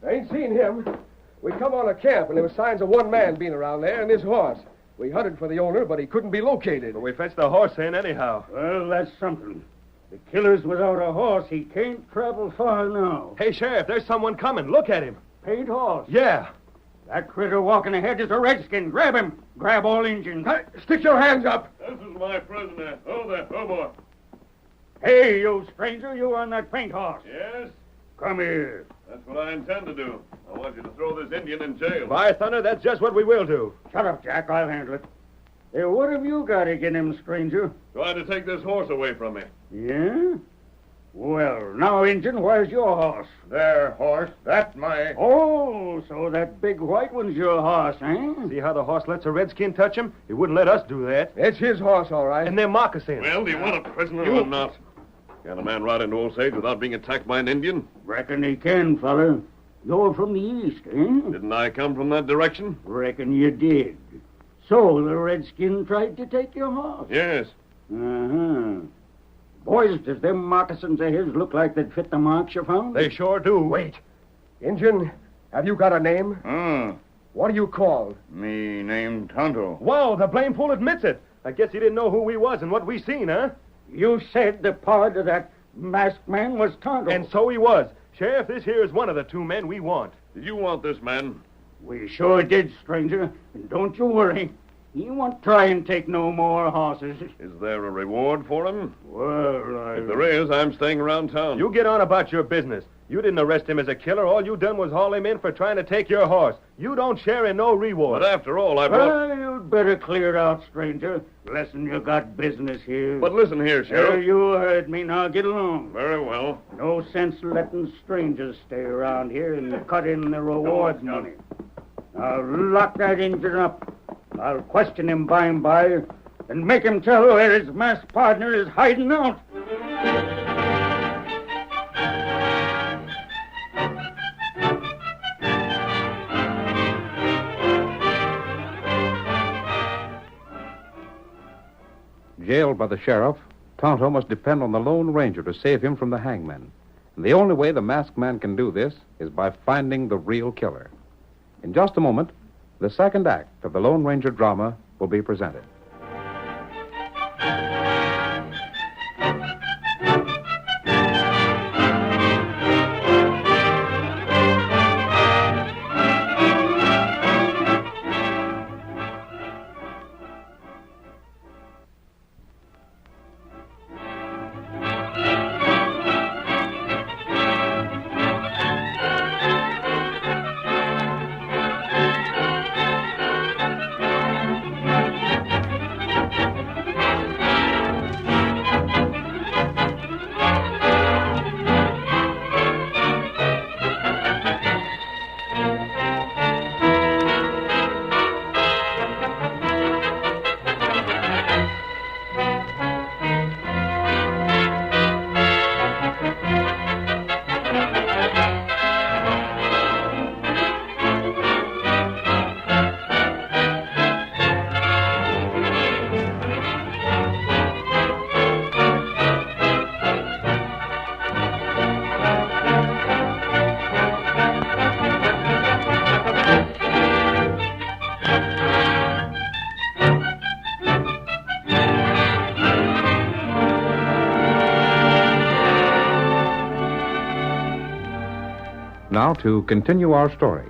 I ain't seen him. We come on a camp, and there were signs of one man being around there and his horse. We hunted for the owner, but he couldn't be located. But we fetched the horse in anyhow. Well, that's something. The killer's without a horse. He can't travel far now. Hey, Sheriff, there's someone coming. Look at him. Paid horse? Yeah. That critter walking ahead is a redskin. Grab him. Grab all Injuns. Hey, stick your hands up. This is my prisoner. Oh, there. Oh, boy. Hey, you stranger, you on that paint horse. Yes? Come here. That's what I intend to do. I want you to throw this Indian in jail. By thunder, that's just what we will do. Shut up, Jack. I'll handle it. Hey, what have you got against him, stranger? Tried to take this horse away from me. Yeah? Well, now, Injun, where's your horse? There, horse. That's my... Oh, so that big white one's your horse, eh? See how the horse lets a redskin touch him? He wouldn't let us do that. It's his horse, all right. And they're moccasins. Well, do you want a prisoner or not? Can a man ride into Osage without being attacked by an Indian? Reckon he can, fella. You're from the east, eh? Didn't I come from that direction? Reckon you did. So the redskin tried to take your horse? Yes. Uh-huh. Boys, does them moccasins of his look like they'd fit the marks you found? They sure do. Wait. Injun, have you got a name? What are you called? Me named Tonto. Wow, the blame fool admits it. I guess he didn't know who we was and what we seen, huh? You said the part of that masked man was Tonto. And so he was. Sheriff, this here is one of the two men we want. Did you want this man? We sure did, stranger. And don't you worry. He won't try and take no more horses. Is there a reward for him? Well, If there is, I'm staying around town. You get on about your business. You didn't arrest him as a killer. All you done was haul him in for trying to take your horse. You don't share in no reward. But after all, I brought... Well, you'd better clear out, stranger. Less'n you got business here. But listen here, Sheriff. You heard me. Now get along. Very well. No sense letting strangers stay around here and cut in the reward money. Now lock that Injun up. I'll question him by and by and make him tell where his masked partner is hiding out. Jailed by the sheriff, Tonto must depend on the Lone Ranger to save him from the hangman. And the only way the masked man can do this is by finding the real killer. In just a moment, the second act of the Lone Ranger drama will be presented. Now, to continue our story.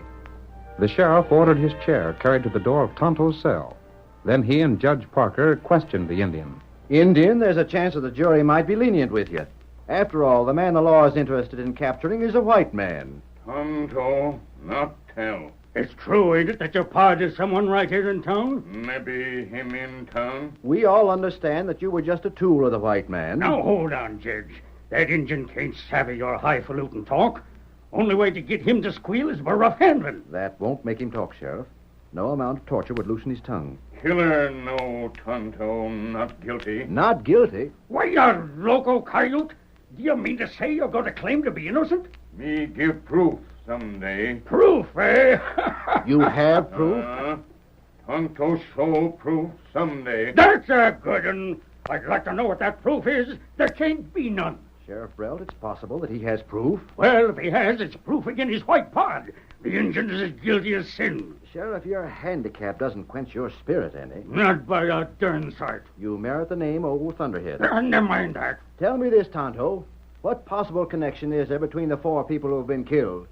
The sheriff ordered his chair carried to the door of Tonto's cell. Then he and Judge Parker questioned the Indian. Indian, there's a chance that the jury might be lenient with you. After all, the man the law is interested in capturing is a white man. Tonto, not tell. It's true, ain't it, that your pard is someone right here in town? Maybe him in town. We all understand that you were just a tool of the white man. Now, hold on, Judge. That Injun can't savvy your highfalutin talk. Only way to get him to squeal is by rough handling. That won't make him talk, Sheriff. No amount of torture would loosen his tongue. Killer, no, Tonto, not guilty. Not guilty? Why, you loco coyote. Do you mean to say you're going to claim to be innocent? Me give proof someday. Proof, eh? You have proof? Tonto show proof someday. That's a good one. I'd like to know what that proof is. There can't be none. Sheriff Brelt, it's possible that he has proof. Well, if he has, it's proof against his white pard. The Injun is as guilty as sin. Sheriff, your handicap doesn't quench your spirit any. Not by a darn sight. You merit the name Old Thunderhead. Never mind that. Tell me this, Tonto. What possible connection is there between the 4 people who have been killed?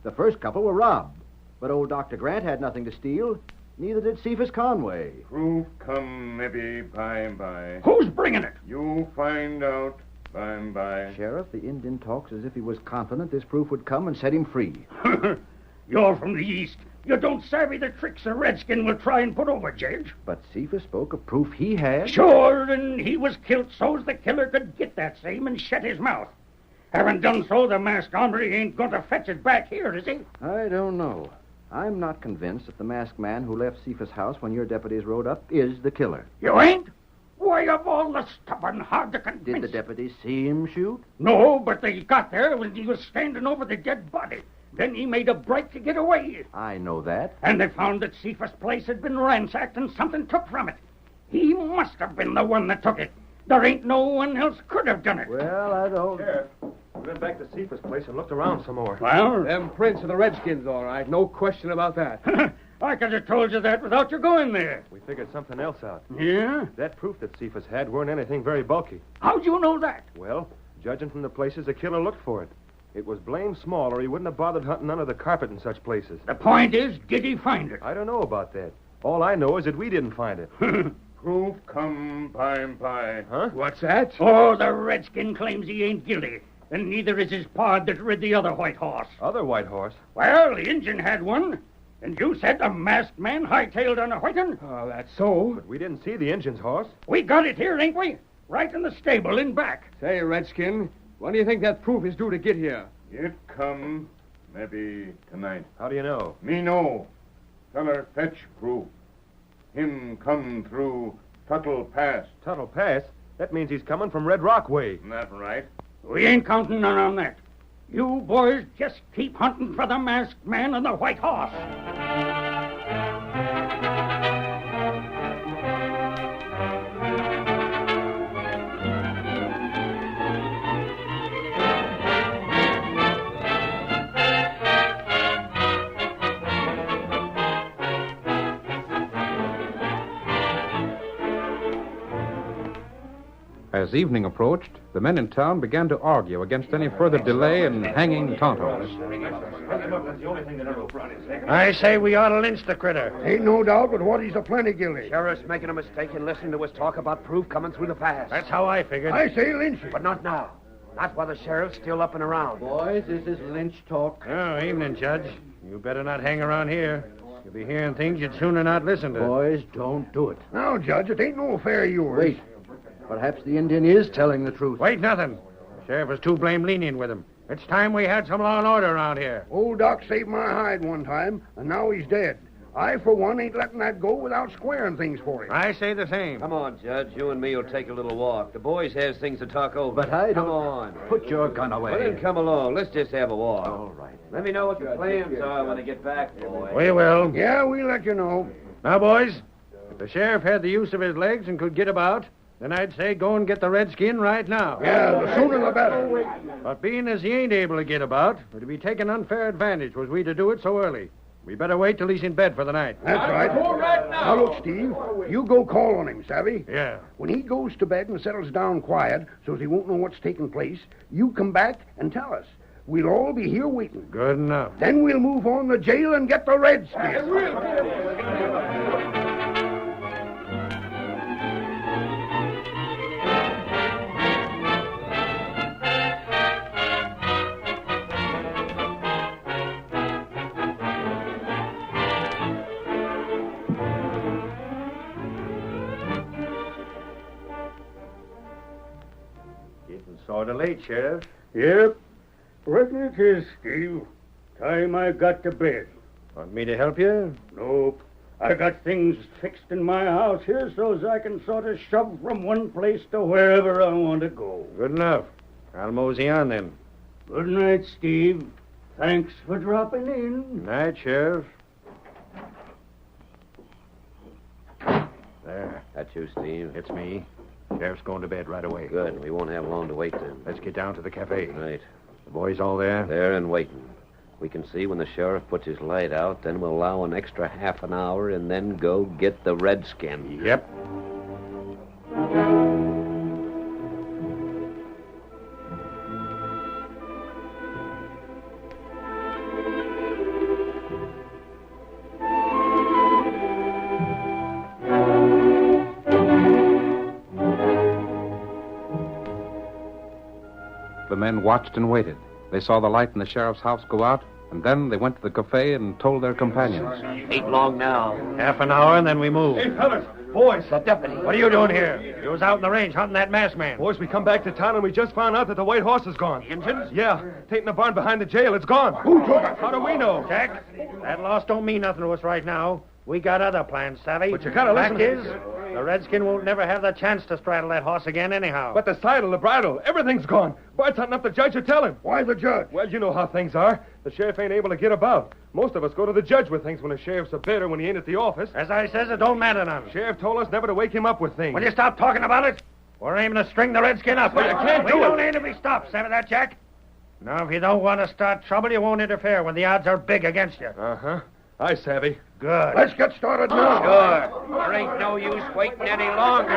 The first couple were robbed, but old Dr. Grant had nothing to steal. Neither did Cephas Conway. Proof come maybe by and by. Who's bringing it? You find out by and by. Sheriff, the Indian talks as if he was confident this proof would come and set him free. You're from the East. You don't savvy the tricks a redskin will try and put over, Judge. But Cephas spoke of proof he had. Sure, and he was killed so's the killer could get that same and shut his mouth. Having done so, the masked hombre ain't going to fetch it back here, is he? I don't know. I'm not convinced that the masked man who left Cephas' house when your deputies rode up is the killer. You ain't? Why, of all the stubborn, hard to convince... Did the deputies see him shoot? No, but they got there when he was standing over the dead body. Then he made a break to get away. I know that. And they found that Cephas' place had been ransacked and something took from it. He must have been the one that took it. There ain't no one else could have done it. Well, I don't... Sheriff, we went back to Cephas' place and looked around some more. Well? Them prints are the Redskins, all right. No question about that. I could have told you that without you going there. We figured something else out. Yeah? That proof that Cephas had weren't anything very bulky. How'd you know that? Well, judging from the places the killer looked for it. It was blamed small, or he wouldn't have bothered hunting under the carpet in such places. The point is, did he find it? I don't know about that. All I know is that we didn't find it. Proof come pie. Huh? What's that? Oh, the redskin claims he ain't guilty. And neither is his pard that rid the other white horse. Other white horse? Well, the Injun had one. And you said the masked man hightailed on a white one? Oh, that's so. But we didn't see the Injun's horse. We got it here, ain't we? Right in the stable in back. Say, Redskin, when do you think that proof is due to get here? It come, maybe tonight. How do you know? Me know. Feller fetch proof. Him come through Tuttle Pass. Tuttle Pass? That means he's coming from Red Rock way. That right? We ain't counting none on that. You boys just keep hunting for the masked man and the white horse. As evening approached, the men in town began to argue against any further delay in hanging Tonto. I say we ought to lynch the critter. Ain't no doubt but what he's a plenty guilty. Sheriff's making a mistake in listening to us talk about proof coming through the pass. That's how I figured. I say lynch him. But not now. Not while the sheriff's still up and around. Boys, this is lynch talk. Oh, evening, Judge. You better not hang around here. You'll be hearing things you'd sooner not listen to. Boys, don't do it. Now, Judge, it ain't no affair of yours. Wait. Perhaps the Indian is telling the truth. Wait, nothing. The sheriff was too blame lenient with him. It's time we had some law and order around here. Old Doc saved my hide one time, and now he's dead. I, for one, ain't letting that go without squaring things for him. I say the same. Come on, Judge. You and me will take a little walk. The boys has things to talk over. But I don't... Come on. Put your gun away. Well, then come along. Let's just have a walk. All right. Let me know what your plans are when I get back, boy. We will. Yeah, we'll let you know. Now, boys, if the sheriff had the use of his legs and could get about, then I'd say go and get the redskin right now. Yeah, the sooner the better. But being as he ain't able to get about, it'd be taking unfair advantage was we to do it so early. We better wait till he's in bed for the night. That's right. Now, look, Steve, you go call on him, savvy? Yeah. When he goes to bed and settles down quiet so he won't know what's taking place, you come back and tell us. We'll all be here waiting. Good enough. Then we'll move on to jail and get the redskin. Getting sort of late, Sheriff. Yep. Reckon it is, Steve. Time I got to bed. Want me to help you? Nope. I got things fixed in my house here so's I can sort of shove from one place to wherever I want to go. Good enough. I'll mosey on then. Good night, Steve. Thanks for dropping in. Good night, Sheriff. There. That's you, Steve. It's me. Sheriff's going to bed right away. Good. We won't have long to wait then. Let's get down to the cafe. Right. The boys all there? There and waiting. We can see when the sheriff puts his light out, then we'll allow an extra half an hour and then go get the redskin. Yep. The men watched and waited. They saw the light in the sheriff's house go out, And then they went to the cafe and told their companions. Ain't long now. Half an hour, and then we move. Hey, fellas, boys. The deputy. What are you doing here? You was out in the range hunting that masked man. Boys, we come back to town and we just found out that the white horse is gone. The Indians? Yeah, taking the barn behind the jail. It's gone. Who took it? How do we know? Jack, that loss don't mean nothing to us right now. We got other plans, savvy. But you gotta Fact listen. is, the redskin won't never have the chance to straddle that horse again anyhow. But the saddle, the bridle, everything's gone. Bart's hunting up the judge to tell him. Why the judge? Well, you know how things are. The sheriff ain't able to get about. Most of us go to the judge with things when the sheriff's a bit or when he ain't at the office. As I says, it don't matter none. Sheriff told us never to wake him up with things. Will you stop talking about it? We're aiming to string the redskin up. Well, you can't we do it. don't aim to be stopped, savvy that, Jack? Now, if you don't want to start trouble, you won't interfere when the odds are big against you. Uh-huh. I savvy. Good. Let's get started now. Sure. There ain't no use waiting any longer.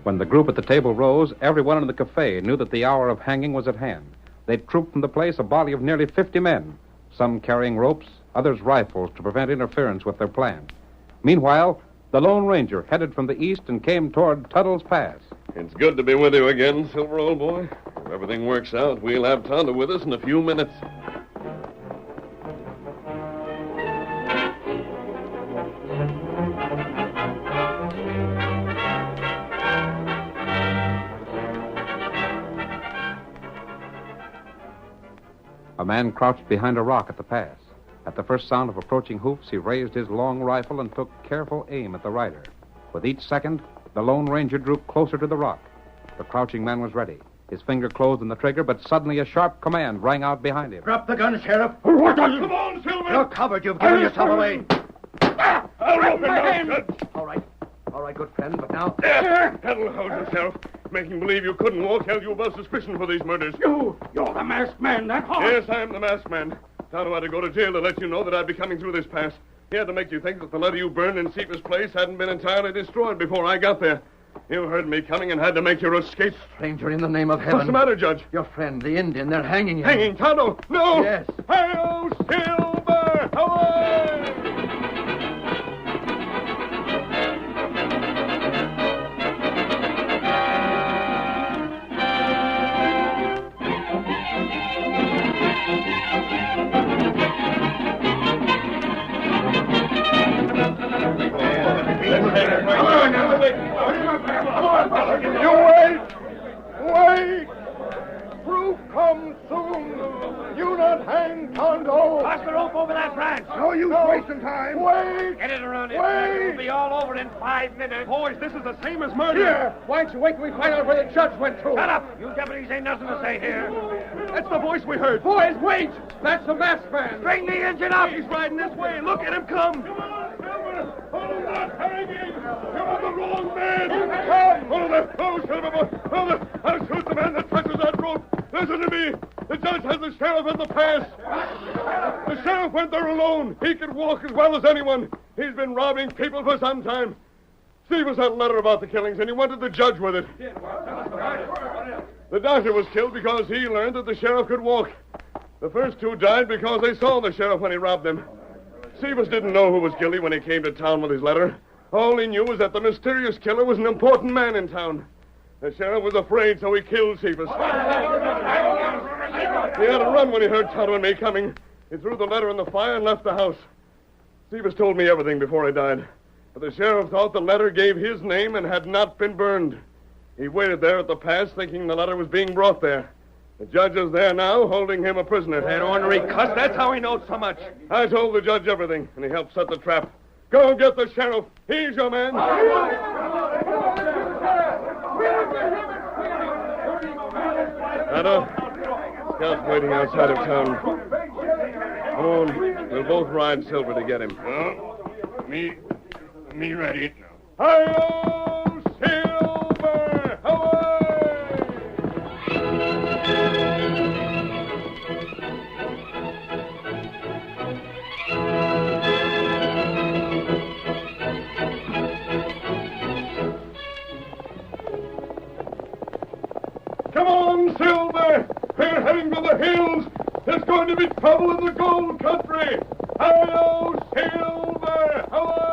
When the group at the table rose, everyone in the cafe knew that the hour of hanging was at hand. They trooped from the place a body of nearly 50 men, some carrying ropes, others rifles to prevent interference with their plan. Meanwhile, the Lone Ranger headed from the east and came toward Tuttle's Pass. It's good to be with you again, Silver, old boy. If everything works out, we'll have Tonto with us in a few minutes. A man crouched behind a rock at the pass. At the first sound of approaching hoofs, he raised his long rifle and took careful aim at the rider. With each second, the Lone Ranger drew closer to the rock. The crouching man was ready. His finger closed on the trigger, but suddenly a sharp command rang out behind him. Drop the gun, Sheriff. What are you? Come on, Silver! You're covered. You've given yourself away. I'll open my now, hand. Judge. All right, good friend, but now... That'll hold yourself. Making believe you couldn't walk held you above suspicion for these murders. You're the masked man, that horse. Yes, I am the masked man. Tonto had to go to jail to let you know that I'd be coming through this pass. He had to make you think that the letter you burned in Cephas' place hadn't been entirely destroyed before I got there. You heard me coming and had to make your escape. Stranger, in the name of heaven. What's the matter, Judge? Your friend, the Indian, they're hanging him. Hanging Tonto? No! Yes. Hi-yo, Silver! Away! You wait! Wait! Proof comes soon! You not hang Tonto! Toss the rope over that branch. No use wasting time. Wait! Get it around it. Wait! We'll be all over in 5 minutes. Boys, this is the same as murder. Here, why don't you wait till we find out where the judge went to? Shut up. You deputies ain't nothing to say here. That's the voice we heard. Boys, wait! That's the masked man. Bring the engine up. He's riding this way. Look at him come. Hold that hanging! You're on the wrong man! Come! Hold it! Oh, Silver boy! Hold it! I'll shoot the man that touches that rope! Listen to me! The judge has the sheriff in the pass! The sheriff went there alone! He could walk as well as anyone! He's been robbing people for some time! Stevens had a letter about the killings, and he wanted the judge with it. The doctor was killed because he learned that the sheriff could walk. The first two died because they saw the sheriff when he robbed them. Stevens didn't know who was guilty when he came to town with his letter. All he knew was that the mysterious killer was an important man in town. The sheriff was afraid, so he killed Stevens. He had to run when he heard Tonto and me coming. He threw the letter in the fire and left the house. Stevens told me everything before he died. But the sheriff thought the letter gave his name and had not been burned. He waited there at the pass thinking the letter was being brought there. The judge is there now, holding him a prisoner. That ornery cuss, that's how he knows so much. I told the judge everything, and he helped set the trap. Go get the sheriff. He's your man. Tonto, scout's waiting outside of town. Come on, we'll both ride Silver to get him. Me ready. Hi-yo, Silver! Away! Come on, Silver! going to be trouble in the gold country. Hi-yo, Silver! Away!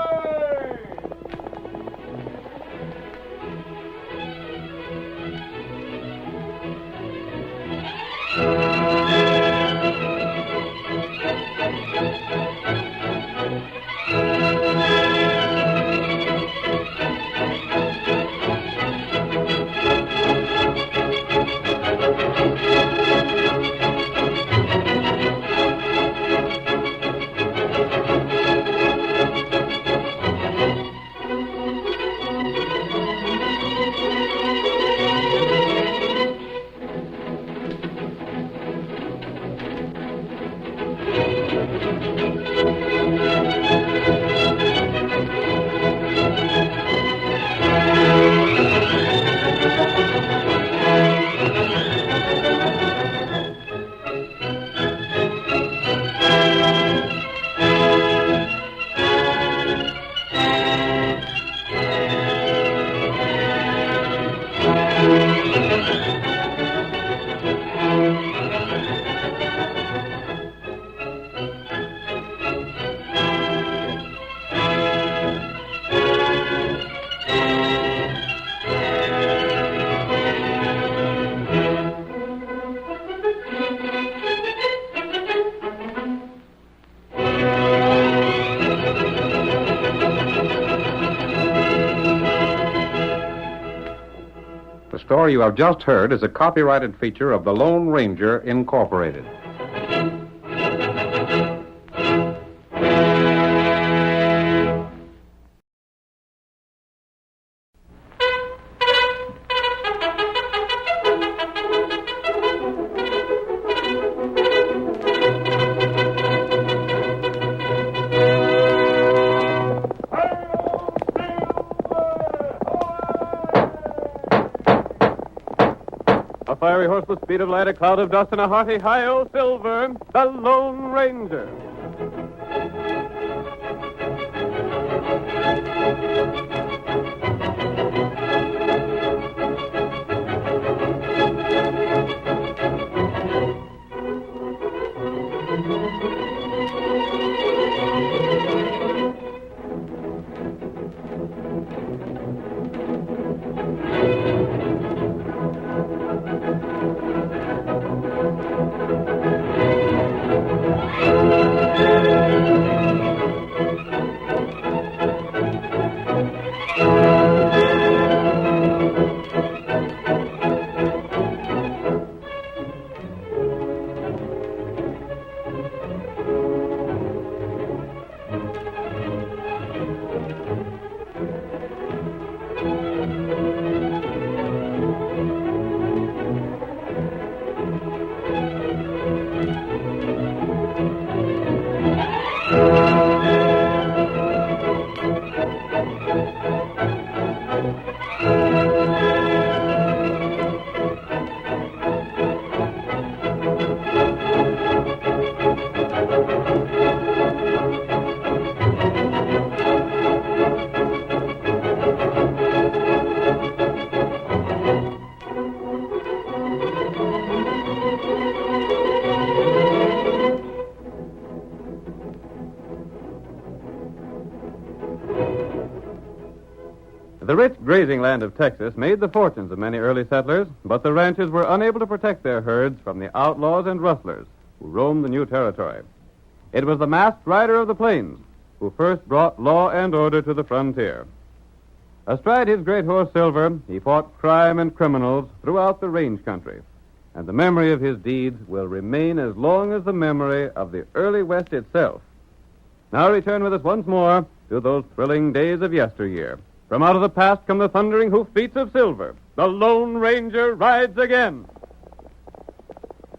The story you have just heard is a copyrighted feature of the Lone Ranger, Incorporated. A fiery horse with speed of light, a cloud of dust, and a hearty hi-yo Silver, the Lone Ranger. The rich grazing land of Texas made the fortunes of many early settlers, but the ranchers were unable to protect their herds from the outlaws and rustlers who roamed the new territory. It was the masked rider of the plains who first brought law and order to the frontier. Astride his great horse Silver, he fought crime and criminals throughout the range country, and the memory of his deeds will remain as long as the memory of the early West itself. Now return with us once more to those thrilling days of yesteryear. From out of the past come the thundering hoofbeats of Silver. The Lone Ranger rides again.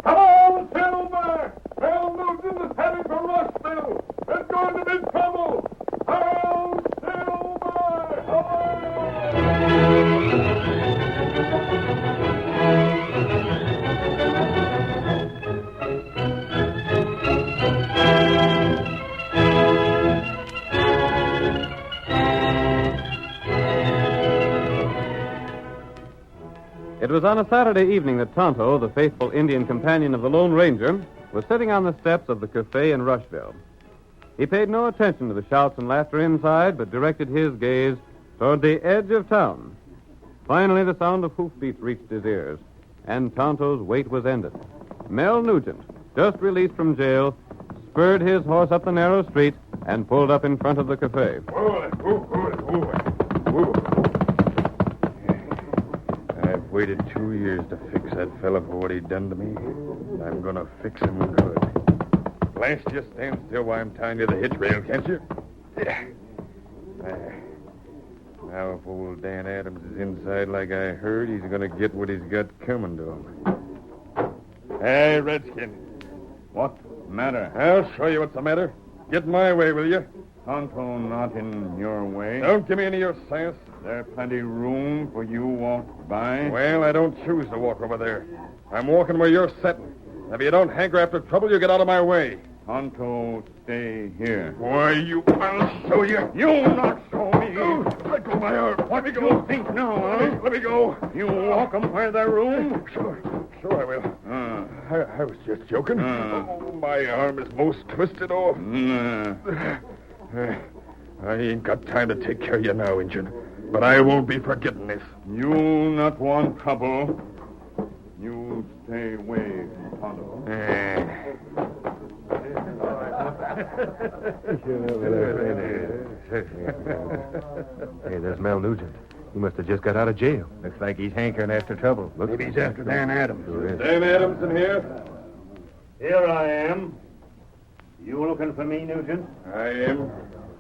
Come on, Silver! Bill Newton is heading for Rushville. There's going to be trouble. Hail, Silver! Away! It was on a Saturday evening that Tonto, the faithful Indian companion of the Lone Ranger, was sitting on the steps of the cafe in Rushville. He paid no attention to the shouts and laughter inside, but directed his gaze toward the edge of town. Finally, the sound of hoofbeats reached his ears, and Tonto's wait was ended. Mel Nugent, just released from jail, spurred his horse up the narrow street and pulled up in front of the cafe. I've waited 2 years to fix that fella for what he done to me. I'm gonna fix him good. Blanche, just stand still while I'm tying you to the hitch rail, can't you? Now, if old Dan Adams is inside like I heard, he's gonna get what he's got coming to him. Hey, Redskin. What matter? I'll show you what's the matter. Get my way, will you? Tonto not in your way. Don't give me any of your sass. There plenty room for you walk by? Well, I don't choose to walk over there. I'm walking where you're sitting. If you don't hanker after trouble, you get out of my way. Tonto, stay here. Why, I'll show you. You not show me. Let go of my arm. What Let me you go. think now, huh? Let me go. You walk 'em where there's room? Sure I will. I was just joking. Oh, my arm is most twisted off. I ain't got time to take care of you now, Injun. But I won't be forgetting this. You not want trouble. You stay away from Tonto. Hey, there's Mel Nugent. He must have just got out of jail. Looks like he's hankering after trouble. Maybe he's after Dan Adams. Dan Adams in here? Here I am. You looking for me, Nugent? I am.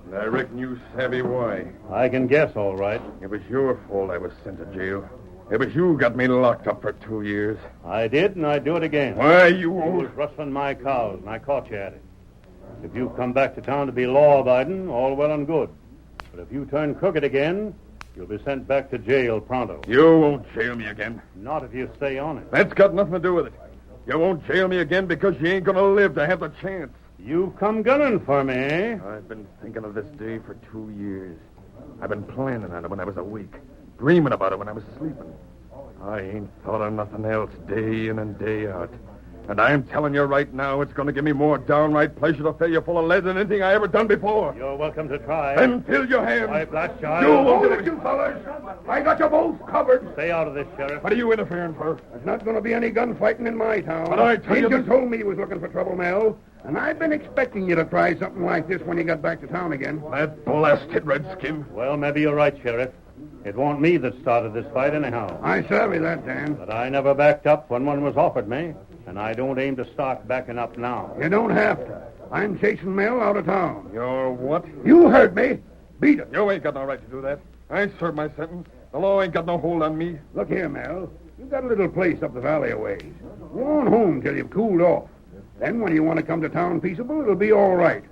And I reckon you savvy why. I can guess, all right. It was your fault I was sent to jail. It was you got me locked up for 2 years. I did, and I'd do it again. Why, you... You was rustling my cows, and I caught you at it. If you've come back to town to be law-abiding, all well and good. But if you turn crooked again, you'll be sent back to jail pronto. You won't jail me again. Not if you stay on it. That's got nothing to do with it. You won't jail me again because you ain't going to live to have the chance. You've come gunning for me, eh? I've been thinking of this day for 2 years. I've been planning on it when I was awake, dreaming about it when I was sleeping. I ain't thought of nothing else day in and day out. And I'm telling you right now, it's going to give me more downright pleasure to fill you full of lead than anything I ever done before. You're welcome to try. Then fill your hands. Why, blast child. You won't Hold it, you fellas. I got you both covered. Stay out of this, Sheriff. What are you interfering for? There's not going to be any gunfighting in my town. But I tell you... Injun told me he was looking for trouble, Mel. And I've been expecting you to try something like this when you got back to town again. That blasted redskin. Well, maybe you're right, Sheriff. It wasn't me that started this fight anyhow. I savvy that, Dan. But I never backed up when one was offered me, and I don't aim to start backing up now. You don't have to. I'm chasing Mel out of town. You're what? You heard me. Beat it. You ain't got no right to do that. I served my sentence. The law ain't got no hold on me. Look here, Mel. You got a little place up the valley a ways. Go on home till you've cooled off. Then when you want to come to town peaceable, it'll be all right.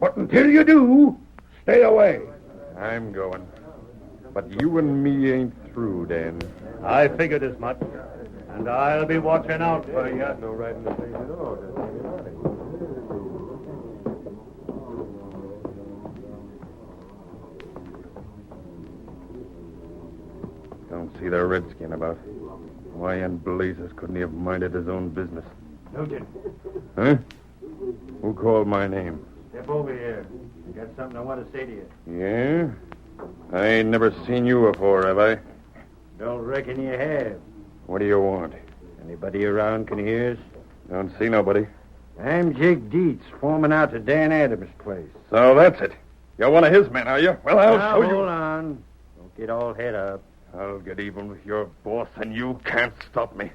But until you do, stay away. I'm going. But you and me ain't through, Dan. I figured as much. And I'll be watching out for you. No right in the face at all. Don't see the redskin about. Why in blazes couldn't he have minded his own business? Nugent, Huh? Who called my name? step over here. I got something I want to say to you. Yeah? I ain't never seen you before, have I? Don't reckon you have. What do you want? Anybody around can hear us? Don't see nobody. I'm Jake Dietz, foreman out to Dan Adams' place. So that's it. You're one of his men, are you? Well, I'll Now, show you. hold on. Don't get all head up. I'll get even with your boss, and you can't stop me.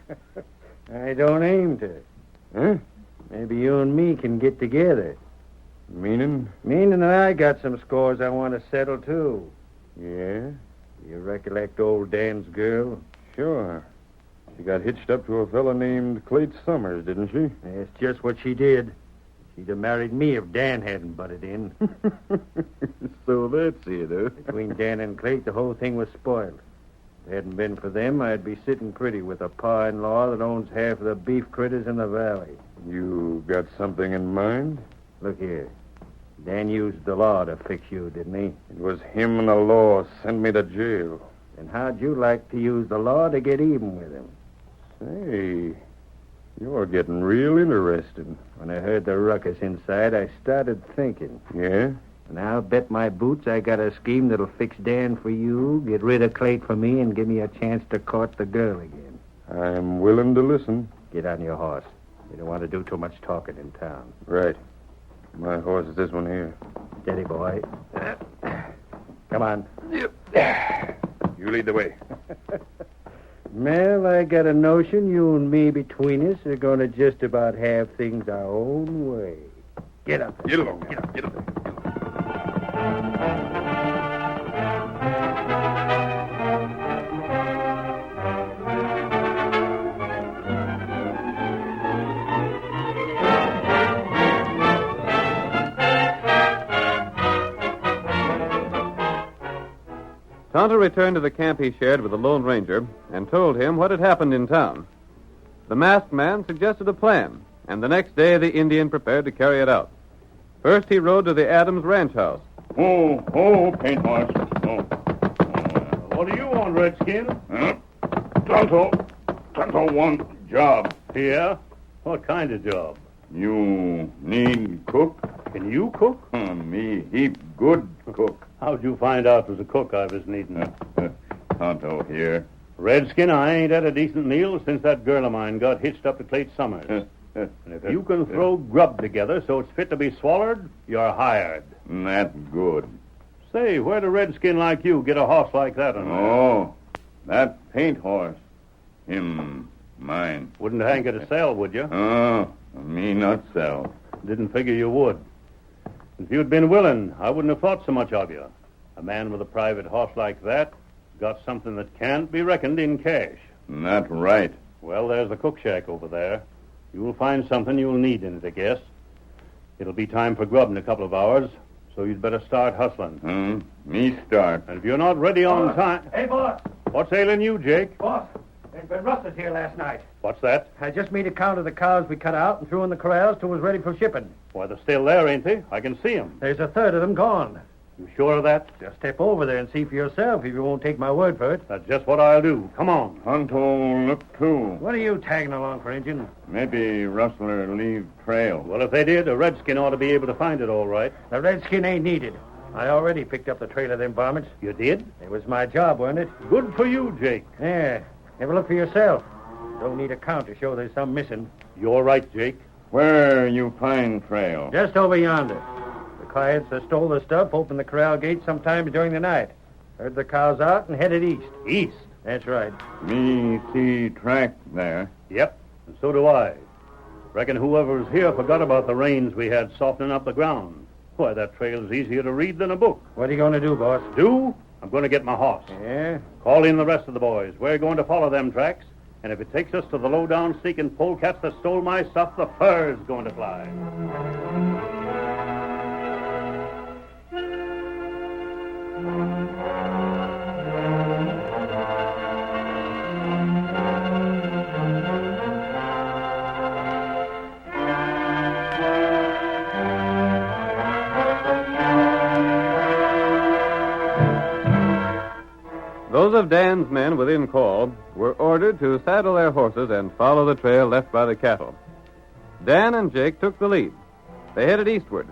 I don't aim to. Huh? Maybe you and me can get together. Meaning? Meaning that I got some scores I want to settle, too. Yeah? You recollect old Dan's girl? Sure. She got hitched up to a fellow named Clayt Summers, didn't she? That's just what she did. She'd have married me if Dan hadn't butted in. So that's it, huh? Between Dan and Clayt, the whole thing was spoiled. If it hadn't been for them, I'd be sitting pretty with a pa-in-law that owns half of the beef critters in the valley. You got something in mind? Look here. Dan used the law to fix you, didn't he? It was him and the law sent me to jail. And how'd you like to use the law to get even with him? Say, You're getting real interested. When I heard the ruckus inside, I started thinking. Yeah? And I'll bet my boots I got a scheme that'll fix Dan for you, get rid of Clayt for me, and give me a chance to court the girl again. I'm willing to listen. Get on your horse. You don't want to do too much talking in town. Right. My horse is this one here. Steady, boy. Come on. You lead the way. Well, I got a notion you and me between us are going to just about have things our own way. Get up. Get along. Get up. Tonto returned to the camp he shared with the Lone Ranger and told him what had happened in town. The masked man suggested a plan, and the next day the Indian prepared to carry it out. First, he rode to the Adams ranch house. Oh, paint horse. Oh. What do you want, Redskin? Tonto want job. Yeah? What kind of job? You need cook? Can you cook? Me heap good cook. How'd you find out it was a cook I was needing? Tonto here. Redskin, I ain't had a decent meal since that girl of mine got hitched up to Clayt Summers. And if you can throw grub together so it's fit to be swallowed, you're hired. That good. Say, where'd a redskin like you get a horse like that? Oh, that paint horse. Him, mine. Wouldn't hang it to sell, would you? Oh, me not sell. Didn't figure you would. If you'd been willing, I wouldn't have thought so much of you. A man with a private horse like that got something that can't be reckoned in cash. Not right. Well, there's the cook shack over there. You'll find something you'll need in it, I guess. It'll be time for grub in a couple of hours, so you'd better start hustling. Me start. And if you're not ready on time... Hey, boss. What's ailing you, Jake? Boss, there's been rustlers here last night. What's that? I just made a count of the cows we cut out and threw in the corrals till it was ready for shipping. Why, they're still there, ain't they? I can see them. There's a third of them gone. You sure of that? Just step over there and see for yourself if you won't take my word for it. That's just what I'll do. Come on. Tonto, look too. What are you tagging along for, Injun? Maybe rustler leave trail. Well, if they did, a redskin ought to be able to find it all right. The redskin ain't needed. I already picked up the trail of them varmints. You did? It was my job, wasn't it? Good for you, Jake. Yeah. Have a look for yourself. Don't need a count to show there's some missing. You're right, Jake. Where you find trail? Just over yonder. The coyotes that stole the stuff opened the corral gate sometimes during the night. Heard the cows out and headed east. East? That's right. Me see track there. Yep, and so do I. Reckon whoever was here forgot about the rains we had softening up the ground. Why, that trail's easier to read than a book. What are you going to do, boss? Do? I'm going to get my horse. Yeah? Call in the rest of the boys. We're going to follow them tracks. And if it takes us to the low-down sneaking polecats that stole my stuff, the fur's going to fly. Those of Dan's men within call were ordered to saddle their horses and follow the trail left by the cattle. Dan and Jake took the lead. They headed eastward.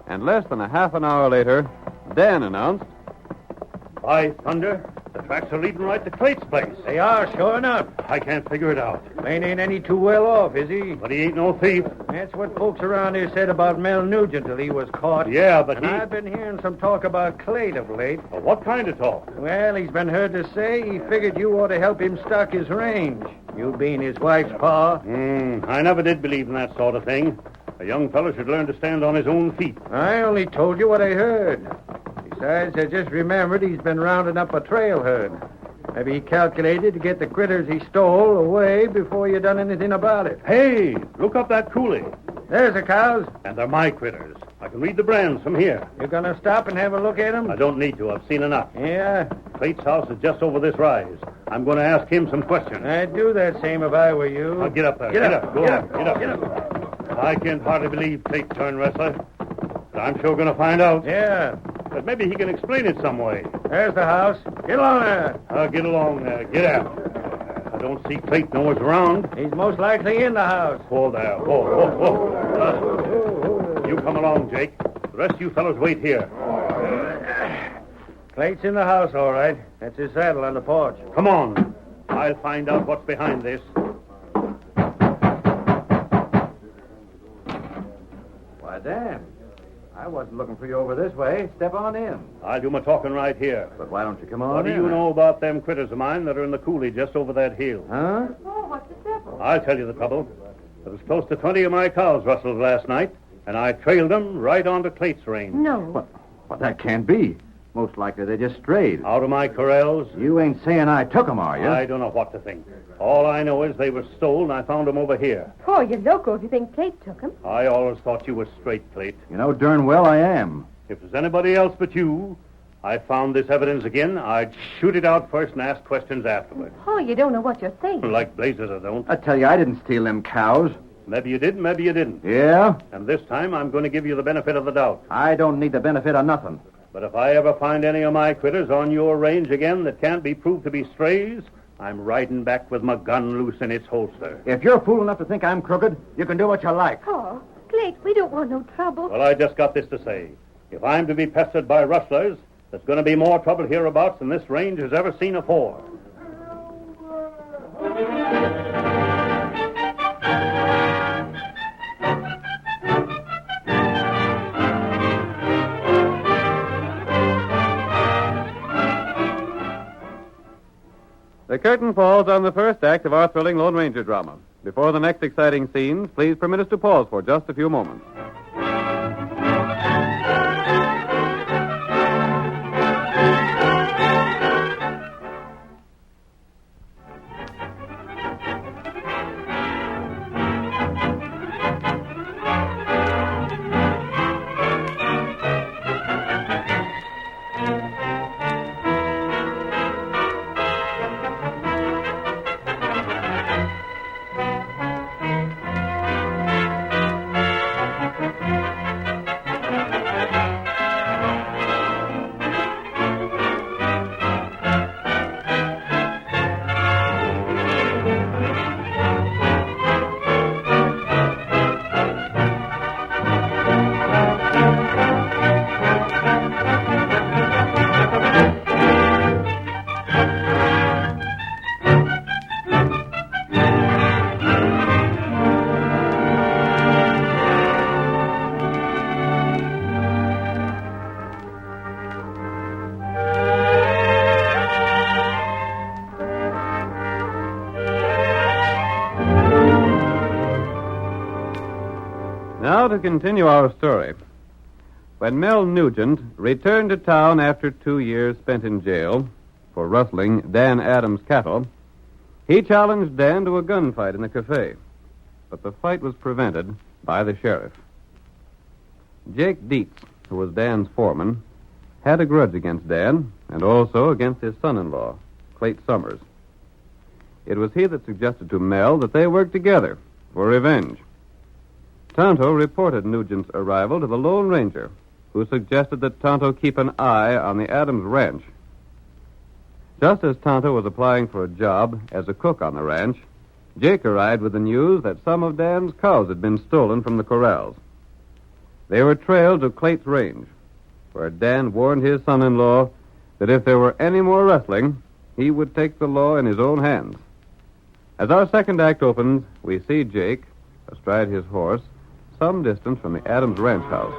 And less than a half an hour later, Dan announced, By thunder, the tracks are leading right to Clayt's place. They are, sure enough. I can't figure it out. Lane ain't any too well off, is he? But he ain't no thief. That's what folks around here said about Mel Nugent till he was caught. Yeah, but and I've been hearing some talk about Clayt of late. Well, what kind of talk? Well, he's been heard to say he figured you ought to help him stock his range. You being his wife's pa. I never did believe in that sort of thing. A young fellow should learn to stand on his own feet. I only told you what I heard. Besides, I just remembered he's been rounding up a trail herd. Maybe he calculated to get the critters he stole away before you done anything about it. Hey, look up that coulee. There's the cows. And they're my critters. I can read the brands from here. You gonna stop and have a look at them? I don't need to. I've seen enough. Yeah? Clayt's house is just over this rise. I'm going to ask him some questions. I'd do that same if I were you. Now get up there. Get up. up. Go Get on. up. Get up. Get up. I can't hardly believe Clayt turned wrestler. But I'm sure going to find out. Yeah. But maybe he can explain it some way. There's the house. Get along there. Get along there. Get out. I don't see Clayton nowhere around. He's most likely in the house. Hold there. Whoa. You come along, Jake. The rest of you fellows wait here. Clayton's in the house, all right. That's his saddle on the porch. Come on. I'll find out what's behind this. Why, Dan, I wasn't looking for you over this way. Step on in. I'll do my talking right here. But why don't you come on What do in? you know about them critters of mine that are in the coulee just over that hill? Huh? Oh, what's the trouble? I'll tell you the trouble. There was close to 20 of my cows rustled last night, and I trailed them right onto Clate's range. No. Well, that can't be. Most likely they just strayed. Out of my corrals. You ain't saying I took them, are you? I don't know what to think. All I know is they were stolen, and I found them over here. Oh, you're loco if you think Kate took him. I always thought you were straight, Clate. You know darn well I am. If there's anybody else but you, I found this evidence again, I'd shoot it out first and ask questions afterward. Oh, you don't know what you're thinking. Like blazes, I don't. I tell you, I didn't steal them cows. Maybe you did, maybe you didn't. Yeah? And this time, I'm going to give you the benefit of the doubt. I don't need the benefit of nothing. But if I ever find any of my critters on your range again that can't be proved to be strays, I'm riding back with my gun loose in its holster. If you're fool enough to think I'm crooked, you can do what you like. Oh, Clate, we don't want no trouble. Well, I just got this to say. If I'm to be pestered by rustlers, there's going to be more trouble hereabouts than this range has ever seen afore. The curtain falls on the first act of our thrilling Lone Ranger drama. Before the next exciting scenes, please permit us to pause for just a few moments. Now to continue our story. When Mel Nugent returned to town after 2 years spent in jail for rustling Dan Adams' cattle, he challenged Dan to a gunfight in the cafe. But the fight was prevented by the sheriff. Jake Dietz, who was Dan's foreman, had a grudge against Dan and also against his son-in-law, Clate Summers. It was he that suggested to Mel that they work together for revenge. Tonto reported Nugent's arrival to the Lone Ranger, who suggested that Tonto keep an eye on the Adams ranch. Just as Tonto was applying for a job as a cook on the ranch, Jake arrived with the news that some of Dan's cows had been stolen from the corrals. They were trailed to Clate's range, where Dan warned his son-in-law that if there were any more rustling, he would take the law in his own hands. As our second act opens, we see Jake, astride his horse, some distance from the Adams ranch house.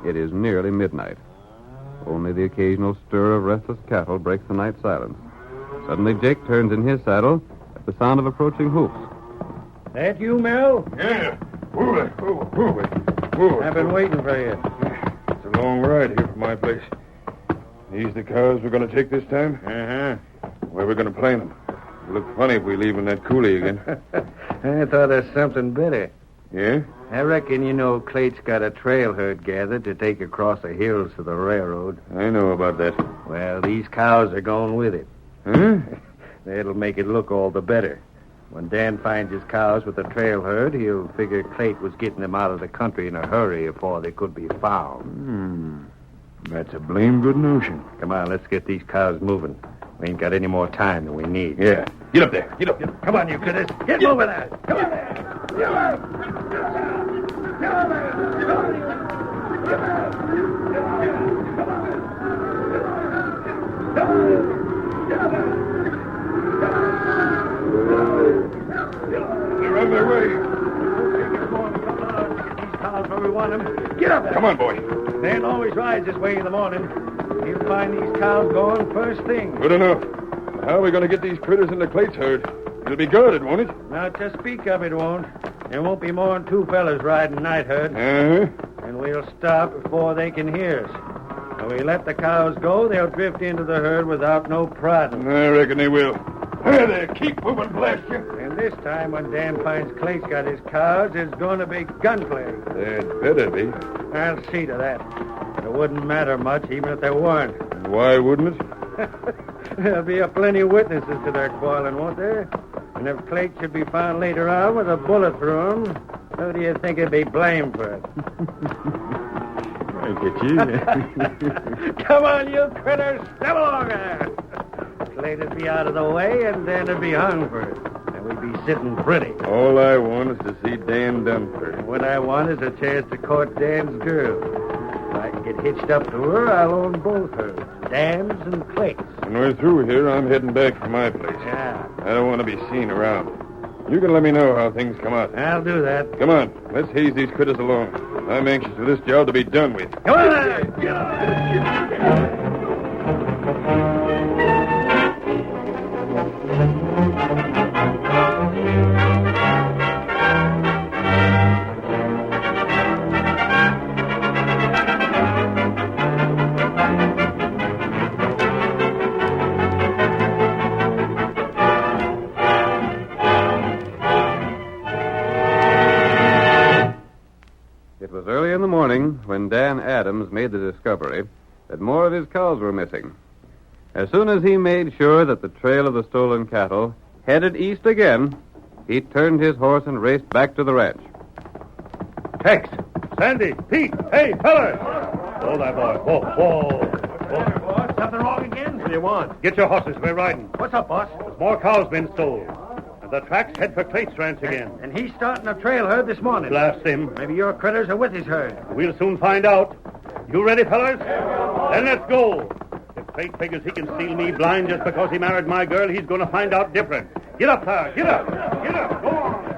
It is nearly midnight. Only the occasional stir of restless cattle breaks the night silence. Suddenly, Jake turns in his saddle at the sound of approaching hoofs. That you, Mel? Yeah. Move it. I've been waiting for you. It's a long ride here from my place. These the cows we're going to take this time? Uh-huh. Where we're going to plant them? It'll look funny if we leave in that coulee again. I thought there's something better. Yeah? I reckon you know Clate's got a trail herd gathered to take across the hills to the railroad. I know about that. Well, these cows are going with it. Huh? That'll make it look all the better. When Dan finds his cows with the trail herd, he'll figure Clate was getting them out of the country in a hurry before they could be found. That's a blame good notion. Come on, let's get these cows moving. We ain't got any more time than we need. Yeah. Get up there. Get up. Come on, you critters. Get moving there. Come on there. They're on their way. Where we want them. Get up there. Come on, boy. Dan always rides this way in the morning. He'll find these cows going first thing. Good enough. How are we going to get these critters into Clate's herd? It'll be guarded, won't it? Now, to speak of it won't. There won't be more than 2 fellas riding night herd. Uh-huh. And we'll stop before they can hear us. When we let the cows go, they'll drift into the herd without no problem. I reckon they will. There, keep moving, blast you. And this time, when Dan finds Clate's got his cows, it's going to be gunplay. There'd better be. I'll see to that. It wouldn't matter much, even if there weren't. Why wouldn't it? There'll be a plenty witnesses to their quarreling, won't there? And if Clate should be found later on with a bullet through him, who do you think would be blamed for it? I get you. Come on, you critters. Step along there. Clate'd be out of the way, and Dan'd be hung for it. And we'd be sitting pretty. All I want is to see Dan done for. And what I want is a chance to court Dan's girl. If I can get hitched up to her, I'll own both hers, Dan's and Clate's. When we're through here, I'm heading back for my place. Yeah. I don't want to be seen around. You can let me know how things come out. I'll do that. Come on, let's haze these critters along. I'm anxious for this job to be done with. Come on there! Get on! It was early in the morning when Dan Adams made the discovery that more of his cows were missing. As soon as he made sure that the trail of the stolen cattle headed east again, he turned his horse and raced back to the ranch. Tex, Sandy, Pete, hey, fellas! Hold that boy. Whoa. Something wrong again? What do you want? Get your horses. We're riding. What's up, boss? There's more cows been stolen. And the tracks head for Clate's ranch again. And he's starting a trail herd this morning. Blast him. Maybe your critters are with his herd. We'll soon find out. You ready, fellas? Then let's go. If Clate figures he can steal me blind just because he married my girl, he's going to find out different. Get up there. Get up. Get up. Go on.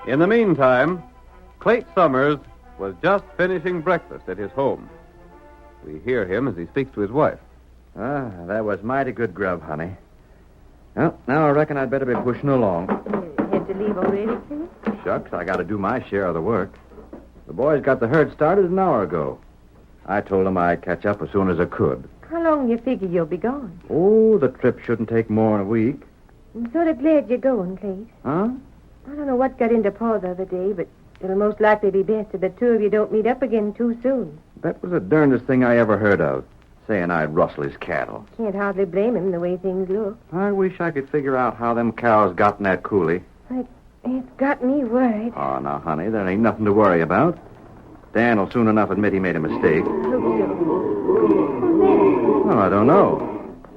In the meantime, Clate Summers was just finishing breakfast at his home. We hear him as he speaks to his wife. That was mighty good grub, honey. Well, now I reckon I'd better be pushing along. Had to leave already, Clint? Shucks, I got to do my share of the work. The boys got the herd started an hour ago. I told them I'd catch up as soon as I could. How long do you figure you'll be gone? Oh, the trip shouldn't take more than a week. I'm sort of glad you're going, Clate. Huh? I don't know what got into Paul the other day, but it'll most likely be best if the two of you don't meet up again too soon. That was the darndest thing I ever heard of, saying I'd rustle his cattle. Can't hardly blame him the way things look. I wish I could figure out how them cows got in that coulee. It's got me worried. Oh, now, honey, there ain't nothing to worry about. Dan will soon enough admit he made a mistake. Oh, I don't know.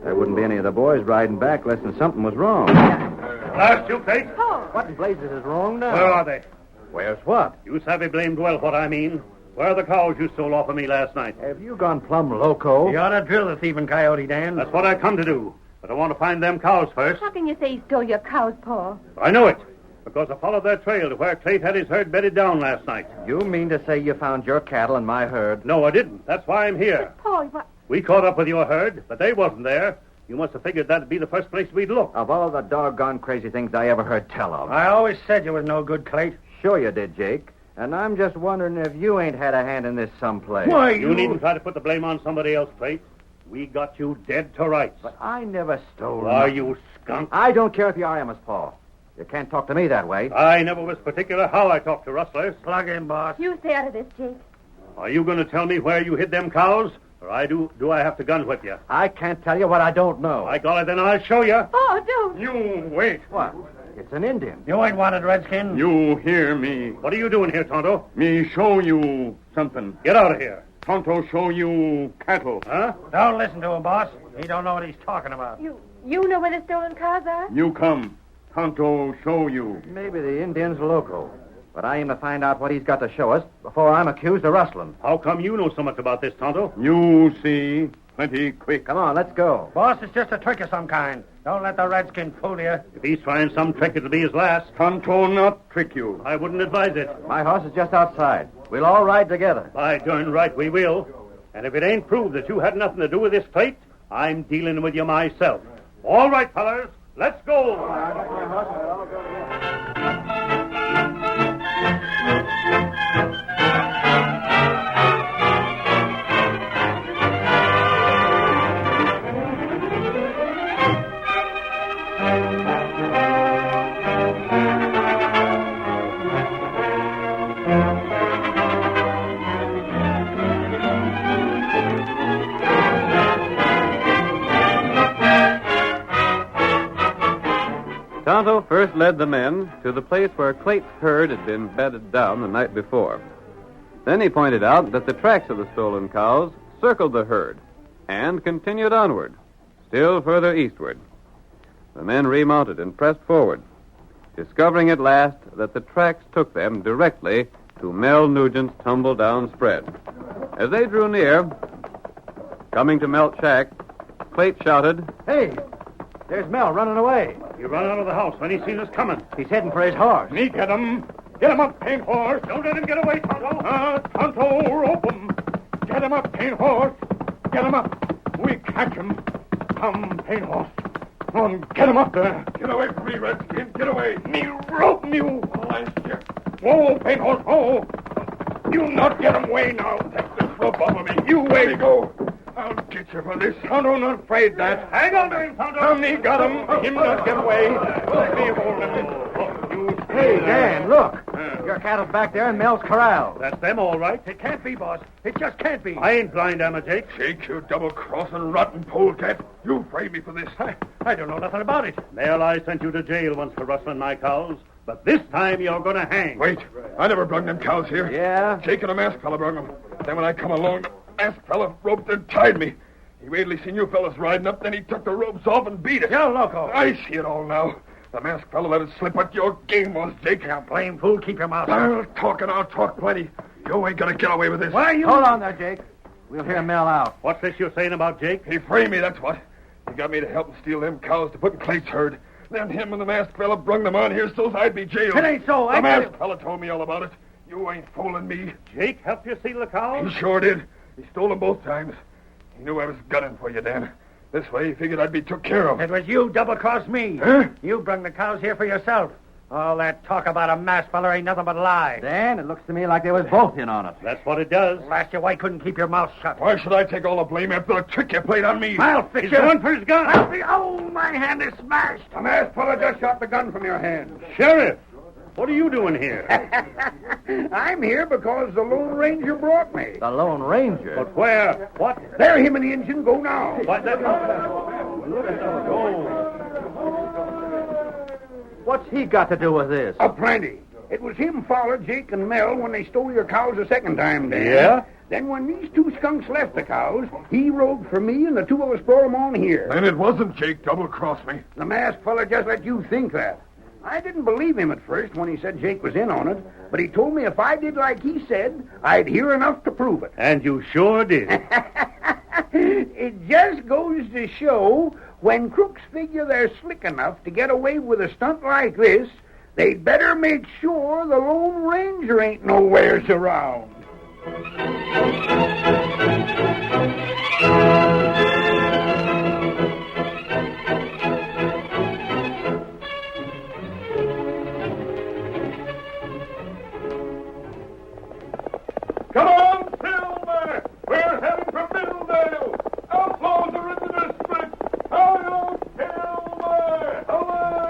There wouldn't be any of the boys riding back unless something was wrong. Blast you, Clate. What in blazes is wrong now? Where are they? Where's what? You savvy blamed well what I mean. Where are the cows you stole off of me last night? Have you gone plumb loco? You ought to drill the thieving coyote, Dan. That's what I come to do. But I want to find them cows first. How can you say he stole your cows, Paul? I know it. Because I followed their trail to where Clate had his herd bedded down last night. You mean to say you found your cattle in my herd? No, I didn't. That's why I'm here. Paul, what? We caught up with your herd, but they wasn't there. You must have figured that'd be the first place we'd look. Of all the doggone crazy things I ever heard tell of. I always said you was no good, Clate. Sure you did, Jake. And I'm just wondering if you ain't had a hand in this someplace. Why, you needn't try to put the blame on somebody else, Clate. We got you dead to rights. But I never stole Are you skunk? I don't care if you are Amos, Paul. You can't talk to me that way. I never was particular how I talk to rustlers. Plug in, boss. You stay out of this, Jake. Are you going to tell me where you hid them cows? Or do I have to gun whip you? I can't tell you what I don't know. By golly, then I'll show you. Oh, don't. You wait. What? It's an Indian. You ain't wanted, Redskin. You hear me. What are you doing here, Tonto? Me show you something. Get out of here. Tonto show you cattle. Huh? Don't listen to him, boss. He don't know what he's talking about. You know where the stolen cars are? You come. Tonto show you. Maybe the Indian's loco. But I aim to find out what he's got to show us before I'm accused of rustling. How come you know so much about this, Tonto? You see. Plenty quick. Come on, let's go. Boss, it's just a trick of some kind. Don't let the Redskin fool you. If he's trying some trick, it'll be his last. Tonto not trick you. I wouldn't advise it. My horse is just outside. We'll all ride together. By darn right we will. And if it ain't proved that you had nothing to do with this plate, I'm dealing with you myself. All right, fellas, let's go. Tonto first led the men to the place where Clate's herd had been bedded down the night before. Then he pointed out that the tracks of the stolen cows circled the herd and continued onward, still further eastward. The men remounted and pressed forward, discovering at last that the tracks took them directly to Mel Nugent's tumble-down spread. As they drew near, coming to Melt's shack, Clate shouted, "Hey! There's Mel running away." He run out of the house when he seen us coming. He's heading for his horse. Me get him. Get him up, paint horse. Don't let him get away, Tonto. Tonto, rope him. Get him up, paint horse. Get him up. We catch him. Come, paint horse. Come on, get him up there. Get away from me, Redskin. Get away. Me rope you. Whoa, paint horse, whoa. You not get him away now. Take this rope off of me. You wait. Let me go. I'll get you for this. Tonto not afraid that. Hang on to him, Tonto. Me got him. Him not get away. Me hold him. Hey, Dan, look. Your cattle's back there in Mel's corral. That's them, all right. It can't be, boss. It just can't be. I ain't blind, am I, Jake? Jake, you double-crossing rotten polecat. You framed me for this. I don't know nothing about it. Mel, I sent you to jail once for rustling my cows, but this time you're going to hang. Wait. I never brung them cows here. Yeah? Jake and a masked fella brung them. Then when I come along, the masked fella roped and tied me. He waited till he seen you fellas riding up, then he took the ropes off and beat us. You're loco. I see it all now. The masked fellow let it slip what your game was, Jake. You blame fool, keep your mouth I'll talk and I'll talk plenty. You ain't gonna get away with this. Why you... Hold on there, Jake. We'll hear Mel out. What's this you're saying about Jake? He framed me, that's what. He got me to help him steal them cows to put in Clate's herd. Then him and the masked fella brung them on here so's I'd be jailed. It ain't so. The masked fella told me all about it. You ain't fooling me. Jake helped you steal the cows? He sure did. He stole them both times. He knew I was gunning for you, Dan. This way, he figured I'd be took care of. It was you double-crossed me. Huh? You brung the cows here for yourself. All that talk about a masked feller ain't nothing but lies. Dan, it looks to me like they was both in on it. That's what it does. Blast you, why couldn't keep your mouth shut? Why should I take all the blame after the trick you played on me? I'll fix He's you. going for his gun. Oh, my hand is smashed. The masked fella just shot the gun from your hand. Sheriff, what are you doing here? I'm here because the Lone Ranger brought me. The Lone Ranger? But where? What? There him and the engine go now. What? What's he got to do with this? Plenty. It was him followed Jake and Mel when they stole your cows the second time, Dan. Yeah? Then when these two skunks left the cows, he rode for me and the two of us brought them on here. And it wasn't Jake double-crossed me. The masked fella just let you think that. I didn't believe him at first when he said Jake was in on it, but he told me if I did like he said, I'd hear enough to prove it. And you sure did. It just goes to show when crooks figure they're slick enough to get away with a stunt like this, they'd better make sure the Lone Ranger ain't nowheres around. Come on, Silver! We're heading for Middledale! Outlaws are in the district! Hi-yo, Silver! Away!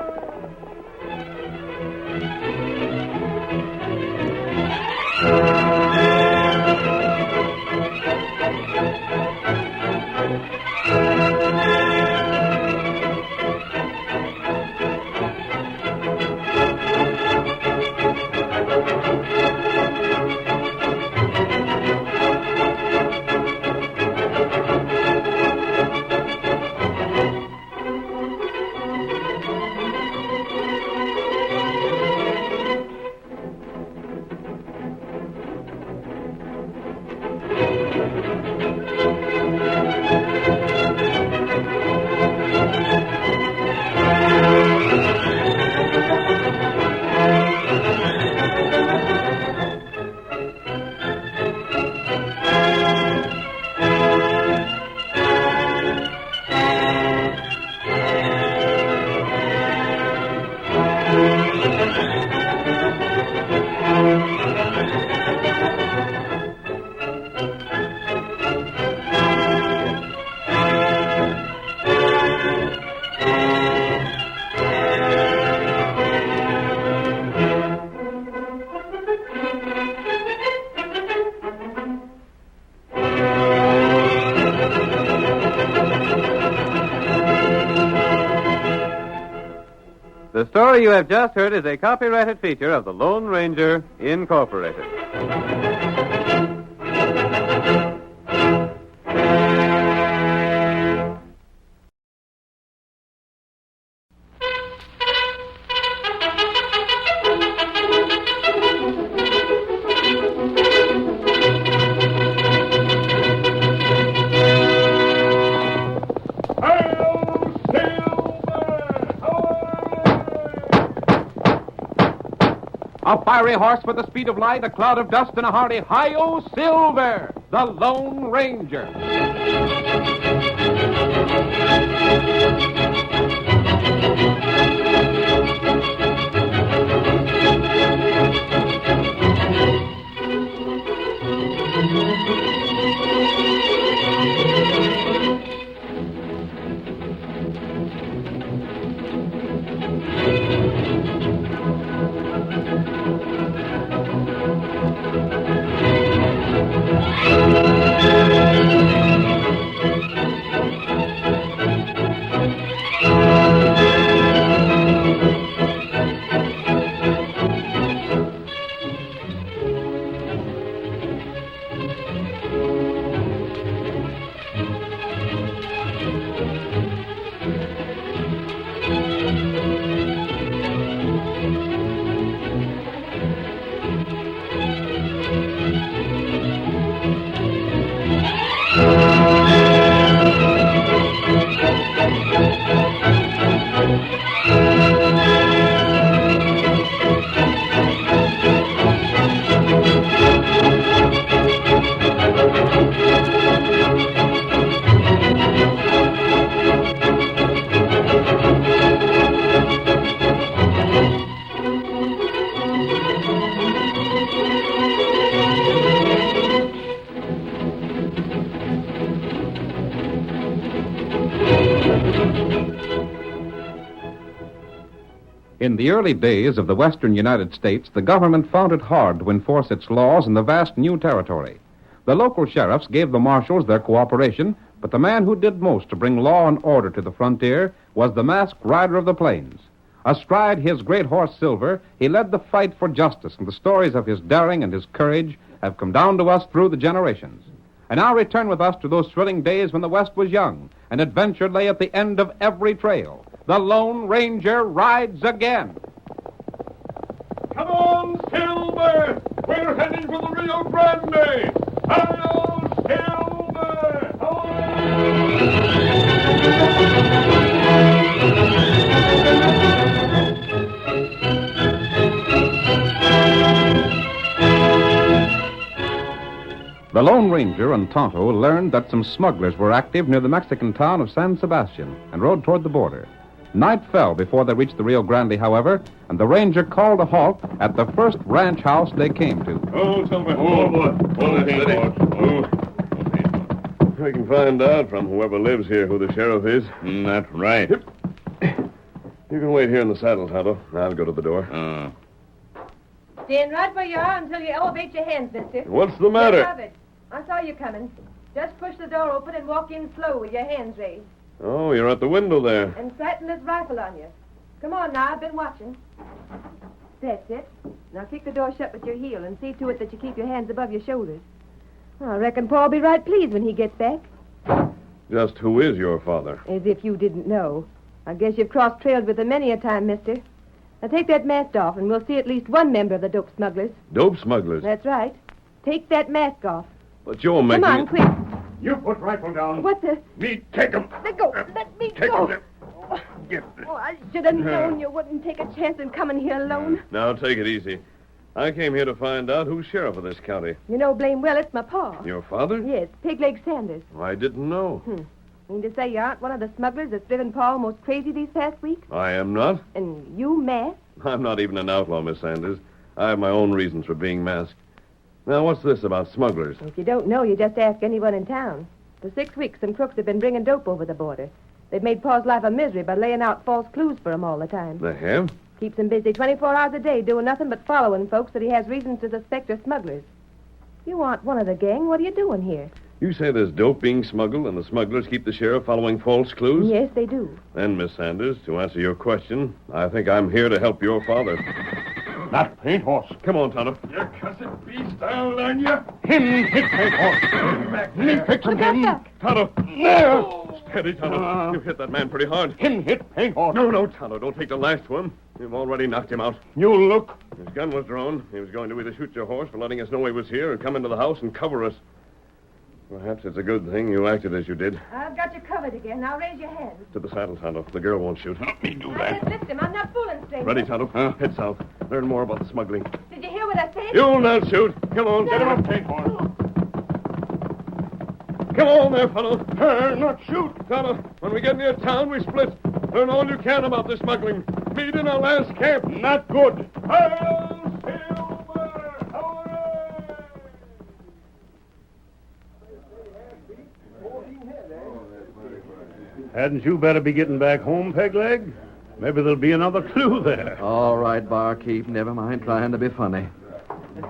The story you have just heard is a copyrighted feature of the Lone Ranger, Incorporated. A fiery horse with the speed of light, a cloud of dust, and a hearty hi-yo Silver, the Lone Ranger. In the early days of the western United States, the government found it hard to enforce its laws in the vast new territory. The local sheriffs gave the marshals their cooperation, but the man who did most to bring law and order to the frontier was the masked rider of the plains. Astride his great horse Silver, he led the fight for justice, and the stories of his daring and his courage have come down to us through the generations. And now return with us to those thrilling days when the West was young, and adventure lay at the end of every trail. The Lone Ranger rides again. Come on, Silver! We're heading for the Rio Grande! Hi-yo, Silver! The Lone Ranger and Tonto learned that some smugglers were active near the Mexican town of San Sebastian and rode toward the border. Night fell before they reached the Rio Grande, however, and the ranger called a halt at the first ranch house they came to. Oh, Silver. Oh, boy. Oh, steady. We can find out from whoever lives here who the sheriff is. That's right. You can wait here in the saddle, Tonto. I'll go to the door. Stand right where you are until you elevate your hands, mister. What's the matter? Just have it. I saw you coming. Just push the door open and walk in slow with your hands raised. Oh, you're at the window there. And sighting this rifle on you. Come on now, I've been watching. That's it. Now kick the door shut with your heel and see to it that you keep your hands above your shoulders. Well, I reckon Paul'll be right pleased when he gets back. Just who is your father? As if you didn't know. I guess you've cross-trailed with him many a time, mister. Now take that mask off and we'll see at least one member of the dope smugglers. Dope smugglers? That's right. Take that mask off. But you're making... Come on, quick. You put rifle down. What the... Me take him. Let go. Let me Take go. him. Get this. Oh, I should have known you wouldn't take a chance in coming here alone. Now, take it easy. I came here to find out who's sheriff of this county. You know blame well it's my pa. Your father? Yes, Pigleg Sanders. I didn't know. Mean to say you aren't one of the smugglers that's driven Pa almost crazy these past weeks? I am not. And you masked? I'm not even an outlaw, Miss Sanders. I have my own reasons for being masked. Now, what's this about smugglers? If you don't know, you just ask anyone in town. For 6 weeks, some crooks have been bringing dope over the border. They've made Pa's life a misery by laying out false clues for him all the time. They have? Keeps him busy 24 hours a day doing nothing but following folks that he has reasons to suspect are smugglers. You aren't one of the gang. What are you doing here? You say there's dope being smuggled, and the smugglers keep the sheriff following false clues? Yes, they do. Then, Miss Sanders, to answer your question, I think I'm here to help your father. That paint horse. Come on, Tonto. You cussed beast, I'll learn you. Him hit paint horse. Me fix him. Tonto. There. Steady, Tonto. You hit that man pretty hard. Him hit paint horse. No, Tonto. Don't take the last to him. You've already knocked him out. You look. His gun was drawn. He was going to either shoot your horse for letting us know he was here or come into the house and cover us. Perhaps it's a good thing you acted as you did. I've got you covered again. Now raise your hands. To the saddle, Tonto. The girl won't shoot. Let me do I just lift him. I'm not fooling, stranger. Ready, Tonto? Head south. Learn more about the smuggling. Did you hear what I said? You'll not shoot. Come on, get him up, paint horse. Come on there, fellow. Not shoot. Tonto, when we get near town, we split. Learn all you can about the smuggling. Meet in our last camp. Not good. Hadn't you better be getting back home, Pegleg? Maybe there'll be another clue there. All right, barkeep. Never mind trying to be funny.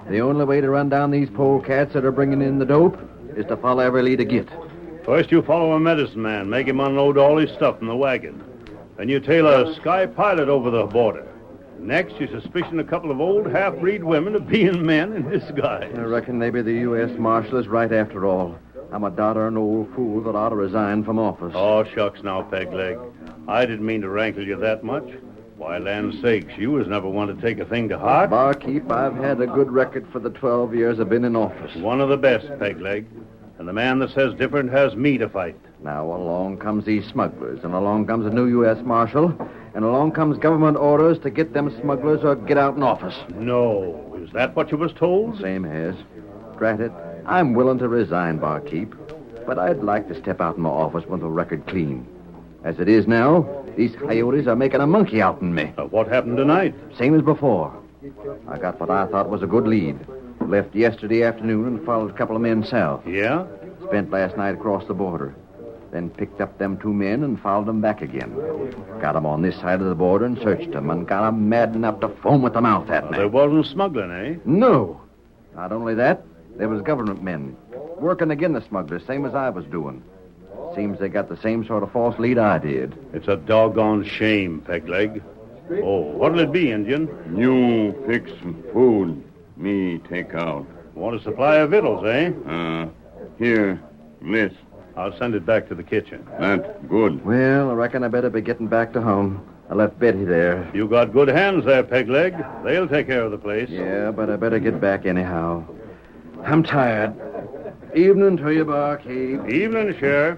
The only way to run down these polecats that are bringing in the dope is to follow every lead I get. First, you follow a medicine man, make him unload all his stuff in the wagon. Then you tail a sky pilot over the border. Next, you suspicion a couple of old half-breed women of being men in disguise. I reckon maybe the U.S. Marshal is right after all. I'm a doddering old fool that ought to resign from office. Oh, shucks now, Pegleg. I didn't mean to rankle you that much. Why, land's sakes, you was never one to take a thing to heart. Barkeep, I've had a good record for the 12 years I've been in office. One of the best, Pegleg. And the man that says different has me to fight. Now along comes these smugglers, and along comes a new U.S. Marshal, and along comes government orders to get them smugglers or get out in office. No. Is that what you was told? Same as. Drat it. I'm willing to resign, barkeep, but I'd like to step out in my office with the record clean. As it is now, these coyotes are making a monkey out in me. What happened tonight? Same as before. I got what I thought was a good lead. Left yesterday afternoon and followed a couple of men south. Yeah? Spent last night across the border. Then picked up them 2 men and followed them back again. Got them on this side of the border and searched them and got them mad enough to foam at the mouth at me. There wasn't smuggling, eh? No. Not only that, there was government men working again the smugglers, same as I was doing. Seems they got the same sort of false lead I did. It's a doggone shame, Pegleg. Oh, what'll it be, Indian? You fix some food. Me take out. Want a supply of victuals, eh? Here, list. I'll send it back to the kitchen. That good. Well, I reckon I better be getting back to home. I left Betty there. You got good hands there, Pegleg. They'll take care of the place. Yeah, but I better get back anyhow. I'm tired. Evening to you, barkeep. Evening, Sheriff.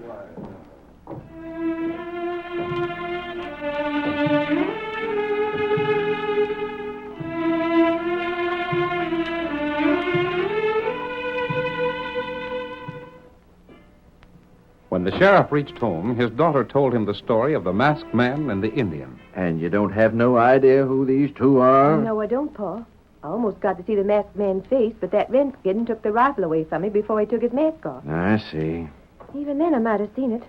When the sheriff reached home, his daughter told him the story of the masked man and the Indian. And you don't have no idea who these two are? No, I don't, Pa. I almost got to see the masked man's face, but that Redskin took the rifle away from me before he took his mask off. I see. Even then, I might have seen it.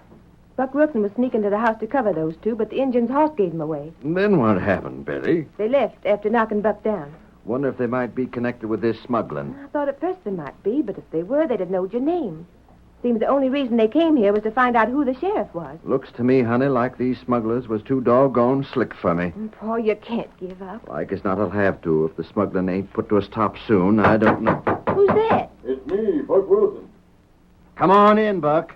Buck Wilson was sneaking to the house to cover those two, but the Indian's horse gave him away. Then what happened, Betty? They left after knocking Buck down. Wonder if they might be connected with this smuggling. I thought at first they might be, but if they were, they'd have known your name. Seems the only reason they came here was to find out who the sheriff was. Looks to me, honey, like these smugglers was too doggone slick for me. Pa, you can't give up. Like as not, I'll have to. If the smuggling ain't put to a stop soon, I don't know. Who's that? It's me, Buck Wilson. Come on in, Buck.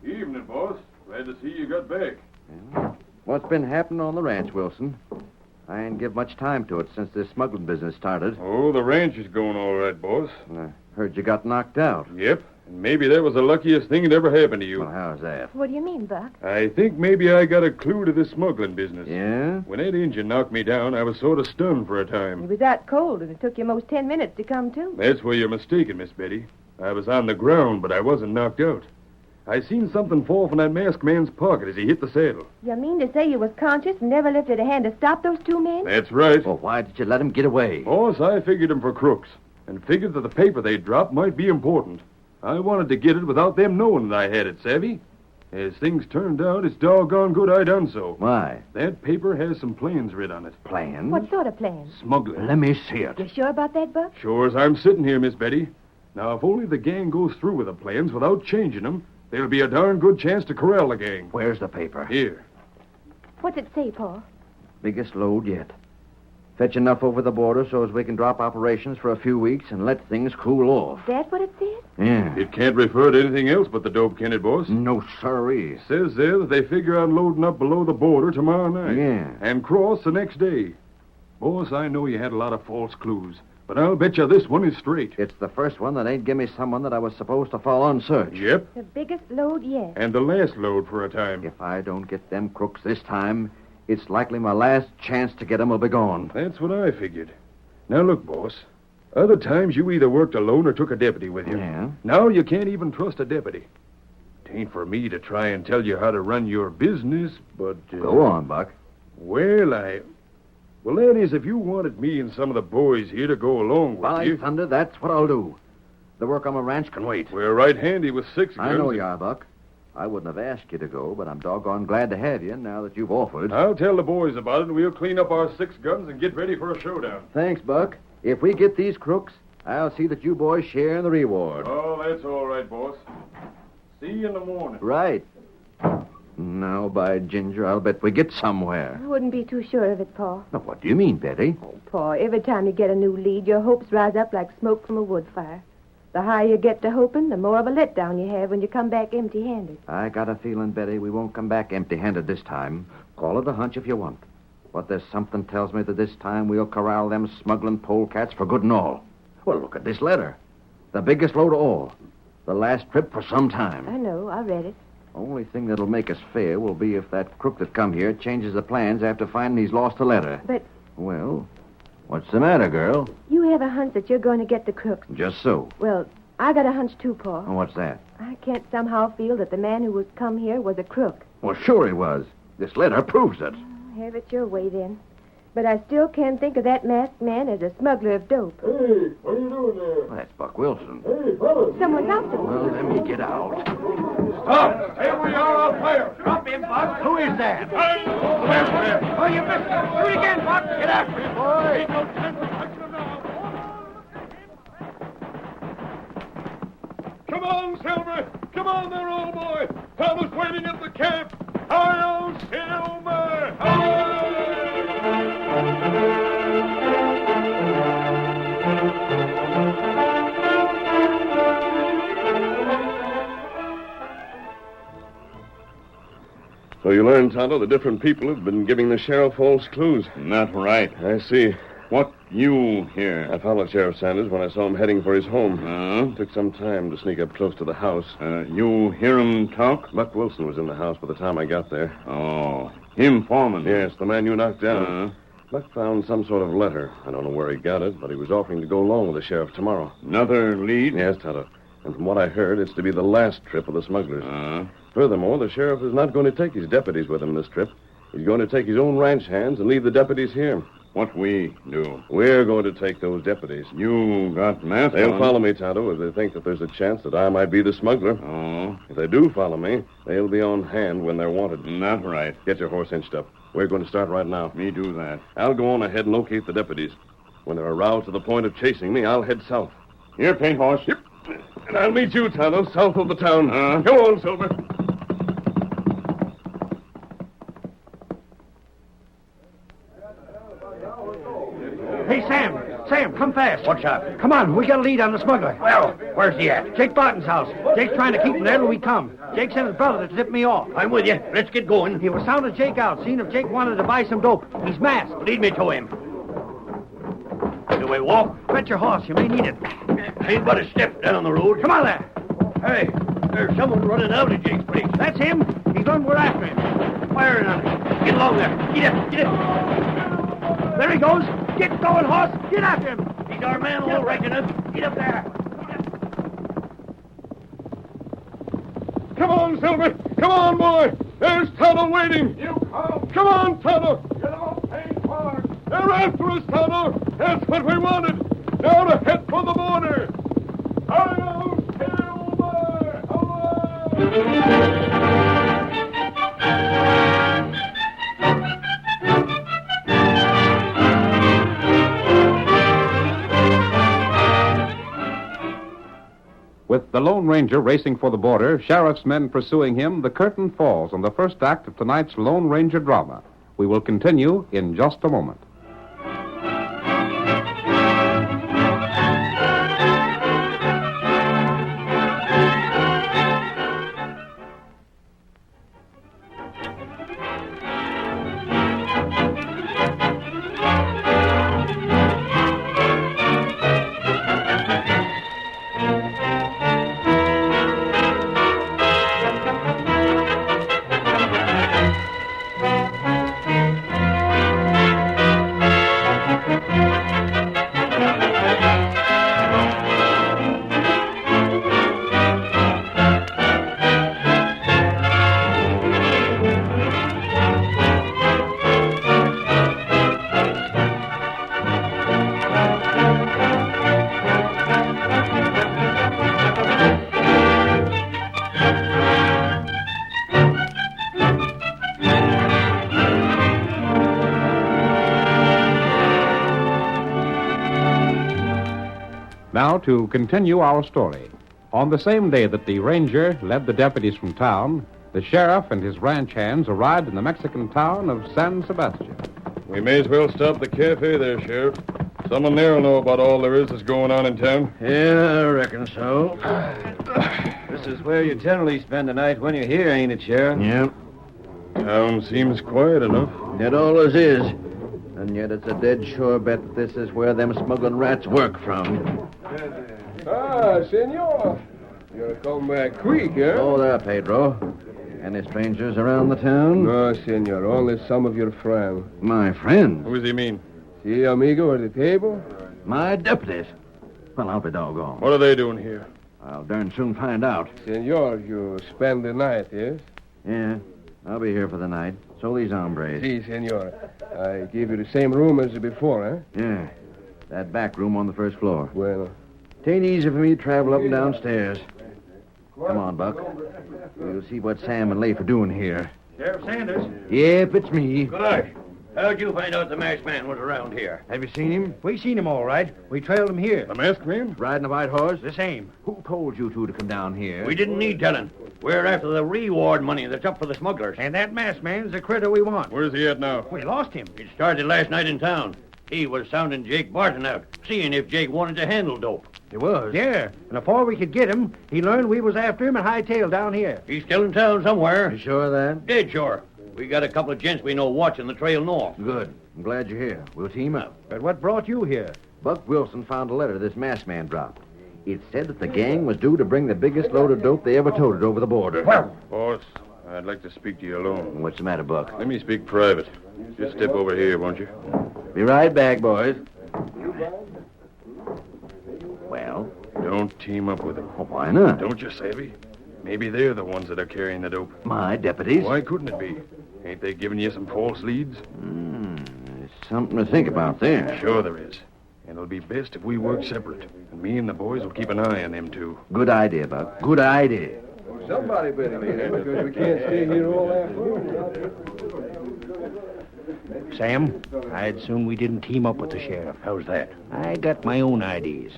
Evening, boss. Glad to see you got back. What's been happening on the ranch, Wilson? I ain't give much time to it since this smuggling business started. Oh, the ranch is going all right, boss. I heard you got knocked out. Yep. And maybe that was the luckiest thing that ever happened to you. Well, how's that? What do you mean, Buck? I think maybe I got a clue to this smuggling business. Yeah? When that Injun knocked me down, I was sort of stunned for a time. You was out cold, and it took you most 10 minutes to come to. That's where you're mistaken, Miss Betty. I was on the ground, but I wasn't knocked out. I seen something fall from that masked man's pocket as he hit the saddle. You mean to say you was conscious and never lifted a hand to stop those two men? That's right. Well, why did you let him get away? Boss, I figured them for crooks, and figured that the paper they dropped might be important. I wanted to get it without them knowing that I had it, savvy? As things turned out, it's doggone good I done so. Why? That paper has some plans writ on it. Plans? What sort of plans? Smuggling. Let me see it. You sure about that, Buck? Sure as I'm sitting here, Miss Betty. Now, if only the gang goes through with the plans without changing them, there'll be a darn good chance to corral the gang. Where's the paper? Here. What's it say, Paul? Biggest load yet. Fetch enough over the border so as we can drop operations for a few weeks and let things cool off. That's what it said? Yeah. It can't refer to anything else but the dope, can it, boss? No, sirree. Says there that they figure on loading up below the border tomorrow night. Yeah. And cross the next day. Boss, I know you had a lot of false clues, but I'll bet you this one is straight. It's the first one that ain't give me someone that I was supposed to follow on search. Yep. The biggest load yet. And the last load for a time. If I don't get them crooks this time, it's likely my last chance to get them will be gone. That's what I figured. Now, look, boss. Other times you either worked alone or took a deputy with you. Yeah? Now you can't even trust a deputy. It ain't for me to try and tell you how to run your business, but... Go on, Buck. Well, that is, if you wanted me and some of the boys here to go along with By you... thunder, that's what I'll do. The work on my ranch can wait. We're right handy with 6 guns. I know you are, Buck. I wouldn't have asked you to go, but I'm doggone glad to have you now that you've offered. I'll tell the boys about it, and we'll clean up our 6 guns and get ready for a showdown. Thanks, Buck. If we get these crooks, I'll see that you boys share in the reward. Oh, that's all right, boss. See you in the morning. Right. Now, by ginger, I'll bet we get somewhere. I wouldn't be too sure of it, Paul. Now, what do you mean, Betty? Paul, every time you get a new lead, your hopes rise up like smoke from a wood fire. The higher you get to hoping, the more of a letdown you have when you come back empty-handed. I got a feeling, Betty, we won't come back empty-handed this time. Call it a hunch if you want. But there's something tells me that this time we'll corral them smuggling polecats for good and all. Well, look at this letter. The biggest load of all. The last trip for some time. I know. I read it. Only thing that'll make us fair will be if that crook that come here changes the plans after finding he's lost a letter. But... Well, what's the matter, girl? You have a hunch that you're going to get the crooks. Just so. Well, I got a hunch too, Paul. Oh, what's that? I can't somehow feel that the man who was come here was a crook. Well, sure he was. This letter proves it. Have it your way, then. But I still can't think of that masked man as a smuggler of dope. Hey, what are you doing there? Well, that's Buck Wilson. Hey, fellas. Someone's out there. Well, let me get out. Stop! Here we are, I'll fire. Drop him, Buck. Who is that? Hey, Oh, you missed him. Do it again, Buck. Get after him, boy. Ain't no chance of touching him now. Come on, Silver! Come on there, old boy! Thomas waiting at the camp! Hi-yo, Silver! So you learned, Tonto, the different people have been giving the sheriff false clues. Not right. I see. What you here? I followed Sheriff Sanders when I saw him heading for his home. Took some time to sneak up close to the house. You hear him talk? Buck Wilson was in the house by the time I got there. Oh, him foreman? Yes, the man you knocked down. Buck found some sort of letter. I don't know where he got it, but he was offering to go along with the sheriff tomorrow. Another lead? Yes, Tonto. And from what I heard, it's to be the last trip of the smugglers. Furthermore, the sheriff is not going to take his deputies with him this trip. He's going to take his own ranch hands and leave the deputies here. What we do? We're going to take those deputies. You got math They'll on. follow me, Tonto, if they think that there's a chance that I might be the smuggler. Oh. If they do follow me, they'll be on hand when they're wanted. Not right. Get your horse hitched up. We're going to start right now. Me do that. I'll go on ahead and locate the deputies. When they're aroused to the point of chasing me, I'll head south. Here, paint horse. Yep. And I'll meet you, Tonto, south of the town. Go on, Silver. Hey, Sam. Sam, come fast. What's up? Come on, we got a lead on the smuggler. Well, where's he at? Jake Barton's house. Jake's trying to keep him there till we come. Jake sent his brother to tip me off. I'm with you. Let's get going. He was sounding Jake out, seeing if Jake wanted to buy some dope. He's masked. Lead me to him. Do we walk? Bet your horse, you may need it. Ain't but a step down the road. Come on there. Hey, there's someone running out of Jake's place. That's him. He's on, we're after him. Firing on him. Get along there. Get up, get up. There he goes. Get going, horse. Get after him. He's our man, all right enough. Get up there. Come on, Silver! Come on, boy! There's Tonto waiting! You come! Come on, Tonto! Get off, ain't far! They're after us, Tonto! That's what we wanted! Now to head for the border! Hi-yo, Silver! Away! With the Lone Ranger racing for the border, sheriff's men pursuing him, the curtain falls on the first act of tonight's Lone Ranger drama. We will continue in just a moment. Now, to continue our story. On the same day that the ranger led the deputies from town, the sheriff and his ranch hands arrived in the Mexican town of San Sebastian. We may as well stop the cafe there, Sheriff. Someone there will know about all there is that's going on in town. Yeah, I reckon so. This is where you generally spend the night when you're here, ain't it, Sheriff? Yep. Town seems quiet enough. It always is. And yet it's a dead sure bet that this is where them smuggling rats work from. Ah, senor. You're come back quick, eh? Oh, there, Pedro. Any strangers around the town? No, senor. Only some of your friends. My friends? Who does he mean? See, amigo, at the table? My deputies. Well, I'll be doggone. What are they doing here? I'll darn soon find out. Senor, you spend the night, yes? Yeah, I'll be here for the night. So these hombres. Si, senor. I gave you the same room as before, eh? Yeah. That back room on the first floor. Well. Tain't easy for me to travel up and downstairs. Come on, Buck. We'll see what Sam and Leif are doing here. Sheriff Sanders? Yep, it's me. Good night. How'd you find out the masked man was around here? Have you seen him? We seen him all right. We trailed him here. The masked man? Riding a white horse? The same. Who told you two to come down here? We didn't need telling. We're after the reward money that's up for the smugglers. And that masked man's the critter we want. Where's he at now? We lost him. It started last night in town. He was sounding Jake Barton out, seeing if Jake wanted to handle dope. He was? Yeah, and before we could get him, he learned we was after him and hightailed down here. He's still in town somewhere. You sure of that? Dead sure. We got a couple of gents we know watching the trail north. Good. I'm glad you're here. We'll team up. But what brought you here? Buck Wilson found a letter this masked man dropped. It said that the gang was due to bring the biggest load of dope they ever toted over the border. Well, boss, I'd like to speak to you alone. What's the matter, Buck? Let me speak private. Just step over here, won't you? Be right back, boys. Well? Don't team up with them. Well, why not? Don't you, Savvy? Maybe they're the ones that are carrying the dope. My deputies? Why couldn't it be? Ain't they giving you some false leads? There's something to think about there. Sure there is. And it'll be best if we work separate. And me and the boys will keep an eye on them two. Good idea, Buck. Good idea. Somebody better be there because we can't stay here all afternoon. Sam, I'd soon we didn't team up with the sheriff. How's that? I got my own ideas.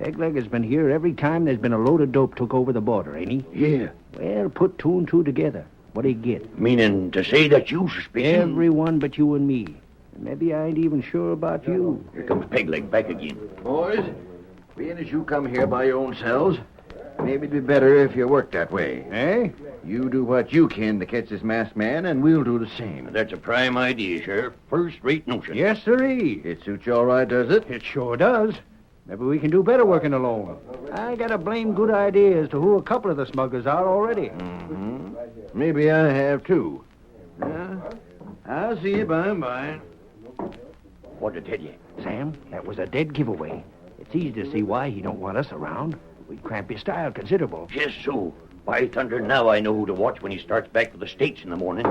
Pegleg has been here every time there's been a load of dope took over the border, ain't he? Yeah. Well, put two and two together. What'd he get? Meaning to say that you suspicion? Everyone but you and me. And maybe I ain't even sure about you. Here comes Pegleg back again. Boys, being as you come here by your own selves, maybe it'd be better if you worked that way. Eh? You do what you can to catch this masked man, and we'll do the same. That's a prime idea, Sheriff. First-rate notion. Yes, sirree. It suits you all right, does it? It sure does. Maybe we can do better working alone. I got a blame good idea as to who a couple of the smugglers are already. Mm-hmm. Maybe I have, too. Yeah. I'll see you by and by. What'd I tell you? Sam, that was a dead giveaway. It's easy to see why he don't want us around. We'd cramp his style considerable. Just so. By thunder, now I know who to watch when he starts back for the States in the morning.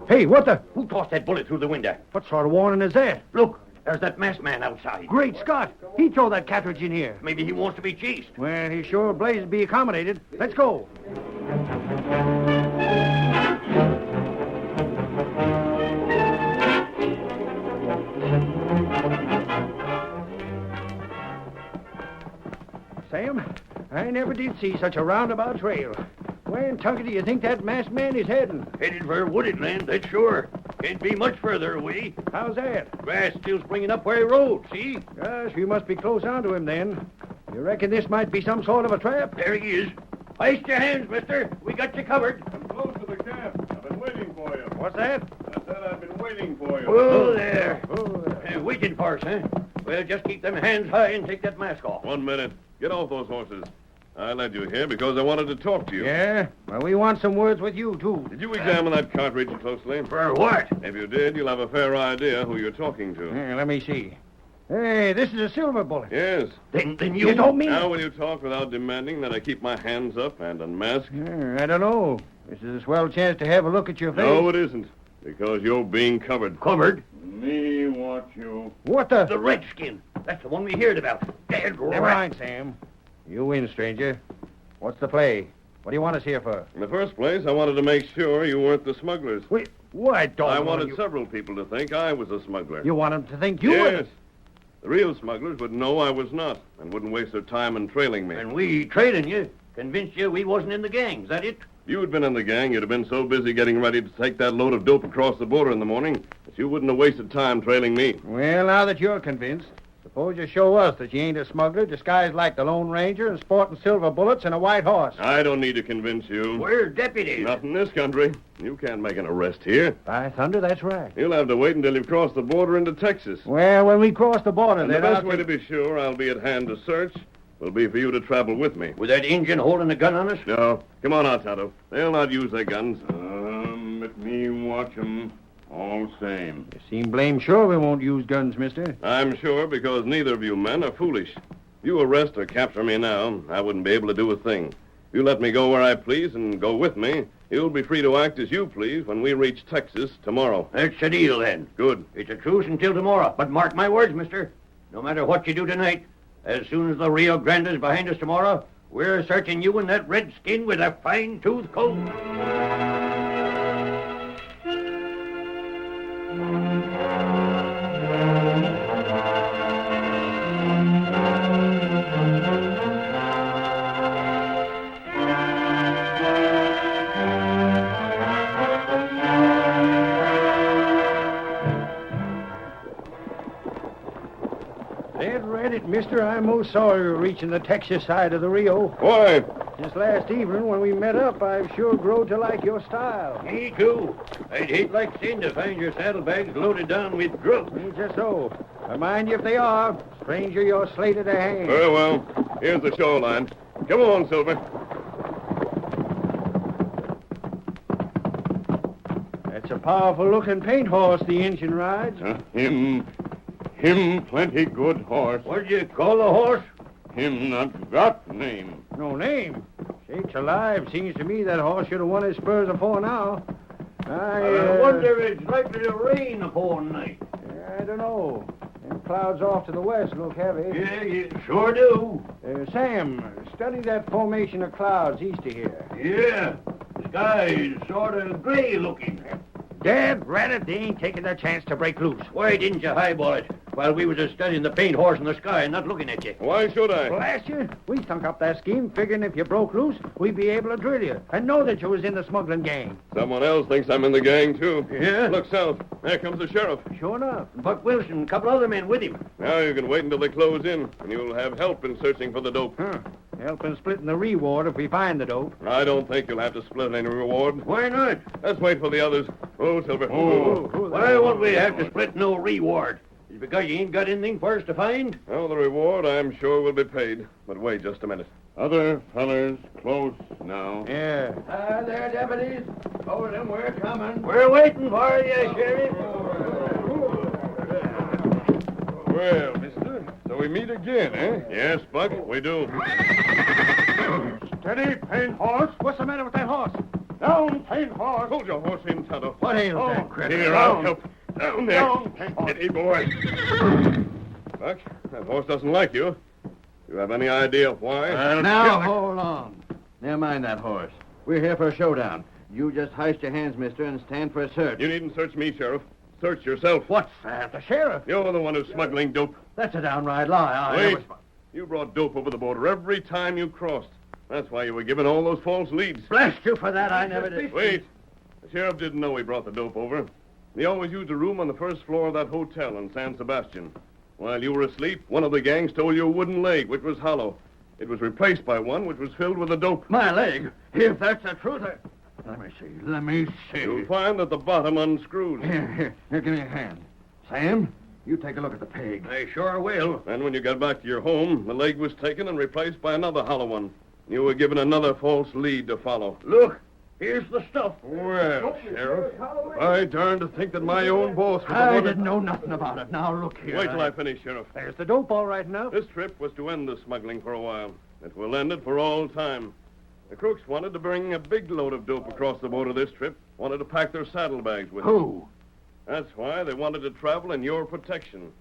Hey, what the? Who tossed that bullet through the window? What sort of warning is that? Look, there's that masked man outside. Great Scott! He throw that cartridge in here. Maybe he wants to be chased. Well, he sure blazed to be accommodated. Let's go. Sam, I never did see such a roundabout trail. Where in Tucker do you think that masked man is heading? Headed for wooded land, that's sure. Can't be much further away. How's that? Grass still springing up where he rode, see? Gosh, we must be close onto him then. You reckon this might be some sort of a trap? There he is. Hoist your hands, mister. We got you covered. I'm close to the camp. I've been waiting for you. What's that? I said I've been waiting for you. Oh, there. Waiting for us, huh? Well, just keep them hands high and take that mask off. 1 minute. Get off those horses. I led you here because I wanted to talk to you. Yeah? Well, we want some words with you, too. Did you examine that cartridge closely? For what? If you did, you'll have a fair idea who you're talking to. Let me see. Hey, this is a silver bullet. Yes. Then you don't mean... Now, will you talk without demanding that I keep my hands up and unmask? I don't know. This is a swell chance to have a look at your face. No, it isn't. Because you're being covered. Covered? Me watch you. What the... The redskin. That's the one we heard about. Dead Never mind, Sam. You win, stranger. What's the play? What do you want us here for? In the first place, I wanted to make sure you weren't the smugglers. Wait, what? I wanted several people to think I was a smuggler. You want them to think you were... Yes. The real smugglers would know I was not and wouldn't waste their time in trailing me. And we trailing you. Convinced you we wasn't in the gang. Is that it? If you had been in the gang, you'd have been so busy getting ready to take that load of dope across the border in the morning that you wouldn't have wasted time trailing me. Well, now that you're convinced, suppose you show us that you ain't a smuggler disguised like the Lone Ranger and sporting silver bullets and a white horse. I don't need to convince you. We're deputies. Not in this country. You can't make an arrest here. By thunder, that's right. You'll have to wait until you've crossed the border into Texas. Well, when we cross the border, And then the best way to be sure I'll be at hand to search will be for you to travel with me. With that Indian holding a gun on us? No. Come on out, Tonto. They'll not use their guns. Let me watch 'em. All same. You seem blame sure we won't use guns, mister. I'm sure because neither of you men are foolish. If you arrest or capture me now, I wouldn't be able to do a thing. If you let me go where I please and go with me, you'll be free to act as you please when we reach Texas tomorrow. That's the deal, then. Good. It's a truce until tomorrow. But mark my words, mister. No matter what you do tonight, as soon as the Rio Grande is behind us tomorrow, we're searching you and that redskin with a fine-tooth comb. Mister, I most saw you reaching the Texas side of the Rio. Why? Just last evening when we met up, I've sure grown to like your style. Me too. I'd hate like sin to find your saddlebags loaded down with drugs. Just so. Mind you if they are. Stranger, you're slated to hang. Very well. Here's the shoreline. Come on, Silver. That's a powerful-looking paint horse the engine rides. Him plenty good horse. What'd you call the horse? Him not got name. No name? Sakes alive, seems to me that horse should have won his spurs afore now. I wonder if it's likely to rain afore night. I don't know. Them clouds off to the west look heavy. Yeah, you sure do. Sam, study that formation of clouds east of here. Yeah, the sky's sort of gray looking. Dad, rat they ain't taking their chance to break loose. Why didn't you highball it while we were just studying the paint horse in the sky and not looking at you? Why should I? Blast you. We thunk up that scheme, figuring if you broke loose, we'd be able to drill you and know that you was in the smuggling gang. Someone else thinks I'm in the gang, too. Yeah? Look south. There comes the sheriff. Sure enough. Buck Wilson, a couple other men with him. Now you can wait until they close in, and you'll have help in searching for the dope. Help in splitting the reward if we find the dope. I don't think you'll have to split any reward. Why not? Let's wait for the others. Oh, Silver. Why won't we have to split no reward? Is it because you ain't got anything for us to find? Oh, the reward, I'm sure, will be paid. But wait just a minute. Other fellers close now. Yeah. There, deputies. Hold them, we're coming. We're waiting for you, Sheriff. Well, mister, so we meet again, eh? Yes, Buck, we do. Steady, paint horse. What's the matter with that horse? Down, paint horse. Hold your horse in, Tonto. What ails that critter? Here, I'll help. Down there. Down, paint horse. Steady, boy. Buck, that horse doesn't like you. You have any idea why? Now, hold on. Never mind that horse. We're here for a showdown. You just hoist your hands, mister, and stand for a search. You needn't search me, Sheriff. Search yourself. What's that? The sheriff? You're the one who's smuggling dope. That's a downright lie. Wait. You brought dope over the border every time you crossed. That's why you were given all those false leads. Blast you for that, I never did. Wait. The sheriff didn't know he brought the dope over. He always used a room on the first floor of that hotel in San Sebastian. While you were asleep, one of the gang stole your wooden leg, which was hollow. It was replaced by one which was filled with the dope. My leg? If that's the truth, Let me see. You'll find that the bottom unscrews. Here, give me a hand. Sam, you take a look at the peg. I sure will. And when you got back to your home, the leg was taken and replaced by another hollow one. You were given another false lead to follow. Look, here's the stuff. Well, Sheriff, I darn to think that my own boss was I didn't know nothing about it. Now, look here. Wait till I finish, Sheriff. There's the dope all right enough. This trip was to end the smuggling for a while. It will end it for all time. The crooks wanted to bring a big load of dope across the border this trip. Wanted to pack their saddlebags with it. Who? That's why they wanted to travel in your protection.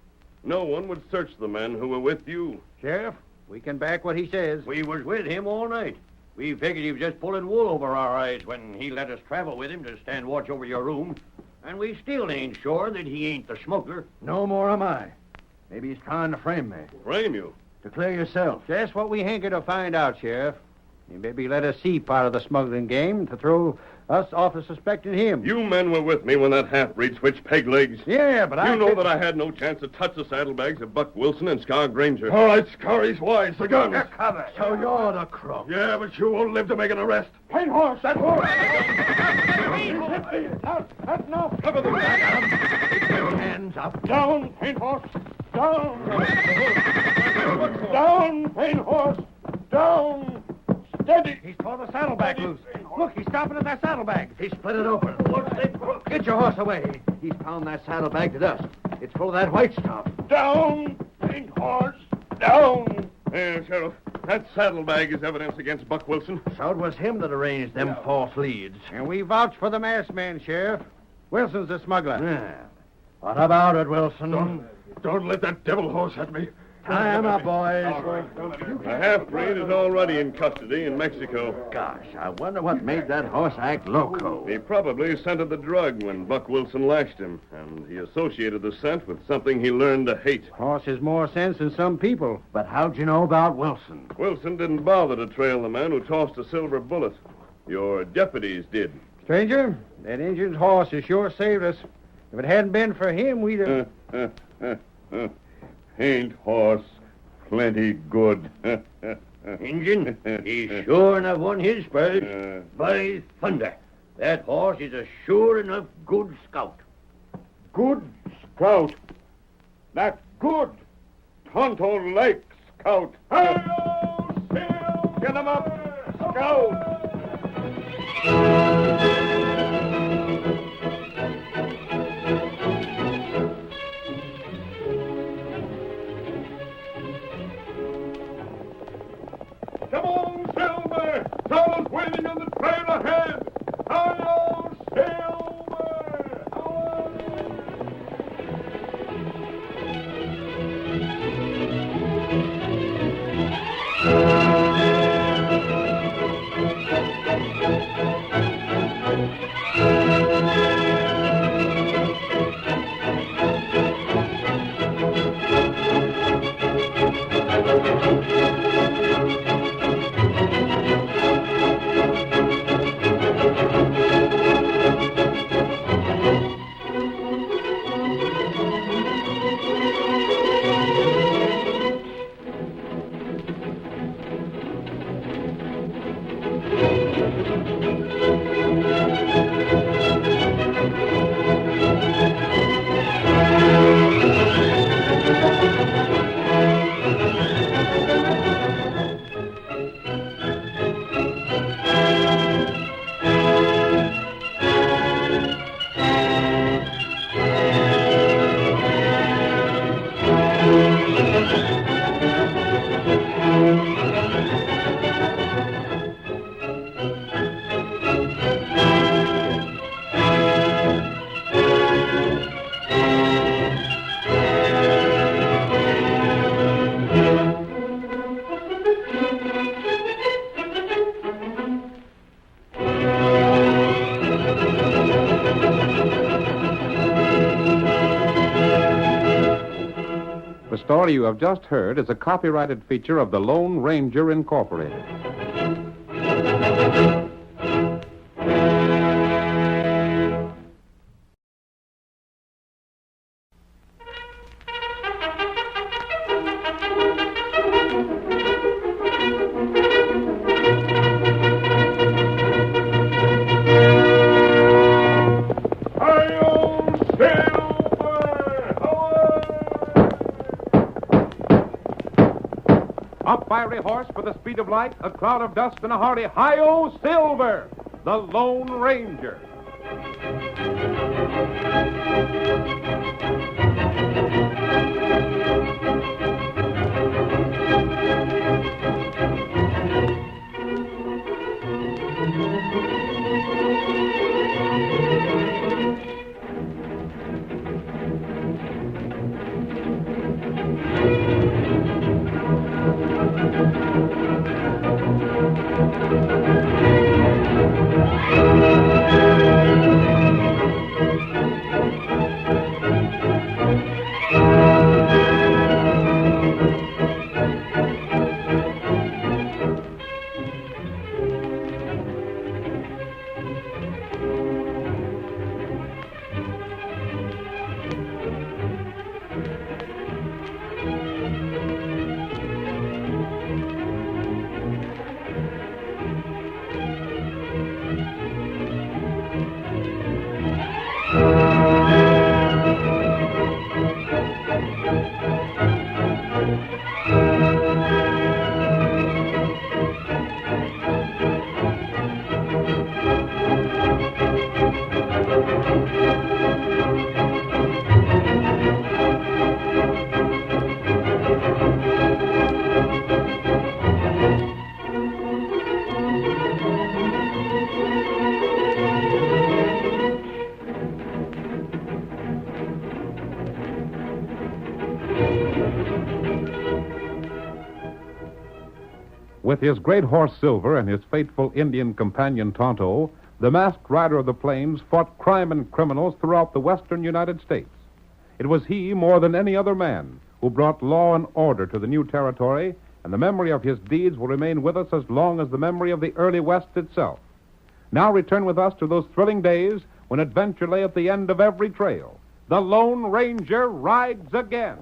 No one would search the men who were with you. Sheriff, we can back what he says. We was with him all night. We figured he was just pulling wool over our eyes when he let us travel with him to stand watch over your room. And we still ain't sure that he ain't the smuggler. No more am I. Maybe he's trying to frame me. Frame you? To clear yourself. Just what we hanker to find out, Sheriff. He maybe let us see part of the smuggling game to throw us off of suspecting him. You men were with me when that half-breed switched peg legs. Yeah, but You know that I had no chance to touch the saddlebags of Buck Wilson and Scar Granger. All right, Scarry's wise. The guns. Cover. So you're the crook. Yeah, but you won't live to make an arrest. Paint horse, that horse! No, cover the Hands up. Down, paint horse! Down! Down, paint horse! Down! Steady! He's tore the saddlebag loose. Look, he's stopping at that saddlebag. He split it open. Get your horse away. He's pound that saddlebag to dust. It's full of that white stuff. Down, paint horse! Down! There, Sheriff. That saddlebag is evidence against Buck Wilson. So it was him that arranged them false leads. And we vouch for the masked man, Sheriff. Wilson's the smuggler. Yeah. What about it, Wilson? Don't let that devil horse at me. Tie him up, boys. The half-breed is already in custody in Mexico. Gosh, I wonder what made that horse act loco. He probably scented the drug when Buck Wilson lashed him, and he associated the scent with something he learned to hate. Horse has more sense than some people. But how'd you know about Wilson? Wilson didn't bother to trail the man who tossed a silver bullet. Your deputies did. Stranger, that Injun's horse has sure saved us. If it hadn't been for him, we'd have... Ain't horse plenty good. Injun, he's sure enough won his spurs. By thunder, that horse is a sure enough good scout. Good scout. That good. Tonto Lake scout. Hi-yo, Silver! Get him up, scout. Come on, Silver! Fellas waiting on the trail ahead! Hi-yo, Silver! The story you have just heard is a copyrighted feature of the Lone Ranger Incorporated. Up fiery horse with the speed of light, a cloud of dust, and a hearty hi-yo Silver, the Lone Ranger. With his great horse Silver and his faithful Indian companion Tonto, the masked rider of the plains fought crime and criminals throughout the western United States. It was he, more than any other man, who brought law and order to the new territory, and the memory of his deeds will remain with us as long as the memory of the early West itself. Now return with us to those thrilling days when adventure lay at the end of every trail. The Lone Ranger rides again.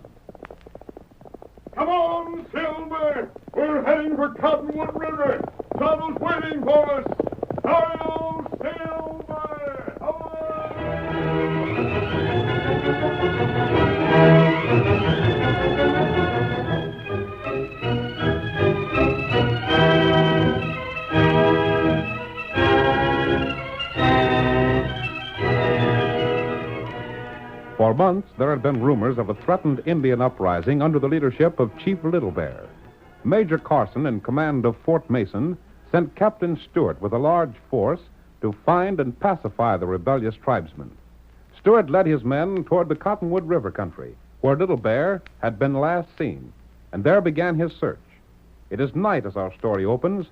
Come on, Silver! We're heading for Cottonwood River. Tonto's waiting for us. Hi-yo, Silver! For months, there had been rumors of a threatened Indian uprising under the leadership of Chief Little Bear. Major Carson, in command of Fort Mason, sent Captain Stewart with a large force to find and pacify the rebellious tribesmen. Stewart led his men toward the Cottonwood River country, where Little Bear had been last seen, and there began his search. It is night as our story opens.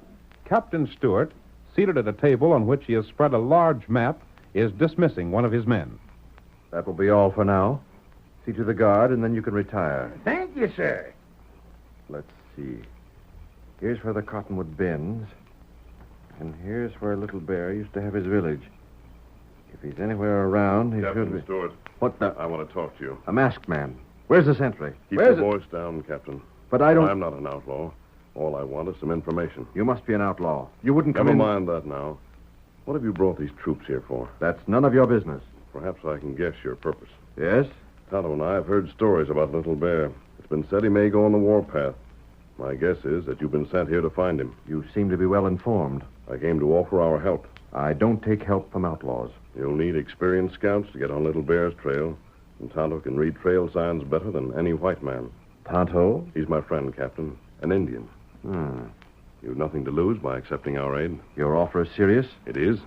Captain Stewart, seated at a table on which he has spread a large map, is dismissing one of his men. That will be all for now. See to the guard, and then you can retire. Thank you, sir. Let's see. Here's where the cottonwood bends, and here's where Little Bear used to have his village. If he's anywhere around, he Captain should be... Stewart. What the... I want to talk to you. A masked man. Where's the sentry? Keep Where's your voice down, Captain. But I don't... I'm not an outlaw. All I want is some information. You must be an outlaw. You wouldn't come Never in... mind that now. What have you brought these troops here for? That's none of your business. Perhaps I can guess your purpose. Yes? Tonto and I have heard stories about Little Bear. It's been said he may go on the warpath. My guess is that you've been sent here to find him. You seem to be well informed. I came to offer our help. I don't take help from outlaws. You'll need experienced scouts to get on Little Bear's trail, and Tonto can read trail signs better than any white man. Tonto? He's my friend, Captain. An Indian. You've nothing to lose by accepting our aid. Your offer is serious? It is.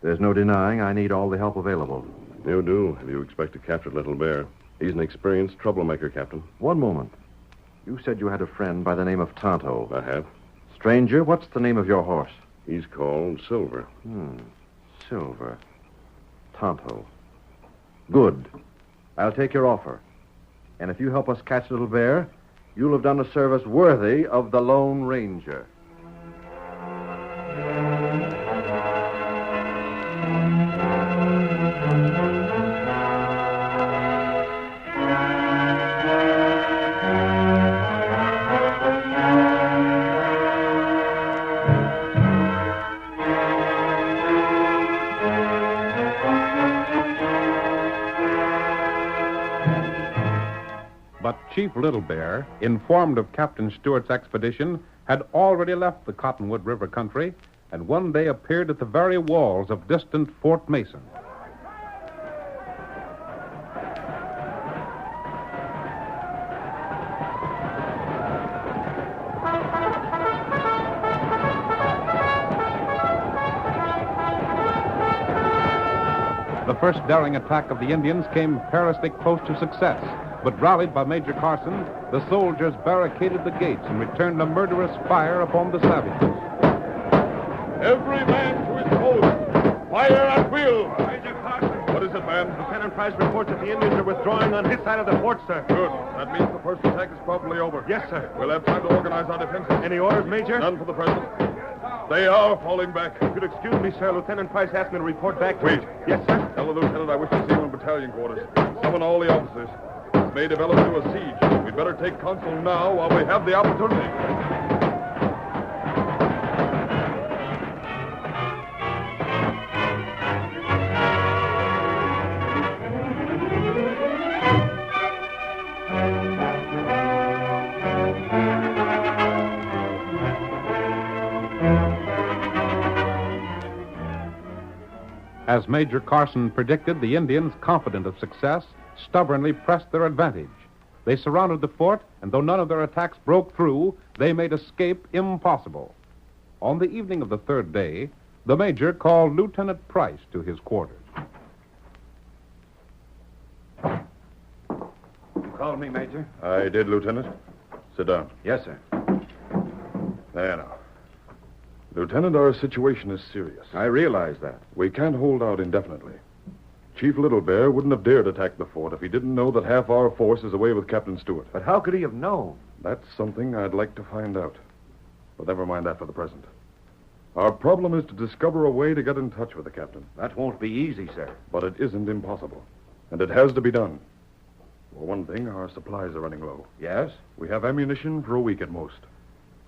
There's no denying I need all the help available. You do, if you expect to capture Little Bear. He's an experienced troublemaker, Captain. One moment. You said you had a friend by the name of Tonto. I have. Stranger, what's the name of your horse? He's called Silver. Silver. Tonto. Good. I'll take your offer. And if you help us catch Little Bear, you'll have done a service worthy of the Lone Ranger. But Chief Little Bear, informed of Captain Stewart's expedition, had already left the Cottonwood River country and one day appeared at the very walls of distant Fort Mason. The first daring attack of the Indians came perilously close to success. But rallied by Major Carson, the soldiers barricaded the gates and returned a murderous fire upon the savages. Every man to his post. Fire at will. Major Carson. What is it, man? Lieutenant Price reports that the Indians are withdrawing on his side of the fort, sir. Good. That means the first attack is probably over. Yes, sir. We'll have time to organize our defenses. Any orders, Major? None for the present. They are falling back. If you'd excuse me, sir, Lieutenant Price asked me to report back. Wait. Yes, sir. Tell the lieutenant I wish to see you in battalion quarters. Summon all the officers. This may develop into a siege. We'd better take counsel now while we have the opportunity. As Major Carson predicted, the Indians, confident of success, stubbornly pressed their advantage. They surrounded the fort, and though none of their attacks broke through, they made escape impossible. On the evening of the third day, the Major called Lieutenant Price to his quarters. You called me, Major? I did, Lieutenant. Sit down. Yes, sir. There now. Lieutenant, our situation is serious. I realize that. We can't hold out indefinitely. Chief Little Bear wouldn't have dared attack the fort if he didn't know that half our force is away with Captain Stewart. But how could he have known? That's something I'd like to find out. But never mind that for the present. Our problem is to discover a way to get in touch with the captain. That won't be easy, sir. But it isn't impossible. And it has to be done. For one thing, our supplies are running low. Yes? We have ammunition for a week at most.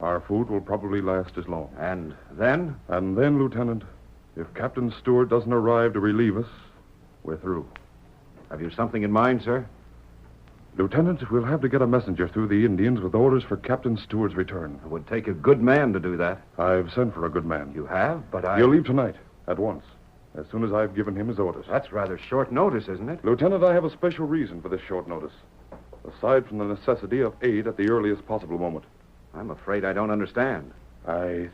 Our food will probably last as long. And then? And then, Lieutenant, if Captain Stewart doesn't arrive to relieve us, we're through. Have you something in mind, sir? Lieutenant, we'll have to get a messenger through the Indians with orders for Captain Stewart's return. It would take a good man to do that. I've sent for a good man. You have? But I... He'll leave tonight, at once, as soon as I've given him his orders. That's rather short notice, isn't it? Lieutenant, I have a special reason for this short notice, aside from the necessity of aid at the earliest possible moment. I'm afraid I don't understand. I'm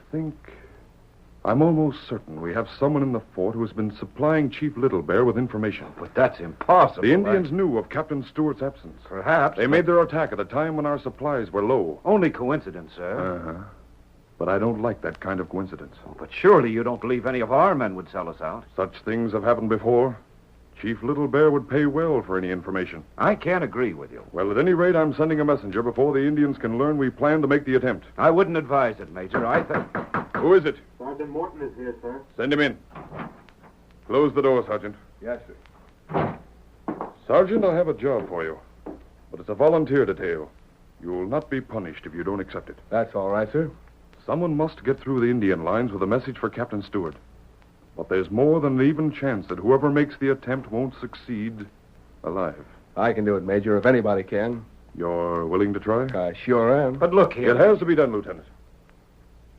almost certain we have someone in the fort who has been supplying Chief Little Bear with information. But that's impossible. The Indians knew of Captain Stewart's absence. Perhaps. They made their attack at a time when our supplies were low. Only coincidence, sir. Uh-huh. But I don't like that kind of coincidence. Oh, but surely you don't believe any of our men would sell us out. Such things have happened before. Chief Little Bear would pay well for any information. I can't agree with you. Well, at any rate, I'm sending a messenger before the Indians can learn we plan to make the attempt. I wouldn't advise it, Major. I think... Who is it? Sergeant Morton is here, sir. Send him in. Close the door, Sergeant. Yes, sir. Sergeant, I have a job for you. But it's a volunteer detail. You'll not be punished if you don't accept it. That's all right, sir. Someone must get through the Indian lines with a message for Captain Stewart. But there's more than an even chance that whoever makes the attempt won't succeed alive. I can do it, Major, if anybody can. You're willing to try? I sure am. But look here. It has to be done, Lieutenant.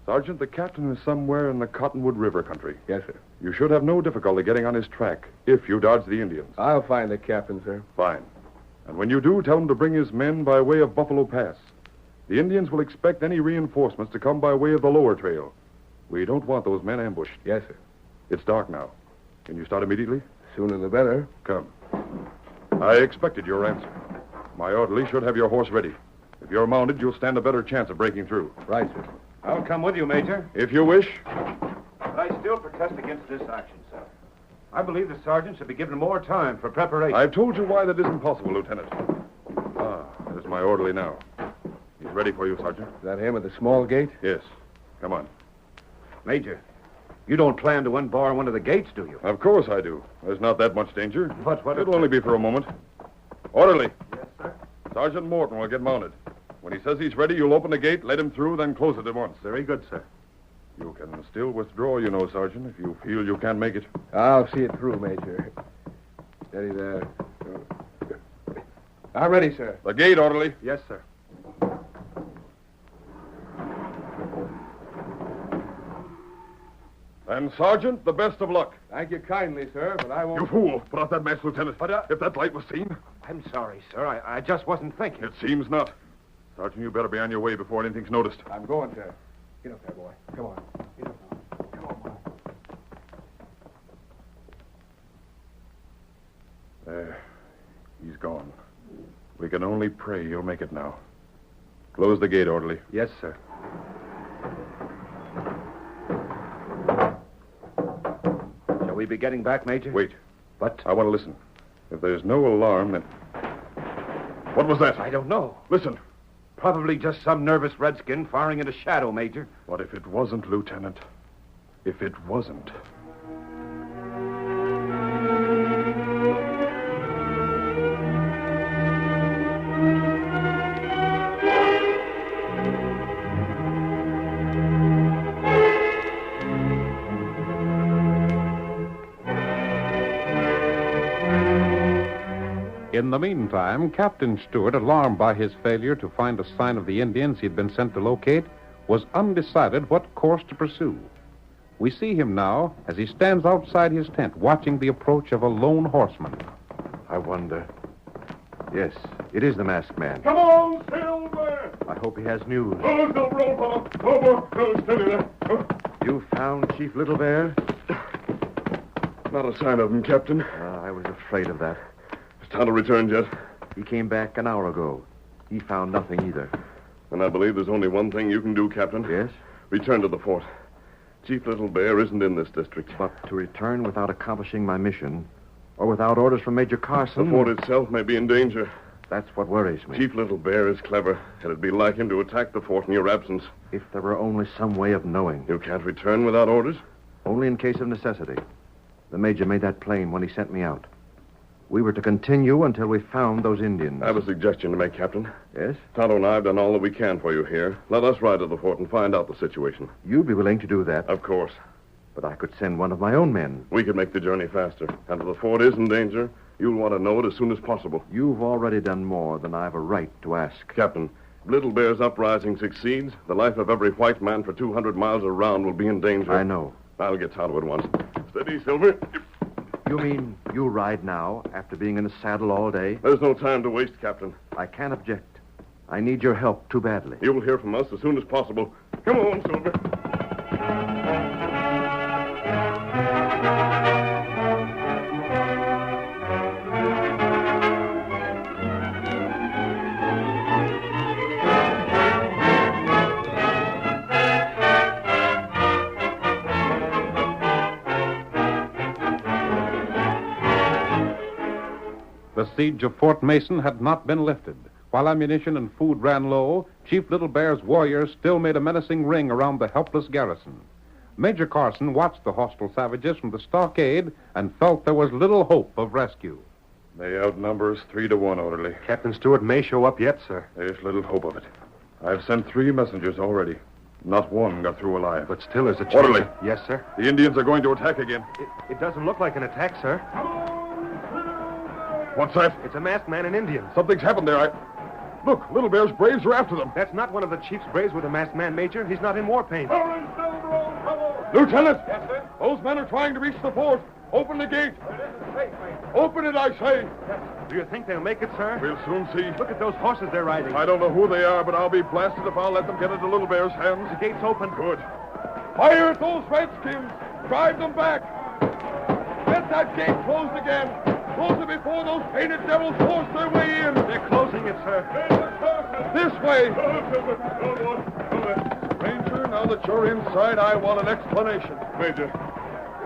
Sergeant, the captain is somewhere in the Cottonwood River country. Yes, sir. You should have no difficulty getting on his track if you dodge the Indians. I'll find the captain, sir. Fine. And when you do, tell him to bring his men by way of Buffalo Pass. The Indians will expect any reinforcements to come by way of the lower trail. We don't want those men ambushed. Yes, sir. It's dark now. Can you start immediately? Sooner the better. Come. I expected your answer. My orderly should have your horse ready. If you're mounted, you'll stand a better chance of breaking through. Right, sir. I'll come with you, Major. If you wish. But I still protest against this action, sir. I believe the sergeant should be given more time for preparation. I've told you why that isn't possible, Lieutenant. Ah, my orderly now. He's ready for you, Sergeant. Is that him at the small gate? Yes. Come on. Major, you don't plan to unbar one of the gates, do you? Of course I do. There's not that much danger. But what... It'll only be for a moment. Orderly. Yes, sir? Sergeant Morton will get mounted. When he says he's ready, you'll open the gate, let him through, then close it at once. Very good, sir. You can still withdraw, you know, Sergeant, if you feel you can't make it. I'll see it through, Major. Steady there. I'm ready, sir. The gate, orderly. Yes, sir. And, Sergeant, the best of luck. Thank you kindly, sir, but I won't... You fool. Put out that mask, Lieutenant. If that light was seen. I'm sorry, sir. I just wasn't thinking. It seems not. Sergeant, you better be on your way before anything's noticed. I'm going, sir. Get up there, boy. Come on. Get up now. Come on, boy. There. He's gone. We can only pray you'll make it now. Close the gate, orderly. Yes, sir. Shall we be getting back, Major? Wait. What? I want to listen. If there's no alarm, then... What was that? I don't know. Listen. Probably just some nervous redskin firing into shadow, Major. What if it wasn't, Lieutenant? If it wasn't... In the meantime, Captain Stewart, alarmed by his failure to find a sign of the Indians he'd been sent to locate, was undecided what course to pursue. We see him now as he stands outside his tent, watching the approach of a lone horseman. I wonder. Yes, it is the masked man. Come on, Silver! I hope he has news. Oh, Silver, old fellow. Oh, boy, steady there. Oh. You found Chief Little Bear? Not a sign of him, Captain. I was afraid of that. Has Tonto returned yet? He came back an hour ago. He found nothing either. And I believe there's only one thing you can do, Captain. Yes? Return to the fort. Chief Little Bear isn't in this district. But to return without accomplishing my mission, or without orders from Major Carson... The fort itself may be in danger. That's what worries me. Chief Little Bear is clever, and it'd be like him to attack the fort in your absence. If there were only some way of knowing. You can't return without orders? Only in case of necessity. The Major made that plain when he sent me out. We were to continue until we found those Indians. I have a suggestion to make, Captain. Yes? Tonto and I have done all that we can for you here. Let us ride to the fort and find out the situation. You'd be willing to do that? Of course. But I could send one of my own men. We could make the journey faster. And if the fort is in danger, you'll want to know it as soon as possible. You've already done more than I have a right to ask. Captain, if Little Bear's uprising succeeds, the life of every white man for 200 miles around will be in danger. I know. I'll get Tonto at once. Steady, Silver. You mean you ride now, after being in the saddle all day? There's no time to waste, Captain. I can't object. I need your help too badly. You'll hear from us as soon as possible. Come on, Silver. The siege of Fort Mason had not been lifted. While ammunition and food ran low, Chief Little Bear's warriors still made a menacing ring around the helpless garrison. Major Carson watched the hostile savages from the stockade and felt there was little hope of rescue. They outnumber us 3-1, orderly. Captain Stewart may show up yet, sir. There's little hope of it. I've sent 3 messengers already. Not one got through alive. But still there's a chance. Orderly. Yes, sir. The Indians are going to attack again. It doesn't look like an attack, sir. What's that? It's a masked man and Indian. Something's happened there. Look, Little Bear's braves are after them. That's not one of the chief's braves with a masked man, Major. He's not in war paint. Lieutenant! Yes, sir? Those men are trying to reach the fort. Open the gate. Open it, I say. Do you think they'll make it, sir? We'll soon see. Look at those horses they're riding. I don't know who they are, but I'll be blasted if I'll let them get into Little Bear's hands. The gate's open. Good. Fire at those redskins. Drive them back. Get that gate closed again. Close it before those painted devils force their way in. They're closing it, sir. This way. Ranger, now that you're inside, I want an explanation. Major,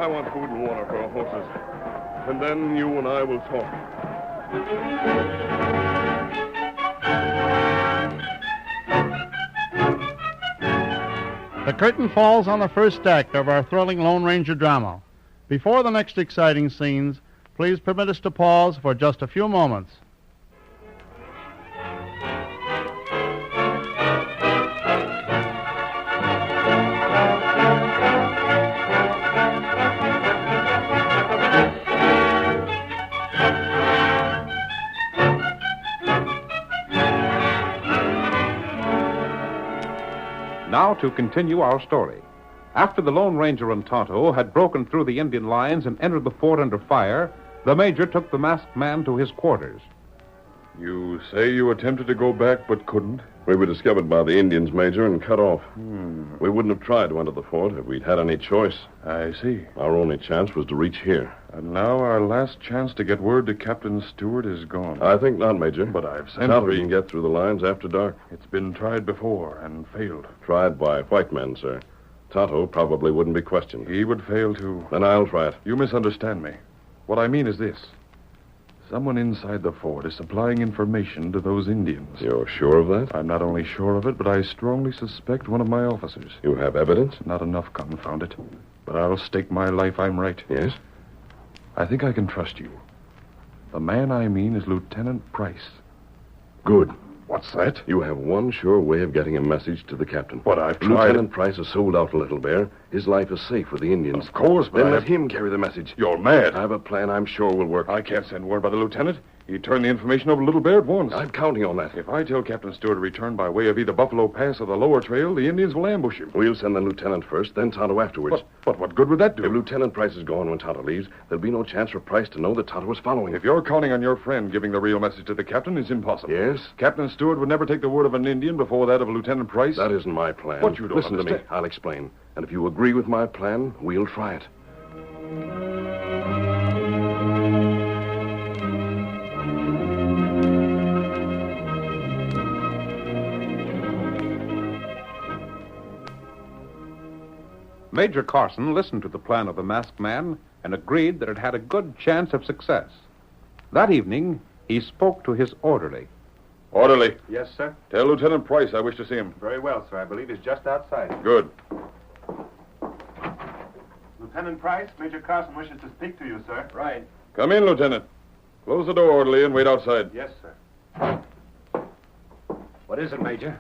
I want food and water for our horses. And then you and I will talk. The curtain falls on the first act of our thrilling Lone Ranger drama. Before the next exciting scenes, please permit us to pause for just a few moments. Now to continue our story. After the Lone Ranger and Tonto had broken through the Indian lines and entered the fort under fire, the Major took the masked man to his quarters. You say you attempted to go back but couldn't? We were discovered by the Indians, Major, and cut off. We wouldn't have tried to enter the fort if we'd had any choice. I see. Our only chance was to reach here. And now our last chance to get word to Captain Stewart is gone. I think not, Major. But I've sent Tonto for can get through the lines after dark. It's been tried before and failed. Tried by white men, sir. Tonto probably wouldn't be questioned. He would fail too. Then I'll try it. You misunderstand me. What I mean is this. Someone inside the fort is supplying information to those Indians. You're sure of that? I'm not only sure of it, but I strongly suspect one of my officers. You have evidence? Not enough, confound it. But I'll stake my life I'm right. Yes? I think I can trust you. The man I mean is Lieutenant Price. Good. What's that? You have one sure way of getting a message to the captain. But I've tried. Lieutenant Price has sold out Little Bear. His life is safe with the Indians. Of course, but then let him carry the message. You're mad. I have a plan I'm sure will work. I can't send word by the lieutenant. He'd turn the information over to Little Bear at once. I'm counting on that. If I tell Captain Stewart to return by way of either Buffalo Pass or the lower trail, the Indians will ambush him. We'll send the lieutenant first, then Tonto afterwards. But what good would that do? If Lieutenant Price is gone when Tonto leaves, there'll be no chance for Price to know that Tonto was following. If you're counting on your friend giving the real message to the captain, it's impossible. Yes? Captain Stewart would never take the word of an Indian before that of Lieutenant Price. That isn't my plan. What you don't Listen understand. to me. I'll explain. And if you agree with my plan, we'll try it. Major Carson listened to the plan of the masked man and agreed that it had a good chance of success. That evening, he spoke to his orderly. Orderly. Yes, sir. Tell Lieutenant Price I wish to see him. Very well, sir. I believe he's just outside. Good. Lieutenant Price, Major Carson wishes to speak to you, sir. Right. Come in, Lieutenant. Close the door, orderly, and wait outside. Yes, sir. What is it, Major?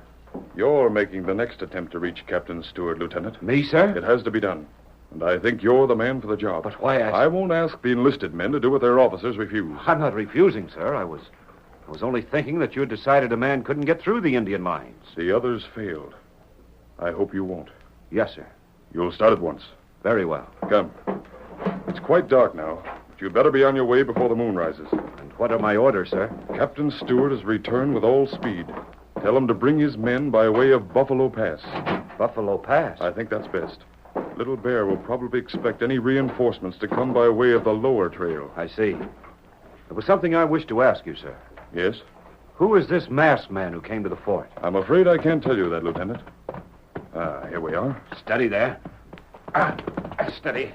You're making the next attempt to reach Captain Stewart, Lieutenant. Me, sir? It has to be done. And I think you're the man for the job. But why I won't ask the enlisted men to do what their officers refuse. I'm not refusing, sir. I was only thinking that you had decided a man couldn't get through the Indian lines. The others failed. I hope you won't. Yes, sir. You'll start at once. Very well. Come. It's quite dark now, but you'd better be on your way before the moon rises. And what are my orders, sir? Captain Stewart has returned with all speed. Tell him to bring his men by way of Buffalo Pass. Buffalo Pass? I think that's best. Little Bear will probably expect any reinforcements to come by way of the lower trail. I see. There was something I wish to ask you, sir. Yes? Who is this masked man who came to the fort? I'm afraid I can't tell you that, Lieutenant. Here we are. Steady there. Steady.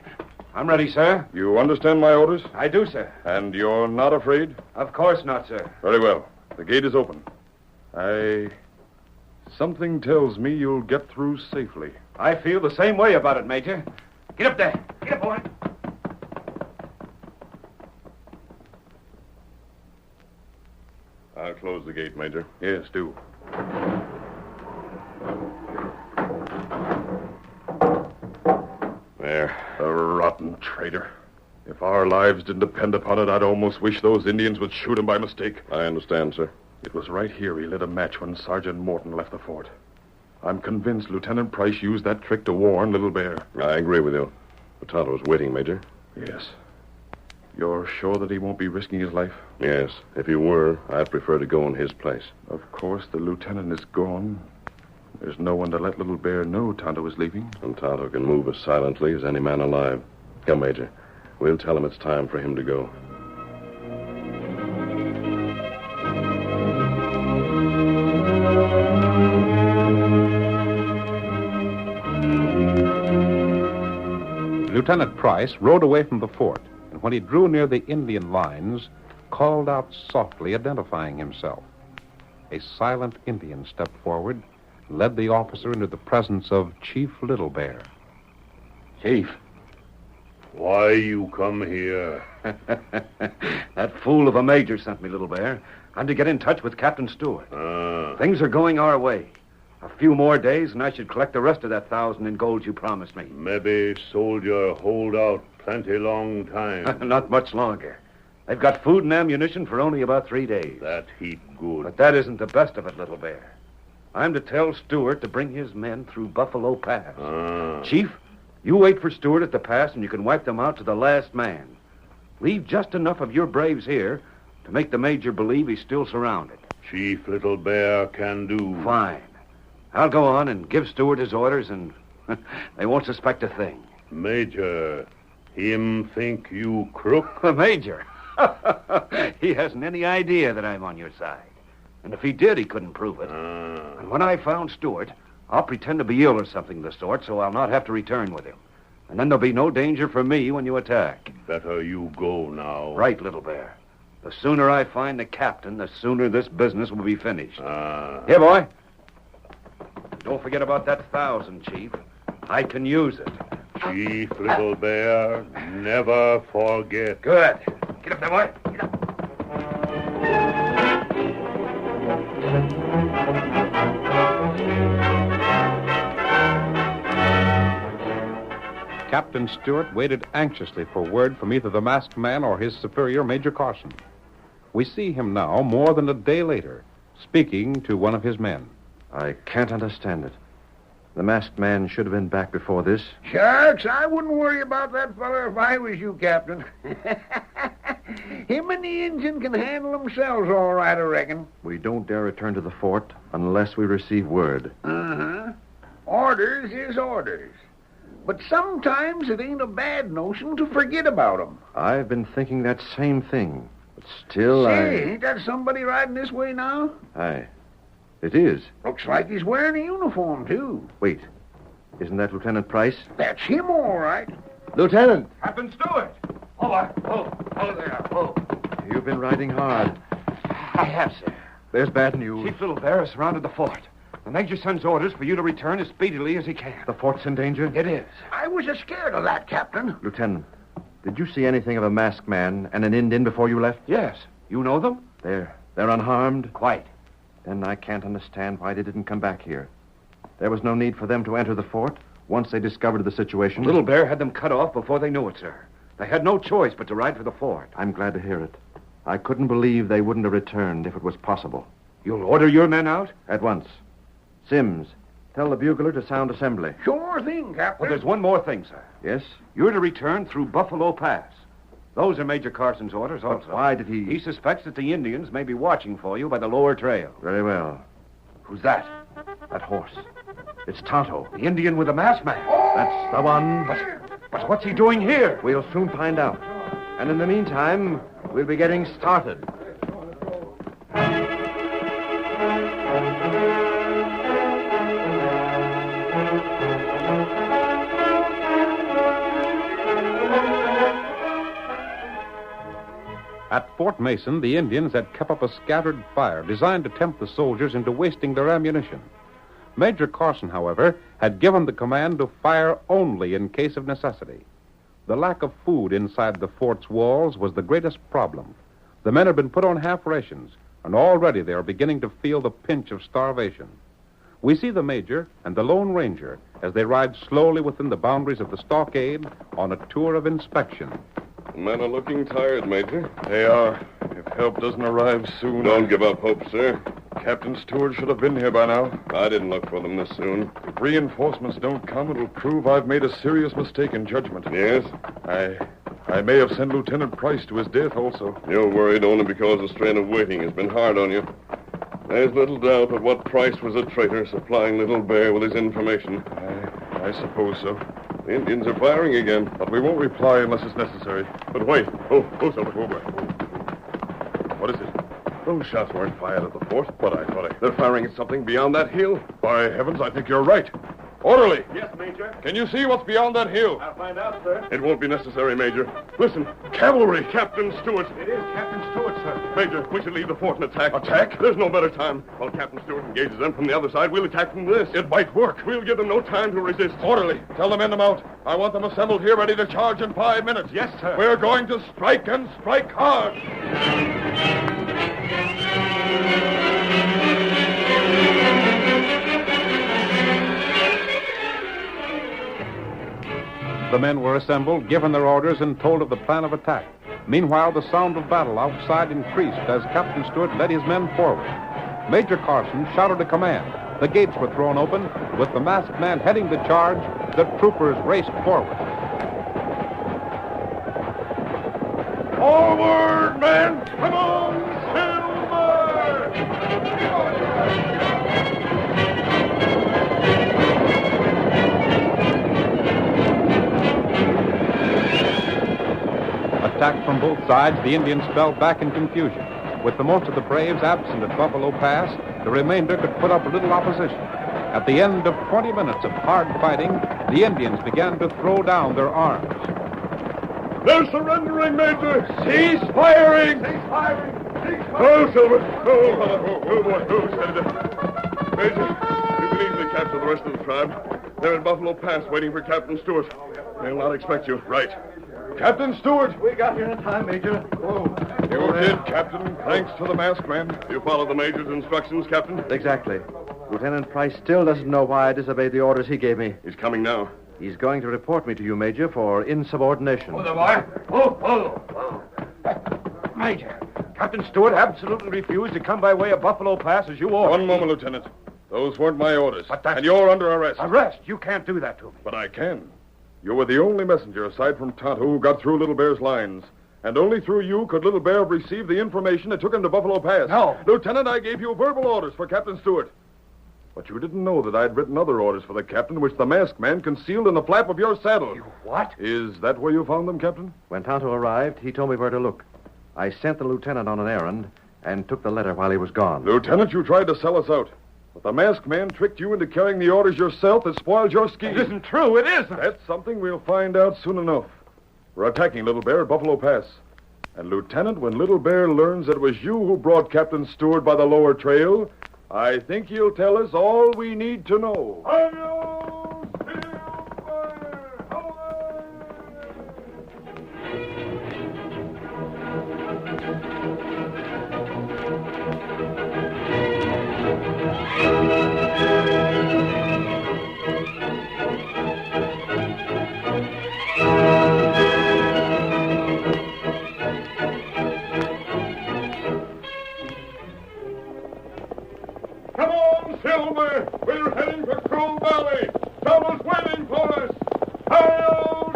I'm ready, sir. You understand my orders? I do, sir. And you're not afraid? Of course not, sir. Very well. The gate is open. Something tells me you'll get through safely. I feel the same way about it, Major. Get up there. Get up, boy. I'll close the gate, Major. Yes, do. There. A rotten traitor. If our lives didn't depend upon it, I'd almost wish those Indians would shoot him by mistake. I understand, sir. It was right here he lit a match when Sergeant Morton left the fort. I'm convinced Lieutenant Price used that trick to warn Little Bear. I agree with you. But Tonto's waiting, Major. Yes. You're sure that he won't be risking his life? Yes. If he were, I'd prefer to go in his place. Of course, the lieutenant is gone. There's no one to let Little Bear know Tonto is leaving. And Tonto can move as silently as any man alive. Come, Major. We'll tell him it's time for him to go. Lieutenant Price rode away from the fort, and when he drew near the Indian lines, called out softly, identifying himself. A silent Indian stepped forward, led the officer into the presence of Chief Little Bear. Chief. Why you come here? That fool of a major sent me, Little Bear. I'm to get in touch with Captain Stewart. Things are going our way. A few more days, and I should collect the rest of that 1,000 in gold you promised me. Maybe soldier hold out plenty long time. Not much longer. They've got food and ammunition for only about 3 days. That heap good. But that isn't the best of it, Little Bear. I'm to tell Stewart to bring his men through Buffalo Pass. Chief, you wait for Stewart at the pass, and you can wipe them out to the last man. Leave just enough of your braves here to make the major believe he's still surrounded. Chief Little Bear can do. Fine. I'll go on and give Stewart his orders, and they won't suspect a thing. Major, him think you crook? The Major? He hasn't any idea that I'm on your side. And if he did, he couldn't prove it. And when I found Stewart, I'll pretend to be ill or something of the sort, so I'll not have to return with him. And then there'll be no danger for me when you attack. Better you go now. Right, Little Bear. The sooner I find the captain, the sooner this business will be finished. Here, boy. Don't forget about that 1,000, Chief. I can use it. Chief Little Bear, never forget. Good. Get up there, boy. Get up. Captain Stewart waited anxiously for word from either the masked man or his superior, Major Carson. We see him now, more than a day later, speaking to one of his men. I can't understand it. The masked man should have been back before this. Shucks, I wouldn't worry about that fella if I was you, Captain. Him and the Injun can handle themselves all right, I reckon. We don't dare return to the fort unless we receive word. Orders is orders. But sometimes it ain't a bad notion to forget about 'em. I've been thinking that same thing. But still, Say, ain't that somebody riding this way now? It is. Looks like he's wearing a uniform, too. Wait. Isn't that Lieutenant Price? That's him, all right. Lieutenant! Captain Stewart! Oh, there. Oh. You've been riding hard. I have, sir. There's bad news. Chief Little Bear has surrounded the fort. The Major sends orders for you to return as speedily as he can. The fort's in danger? It is. I was scared of that, Captain. Lieutenant, did you see anything of a masked man and an Indian before you left? Yes. You know them? They're unharmed? Quite. Then I can't understand why they didn't come back here. There was no need for them to enter the fort once they discovered the situation. Little Bear had them cut off before they knew it, sir. They had no choice but to ride for the fort. I'm glad to hear it. I couldn't believe they wouldn't have returned if it was possible. You'll order your men out? At once. Sims, tell the bugler to sound assembly. Sure thing, Captain. Well, there's one more thing, sir. Yes? You're to return through Buffalo Pass. Those are Major Carson's orders also. But why did he... He suspects that the Indians may be watching for you by the lower trail. Very well. Who's that? That horse. It's Tonto. The Indian with the masked man. That's the one. But what's he doing here? We'll soon find out. And in the meantime, we'll be getting started. At Fort Mason, the Indians had kept up a scattered fire designed to tempt the soldiers into wasting their ammunition. Major Carson, however, had given the command to fire only in case of necessity. The lack of food inside the fort's walls was the greatest problem. The men had been put on half rations, and already they are beginning to feel the pinch of starvation. We see the Major and the Lone Ranger as they ride slowly within the boundaries of the stockade on a tour of inspection. Men are looking tired, Major. They are. If help doesn't arrive soon... Don't give up hope, sir. Captain Stewart should have been here by now. I didn't look for them this soon. If reinforcements don't come, it'll prove I've made a serious mistake in judgment. Yes? I may have sent Lieutenant Price to his death also. You're worried only because the strain of waiting has been hard on you. There's little doubt but what Price was a traitor supplying Little Bear with his information. I suppose so. The Indians are firing again. But we won't reply unless it's necessary. But wait. Oh, Silver. What is it? Those shots weren't fired at the fort. But I thought they're firing at something beyond that hill. By heavens, I think you're right. Orderly. Yes, Major. Can you see what's beyond that hill? I'll find out, sir. It won't be necessary, Major. Listen, cavalry, Captain Stewart. It is Captain Stewart, sir. Major, we should leave the fort and attack. Attack? There's no better time. While Captain Stewart engages them from the other side, we'll attack from this. It might work. We'll give them no time to resist. Orderly, tell the men to mount. I want them assembled here ready to charge in 5 minutes. Yes, sir. We're going to strike and strike hard. The men were assembled, given their orders, and told of the plan of attack. Meanwhile, the sound of battle outside increased as Captain Stewart led his men forward. Major Carson shouted a command. The gates were thrown open. With the masked man heading the charge, the troopers raced forward. Forward, men! Come on, Attacked from both sides, the Indians fell back in confusion. With the most of the braves absent at Buffalo Pass, the remainder could put up little opposition. At the end of 20 minutes of hard fighting, the Indians began to throw down their arms. They're surrendering, Major! Cease firing! Cease firing! Cease firing! Oh, Silver! Oh, boy! Oh, Senator! Major, you can easily capture the rest of the tribe. They're at Buffalo Pass waiting for Captain Stewart. They'll not expect you. Right. Captain Stewart! We got here in time, Major. Whoa. You did, Captain. Thanks to the masked man. You followed the Major's instructions, Captain? Exactly. Lieutenant Price still doesn't know why I disobeyed the orders he gave me. He's coming now. He's going to report me to you, Major, for insubordination. Oh, the boy. Oh. Major, Captain Stewart absolutely refused to come by way of Buffalo Pass as you ordered. One moment, Lieutenant. Those weren't my orders. And you're under arrest. Arrest? You can't do that to me. But I can. You were the only messenger, aside from Tonto, who got through Little Bear's lines. And only through you could Little Bear have received the information that took him to Buffalo Pass. No. Lieutenant, I gave you verbal orders for Captain Stewart. But you didn't know that I'd written other orders for the captain, which the masked man concealed in the flap of your saddle. You what? Is that where you found them, Captain? When Tonto arrived, he told me where to look. I sent the lieutenant on an errand and took the letter while he was gone. Lieutenant, you tried to sell us out. But the masked man tricked you into carrying the orders yourself that spoiled your scheme. It isn't true. It isn't. That's something we'll find out soon enough. We're attacking Little Bear at Buffalo Pass. And, Lieutenant, when Little Bear learns that it was you who brought Captain Stewart by the lower trail, I think he'll tell us all we need to know. Come on, Silver! We're heading for Crow Valley! Someone's waiting for us! Hi-yo,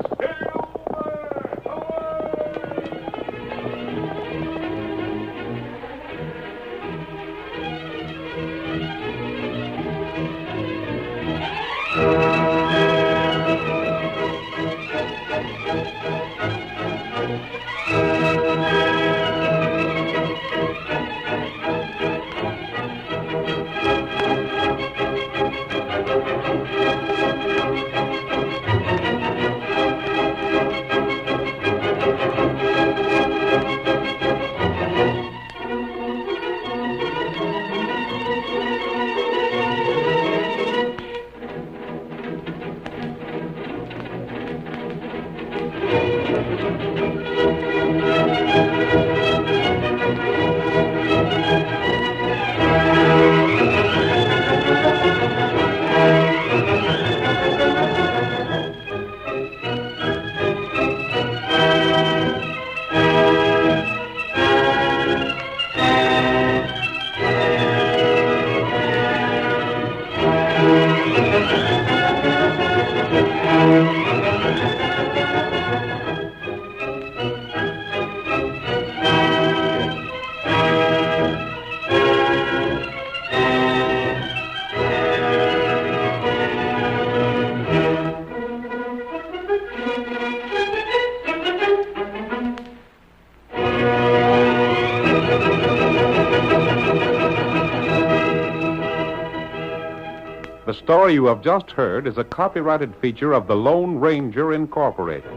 The story you have just heard is a copyrighted feature of the Lone Ranger Incorporated.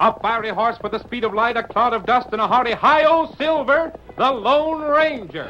Up fiery horse with the speed of light, a cloud of dust, and a hearty hi-yo Silver, the Lone Ranger.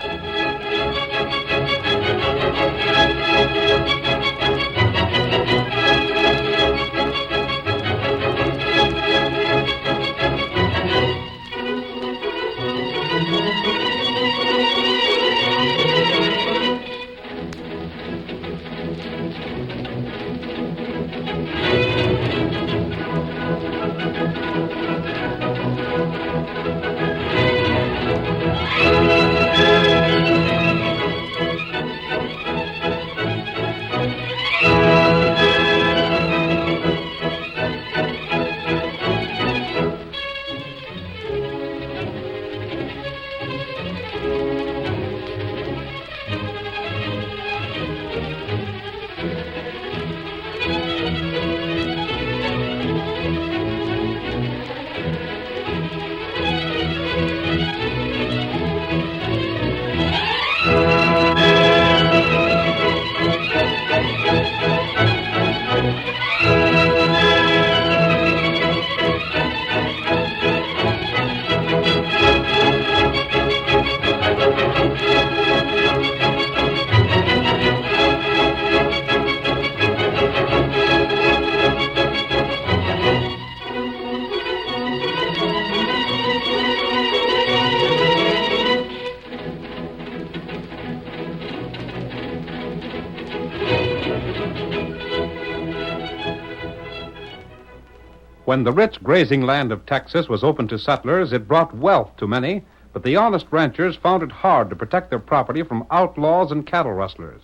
When the rich grazing land of Texas was open to settlers, it brought wealth to many, but the honest ranchers found it hard to protect their property from outlaws and cattle rustlers.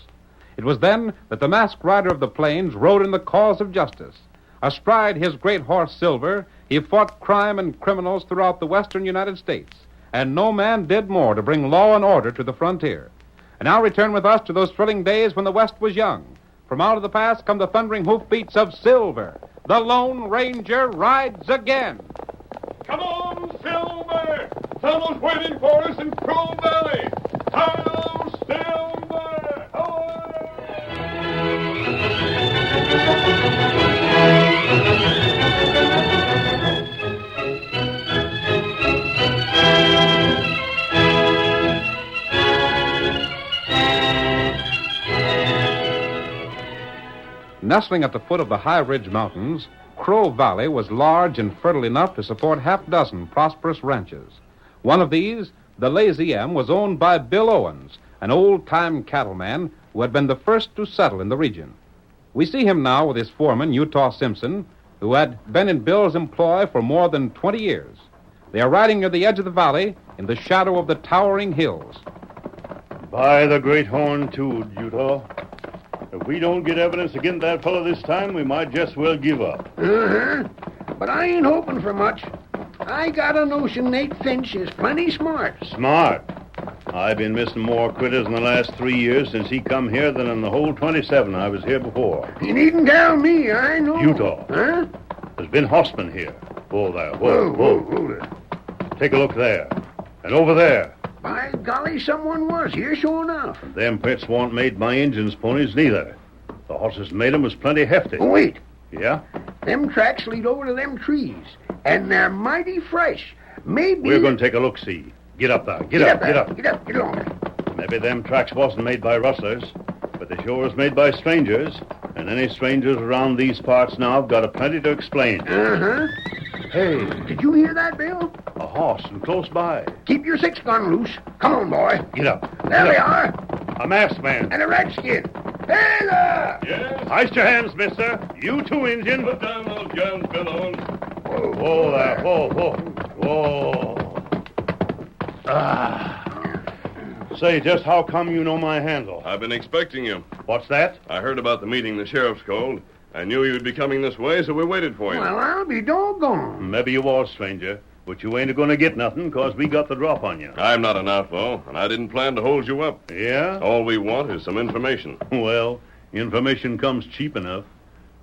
It was then that the masked rider of the plains rode in the cause of justice. Astride his great horse Silver, he fought crime and criminals throughout the western United States, and no man did more to bring law and order to the frontier. And now return with us to those thrilling days when the West was young. From out of the past come the thundering hoofbeats of Silver. The Lone Ranger rides again. Come on, Silver! Someone's waiting for us in Crow Valley. Hi-yo, Silver! Nestling at the foot of the High Ridge Mountains, Crow Valley was large and fertile enough to support half a dozen prosperous ranches. One of these, the Lazy M, was owned by Bill Owens, an old-time cattleman who had been the first to settle in the region. We see him now with his foreman, Utah Simpson, who had been in Bill's employ for more than 20 years. They are riding near the edge of the valley in the shadow of the towering hills. By the great horn, too, Utah. If we don't get evidence against that fellow this time, we might just well give up. Uh-huh. But I ain't hoping for much. I got a notion Nate Finch is plenty smart. Smart? I've been missing more critters in the last 3 years since he come here than in the whole 27 I was here before. You needn't tell me, I know. Utah. Huh? There's been horsemen here. Whoa there, Whoa, hold it. Take a look there. And over there. By golly, someone was here, sure enough. Them pits weren't made by Injuns' ponies, neither. The horses made 'em was plenty hefty. Oh, wait. Yeah? Them tracks lead over to them trees, and they're mighty fresh. Maybe... We're going to take a look-see. Get up there. Get up. Get along. Maybe them tracks wasn't made by rustlers, but they sure was made by strangers, and any strangers around these parts now have got a plenty to explain. Uh-huh. Hey, did you hear that, Bill? A horse and close by. Keep your 6-gun loose. Come on, boy. Get up. There they are. A masked man. And a redskin. Hey there! Yes? Hoist your hands, mister. You too, Injun. Put down those guns, Bill Owens. Whoa there. Whoa. Ah. Say, just how come you know my handle? I've been expecting you. What's that? I heard about the meeting the sheriff's called, I knew you'd be coming this way, so we waited for you. Well, I'll be doggone. Maybe you was, stranger, but you ain't going to get nothing, 'cause we got the drop on you. I'm not an outlaw, and I didn't plan to hold you up. Yeah? All we want is some information. Well, information comes cheap enough.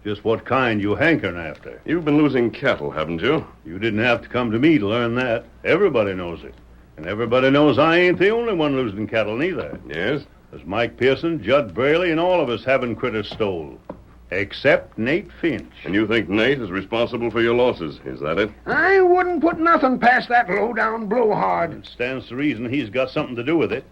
Just what kind you hankering after. You've been losing cattle, haven't you? You didn't have to come to me to learn that. Everybody knows it. And everybody knows I ain't the only one losing cattle, neither. Yes? There's Mike Pearson, Judd Braley, and all of us having critters stole. Except Nate Finch. And you think Nate is responsible for your losses, is that it? I wouldn't put nothing past that low-down blowhard. It stands to reason he's got something to do with it.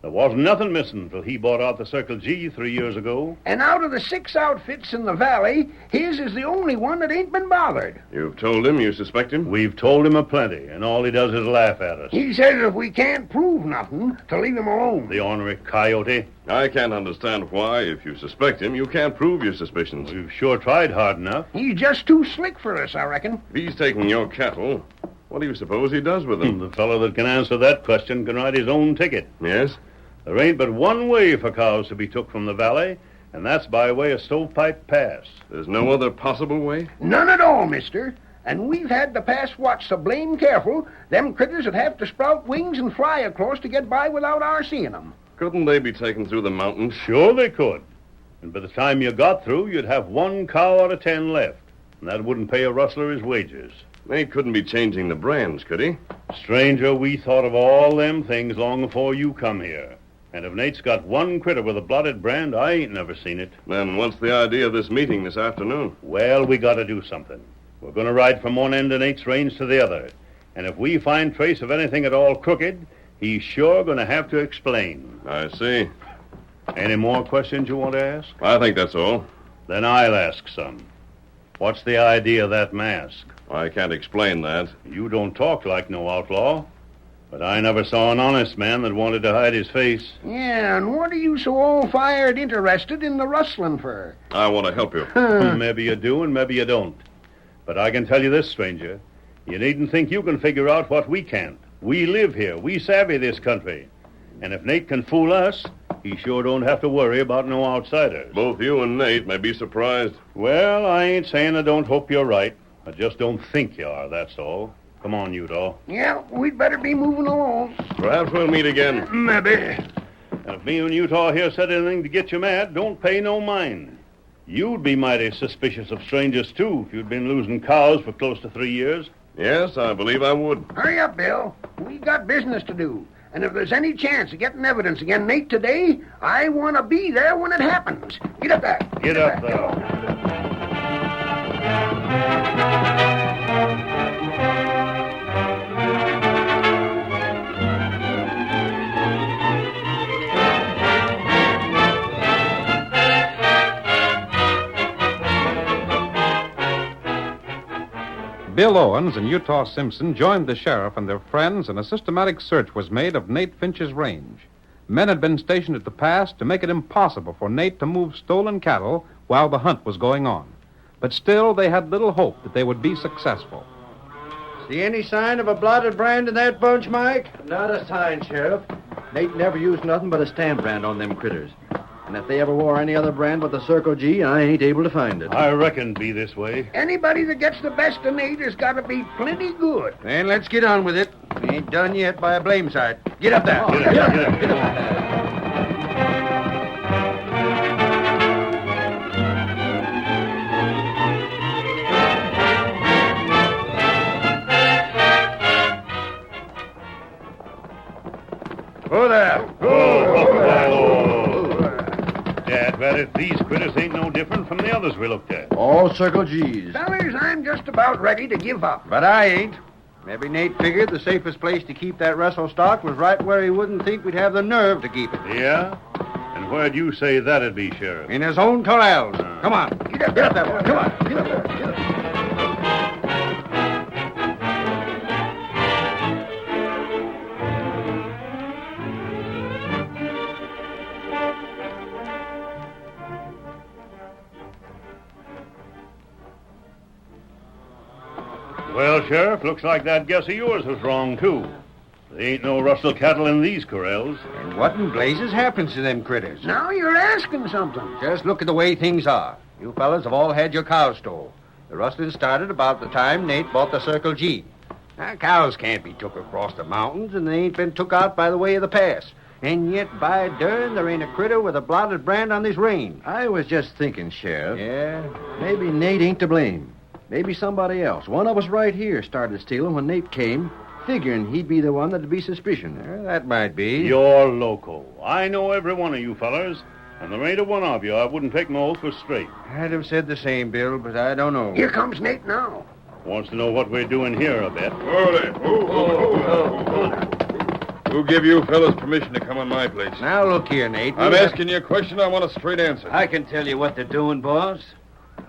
There wasn't nothing missing till he bought out the Circle G 3 years ago. And out of the 6 outfits in the valley, his is the only one that ain't been bothered. You've told him you suspect him? We've told him aplenty, and all he does is laugh at us. He says if we can't prove nothing, to leave him alone. The ornery coyote. I can't understand why, if you suspect him, you can't prove your suspicions. We've sure tried hard enough. He's just too slick for us, I reckon. If he's taking your cattle, what do you suppose he does with them? The fellow that can answer that question can write his own ticket. Yes? There ain't but one way for cows to be took from the valley, and that's by way of Stovepipe Pass. There's no other possible way? None at all, mister. And we've had the pass watched so blame careful, them critters would have to sprout wings and fly across to get by without our seeing them. Couldn't they be taken through the mountains? Sure they could. And by the time you got through, you'd have 1 cow out of 10 left. And that wouldn't pay a rustler his wages. Nate couldn't be changing the brands, could he? Stranger, we thought of all them things long before you come here. And if Nate's got one critter with a blotted brand, I ain't never seen it. Then what's the idea of this meeting this afternoon? Well, we got to do something. We're going to ride from one end of Nate's range to the other. And if we find trace of anything at all crooked, he's sure going to have to explain. I see. Any more questions you want to ask? I think that's all. Then I'll ask some. What's the idea of that mask? I can't explain that. You don't talk like no outlaw. But I never saw an honest man that wanted to hide his face. Yeah, and what are you so all-fired interested in the rustling for? I want to help you. Maybe you do and maybe you don't. But I can tell you this, stranger. You needn't think you can figure out what we can't. We live here. We savvy this country. And if Nate can fool us, he sure don't have to worry about no outsiders. Both you and Nate may be surprised. Well, I ain't saying I don't hope you're right. I just don't think you are, that's all. Come on, Utah. Yeah, we'd better be moving along. Perhaps we'll meet again. Maybe. And if me and Utah here said anything to get you mad, don't pay no mind. You'd be mighty suspicious of strangers, too, if you'd been losing cows for close to 3 years. Yes, I believe I would. Hurry up, Bill. We got business to do. And if there's any chance of getting evidence against Nate today, I want to be there when it happens. Get up there. Get up there. Bill Owens and Utah Simpson joined the sheriff and their friends, and a systematic search was made of Nate Finch's range. Men had been stationed at the pass to make it impossible for Nate to move stolen cattle while the hunt was going on. But still, they had little hope that they would be successful. See any sign of a blotted brand in that bunch, Mike? Not a sign, Sheriff. Nate never used nothing but a stamp brand on them critters. And if they ever wore any other brand but the Circle G, I ain't able to find it. I reckon be this way. Anybody that gets the best of Nate has got to be plenty good. Then let's get on with it. We ain't done yet by a blame sight. Get up there. Get up. Who there? Dad, bet these critters ain't no different from the others we looked at. All Circle G's. Fellers, I'm just about ready to give up. But I ain't. Maybe Nate figured the safest place to keep that Russell stock was right where he wouldn't think we'd have the nerve to keep it. Yeah? And where'd you say that'd be, Sheriff? In his own corrals. Come on. Get up there, boy. Come on. Get up there. Get up there. Well, Sheriff, looks like that guess of yours was wrong, too. There ain't no Russell cattle in these corrals. And what in blazes happens to them critters? Now you're asking something. Just look at the way things are. You fellas have all had your cows stole. The rustling started about the time Nate bought the Circle G. Now, cows can't be took across the mountains, and they ain't been took out by the way of the pass. And yet, by dern, there ain't a critter with a blotted brand on this range. I was just thinking, Sheriff. Yeah? Maybe Nate ain't to blame. Maybe somebody else. One of us right here started stealing when Nate came, figuring he'd be the one that'd be suspicion. That might be. You're loco. I know every one of you fellers, and there ain't a one of you I wouldn't take my oath for straight. I'd have said the same, Bill, but I don't know. Here comes Nate now. Wants to know what we're doing here, I bet. Who gave you fellas permission to come on my place? Now, look here, Nate. I'm asking you a question. I want a straight answer. I can tell you what they're doing, boss.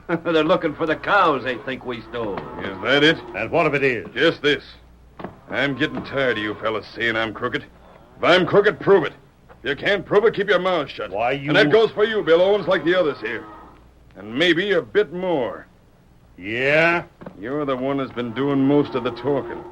They're looking for the cows they think we stole. Is that it? And what if it is? Just this. I'm getting tired of you fellas saying I'm crooked. If I'm crooked, prove it. If you can't prove it, keep your mouth shut. Why, you... And that goes for you, Bill Owens, like the others here. And maybe a bit more. Yeah? You're the one that's been doing most of the talking.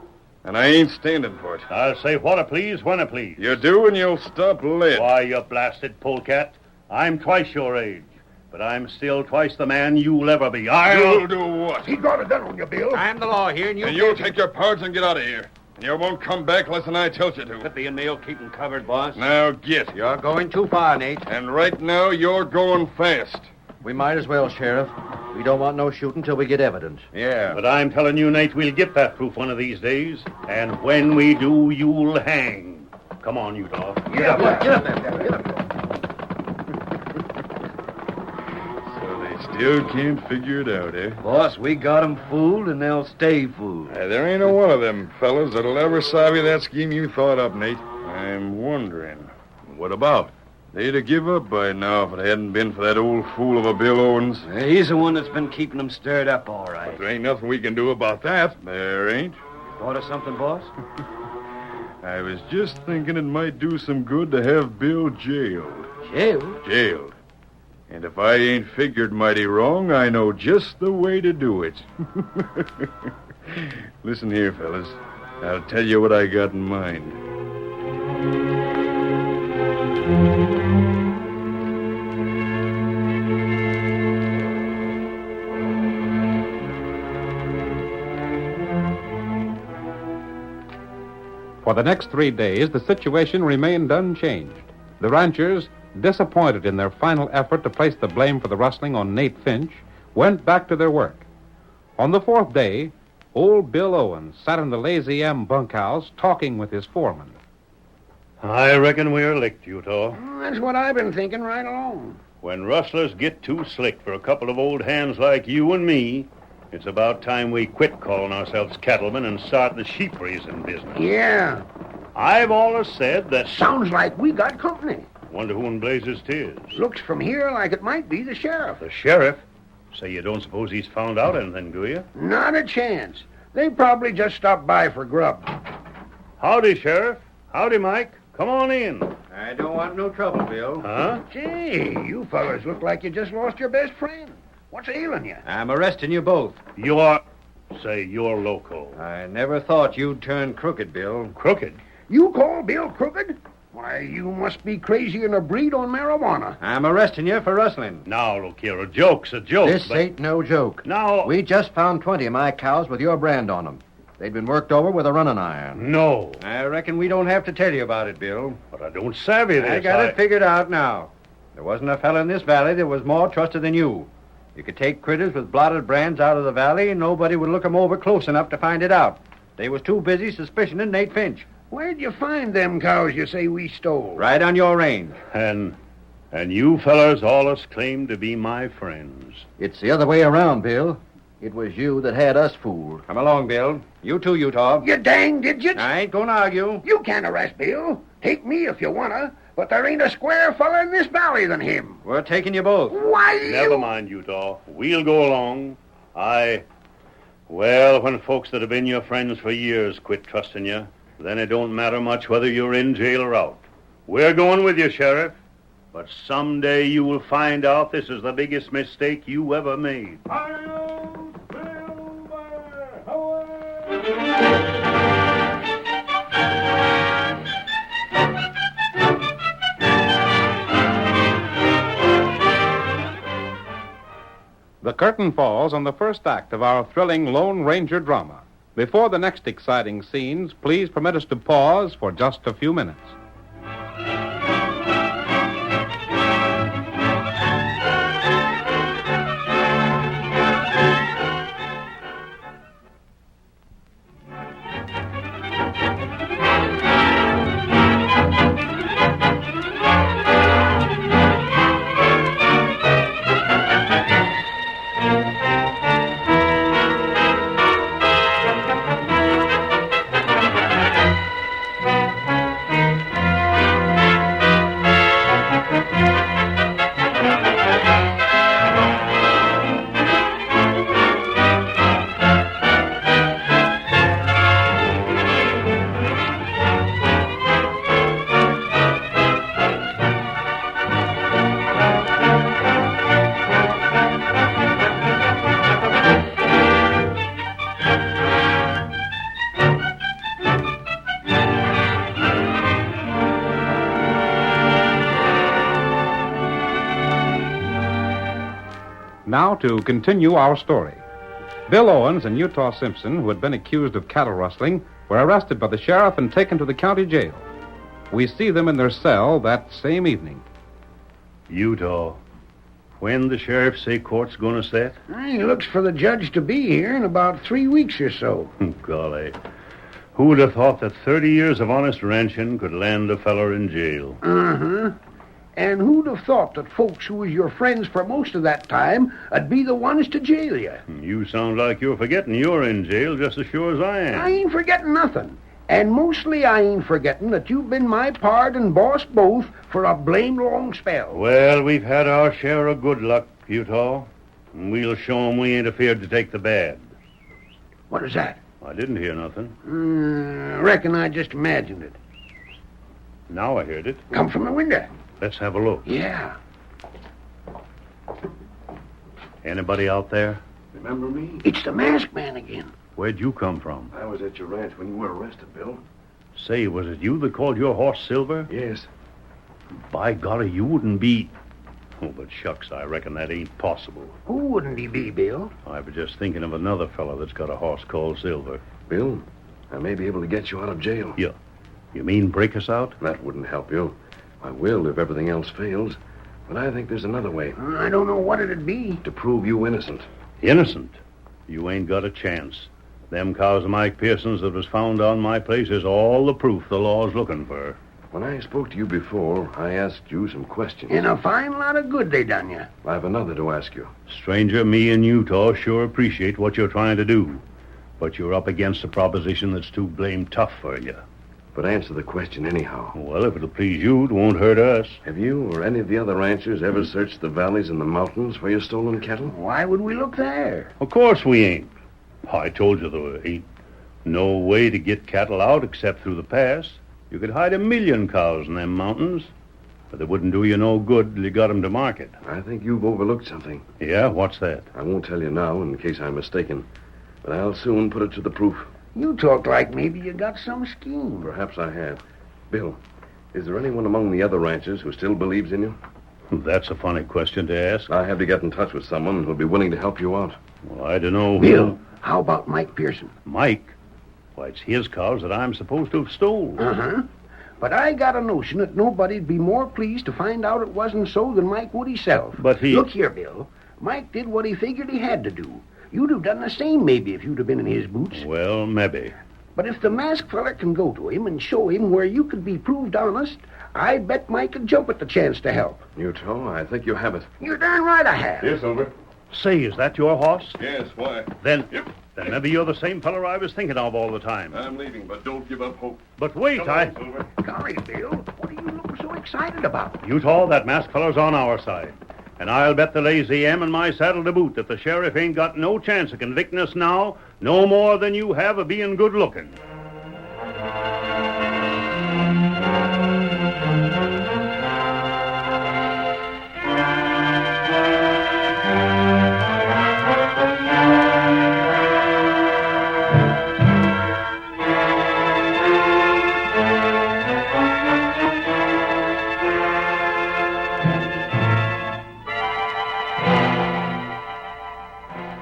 And I ain't standing for it. I'll say what I please when I please. You do, and you'll stop late. Why, you blasted polecat. I'm twice your age. But I'm still twice the man you'll ever be. You'll do what? He got a gun on you, Bill. I'm the law here, and you... And you'll take your parts and get out of here. And you won't come back less than I tells you to. Put the inmail, keep him covered, boss. Now get. You're going too far, Nate. And right now, you're going fast. We might as well, Sheriff. We don't want no shooting till we get evidence. Yeah. But I'm telling you, Nate, we'll get that proof one of these days. And when we do, you'll hang. Come on, Utah. Get up there. Get up there. Get up there. Still can't figure it out, eh? Boss, we got 'em fooled, and they'll stay fooled. There ain't no one of them fellas that'll ever savvy that scheme you thought up, Nate. I'm wondering. What about? They'd have give up by now if it hadn't been for that old fool of a Bill Owens. He's the one that's been keeping them stirred up, all right. But there ain't nothing we can do about that. There ain't. Thought of something, boss? I was just thinking it might do some good to have Bill jailed. Jailed? Jailed. And if I ain't figured mighty wrong, I know just the way to do it. Listen here, fellas. I'll tell you what I got in mind. For the next 3 days, the situation remained unchanged. The ranchers, disappointed in their final effort to place the blame for the rustling on Nate Finch, went back to their work. On the 4th day, old Bill Owens sat in the Lazy M bunkhouse talking with his foreman. I reckon we're licked, Utah. That's what I've been thinking right along. When rustlers get too slick for a couple of old hands like you and me, it's about time we quit calling ourselves cattlemen and start the sheep raising business. Yeah. I've always said that... Sounds like we got company. Wonder who in blazes 'tis. Looks from here like it might be the sheriff. The sheriff? Say, you don't suppose he's found out anything, do you? Not a chance. They probably just stopped by for grub. Howdy, Sheriff. Howdy, Mike. Come on in. I don't want no trouble, Bill. Huh? Gee, you fellas look like you just lost your best friend. What's ailing you? I'm arresting you both. You're loco. I never thought you'd turn crooked, Bill. Crooked? You call Bill crooked? Why, you must be crazy in a breed on marijuana. I'm arresting you for rustling. Now, look here, a joke's a joke. This ain't no joke. Now... We just found 20 of my cows with your brand on them. They'd been worked over with a running iron. No. I reckon we don't have to tell you about it, Bill. But I don't savvy this. I got it figured out now. There wasn't a fella in this valley that was more trusted than you. You could take critters with blotted brands out of the valley, and nobody would look 'em over close enough to find it out. They was too busy suspicioning Nate Finch. Where'd you find them cows you say we stole? Right on your range. And you fellers allus claim to be my friends. It's the other way around, Bill. It was you that had us fooled. Come along, Bill. You too, Utah. You dang idiot. I ain't gonna argue. You can't arrest Bill. Take me if you wanna, but there ain't a square fella in this valley than him. We're taking you both. Why, Never mind, Utah. We'll go along. Well, when folks that have been your friends for years quit trusting you, then it don't matter much whether you're in jail or out. We're going with you, Sheriff. But someday you will find out this is the biggest mistake you ever made. The curtain falls on the first act of our thrilling Lone Ranger drama. Before the next exciting scenes, please permit us to pause for just a few minutes. Now to continue our story. Bill Owens and Utah Simpson, who had been accused of cattle rustling, were arrested by the sheriff and taken to the county jail. We see them in their cell that same evening. Utah, when the sheriff say court's going to set? He looks for the judge to be here in about 3 weeks or so. Golly. Who would have thought that 30 years of honest ranching could land a feller in jail? Uh-huh. And who'd have thought that folks who was your friends for most of that time would be the ones to jail you? You sound like you're forgetting you're in jail just as sure as I am. I ain't forgetting nothing. And mostly I ain't forgetting that you've been my pard and boss both for a blame long spell. Well, we've had our share of good luck, Utah. And we'll show 'em we ain't afeard to take the bad. What is that? I didn't hear nothing. Reckon I just imagined it. Now I heard it. Come from the window. Let's have a look. Yeah. Anybody out there? Remember me? It's the masked man again. Where'd you come from? I was at your ranch when you were arrested, Bill. Say, was it you that called your horse Silver? Yes. By golly, you wouldn't be... Oh, but shucks, I reckon that ain't possible. Who wouldn't he be, Bill? I was just thinking of another fella that's got a horse called Silver. Bill, I may be able to get you out of jail. Yeah. You mean break us out? That wouldn't help you. I will if everything else fails. But I think there's another way. I don't know what it'd be. To prove you innocent. Innocent? You ain't got a chance. Them cows of Mike Pearson's that was found on my place is all the proof the law's looking for. When I spoke to you before, I asked you some questions. And a fine lot of good they done you. I have another to ask you. Stranger, me and Utah sure appreciate what you're trying to do. But you're up against a proposition that's too blame tough for you. But answer the question anyhow. Well, if it'll please you, it won't hurt us. Have you or any of the other ranchers ever searched the valleys and the mountains for your stolen cattle? Why would we look there? Of course we ain't. I told you there ain't no way to get cattle out except through the pass. You could hide 1,000,000 cows in them mountains, but they wouldn't do you no good till you got 'em to market. I think you've overlooked something. Yeah? What's that? I won't tell you now in case I'm mistaken, but I'll soon put it to the proof. You talk like maybe you got some scheme. Perhaps I have. Bill, is there anyone among the other ranchers who still believes in you? That's a funny question to ask. I have to get in touch with someone who'll be willing to help you out. Well, I don't know. Bill, how about Mike Pearson? Mike? Why, it's his cows that I'm supposed to have stole. Uh-huh. But I got a notion that nobody'd be more pleased to find out it wasn't so than Mike would himself. But he... Look here, Bill. Mike did what he figured he had to do. You'd have done the same, maybe, if you'd have been in his boots. Well, maybe. But if the masked feller can go to him and show him where you could be proved honest, I bet Mike would jump at the chance to help. Utah, I think you have it. You're darn right I have. Here, Silver. Say, is that your horse? Yes, why? Then maybe you're the same feller I was thinking of all the time. I'm leaving, but don't give up hope. But wait, Come on, Silver. Golly, Bill, what are you looking so excited about? Utah, that masked feller's on our side. And I'll bet the lazy am in my saddle to boot that the sheriff ain't got no chance of convicting us now, no more than you have of being good looking.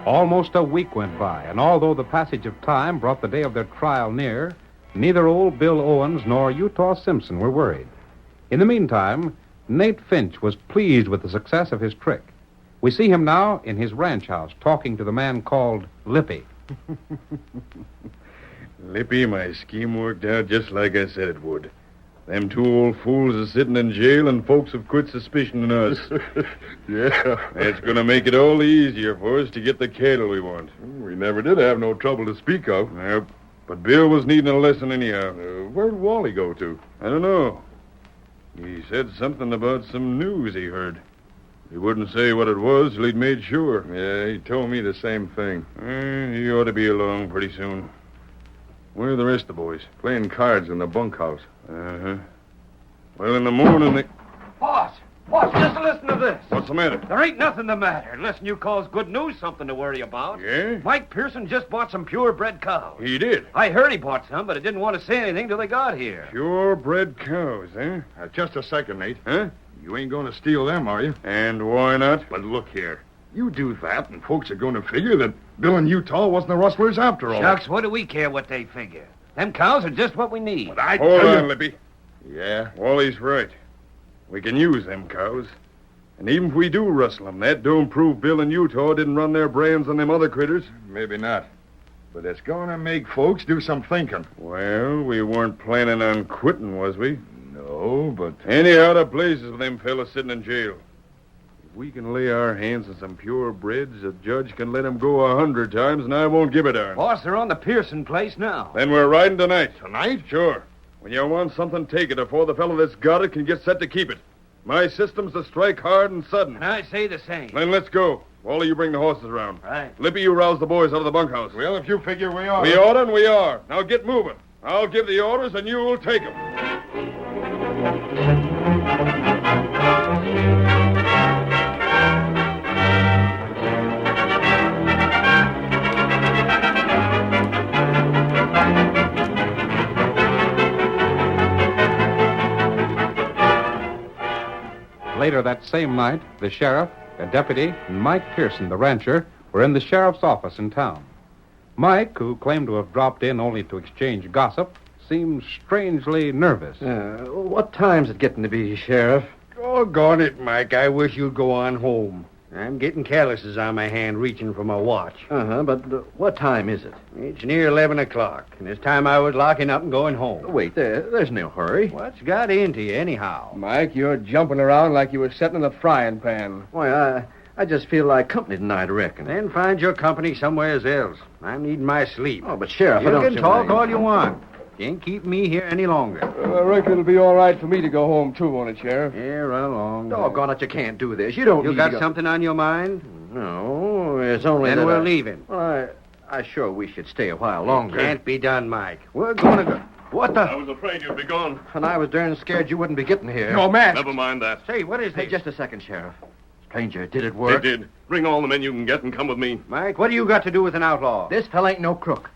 Almost a week went by, and although the passage of time brought the day of their trial near, neither old Bill Owens nor Utah Simpson were worried. In the meantime, Nate Finch was pleased with the success of his trick. We see him now in his ranch house talking to the man called Lippy. Lippy, my scheme worked out just like I said it would. Them two old fools are sitting in jail, and folks have quit suspicioning us. Yeah. That's going to make it all the easier for us to get the cattle we want. We never did have no trouble to speak of. Yep. But Bill was needing a lesson anyhow. Where'd Wally go to? I don't know. He said something about some news he heard. He wouldn't say what it was till he'd made sure. Yeah, he told me the same thing. He ought to be along pretty soon. Where are the rest of the boys? Playing cards in the bunkhouse. Uh-huh. Well, in the morning they... Boss, just listen to this. What's the matter? There ain't nothing the matter. Listen, you calls good news something to worry about. Yeah? Mike Pearson just bought some purebred cows. He did? I heard he bought some, but he didn't want to say anything till they got here. Purebred cows, eh? Just a second, Nate. Huh? You ain't going to steal them, are you? And why not? But look here. You do that, and folks are going to figure that Bill and Utah wasn't the rustlers after all. Shucks, what do we care what they figure? Them cows are just what we need. But I Hold tell on, you... Lippy. Yeah, Wally's right. We can use them cows. And even if we do rustle them, that don't prove Bill and Utah didn't run their brands on them other critters. Maybe not. But it's going to make folks do some thinking. Well, we weren't planning on quitting, was we? No, but... Anyhow, the blazes with them fellas sitting in jail. If we can lay our hands on some purebreds, a judge can let them go 100 times, and I won't give a darn. Boss, they're on the Pearson place now. Then we're riding tonight. Tonight? Sure. When you want something, take it before the fellow that's got it can get set to keep it. My system's to strike hard and sudden. And I say the same. Then let's go. Wally, you bring the horses around. Right. Lippy, you rouse the boys out of the bunkhouse. Well, if you figure we are... We ought and we are. Now get moving. I'll give the orders and you'll take them. Later that same night, the sheriff, a deputy, and Mike Pearson, the rancher, were in the sheriff's office in town. Mike, who claimed to have dropped in only to exchange gossip, seemed strangely nervous. What time's it getting to be, Sheriff? Doggone it, Mike. I wish you'd go on home. I'm getting calluses on my hand reaching for my watch. But what time is it? It's near 11 o'clock, and it's time I was locking up and going home. Wait, there's no hurry. What's got into you, anyhow? Mike, you're jumping around like you were sitting in a frying pan. Why, I just feel like company tonight, I reckon. Then find your company somewhere else. I'm needing my sleep. Oh, but Sheriff, you I don't... can talk all you want. Can't keep me here any longer. I reckon it'll be all right for me to go home, too, won't it, Sheriff? Yeah, run along. Doggone it, you can't do this. You don't You need got to go... something on your mind? No, it's only Then that we're leaving. Well, I sure we should stay a while longer. Can't be done, Mike. We're going to go... What the... I was afraid you'd be gone. And I was darn scared you wouldn't be getting here. No, man. Never mind that. Say, what is Hey, this? just a second, Sheriff. Stranger, did it work? It did. Bring all the men you can get and come with me. Mike, what do you got to do with an outlaw? This fella ain't no crook.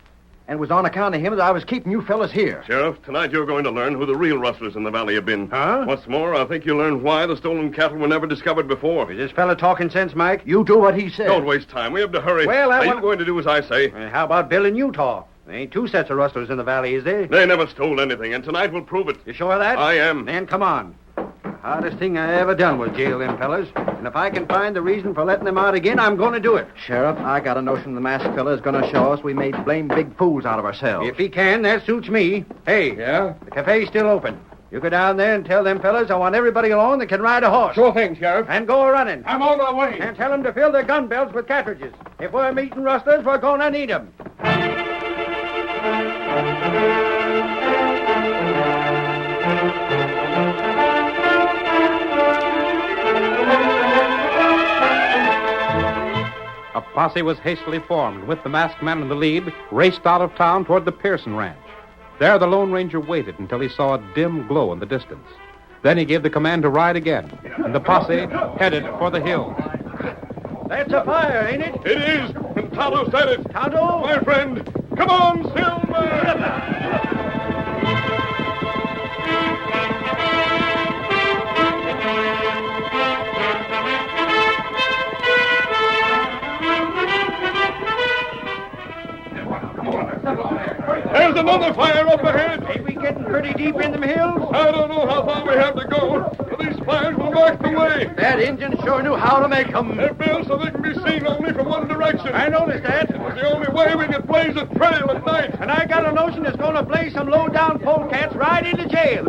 And it was on account of him that I was keeping you fellas here. Sheriff, tonight you're going to learn who the real rustlers in the valley have been. Huh? What's more, I think you'll learn why the stolen cattle were never discovered before. Is this fella talking sense, Mike? You do what he said. Don't waste time. We have to hurry. Well, Are you going to do as I say? How about Bill and Utah? There ain't two sets of rustlers in the valley, is there? They never stole anything, and tonight will prove it. You sure of that? I am. Then come on. The hardest thing I ever done was jail them fellas. And if I can find the reason for letting them out again, I'm going to do it. Sheriff, I got a notion the masked fella is going to show us we made blame big fools out of ourselves. If he can, that suits me. Hey. Yeah? The cafe's still open. You go down there and tell them fellas I want everybody along that can ride a horse. Sure thing, Sheriff. And go a-running. I'm on my way. And tell them to fill their gun belts with cartridges. If we're meeting rustlers, we're going to need them. A posse was hastily formed, with the masked man in the lead, raced out of town toward the Pearson ranch. There the Lone Ranger waited until he saw a dim glow in the distance. Then he gave the command to ride again, and the posse headed for the hills. That's a fire, ain't it? It is. And Tonto said it. Tonto? My friend. Come on, Silver. another fire up ahead. Ain't we getting pretty deep in them hills? I don't know how far we have to go, but these fires will mark the way. That Indian sure knew how to make them. They're built so they can be seen only from one direction. I noticed that. It's the only way we can blaze a trail at night. And I got a notion it's going to blaze some low-down polecats right into jail.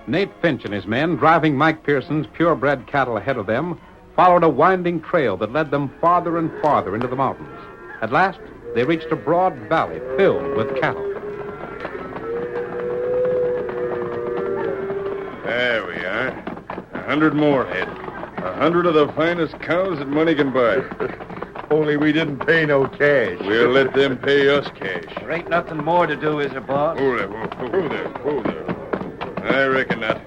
Nate Finch and his men, driving Mike Pearson's purebred cattle ahead of them, followed a winding trail that led them farther and farther into the mountains. At last, they reached a broad valley filled with cattle. There we are. 100 more head. 100 of the finest cows that money can buy. Only we didn't pay no cash. We'll let them pay us cash. There ain't nothing more to do, is there, boss? Whoa there. I reckon not.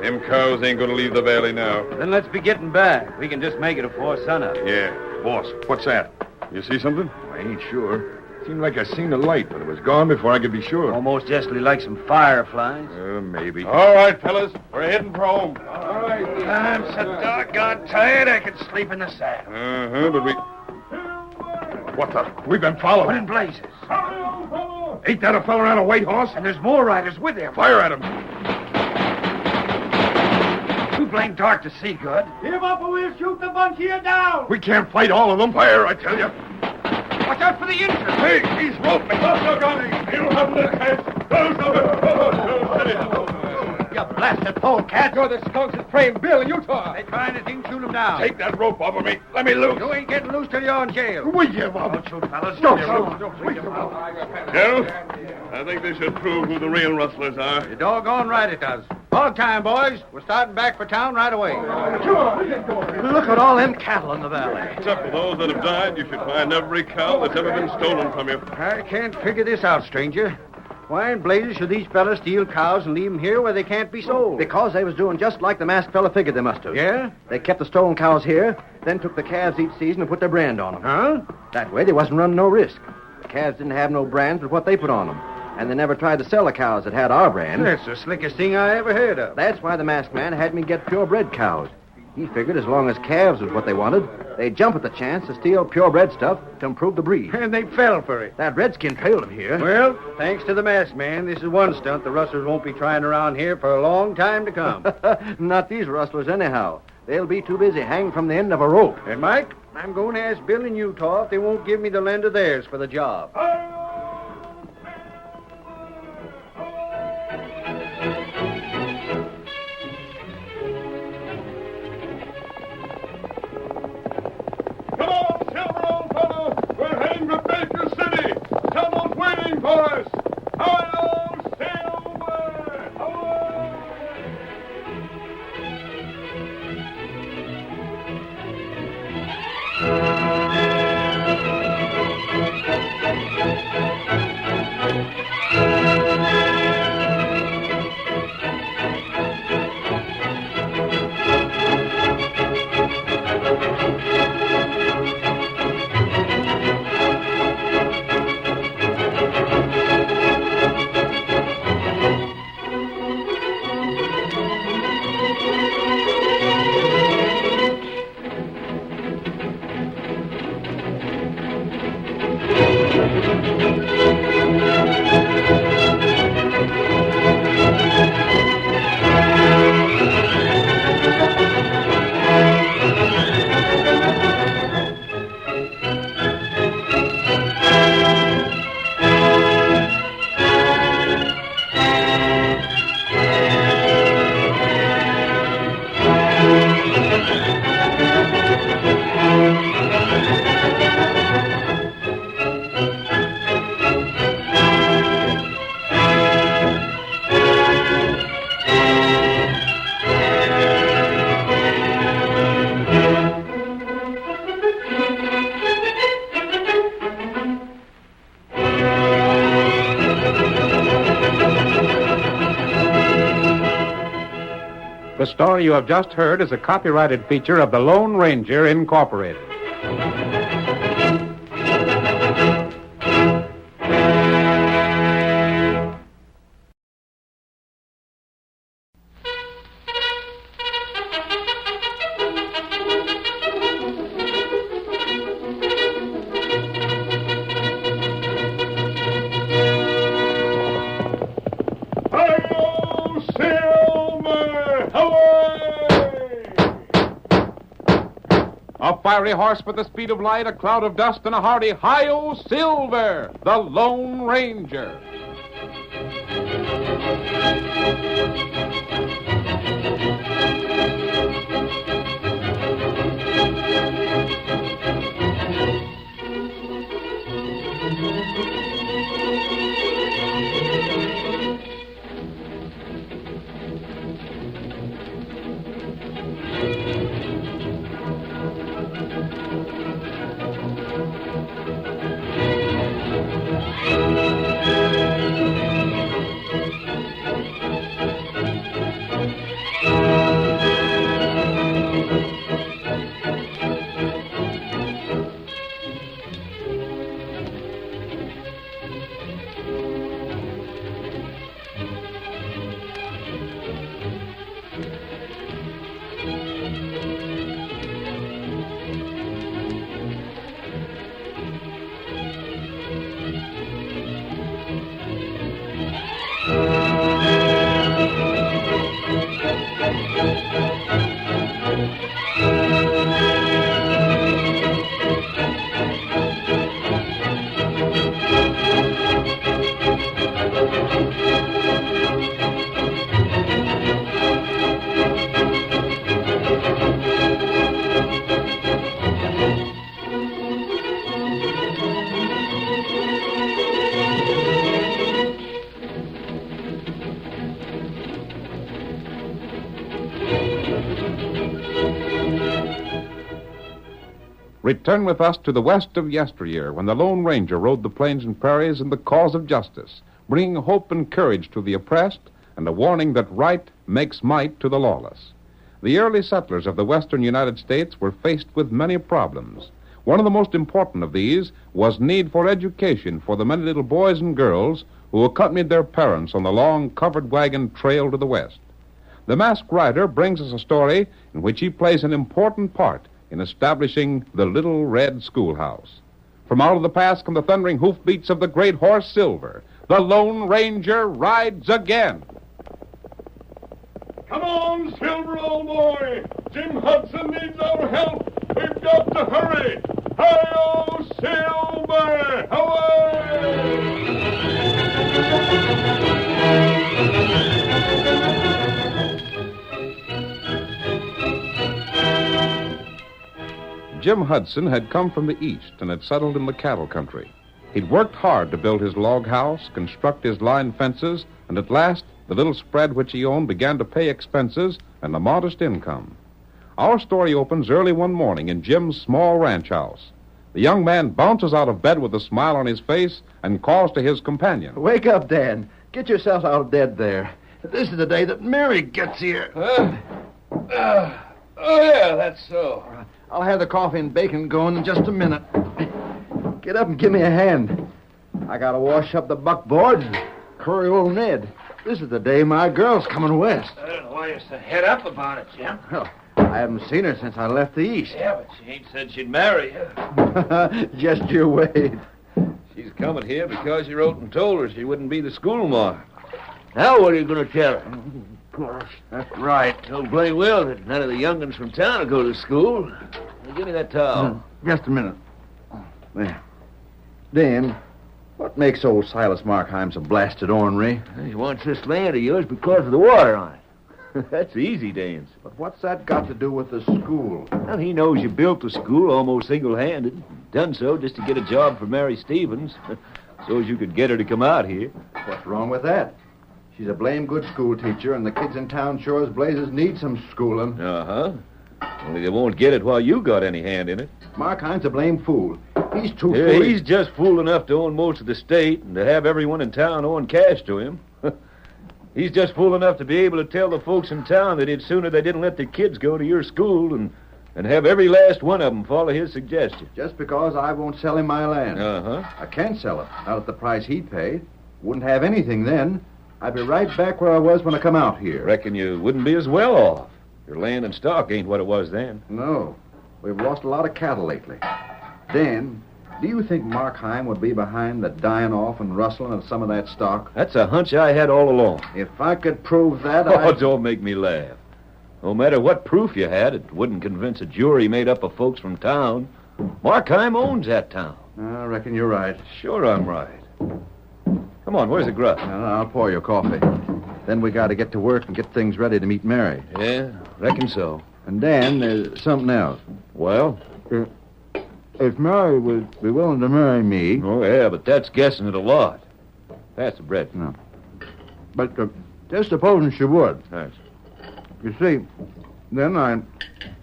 Them cows ain't gonna leave the valley now. Then let's be getting back. We can just make it before sunup. Yeah. Boss, what's that? You see something? I ain't sure. Seemed like I seen a light, but it was gone before I could be sure. Almost justly like some fireflies. Maybe. All right, fellas. We're heading for home. All right. I'm so doggone tired I could sleep in the saddle. But we... What the? We've been followed. What in blazes? Ain't that a fella on a white horse? And there's more riders with him. Fire at him. Too blame dark to see good. Give up or we'll shoot the bunch of you down. We can't fight all of them. Fire, I tell you. Watch out for the injured. Hey, he's roped me. He'll have the catch. You blasted polecat. You're the skunks that framed Bill in Utah. They try anything, shoot him down. Take that rope off of me. Let me loose. You ain't getting loose till you're in jail. We give up. Don't shoot, fellas. Don't Sheriff, I think they should prove who the real rustlers are. You're doggone right it does. Hog time, boys. We're starting back for town right away. Look at all them cattle in the valley. Except for those that have died, you should find every cow that's ever been stolen from you. I can't figure this out, stranger. Why in blazes should these fellas steal cows and leave them here where they can't be sold? Because they was doing just like the masked fella figured they must have. Yeah? They kept the stolen cows here, then took the calves each season and put their brand on them. Huh? That way they wasn't running no risk. The calves didn't have no brands but what they put on them. And they never tried to sell the cows that had our brand. That's the slickest thing I ever heard of. That's why the masked man had me get purebred cows. He figured as long as calves was what they wanted, they'd jump at the chance to steal purebred stuff to improve the breed. And they fell for it. That redskin trailed him here. Well, thanks to the masked man, this is one stunt the rustlers won't be trying around here for a long time to come. Not these rustlers anyhow. They'll be too busy hanging from the end of a rope. And, Mike, I'm going to ask Bill in Utah if they won't give me the land of theirs for the job. Come on, Silver, old fellow. We're heading for Baker City. Someone's waiting for us. Hello, Silver! Away! The story you have just heard is a copyrighted feature of the Lone Ranger, Incorporated. fiery horse with the speed of light, a cloud of dust, and a hearty Hi-Yo Silver, the Lone Ranger. Return with us to the west of yesteryear, when the Lone Ranger rode the plains and prairies in the cause of justice, bringing hope and courage to the oppressed and a warning that right makes might to the lawless. The early settlers of the western United States were faced with many problems. One of the most important of these was need for education for the many little boys and girls who accompanied their parents on the long covered wagon trail to the west. The masked rider brings us a story in which he plays an important part in establishing the Little Red Schoolhouse. From out of the past come the thundering hoofbeats of the great horse Silver. The Lone Ranger rides again. Come on, Silver, old boy. Jim Hudson needs our help. We've got to hurry. Hi-yo, Silver! Jim Hudson had come from the east and had settled in the cattle country. He'd worked hard to build his log house, construct his line fences, and at last the little spread which he owned began to pay expenses and a modest income. Our story opens early one morning in Jim's small ranch house. The young man bounces out of bed with a smile on his face and calls to his companion. Wake up, Dan. Get yourself out of bed there. This is the day that Mary gets here. Oh, yeah, that's so. I'll have the coffee and bacon going in just a minute. Get up and give me a hand. I gotta wash up the buckboard and curry old Ned. This is the day my girl's coming west. I don't know why you're so head up about it, Jim. Well, I haven't seen her since I left the east. Yeah, but she ain't said she'd marry you. Just you wait. She's coming here because you wrote and told her she wouldn't be the schoolmarm. Now what are you going to tell her? Gosh, that's right. Don't blame Will that none of the young'uns from town will go to school. Now, give me that towel. Just a minute. There. Dan, what makes old Silas Markheim so blasted ornery? He wants this land of yours because of the water on it. That's easy, Dan. But what's that got to do with the school? Well, he knows you built the school almost single-handed. Done so just to get a job for Mary Stevens, so as you could get her to come out here. What's wrong with that? She's a blame good school teacher, and the kids in town sure as blazes need some schooling. Uh-huh. Only they won't get it while you got any hand in it. Markheim's a blame fool. He's too foolish. He's just fool enough to own most of the state and to have everyone in town owing cash to him. He's just fool enough to be able to tell the folks in town that it's sooner they didn't let their kids go to your school and have every last one of them follow his suggestion. Just because I won't sell him my land. Uh-huh. I can't sell it, not at the price he'd pay. Wouldn't have anything then. I'd be right back where I was when I come out here. Reckon you wouldn't be as well off. Your land and stock ain't what it was then. No. We've lost a lot of cattle lately. Dan, do you think Markheim would be behind the dying off and rustling of some of that stock? That's a hunch I had all along. If I could prove that, Oh, don't make me laugh. No matter what proof you had, it wouldn't convince a jury made up of folks from town. Markheim owns that town. I reckon you're right. Sure I'm right. Come on, where's the grub? I'll pour you coffee. Then we got to get to work and get things ready to meet Mary. Yeah, reckon so. And Dan, there's something else. Well? If Mary would be willing to marry me... Oh, yeah, but that's guessing it a lot. Pass the bread. No. But just supposing she would. Thanks. You see, then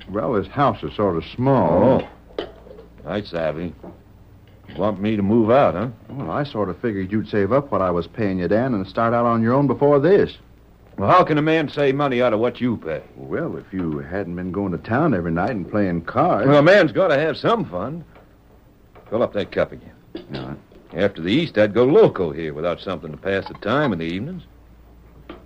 well, this house is sort of small. Oh. I savvy. Want me to move out, huh? Well, I sort of figured you'd save up what I was paying you, Dan, and start out on your own before this. Well, how can a man save money out of what you pay? Well, if you hadn't been going to town every night and playing cards... Well, a man's got to have some fun. Fill up that cup again. All right. After the East, I'd go loco here without something to pass the time in the evenings.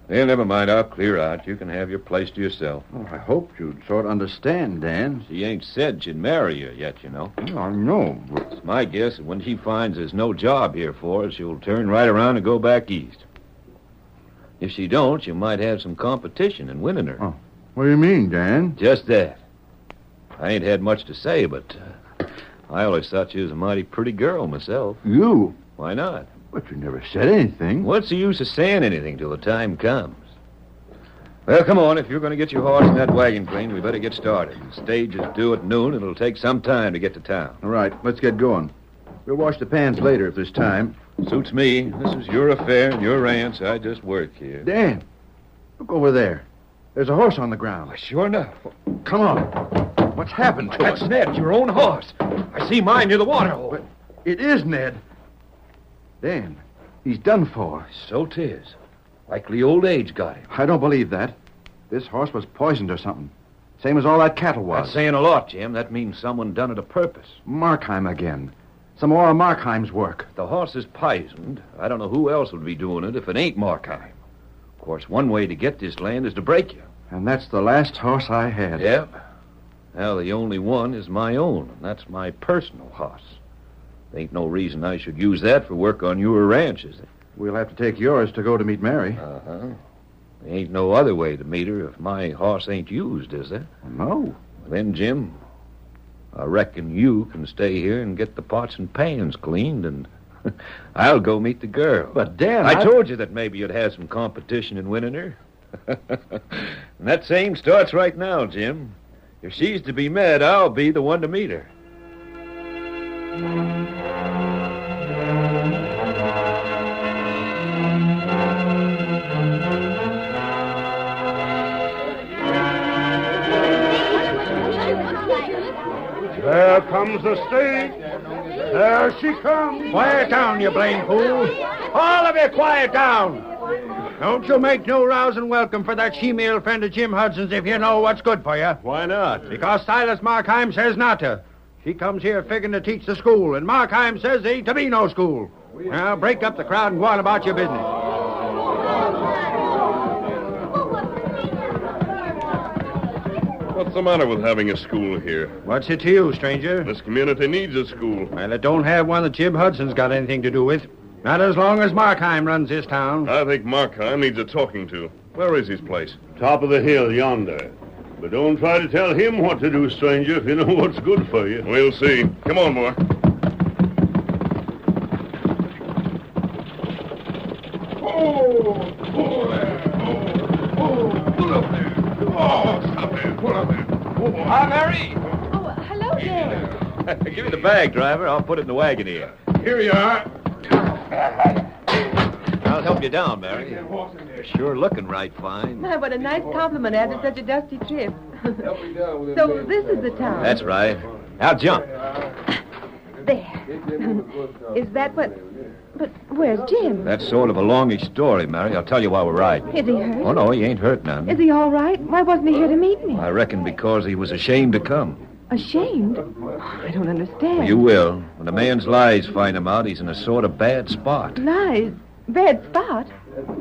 Well, never mind. I'll clear out. You can have your place to yourself. Oh, I hoped you'd sort of understand, Dan. She ain't said she'd marry you yet, you know. Oh, I know, but... It's my guess that when she finds there's no job here for her, she'll turn right around and go back East. If she don't, you might have some competition in winning her. Oh, what do you mean, Dan? Just that. I ain't had much to say, but I always thought she was a mighty pretty girl myself. You? Why not? But you never said anything. What's the use of saying anything till the time comes? Well, come on. If you're going to get your horse and that wagon clean, we better get started. The stage is due at noon, and it'll take some time to get to town. All right, let's get going. We'll wash the pans later if there's time. Suits me. This is your affair and your ranch. I just work here. Dan, look over there. There's a horse on the ground. Sure enough. Come on. What's happened to us? That's Ned, your own horse. I see mine near the water hole. But it is Ned. Dan, he's done for. So 'tis. Likely old age got him. I don't believe that. This horse was poisoned or something. Same as all that cattle was. That's saying a lot, Jim. That means someone done it a purpose. Markheim again. Some more of Markheim's work. The horse is poisoned. I don't know who else would be doing it if it ain't Markheim. Of course, one way to get this land is to break you. And that's the last horse I had. Yep. Now, the only one is my own, and that's my personal horse. There ain't no reason I should use that for work on your ranch, is there? We'll have to take yours to go to meet Mary. Uh-huh. There ain't no other way to meet her if my horse ain't used, is there? No. Well, then, Jim, I reckon you can stay here and get the pots and pans cleaned, and I'll go meet the girl. But, Dan, I told you that maybe you'd have some competition in winning her. And that same starts right now, Jim. If she's to be met, I'll be the one to meet her. There comes the stage. There she comes. Quiet down, you blame fool. All of you, quiet down. Don't you make no rousing welcome for that she-male friend of Jim Hudson's if you know what's good for you. Why not? Because Silas Markheim says not to. She comes here figuring to teach the school, and Markheim says there ain't to be no school. Now, break up the crowd and go on about your business. What's the matter with having a school here? What's it to you, stranger? This community needs a school. Well, it don't have one that Jim Hudson's got anything to do with. Not as long as Markheim runs this town. I think Markheim needs a talking to. Where is his place? Top of the hill yonder. But don't try to tell him what to do, stranger, if you know what's good for you. We'll see. Come on, boy. Pull up there. Oh, stop there. Pull up there. Hi, Mary. Oh, hello there. Give me the bag, driver. I'll put it in the wagon here. Here you are. I'll help you down, Mary. You're sure looking right fine. My, what a nice compliment after such a dusty trip. Help me down with So this is the town. That's right. Now jump. There. Is that what... But where's Jim? That's sort of a longish story, Mary. I'll tell you while we're riding. Is he hurt? Oh, no, he ain't hurt none. Is he all right? Why wasn't he here to meet me? I reckon because he was ashamed to come. Ashamed? I don't understand. You will. When a man's lies find him out, he's in a sort of bad spot. Lies? Bad spot?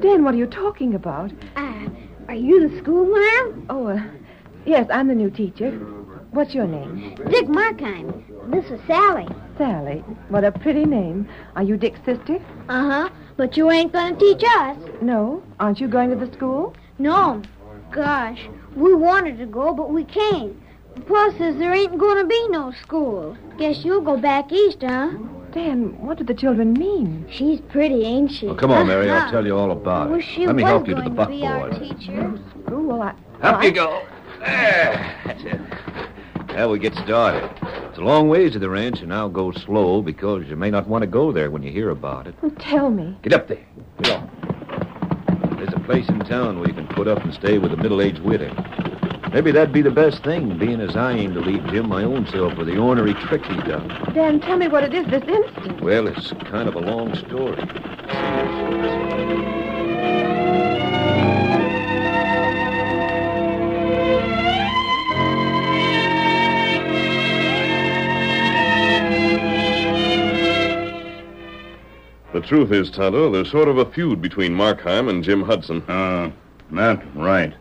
Dan, what are you talking about? Are you the schoolmarm? Oh, yes, I'm the new teacher. What's your name? Dick Markheim. This is Sally. Sally. What a pretty name. Are you Dick's sister? Uh-huh. But you ain't going to teach us. No. Aren't you going to the school? No. Gosh, we wanted to go, but we can't. Pa says there ain't going to be no school. Guess you'll go back east, huh? Dan, what do the children mean? She's pretty, ain't she? Well, come on, Mary. I'll tell you all about Well, it. she Let me was help you to the going to be our buckboard. teacher. School? Up you go. There. That's it. Now we get started. It's a long ways to the ranch, and I'll go slow because you may not want to go there when you hear about it. Well, tell me. Get up there. Get on. There's a place in town where you can put up and stay with a middle-aged widow. Maybe that'd be the best thing, being as I aim to leave Jim my own self with the ornery trick he done. Dan, tell me what it is this instant. Well, it's kind of a long story. The truth is, Tonto, there's sort of a feud between Markheim and Jim Hudson. That's right.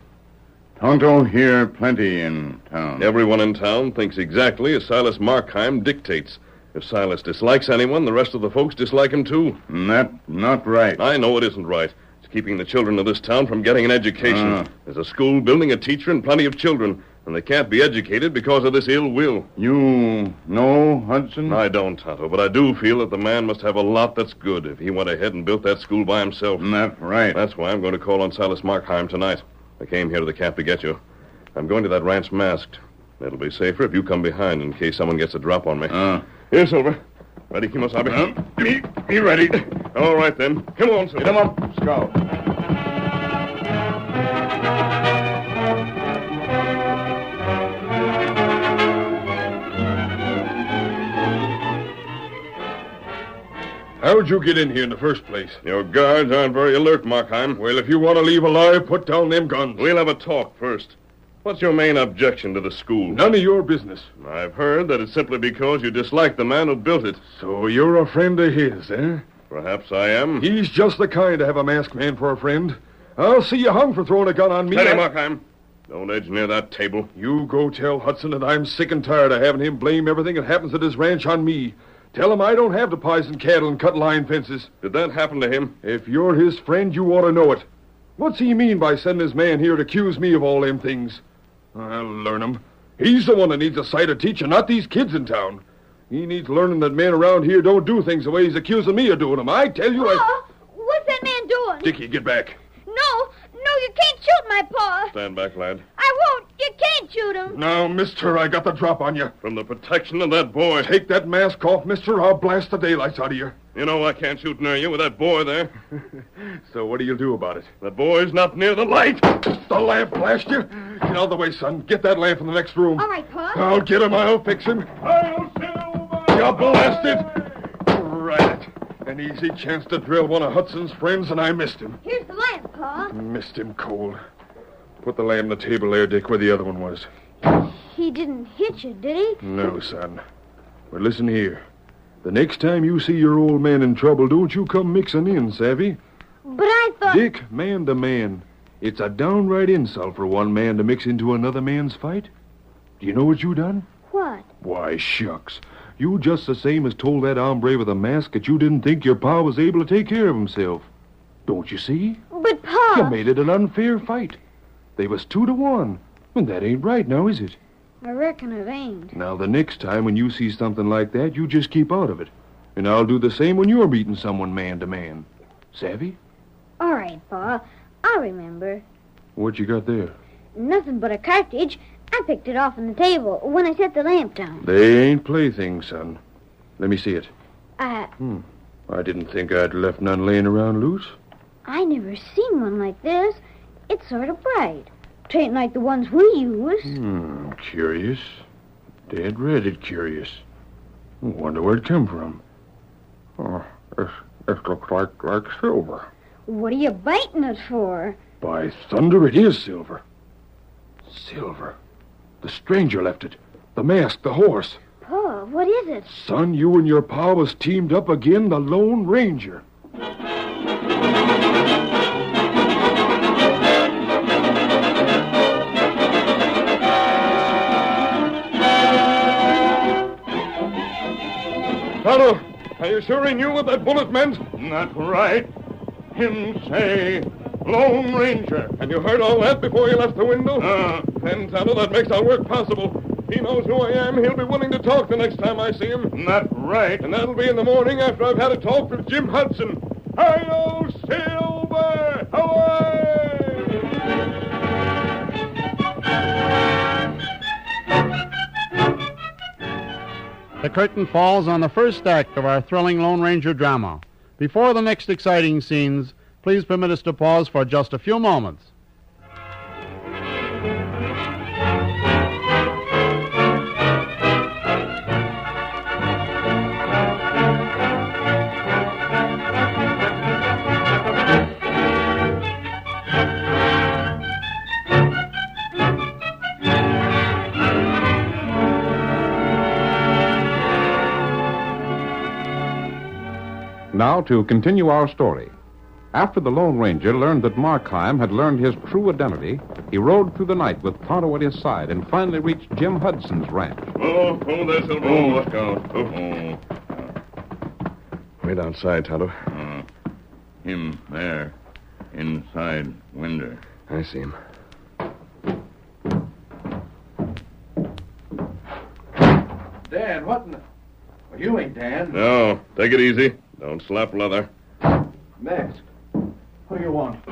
Tonto here plenty in town. Everyone in town thinks exactly as Silas Markheim dictates. If Silas dislikes anyone, the rest of the folks dislike him, too. That's not right. I know it isn't right. It's keeping the children of this town from getting an education. There's a school building, a teacher, and plenty of children, and they can't be educated because of this ill will. You know Hudson? I don't, Tonto, but I do feel that the man must have a lot that's good if he went ahead and built that school by himself. That's right. That's why I'm going to call on Silas Markheim tonight. I came here to the camp to get you. I'm going to that ranch masked. It'll be safer if you come behind in case someone gets a drop on me. Here, Silver. Ready, Kimosabe? Me ready. All right, then. Come on, Silver. Get him up, Scout. How'd you get in here in the first place? Your guards aren't very alert, Markheim. Well, if you want to leave alive, put down them guns. We'll have a talk first. What's your main objection to the school? None of your business. I've heard that it's simply because you dislike the man who built it. So you're a friend of his, eh? Perhaps I am. He's just the kind to have a masked man for a friend. I'll see you hung for throwing a gun on me. Steady, Markheim. Don't edge near that table. You go tell Hudson that I'm sick and tired of having him blame everything that happens at his ranch on me. Tell him I don't have to poison cattle and cut line fences. Did that happen to him? If you're his friend, you ought to know it. What's he mean by sending his man here to accuse me of all them things? I'll learn him. He's the one that needs a sight of teaching, not these kids in town. He needs learning that men around here don't do things the way he's accusing me of doing them. I tell you, What's that man doing? Dickie, get back. No, you can't shoot my pa. Stand back, lad. I won't. You can't shoot him. Now, mister, I got the drop on you. From the protection of that boy. Take that mask off, mister. I'll blast the daylights out of you. You know I can't shoot near you with that boy there. So what do you do about it? That boy's not near the light. The lamp, blast you. Get out of the way, son. Get that lamp in the next room. All right, Pa. I'll get him. I'll fix him. I'll Silver! You blasted. Right. An easy chance to drill one of Hudson's friends, and I missed him. Here's the lamp, Pa. Missed him cold. Put the lamp on the table there, Dick, where the other one was. He didn't hit you, did he? No, son. But listen here. The next time you see your old man in trouble, don't you come mixing in, savvy? But I thought... Dick, man to man, it's a downright insult for one man to mix into another man's fight. Do you know what you done? What? Why, shucks. You just the same as told that hombre with a mask that you didn't think your pa was able to take care of himself. Don't you see? But, Pa... You made it an unfair fight. They was 2-1. And that ain't right now, is it? I reckon it ain't. Now, the next time when you see something like that, you just keep out of it. And I'll do the same when you're meeting someone man to man. Savvy? All right, Pa. I'll remember. What you got there? Nothing but a cartridge. I picked it off on the table when I set the lamp down. They ain't playthings, son. Let me see it. I didn't think I'd left none laying around loose. I never seen one like this. It's sort of bright. Tain't like the ones we use. Curious. Dead redded curious. Wonder where it come from. Oh, it looks like silver. What are you biting it for? By thunder, it is silver. Silver. The stranger left it. The mask, the horse. Pa, what is it? Son, you and your pa was teamed up again, the Lone Ranger. Tonto, are you sure he knew what that bullet meant? Not right. Him say, Lone Ranger. And you heard all that before you left the window? Then, Tonto, that makes our work possible. He knows who I am. He'll be willing to talk the next time I see him. That's right. And that'll be in the morning after I've had a talk with Jim Hudson. Hi-yo, Silver! Away! The curtain falls on the first act of our thrilling Lone Ranger drama. Before the next exciting scenes, please permit us to pause for just a few moments. Now to continue our story. After the Lone Ranger learned that Markheim had learned his true identity, he rode through the night with Tonto at his side and finally reached Jim Hudson's ranch. Oh, there, Silver. Let's go. Wait outside, Tonto. Him there, inside window. I see him. Dan, what in the... Well, you ain't Dan. No, take it easy. Don't slap leather. Mask. What do you want?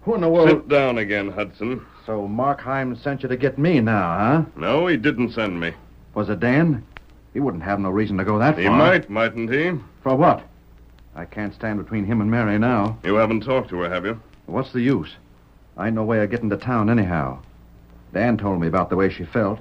Who in the world... Sit down again, Hudson. So Markheim sent you to get me now, huh? No, he didn't send me. Was it Dan? He wouldn't have no reason to go that far. He might, mightn't he? For what? I can't stand between him and Mary now. You haven't talked to her, have you? What's the use? I ain't no way of getting to town anyhow. Dan told me about the way she felt.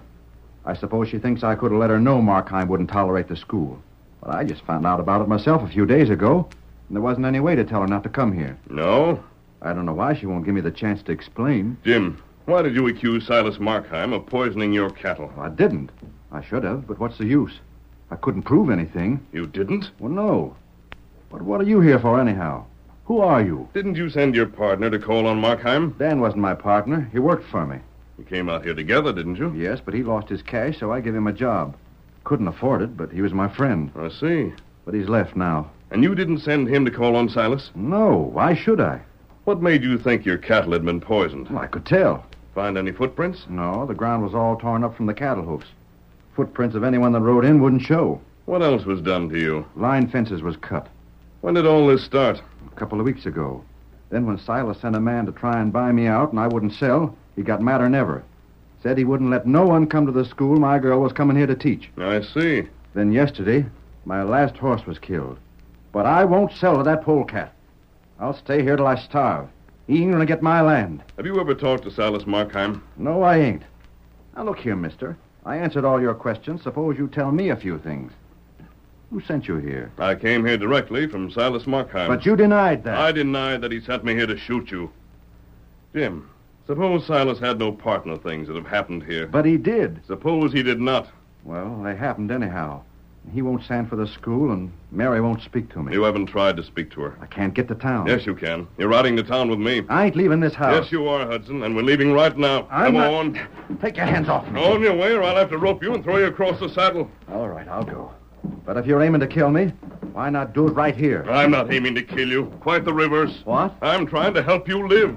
I suppose she thinks I could have let her know Markheim wouldn't tolerate the school. But I just found out about it myself a few days ago, and there wasn't any way to tell her not to come here. No? I don't know why she won't give me the chance to explain. Jim, why did you accuse Silas Markheim of poisoning your cattle? I didn't. I should have, but what's the use? I couldn't prove anything. You didn't? Well, no. But what are you here for, anyhow? Who are you? Didn't you send your partner to call on Markheim? Dan wasn't my partner. He worked for me. You came out here together, didn't you? Yes, but he lost his cash, so I gave him a job. Couldn't afford it, but he was my friend. I see. But he's left now. And you didn't send him to call on Silas? No. Why should I? What made you think your cattle had been poisoned? Well, I could tell. Find any footprints? No, the ground was all torn up from the cattle hoofs. Footprints of anyone that rode in wouldn't show. What else was done to you? Line fences was cut. When did all this start? A couple of weeks ago. Then when Silas sent a man to try and buy me out and I wouldn't sell, he got madder than ever. Said he wouldn't let no one come to the school my girl was coming here to teach. I see. Then yesterday, my last horse was killed. But I won't sell to that polecat. I'll stay here till I starve. He ain't gonna get my land. Have you ever talked to Silas Markheim? No, I ain't. Now, look here, mister. I answered all your questions. Suppose you tell me a few things. Who sent you here? I came here directly from Silas Markheim. But you denied that. I denied that he sent me here to shoot you. Jim, suppose Silas had no part in the things that have happened here. But he did. Suppose he did not. Well, they happened anyhow. He won't stand for the school, and Mary won't speak to me. You haven't tried to speak to her. I can't get to town. Yes, you can. You're riding to town with me. I ain't leaving this house. Yes, you are, Hudson, and we're leaving right now. I'm Come not... on. Take your hands off me. On your way, or I'll have to rope you and throw you across the saddle. All right, I'll go. But if you're aiming to kill me, why not do it right here? I'm not aiming to kill you. Quite the reverse. What? I'm trying to help you live.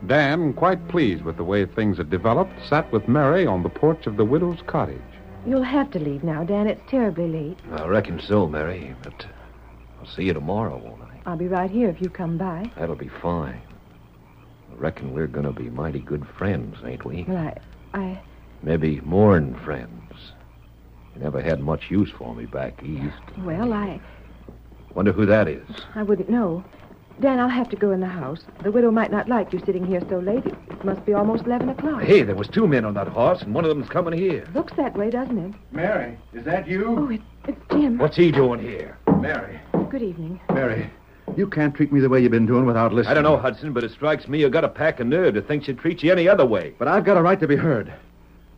Dan, quite pleased with the way things had developed, sat with Mary on the porch of the widow's cottage. You'll have to leave now, Dan. It's terribly late. I reckon so, Mary, but I'll see you tomorrow, won't I? I'll be right here if you come by. That'll be fine. I reckon we're going to be mighty good friends, ain't we? Well, I... Maybe more'n friends. You never had much use for me back east. Well, I Wonder who that is. wouldn't know. Dan, I'll have to go in the house. The widow might not like you sitting here so late. It must be almost 11 o'clock. Hey, there was 2 men on that horse, and one of them's coming here. Looks that way, doesn't it? Mary, is that you? Oh, it's Jim. What's he doing here? Mary. Good evening. Mary, you can't treat me the way you've been doing without listening. I don't know, Hudson, but it strikes me you got a pack of nerve to think she'd treat you any other way. But I've got a right to be heard.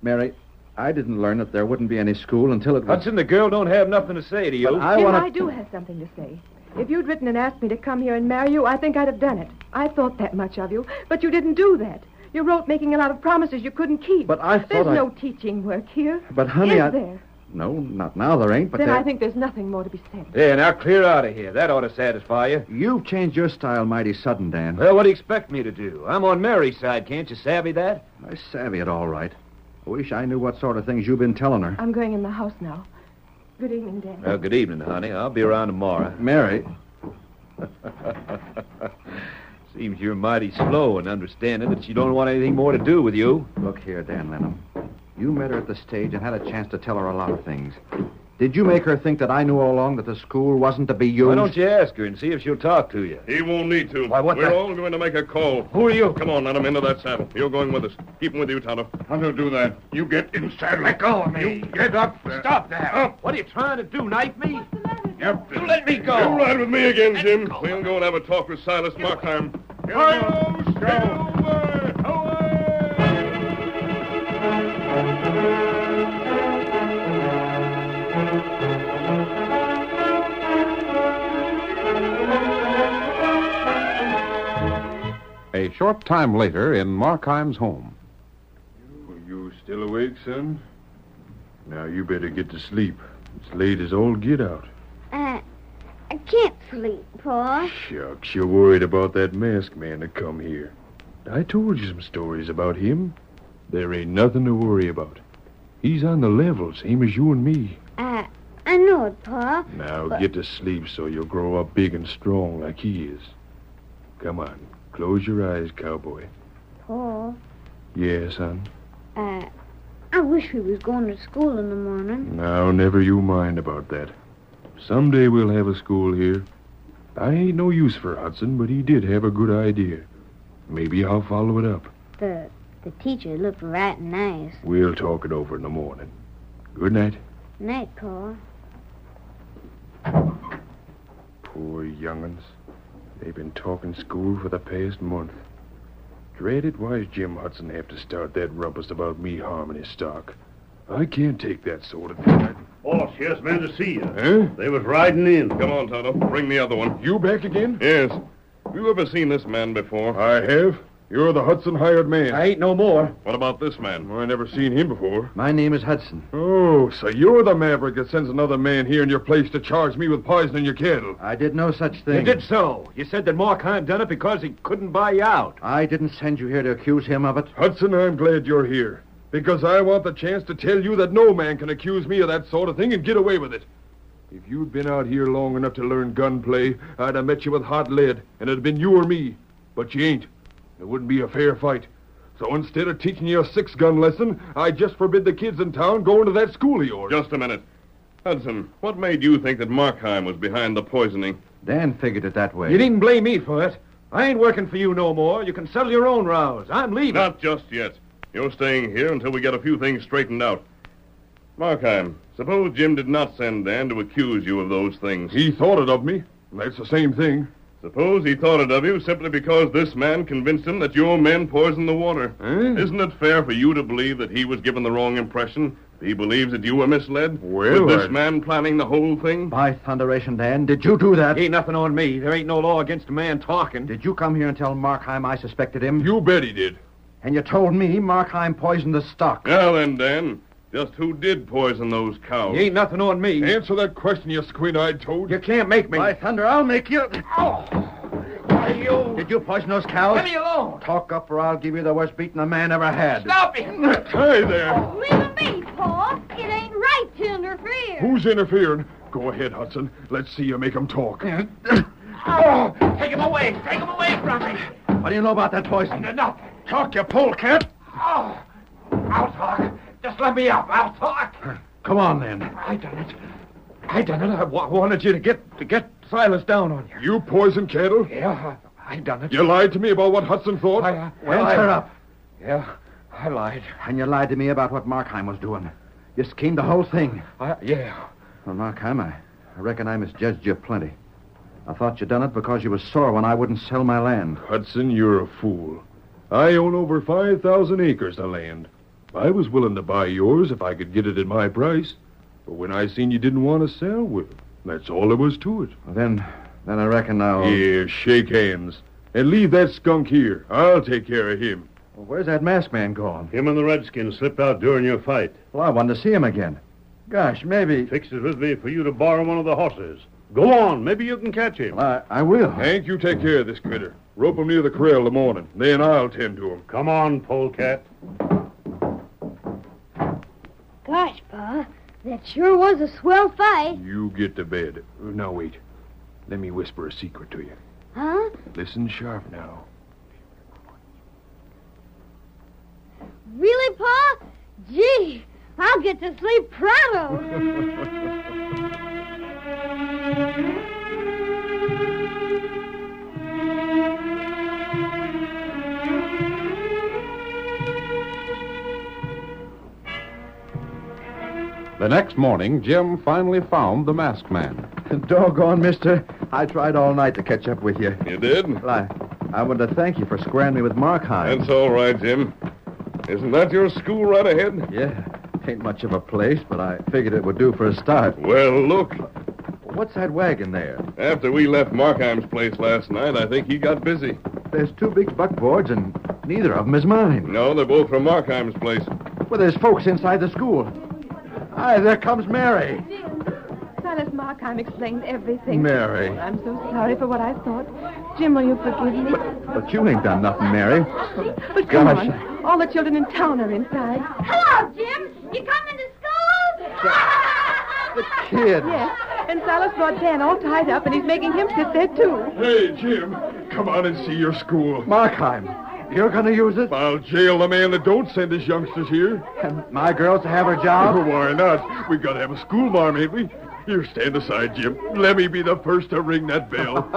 Mary, I didn't learn that there wouldn't be any school until it was... Hudson, the girl don't have nothing to say to you. But Jim, I do have something to say. If you'd written and asked me to come here and marry you, I think I'd have done it. I thought that much of you, but you didn't do that. You wrote making a lot of promises you couldn't keep. But I thought There's I- no teaching work here. But, honey, Is I... there? No, not now there ain't, but Then there... I think there's nothing more to be said. Yeah, now clear out of here. That ought to satisfy you. You've changed your style mighty sudden, Dan. Well, what do you expect me to do? I'm on Mary's side. Can't you savvy that? I savvy it all right. I wish I knew what sort of things you've been telling her. I'm going in the house now. Good evening, Dan. Good evening, honey. I'll be around tomorrow. Mary. Seems you're mighty slow in understanding that she don't want anything more to do with you. Look here, Dan Lenham. You met her at the stage and had a chance to tell her a lot of things. Did you make her think that I knew all along that the school wasn't to be used? Why don't you ask her and see if she'll talk to you? He won't need to. Why, what We're the- all going to make a call. Who are you? Come on, let him into that saddle. You're going with us. Keep him with you, Tonto. How do do that? You get inside. Let go of me. You get up. Stop that. Up. What are you trying to do, knife me? Yep. You let me go. You ride with me again, Jim. We'll go and have a talk with Silas Markheim. Hi-yo, Silver! A short time later, in Markheim's home. You still awake, son? Now you better get to sleep. It's late as all get out. I can't sleep, Pa. Shucks, you're worried about that masked man that come here. I told you some stories about him. There ain't nothing to worry about. He's on the level, same as you and me. I know it, Pa. Now get to sleep so you'll grow up big and strong like he is. Come on, close your eyes, cowboy. Pa, Yeah, son? I wish we was going to school in the morning. Now, never you mind about that. Someday we'll have a school here. I ain't no use for Hudson, but he did have a good idea. Maybe I'll follow it up. The teacher looked right nice. We'll talk it over in the morning. Good night. Night, Pa. Poor young'uns. They've been talking school for the past month. Dread it, why's Jim Hudson have to start that rumpus about me harming his stock? I can't take that sort of thing. Boss, here's men to see you. Huh? They was riding in. Come on, Tonto. Bring the other one. You back again? Yes. Have you ever seen this man before? I have. You're the Hudson hired man. I ain't no more. What about this man? I never seen him before. My name is Hudson. Oh, so you're the maverick that sends another man here in your place to charge me with poisoning your cattle. I did no such thing. You did so. You said that Markheim done it because he couldn't buy you out. I didn't send you here to accuse him of it. Hudson, I'm glad you're here. Because I want the chance to tell you that no man can accuse me of that sort of thing and get away with it. If you'd been out here long enough to learn gunplay, I'd have met you with hot lead, and it'd been you or me. But you ain't. It wouldn't be a fair fight. So instead of teaching you a 6-gun lesson, I just forbid the kids in town going to that school of yours. Just a minute. Hudson, what made you think that Markheim was behind the poisoning? Dan figured it that way. You needn't blame me for it. I ain't working for you no more. You can settle your own rows. I'm leaving. Not just yet. You're staying here until we get a few things straightened out. Markheim, suppose Jim did not send Dan to accuse you of those things. He thought it of me. That's the same thing. Suppose he thought it of you simply because this man convinced him that your men poisoned the water. Isn't it fair for you to believe that he was given the wrong impression? He believes that you were misled? Well, With this man planning the whole thing? By thunderation, Dan, did you do that? Ain't nothing on me. There ain't no law against a man talking. Did you come here and tell Markheim I suspected him? You bet he did. And you told me Markheim poisoned the stock. Now then, Dan, just who did poison those cows? Ain't nothing on me. Answer that question, you squint-eyed toad. You can't make me. By thunder, I'll make you. Did you poison those cows? Leave me alone. Talk up or I'll give you the worst beating a man ever had. Stop him. Hey there. Leave him be, Pa. It ain't right to interfere. Who's interfering? Go ahead, Hudson. Let's see you make him talk. Oh, take him away. Take him away from me. What do you know about that poison? Nothing. Talk, you polecat. Oh, I'll talk. Just let me up. I'll talk. Come on, then. I done it. I wanted you to get Silas down on you. You poisoned cattle? Yeah, I done it. You lied to me about what Hudson thought? Answer up. Yeah, I lied. And you lied to me about what Markheim was doing. You schemed the whole thing. Yeah. Well, Markheim, I reckon I misjudged you plenty. I thought you done it because you was sore when I wouldn't sell my land. Hudson, you're a fool. I own over 5,000 acres of land. I was willing to buy yours if I could get it at my price. But when I seen you didn't want to sell, well, that's all there was to it. Well, then I reckon I'll... Here, shake hands. And leave that skunk here. I'll take care of him. Well, where's that masked man gone? Him and the redskin slipped out during your fight. Well, I wanted to see him again. Gosh, maybe... Fix it with me for you to borrow one of the horses. Go on. Maybe you can catch him. Well, I will. Hank, you take care of this critter. Rope him near the corral in the morning. Then I'll tend to him. Come on, polecat. Gosh, Pa, that sure was a swell fight. You get to bed. Now, wait. Let me whisper a secret to you. Huh? Listen sharp now. Really, Pa? Gee, I'll get to sleep pronto. The next morning, Jim finally found the masked man. Doggone, mister. I tried all night to catch up with you. You did? Well, I wanted to thank you for squaring me with Markheim. That's all right, Jim. Isn't that your school right ahead? Yeah. Ain't much of a place, but I figured it would do for a start. Well, look. What's that wagon there? After we left Markheim's place last night, I think he got busy. There's 2 big buckboards, and neither of them is mine. No, they're both from Markheim's place. Well, there's folks inside the school. Hi, there comes Mary. Silas Markheim explained everything. Mary. I'm so sorry for what I thought. Jim, will you forgive me? But you ain't done nothing, Mary. But come Gosh. on. All the children in town are inside. Hello, Jim. You coming to school? The kid. Yes. And Silas brought Dan all tied up, and he's making him sit there, too. Hey, Jim. Come on and see your school. Markheim. You're going to use it? I'll jail the man that don't send his youngsters here. And my girls to have her job? Why not? We've got to have a school marm, ain't we? Here, stand aside, Jim. Let me be the first to ring that bell.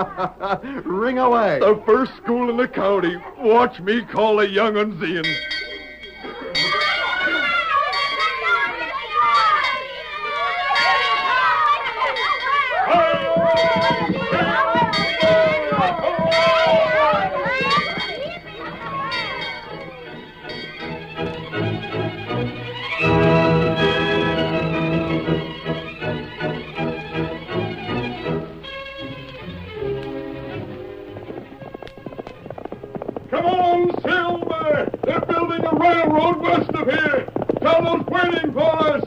Ring away. The first school in the county. Watch me call the young uns in. Come on, Silver! They're building a railroad west of here! Tonto's waiting for us!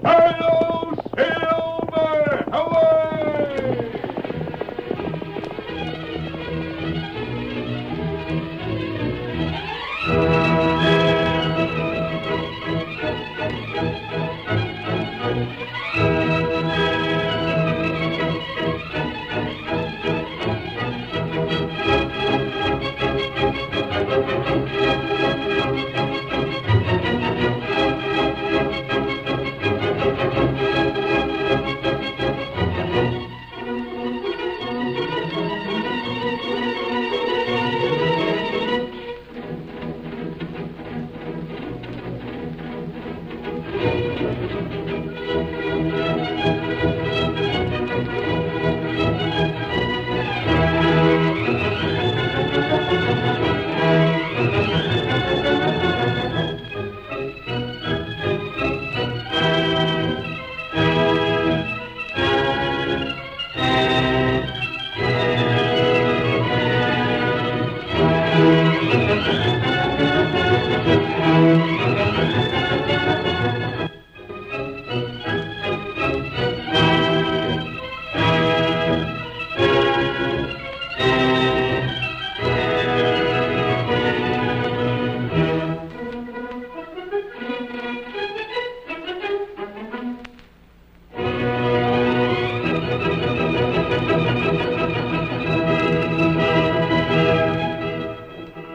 Hi-yo, Silver! Away!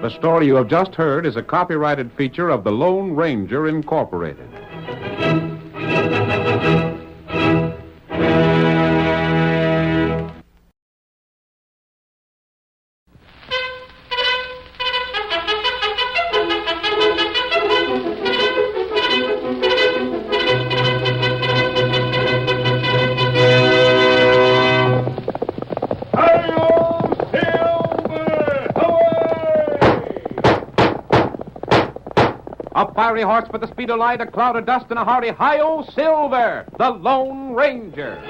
The story you have just heard is a copyrighted feature of the Lone Ranger Incorporated. A fiery horse with the speed of light, a cloud of dust, and a hearty hi-yo Silver, the Lone Ranger.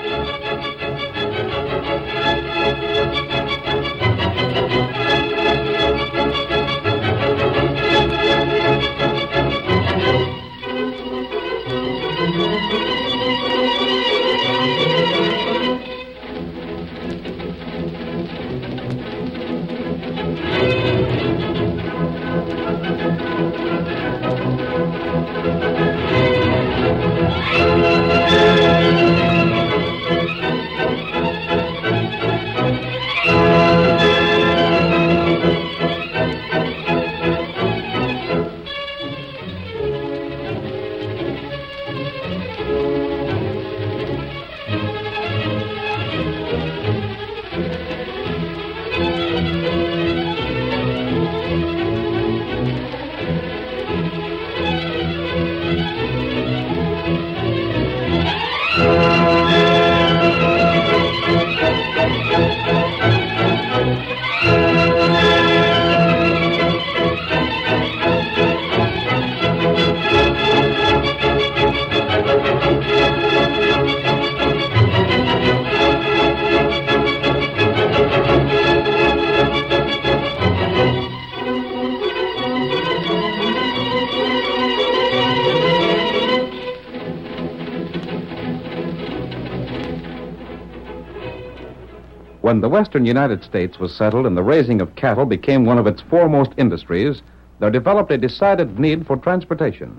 When the western United States was settled and the raising of cattle became one of its foremost industries, there developed a decided need for transportation.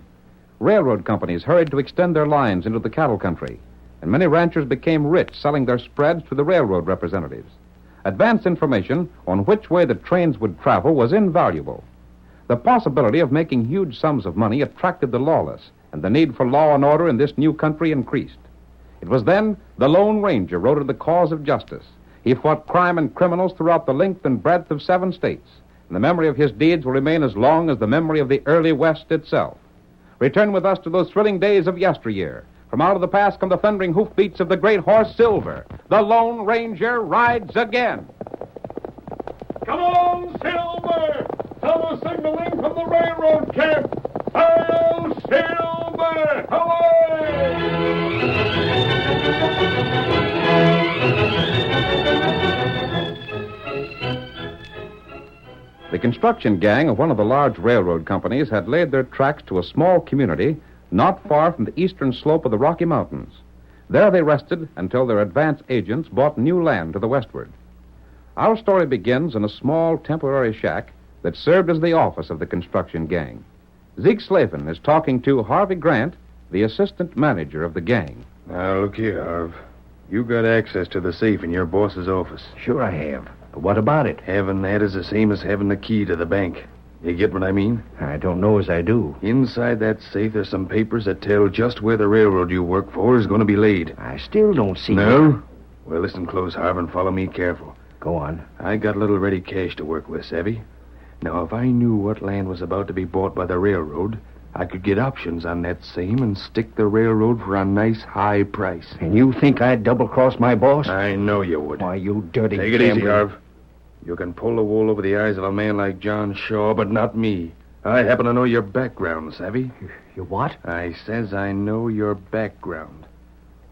Railroad companies hurried to extend their lines into the cattle country, and many ranchers became rich selling their spreads to the railroad representatives. Advance information on which way the trains would travel was invaluable. The possibility of making huge sums of money attracted the lawless, and the need for law and order in this new country increased. It was then the Lone Ranger rode in the cause of justice. He fought crime and criminals throughout the length and breadth of 7 states, and the memory of his deeds will remain as long as the memory of the early West itself. Return with us to those thrilling days of yesteryear. From out of the past come the thundering hoofbeats of the great horse Silver. The Lone Ranger rides again. Come on, Silver! Fellow signaling from the railroad camp. Hi-yo, Silver! The construction gang of one of the large railroad companies had laid their tracks to a small community not far from the eastern slope of the Rocky Mountains. There they rested until their advance agents bought new land to the westward. Our story begins in a small temporary shack that served as the office of the construction gang. Zeke Slavin is talking to Harvey Grant, the assistant manager of the gang. Now, look here, Harv. You got access to the safe in your boss's office. Sure I have. But what about it? Having that is the same as having the key to the bank. You get what I mean? I don't know as I do. Inside that safe, there's some papers that tell just where the railroad you work for is going to be laid. I still don't see... No? Well, listen close, Harv, and follow me careful. Go on. I got a little ready cash to work with, savvy? Now, if I knew what land was about to be bought by the railroad, I could get options on that same and stick the railroad for a nice high price. And you think I'd double-cross my boss? I know you would. Why, you dirty Take it easy, Harv. You can pull the wool over the eyes of a man like John Shaw, but not me. I happen to know your background, savvy? You what? I says I know your background.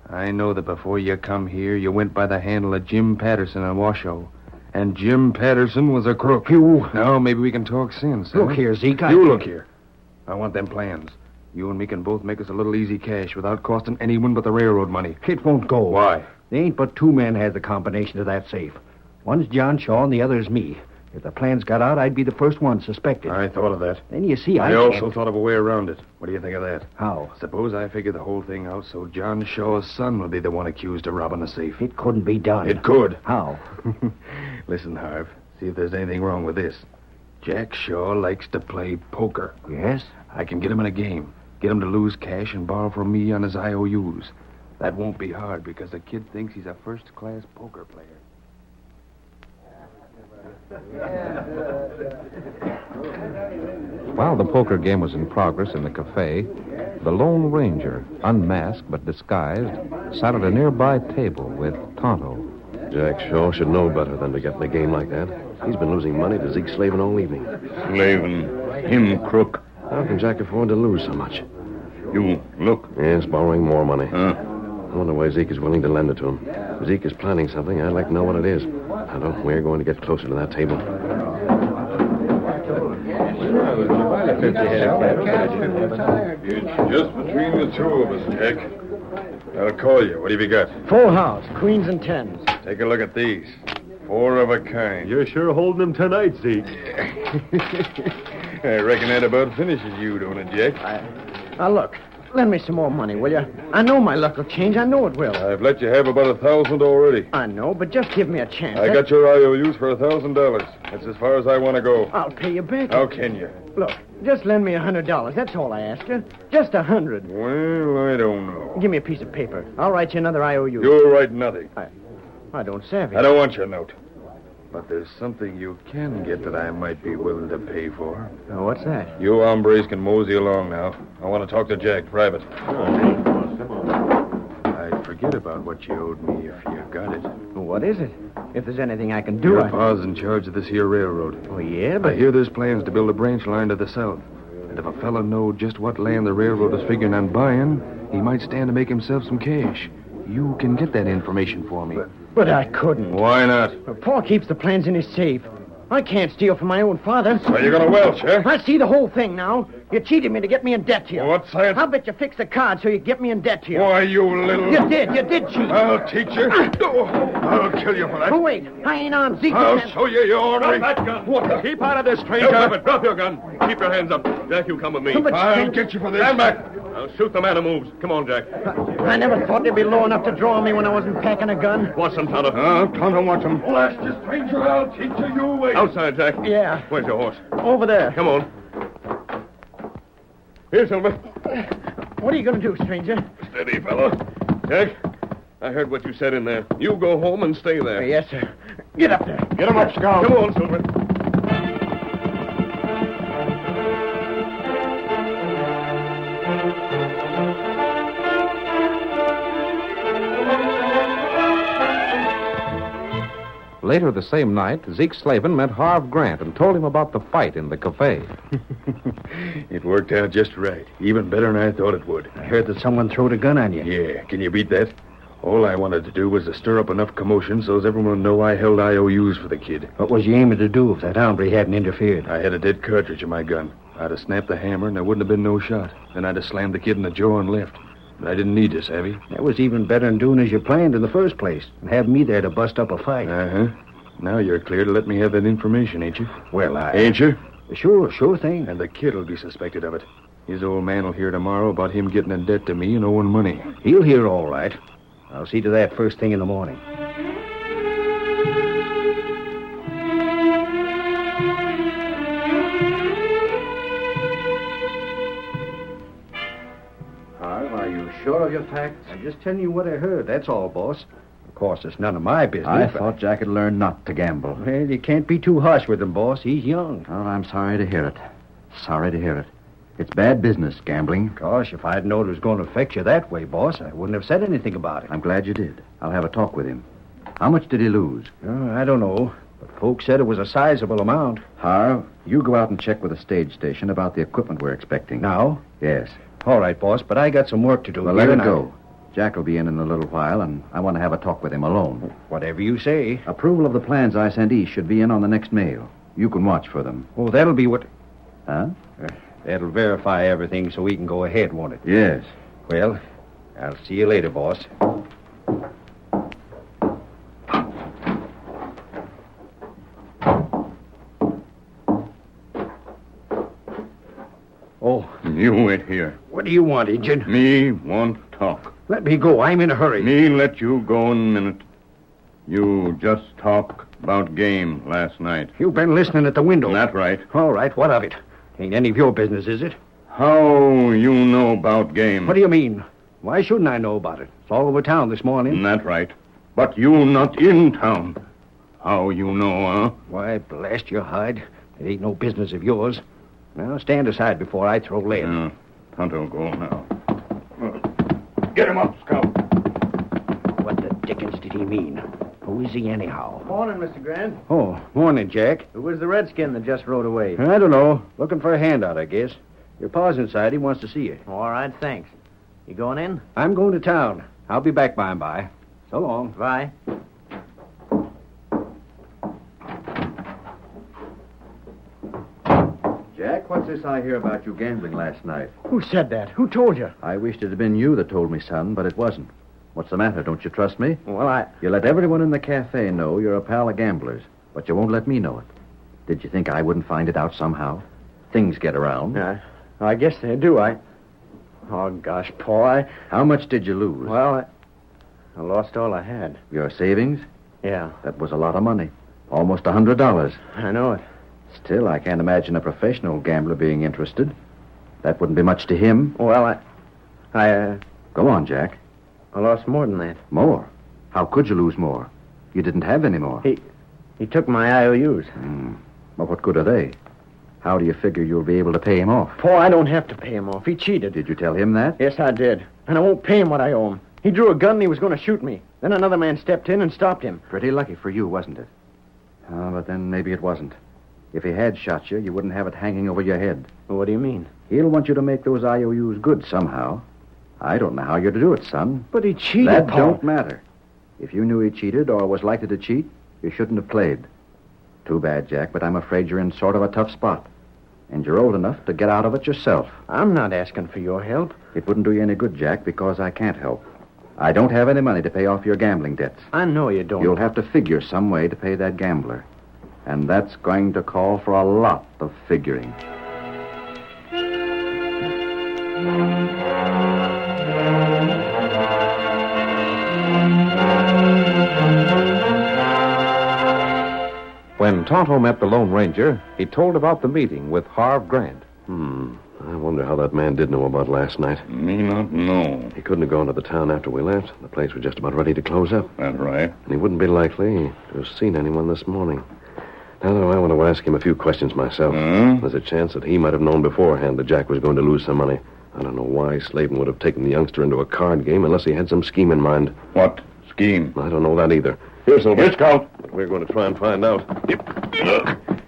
I know that before you come here, you went by the handle of Jim Patterson in Washoe. And Jim Patterson was a crook. You... Now, maybe we can talk sense. Look here, Zeke. You look here. I want them plans. You and me can both make us a little easy cash without costing anyone but the railroad money. It won't go. Why? There ain't but 2 men has the combination to that safe. One's John Shaw and the other's me. If the plans got out, I'd be the first one suspected. I thought of that. Then you see, I also thought of a way around it. What do you think of that? How? Suppose I figure the whole thing out so John Shaw's son would be the one accused of robbing the safe. It couldn't be done. It could. How? Listen, Harv. See if there's anything wrong with this. Jack Shaw likes to play poker. Yes? I can get him in a game. Get him to lose cash and borrow from me on his IOUs. That won't be hard because the kid thinks he's a first-class poker player. While the poker game was in progress in the cafe, the Lone Ranger, unmasked but disguised, sat at a nearby table with Tonto. Jack Shaw should know better than to get in a game like that. He's been losing money to Zeke Slavin all evening. Slavin? Him crook? How can Jack afford to lose so much? You look. Yes, borrowing more money. Huh? I wonder why Zeke is willing to lend it to him. If Zeke is planning something, I'd like to know what it is. Tonto, we're going to get closer to that table. It's just between the two of us, Jack. I'll call you. What have you got? Full house, queens and tens. Take a look at these. 4 of a kind. You're sure holding them tonight, Zeke. I reckon that about finishes you, don't it, Jack? Now, look. Lend me some more money, will you? I know my luck will change. I know it will. I've let you have about 1,000 already. I know, but just give me a chance. I got your IOUs for $1,000. That's as far as I want to go. I'll pay you back. How can you? Look, just lend me $100. That's all I ask you. Just 100. Well, I don't know. Give me a piece of paper. I'll write you another IOU. You'll write nothing. I don't savvy. I don't want your note. But there's something you can get that I might be willing to pay for. Oh, what's that? You hombres can mosey along now. I want to talk to Jack private. I'd forget about what you owed me if you got it. Well, what is it? If there's anything I can do, Your pa's in charge of this here railroad. Oh, yeah, but... I hear there's plans to build a branch line to the south. And if a fella knowed just what land the railroad is figuring on buying, he might stand to make himself some cash. You can get that information for me. But I couldn't. Why not? Well, Pa keeps the plans in his safe. I can't steal from my own father. So you're going to welch, huh? I see the whole thing now. You cheated me to get me in debt to you. What's that? I'll bet you fixed the card so you get me in debt to you. Why, you little... You did cheat. I'll teach you. I'll kill you for that. Oh, wait. I ain't armed, Zeke. I'll show you, you ornery. Drop that gun. What the... Keep out of this, stranger. Drop your gun. Keep your hands up. Jack, you come with me. I'll get you for this. Stand back. I'll shoot the man who moves. Come on, Jack. I never thought you'd be low enough to draw me when I wasn't packing a gun. Watch them, Tonto. Tonto, watch him. Blast you, stranger. I'll teach you. You wait. Outside, Jack. Yeah. Where's your horse? Over there. Come on. Here, Silver. What are you going to do, stranger? Steady, fellow. Jack, I heard what you said in there. You go home and stay there. Yes, sir. Get up there. Get him up, Scout. Come on, Silver. Later the same night, Zeke Slavin met Harv Grant and told him about the fight in the cafe. It worked out just right. Even better than I thought it would. I heard that someone throwed a gun on you. Yeah, can you beat that? All I wanted to do was to stir up enough commotion so as everyone would know I held IOUs for the kid. What was you aiming to do if that hombre hadn't interfered? I had a dead cartridge in my gun. I'd have snapped the hammer and there wouldn't have been no shot. Then I'd have slammed the kid in the jaw and left. But I didn't need to, savvy? That was even better than doing as you planned in the first place and having me there to bust up a fight. Uh-huh. Now you're clear to let me have that information, ain't you? Well, Ain't you? Sure thing. And the kid will be suspected of it. His old man will hear tomorrow about him getting in debt to me and owing money. He'll hear all right. I'll see to that first thing in the morning. Harv, are you sure of your facts? I'm just telling you what I heard, that's all, boss. Of course, it's none of my business. I thought Jack had learned not to gamble. Well, you can't be too harsh with him, boss. He's young. Oh, I'm sorry to hear it. Sorry to hear it. It's bad business, gambling. Gosh, if I'd known it was going to affect you that way, boss, I wouldn't have said anything about it. I'm glad you did. I'll have a talk with him. How much did he lose? I don't know, but folks said it was a sizable amount. Harv, you go out and check with the stage station about the equipment we're expecting. Now? Yes. All right, boss, but I got some work to do. Well, let him go. Jack will be in a little while, and I want to have a talk with him alone. Whatever you say. Approval of the plans I send east should be in on the next mail. You can watch for them. Oh, that'll be what... Huh? That'll verify everything so we can go ahead, won't it? Yes. Well, I'll see you later, boss. Oh. You wait here. What do you want, Injun? Me want talk. Let me go. I'm in a hurry. Me let you go in a minute. You just talk about game last night. You've been listening at the window. That right. All right, what of it? Ain't any of your business, is it? How you know about game? What do you mean? Why shouldn't I know about it? It's all over town this morning. That right. But you not in town. How you know, huh? Why, blast your hide. It ain't no business of yours. Now, stand aside before I throw lead. Yeah. Tonto, go now. Get him up, Scout. What the dickens did he mean? Who is he, anyhow? Morning, Mr. Grant. Oh, morning, Jack. Who was the redskin that just rode away? I don't know. Looking for a handout, I guess. Your pa's inside. He wants to see you. All right, thanks. You going in? I'm going to town. I'll be back by and by. So long. Bye. Jack, what's this I hear about you gambling last night? Who said that? Who told you? I wished it had been you that told me, son, but it wasn't. What's the matter? Don't you trust me? Well, You let everyone in the cafe know you're a pal of gamblers, but you won't let me know it. Did you think I wouldn't find it out somehow? Things get around. I guess they do. Oh, gosh, Paul, How much did you lose? Well, I lost all I had. Your savings? Yeah. That was a lot of money. Almost $100. I know it. Still, I can't imagine a professional gambler being interested. That wouldn't be much to him. Well, I Go on, Jack. I lost more than that. More? How could you lose more? You didn't have any more. He took my IOUs. Well, what good are they? How do you figure you'll be able to pay him off? Paul, I don't have to pay him off. He cheated. Did you tell him that? Yes, I did. And I won't pay him what I owe him. He drew a gun and he was going to shoot me. Then another man stepped in and stopped him. Pretty lucky for you, wasn't it? Oh, but then maybe it wasn't. If he had shot you, you wouldn't have it hanging over your head. Well, what do you mean? He'll want you to make those IOUs good somehow. I don't know how you're to do it, son. But he cheated, That Paul. don't matter. If you knew he cheated or was likely to cheat, you shouldn't have played. Too bad, Jack, but I'm afraid you're in sort of a tough spot. And you're old enough to get out of it yourself. I'm not asking for your help. It wouldn't do you any good, Jack, because I can't help. I don't have any money to pay off your gambling debts. I know you don't. You'll have to figure some way to pay that gambler. And that's going to call for a lot of figuring. When Tonto met the Lone Ranger, he told about the meeting with Harv Grant. I wonder how that man did know about last night. Me not know. He couldn't have gone to the town after we left. The place was just about ready to close up. That's right. And he wouldn't be likely to have seen anyone this morning. Now, though, I want to ask him a few questions myself. There's a chance that he might have known beforehand that Jack was going to lose some money. I don't know why Slavin would have taken the youngster into a card game unless he had some scheme in mind. What scheme? I don't know that either. Here, Silver. Here, Scout. We're going to try and find out.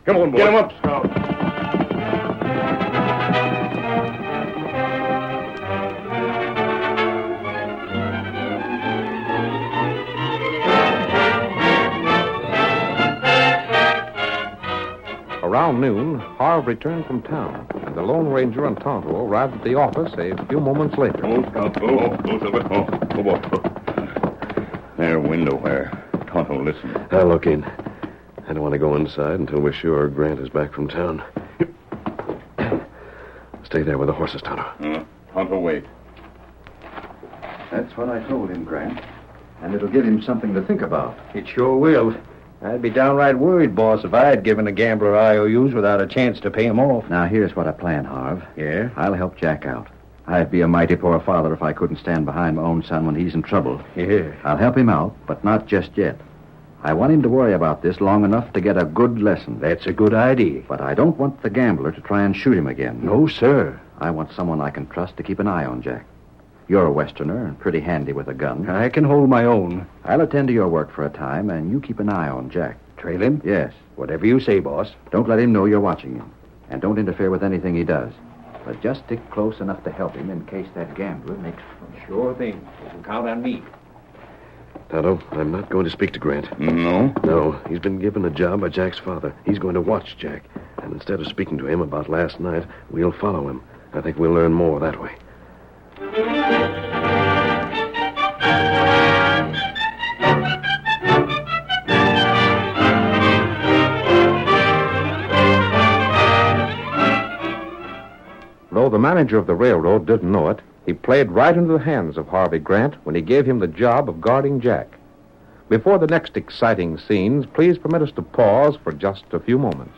Come on, boy. Get him up, Scout. Around noon, Harv returned from town, and the Lone Ranger and Tonto arrived at the office a few moments later. Go, Scout. Go, Silver. Go, boy. There, window where. Tonto, listen. I'll look in. I don't want to go inside until we're sure Grant is back from town. Stay there with the horses, Tonto. Tonto, wait. That's what I told him, Grant. And it'll give him something to think about. It sure will. I'd be downright worried, boss, if I had given a gambler IOUs without a chance to pay 'em off. Now, here's what I plan, Harv. Yeah? I'll help Jack out. I'd be a mighty poor father if I couldn't stand behind my own son when he's in trouble. Yeah. I'll help him out, but not just yet. I want him to worry about this long enough to get a good lesson. That's a good idea. But I don't want the gambler to try and shoot him again. No, sir. I want someone I can trust to keep an eye on Jack. You're a Westerner and pretty handy with a gun. I can hold my own. I'll attend to your work for a time, and you keep an eye on Jack. Trail him? Yes. Whatever you say, boss. Don't let him know you're watching him. And don't interfere with anything he does. But just stick close enough to help him in case that gambler makes... Sure thing. You can count on me. Tonto, I'm not going to speak to Grant. No? No. He's been given a job by Jack's father. He's going to watch Jack. And instead of speaking to him about last night, we'll follow him. I think we'll learn more that way. Though the manager of the railroad didn't know it, he played right into the hands of Harvey Grant when he gave him the job of guarding Jack. Before the next exciting scenes, please permit us to pause for just a few moments.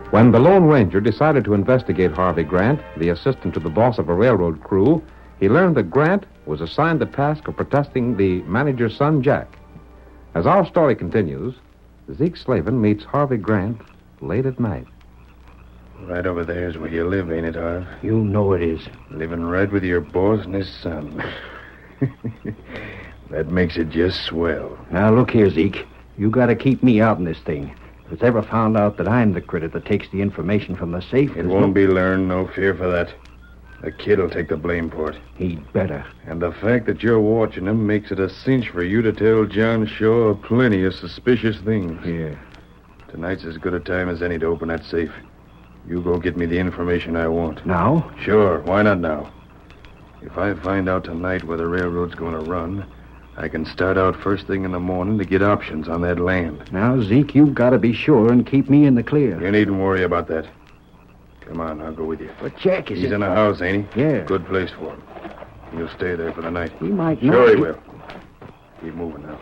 When the Lone Ranger decided to investigate Harvey Grant, the assistant to the boss of a railroad crew, he learned that Grant was assigned the task of protecting the manager's son, Jack. As our story continues, Zeke Slavin meets Harvey Grant late at night. Right over there is where you live, ain't it, Harv? You know it is. Living right with your boss and his son. That makes it just swell. Now, look here, Zeke. You got to keep me out in this thing. If it's ever found out that I'm the critter that takes the information from the safe... It won't be learned, no fear for that. The kid'll take the blame for it. He'd better. And the fact that you're watching him makes it a cinch for you to tell John Shaw plenty of suspicious things. Yeah. Tonight's as good a time as any to open that safe. You go get me the information I want. Now? Sure, why not now? If I find out tonight where the railroad's going to run, I can start out first thing in the morning to get options on that land. Now, Zeke, you've got to be sure and keep me in the clear. You needn't worry about that. Come on, I'll go with you. But Jack is... He's in a house, ain't he? Yeah. Good place for him. He'll stay there for the night. He might not. Sure he will. Keep moving now.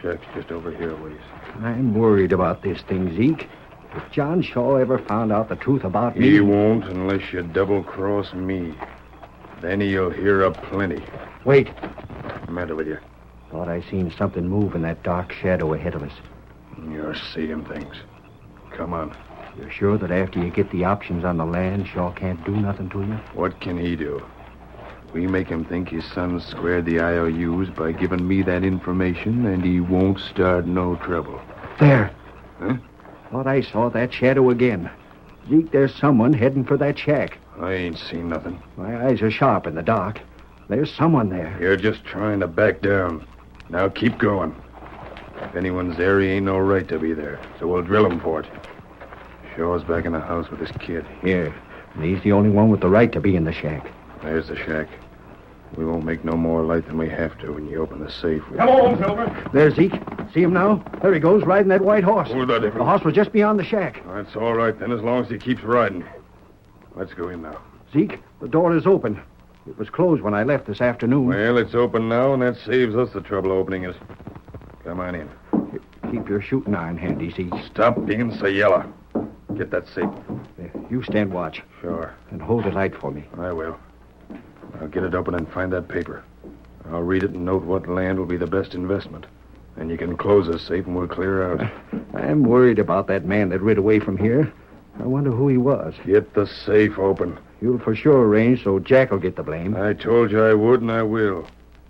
Shack's just over here a ways. I'm worried about this thing, Zeke. If John Shaw ever found out the truth about me... He won't unless you double-cross me. Then he'll hear a plenty. Wait. What's the matter with you? Thought I seen something move in that dark shadow ahead of us. You're seeing things. Come on. You're sure that after you get the options on the land, Shaw can't do nothing to you? What can he do? We make him think his son squared the IOUs by giving me that information, and he won't start no trouble. There. Huh? Thought I saw that shadow again. Zeke, there's someone heading for that shack. I ain't seen nothing. My eyes are sharp in the dark. There's someone there. You're just trying to back down. Now keep going. If anyone's there, he ain't no right to be there, so we'll drill him for it. Shaw's back in the house with his kid. Here. And he's the only one with the right to be in the shack. There's the shack. We won't make no more light than we have to when you open the safe. Come on, Silver. There's Zeke. See him now? There he goes, riding that white horse. Who's that? The horse was just beyond the shack. That's all right, then, as long as he keeps riding. Let's go in now. Zeke, the door is open. It was closed when I left this afternoon. Well, it's open now, and that saves us the trouble opening it. Come on in. Keep your shooting iron handy, Zeke. Stop being so yellow. Get that safe. There, you stand watch. Sure. And hold the light for me. I will. I'll get it open and find that paper. I'll read it and note what land will be the best investment. And you can close the safe and we'll clear out. I'm worried about that man that rid away from here. I wonder who he was. Get the safe open. You'll for sure arrange so Jack will get the blame. I told you I would, and I will.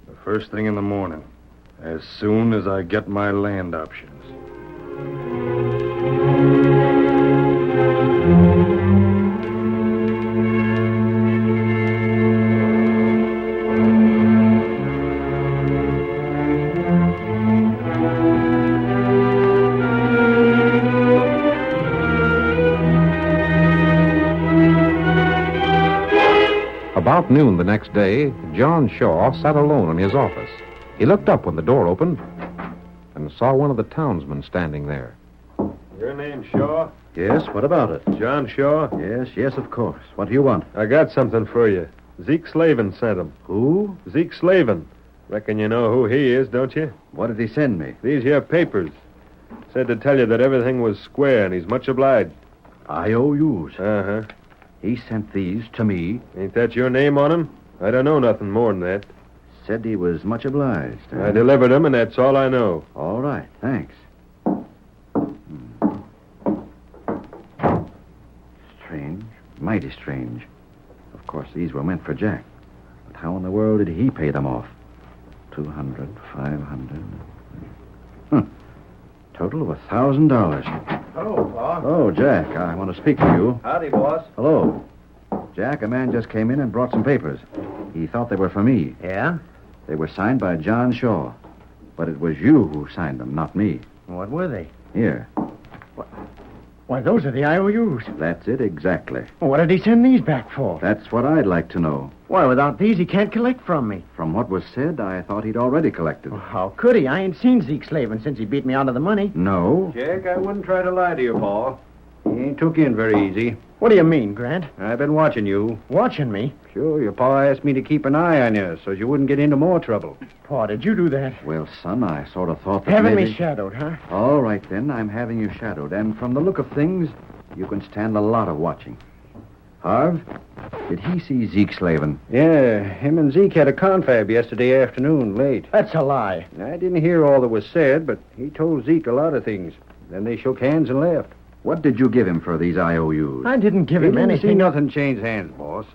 The first thing in the morning. As soon as I get my land options. About noon the next day, John Shaw sat alone in his office. He looked up when the door opened and saw one of the townsmen standing there. Your name, Shaw? Yes, what about it? John Shaw? Yes, of course. What do you want? I got something for you. Zeke Slavin sent him. Who? Zeke Slavin. Reckon you know who he is, don't you? What did he send me? These here papers. Said to tell you that everything was square, and he's much obliged. IOUs? Uh-huh. He sent these to me. Ain't that your name on him? I don't know nothing more than that. Said he was much obliged. Huh? I delivered them, and that's all I know. All right, thanks. Strange. Mighty strange. Of course, these were meant for Jack. But how in the world did he pay them off? 200, 500... Total of $1,000. Hello, Pa. Oh, Jack, I want to speak to you. Howdy, boss. Hello. Jack, a man just came in and brought some papers. He thought they were for me. Yeah? They were signed by John Shaw. But it was you who signed them, not me. What were they? Here. Why, those are the IOUs. That's it, exactly. Well, what did he send these back for? That's what I'd like to know. Why, without these, he can't collect from me. From what was said, I thought he'd already collected. Well, how could he? I ain't seen Zeke Slavin since he beat me out of the money. No. Jack, I wouldn't try to lie to you, Paul. He ain't took in very easy. What do you mean, Grant? I've been watching you. Watching me? Sure, your pa asked me to keep an eye on you so you wouldn't get into more trouble. Pa, did you do that? Well, son, I sort of thought that Having maybe... me shadowed, huh? All right, then. I'm having you shadowed. And from the look of things, you can stand a lot of watching. Harv, did he see Zeke Slavin? Yeah, him and Zeke had a confab yesterday afternoon, late. That's a lie. I didn't hear all that was said, but he told Zeke a lot of things. Then they shook hands and left. What did you give him for these IOUs? I didn't give He him didn't anything. see nothing change hands, boss.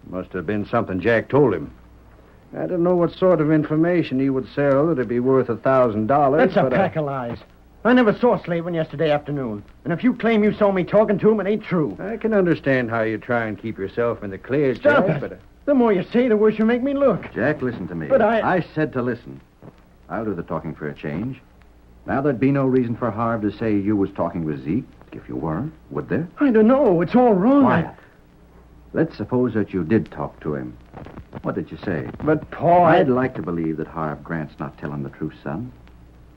Must have been something Jack told him. I don't know what sort of information he would sell that'd be worth $1,000. That's a but pack of lies. I never saw Slavin yesterday afternoon. And if you claim you saw me talking to him, it ain't true. I can understand how you try and keep yourself in the clear, Stop Jack, it. but... The more you say, the worse you make me look. Jack, listen to me. But I said to listen. I'll do the talking for a change. Now, there'd be no reason for Harv to say you was talking with Zeke if you weren't, would there? I don't know. It's all wrong. Quiet. Let's suppose that you did talk to him. What did you say? But, Paul, I'd like to believe that Harv Grant's not telling the truth, son.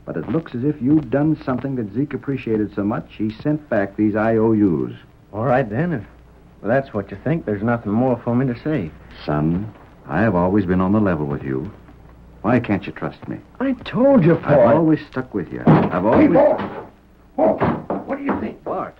But it looks as if you've done something that Zeke appreciated so much, he sent back these IOUs. All right, then. If that's what you think, there's nothing more for me to say. Son, I have always been on the level with you. Why can't you trust me? I told you, Paul. I've always stuck with you. I've always... What do you think? Bart,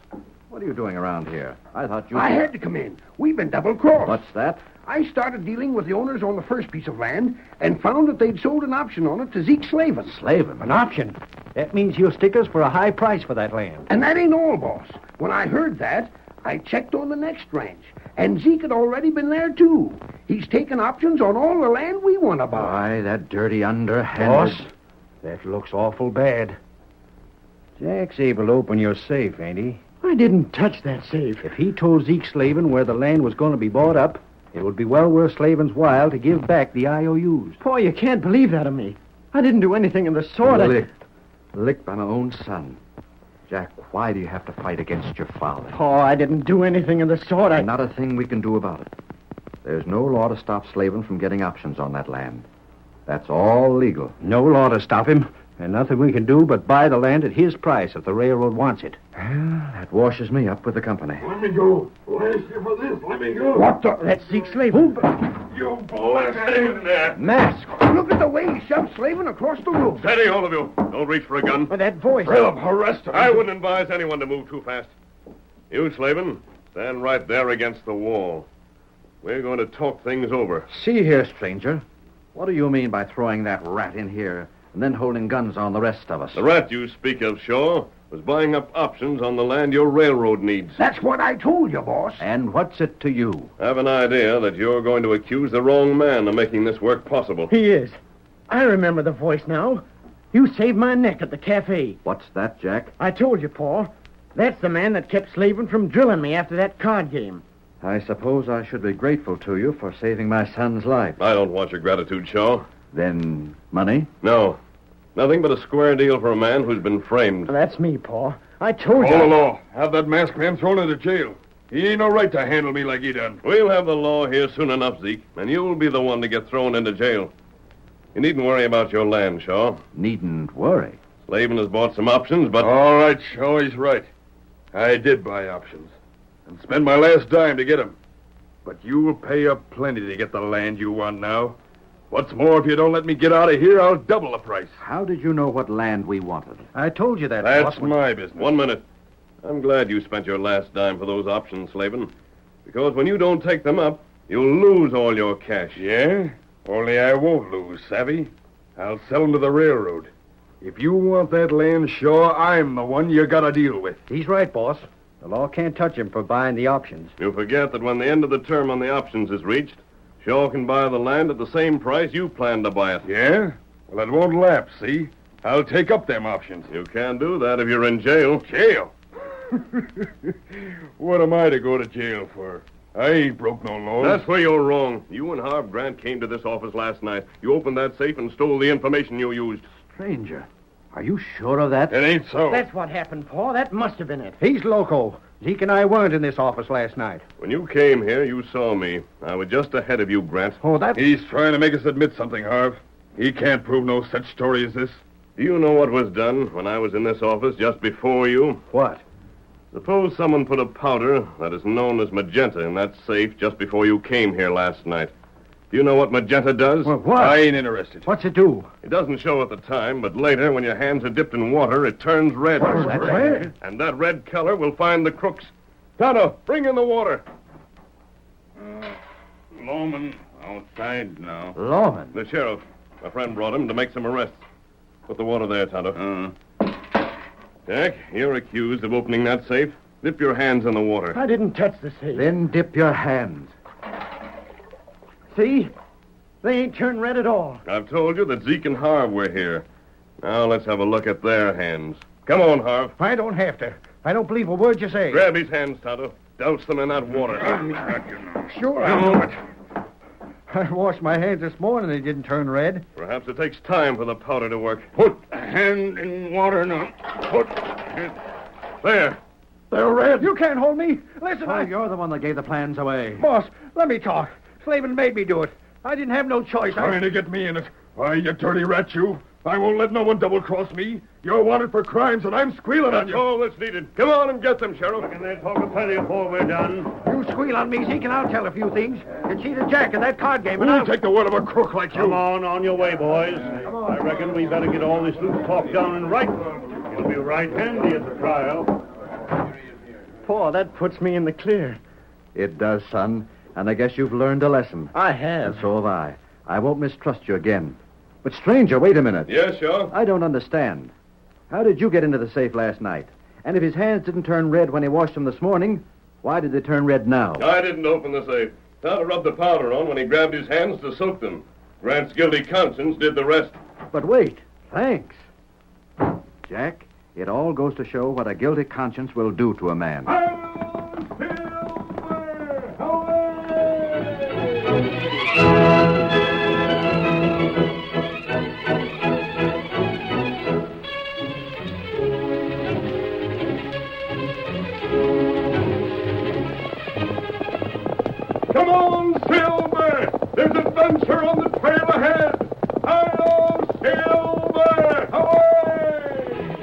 what are you doing around here? I thought you... I had to come in. We've been double-crossed. What's that? I started dealing with the owners on the first piece of land and found that they'd sold an option on it to Zeke Slavin. Slavin? An option? That means he'll stick us for a high price for that land. And that ain't all, boss. When I heard that, I checked on the next ranch, and Zeke had already been there, too. He's taken options on all the land we want to buy. Why, that dirty underhanded... Boss, that looks awful bad. Jack's able to open your safe, ain't he? I didn't touch that safe. If he told Zeke Slavin where the land was going to be bought up, it would be well worth Slavin's while to give back the IOUs. Paul, you can't believe that of me. I didn't do anything of the sort. Licked by my own son. Jack, why do you have to fight against your father? Paul, I didn't do anything of the sort. Not a thing we can do about it. There's no law to stop Slavin from getting options on that land. That's all legal. No law to stop him, and nothing we can do but buy the land at his price if the railroad wants it. Well, that washes me up with the company. Let me go. Who asked you for this? Let me go. What the? That's Zeke Slavin. You blast in there. Mask. Look at the way he shoved Slavin across the room. Steady, all of you. Don't reach for a gun. That voice. Philip, arrest him. I wouldn't advise anyone to move too fast. You, Slavin, stand right there against the wall. We're going to talk things over. See here, stranger. What do you mean by throwing that rat in here and then holding guns on the rest of us? The rat you speak of, Shaw, was buying up options on the land your railroad needs. That's what I told you, boss. And what's it to you? I have an idea that you're going to accuse the wrong man of making this work possible. He is. I remember the voice now. You saved my neck at the cafe. What's that, Jack? I told you, Paul. That's the man that kept Slavin from drilling me after that card game. I suppose I should be grateful to you for saving my son's life. I don't want your gratitude, Shaw. Then money? No. Nothing but a square deal for a man who's been framed. That's me, Paul. I told you. Hold the law. Have that masked man thrown into jail. He ain't no right to handle me like he done. We'll have the law here soon enough, Zeke, and you'll be the one to get thrown into jail. You needn't worry about your land, Shaw. Needn't worry. Slavin has bought some options, but... All right, Shaw, he's right. I did buy options. And spend my last dime to get them. But you'll pay up plenty to get the land you want now. What's more, if you don't let me get out of here, I'll double the price. How did you know what land we wanted? I told you that, That's boss. my business. 1 minute. I'm glad you spent your last dime for those options, Slavin. Because when you don't take them up, you'll lose all your cash. Yeah? Only I won't lose, savvy? I'll sell them to the railroad. If you want that land, Shaw, I'm the one you gotta deal with. He's right, boss. The law can't touch him for buying the options. You forget that when the end of the term on the options is reached, Shaw can buy the land at the same price you plan to buy it. Yeah? Well, it won't lapse, see? I'll take up them options. You can't do that if you're in jail. Jail? What am I to go to jail for? I ain't broke no laws. That's where you're wrong. You and Harv Grant came to this office last night. You opened that safe and stole the information you used. Stranger, are you sure of that? It ain't so. That's what happened, Paul. That must have been it. He's loco. Zeke and I weren't in this office last night. When you came here, you saw me. I was just ahead of you, Grant. Oh, that... He's trying to make us admit something, Harv. He can't prove no such story as this. Do you know what was done when I was in this office just before you? What? Suppose someone put a powder that is known as magenta in that safe just before you came here last night. Do you know what magenta does? Well, what? I ain't interested. What's it do? It doesn't show at the time, but later, when your hands are dipped in water, it turns red. Oh, that's red? And that red color will find the crooks. Tonto, bring in the water. Lawman outside now. Lawman? The sheriff. My friend brought him to make some arrests. Put the water there, Tonto. Jack, you're accused of opening that safe. Dip your hands in the water. I didn't touch the safe. Then dip your hands. See? They ain't turned red at all. I've told you that Zeke and Harv were here. Now let's have a look at their hands. Come on, Harv. I don't have to. I don't believe a word you say. Grab his hands, Tonto. Douse them in that water. Sure, I'll do it. I washed my hands this morning. They didn't turn red. Perhaps it takes time for the powder to work. Put a hand in water now. Put it. There. They're red. You can't hold me. Listen, You're the one that gave the plans away. Boss, let me talk. Slavin made me do it. I didn't have no choice. Trying to get me in it. Why, you dirty rat, you. I won't let no one double-cross me. You're wanted for crimes, and I'm squealing on you. That's all that's needed. Come on and get them, Sheriff. And they'll talk a plenty before we're done. You squeal on me, Zeke, and I'll tell a few things. You cheated Jack in that card game, and Who'll I'll... take the word of a crook like you? Come on your way, boys. I reckon we better get all this loose talk down and right. You'll be right handy at the trial. Paul, that puts me in the clear. It does, son. And I guess you've learned a lesson. I have. And so have I. I won't mistrust you again. But, stranger, wait a minute. Yes, sure. I don't understand. How did you get into the safe last night? And if his hands didn't turn red when he washed them this morning, why did they turn red now? I didn't open the safe. Tonto rubbed the powder on when he grabbed his hands to soak them. Grant's guilty conscience did the rest. But wait. Thanks. Jack, it all goes to show what a guilty conscience will do to a man. Come on, Silver! There's adventure on the trail ahead! Hi-yo, Silver! Away!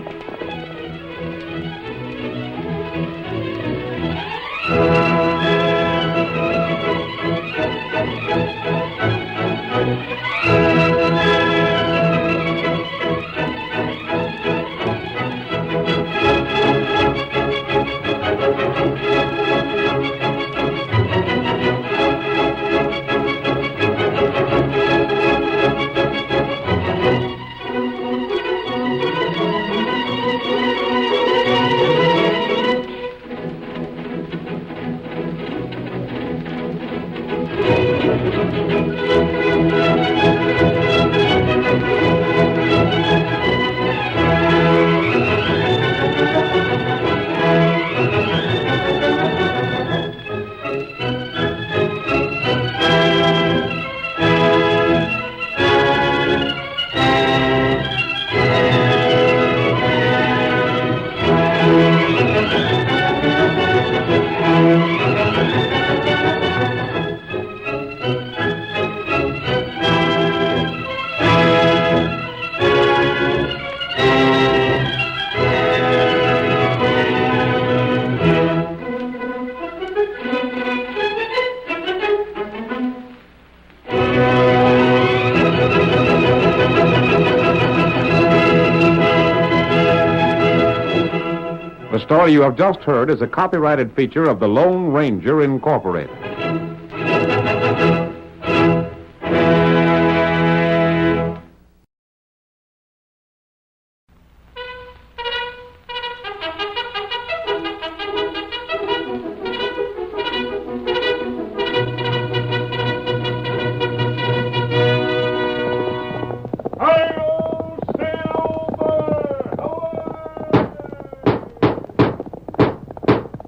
The story you have just heard is a copyrighted feature of the Lone Ranger Incorporated.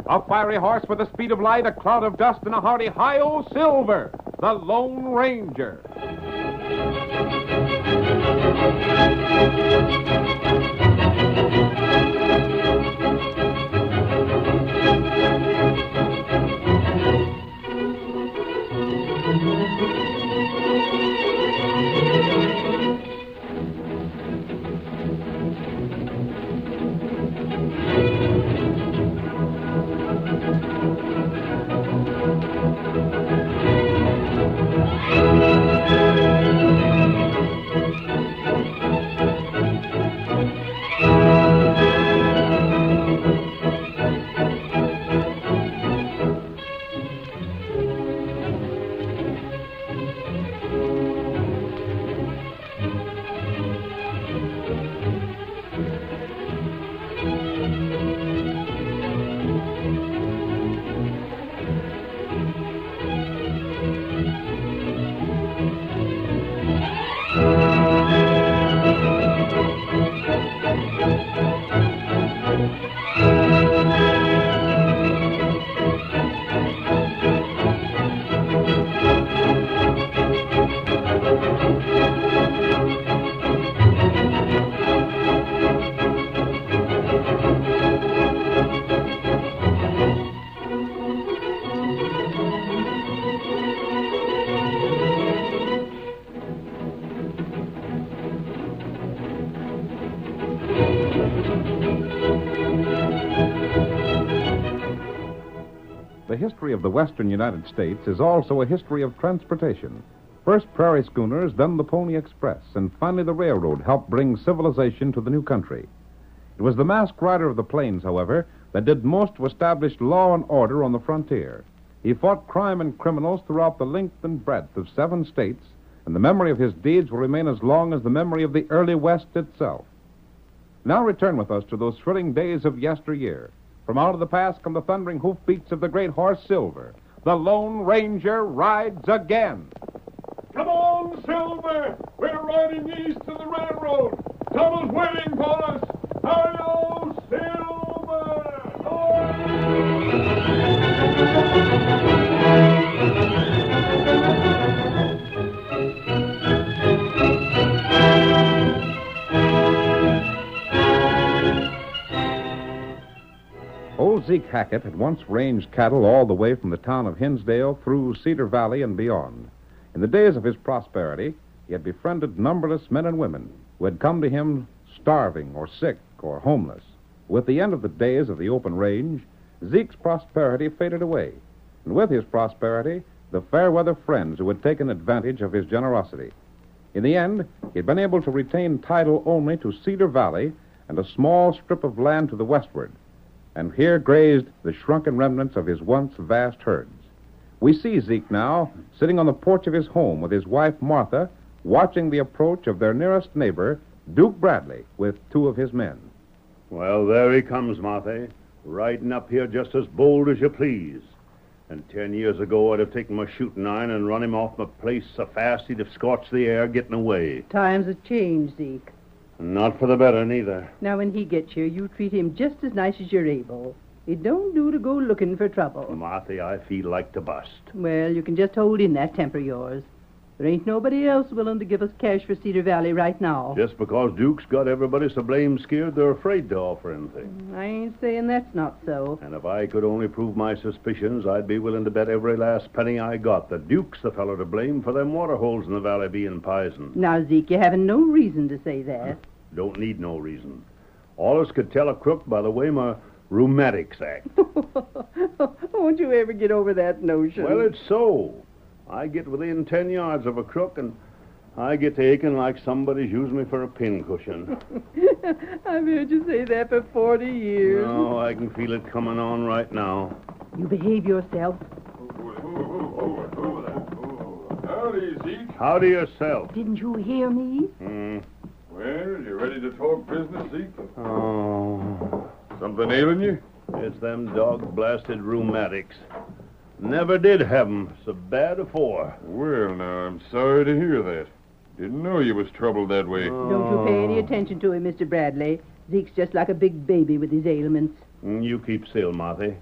A fiery horse with the speed of light, a cloud of dust, and a hearty hi-yo Silver, the Lone Ranger. the history of the western United States is also a history of transportation. First prairie schooners, then the Pony Express, and finally the railroad helped bring civilization to the new country. It was the masked rider of the plains, however, that did most to establish law and order on the frontier. He fought crime and criminals throughout the length and breadth of 7 states, and the memory of his deeds will remain as long as the memory of the early West itself. Now return with us to those thrilling days of yesteryear. From out of the past come the thundering hoofbeats of the great horse Silver. The Lone Ranger rides again. Come on, Silver! We're riding east to the railroad. Tunnel's waiting for us. Hi-yo, Silver! Old Zeke Hackett had once ranged cattle all the way from the town of Hinsdale through Cedar Valley and beyond. In the days of his prosperity, he had befriended numberless men and women who had come to him starving or sick or homeless. With the end of the days of the open range, Zeke's prosperity faded away, and with his prosperity, the fair-weather friends who had taken advantage of his generosity. In the end, he had been able to retain title only to Cedar Valley and a small strip of land to the westward, and here grazed the shrunken remnants of his once vast herds. We see Zeke now sitting on the porch of his home with his wife Martha, watching the approach of their nearest neighbor, Duke Bradley, with 2 of his men. Well, there he comes, Martha, riding up here just as bold as you please. And 10 years ago, I'd have taken my shooting iron and run him off my place so fast he'd have scorched the air getting away. Times have changed, Zeke. Not for the better, neither. Now, when he gets here, you treat him just as nice as you're able. It don't do to go looking for trouble. Martha, I feel like to bust. Well, you can just hold in that temper of yours. There ain't nobody else willing to give us cash for Cedar Valley right now. Just because Duke's got everybody so blame scared, they're afraid to offer anything. I ain't saying that's not so. And if I could only prove my suspicions, I'd be willing to bet every last penny I got that Duke's the fellow to blame for them water holes in the valley being poisoned. Now, Zeke, you haven't no reason to say that. Don't need no reason. All us could tell a crook by the way my rheumatics act. Won't you ever get over that notion? Well, it's so. I get within 10 yards of a crook, and I get to aching like somebody's using me for a pincushion. I've heard you say that for 40 years. No, I can feel it coming on right now. You behave yourself. Howdy, Zeke. Howdy yourself. Didn't you hear me? Well, you ready to talk business, Zeke? Oh. Something ailing you? It's them dog-blasted rheumatics. Never did have 'em so bad afore. Well, now, I'm sorry to hear that. Didn't know you was troubled that way. Don't you pay any attention to him, Mr. Bradley. Zeke's just like a big baby with his ailments. You keep still, Martha.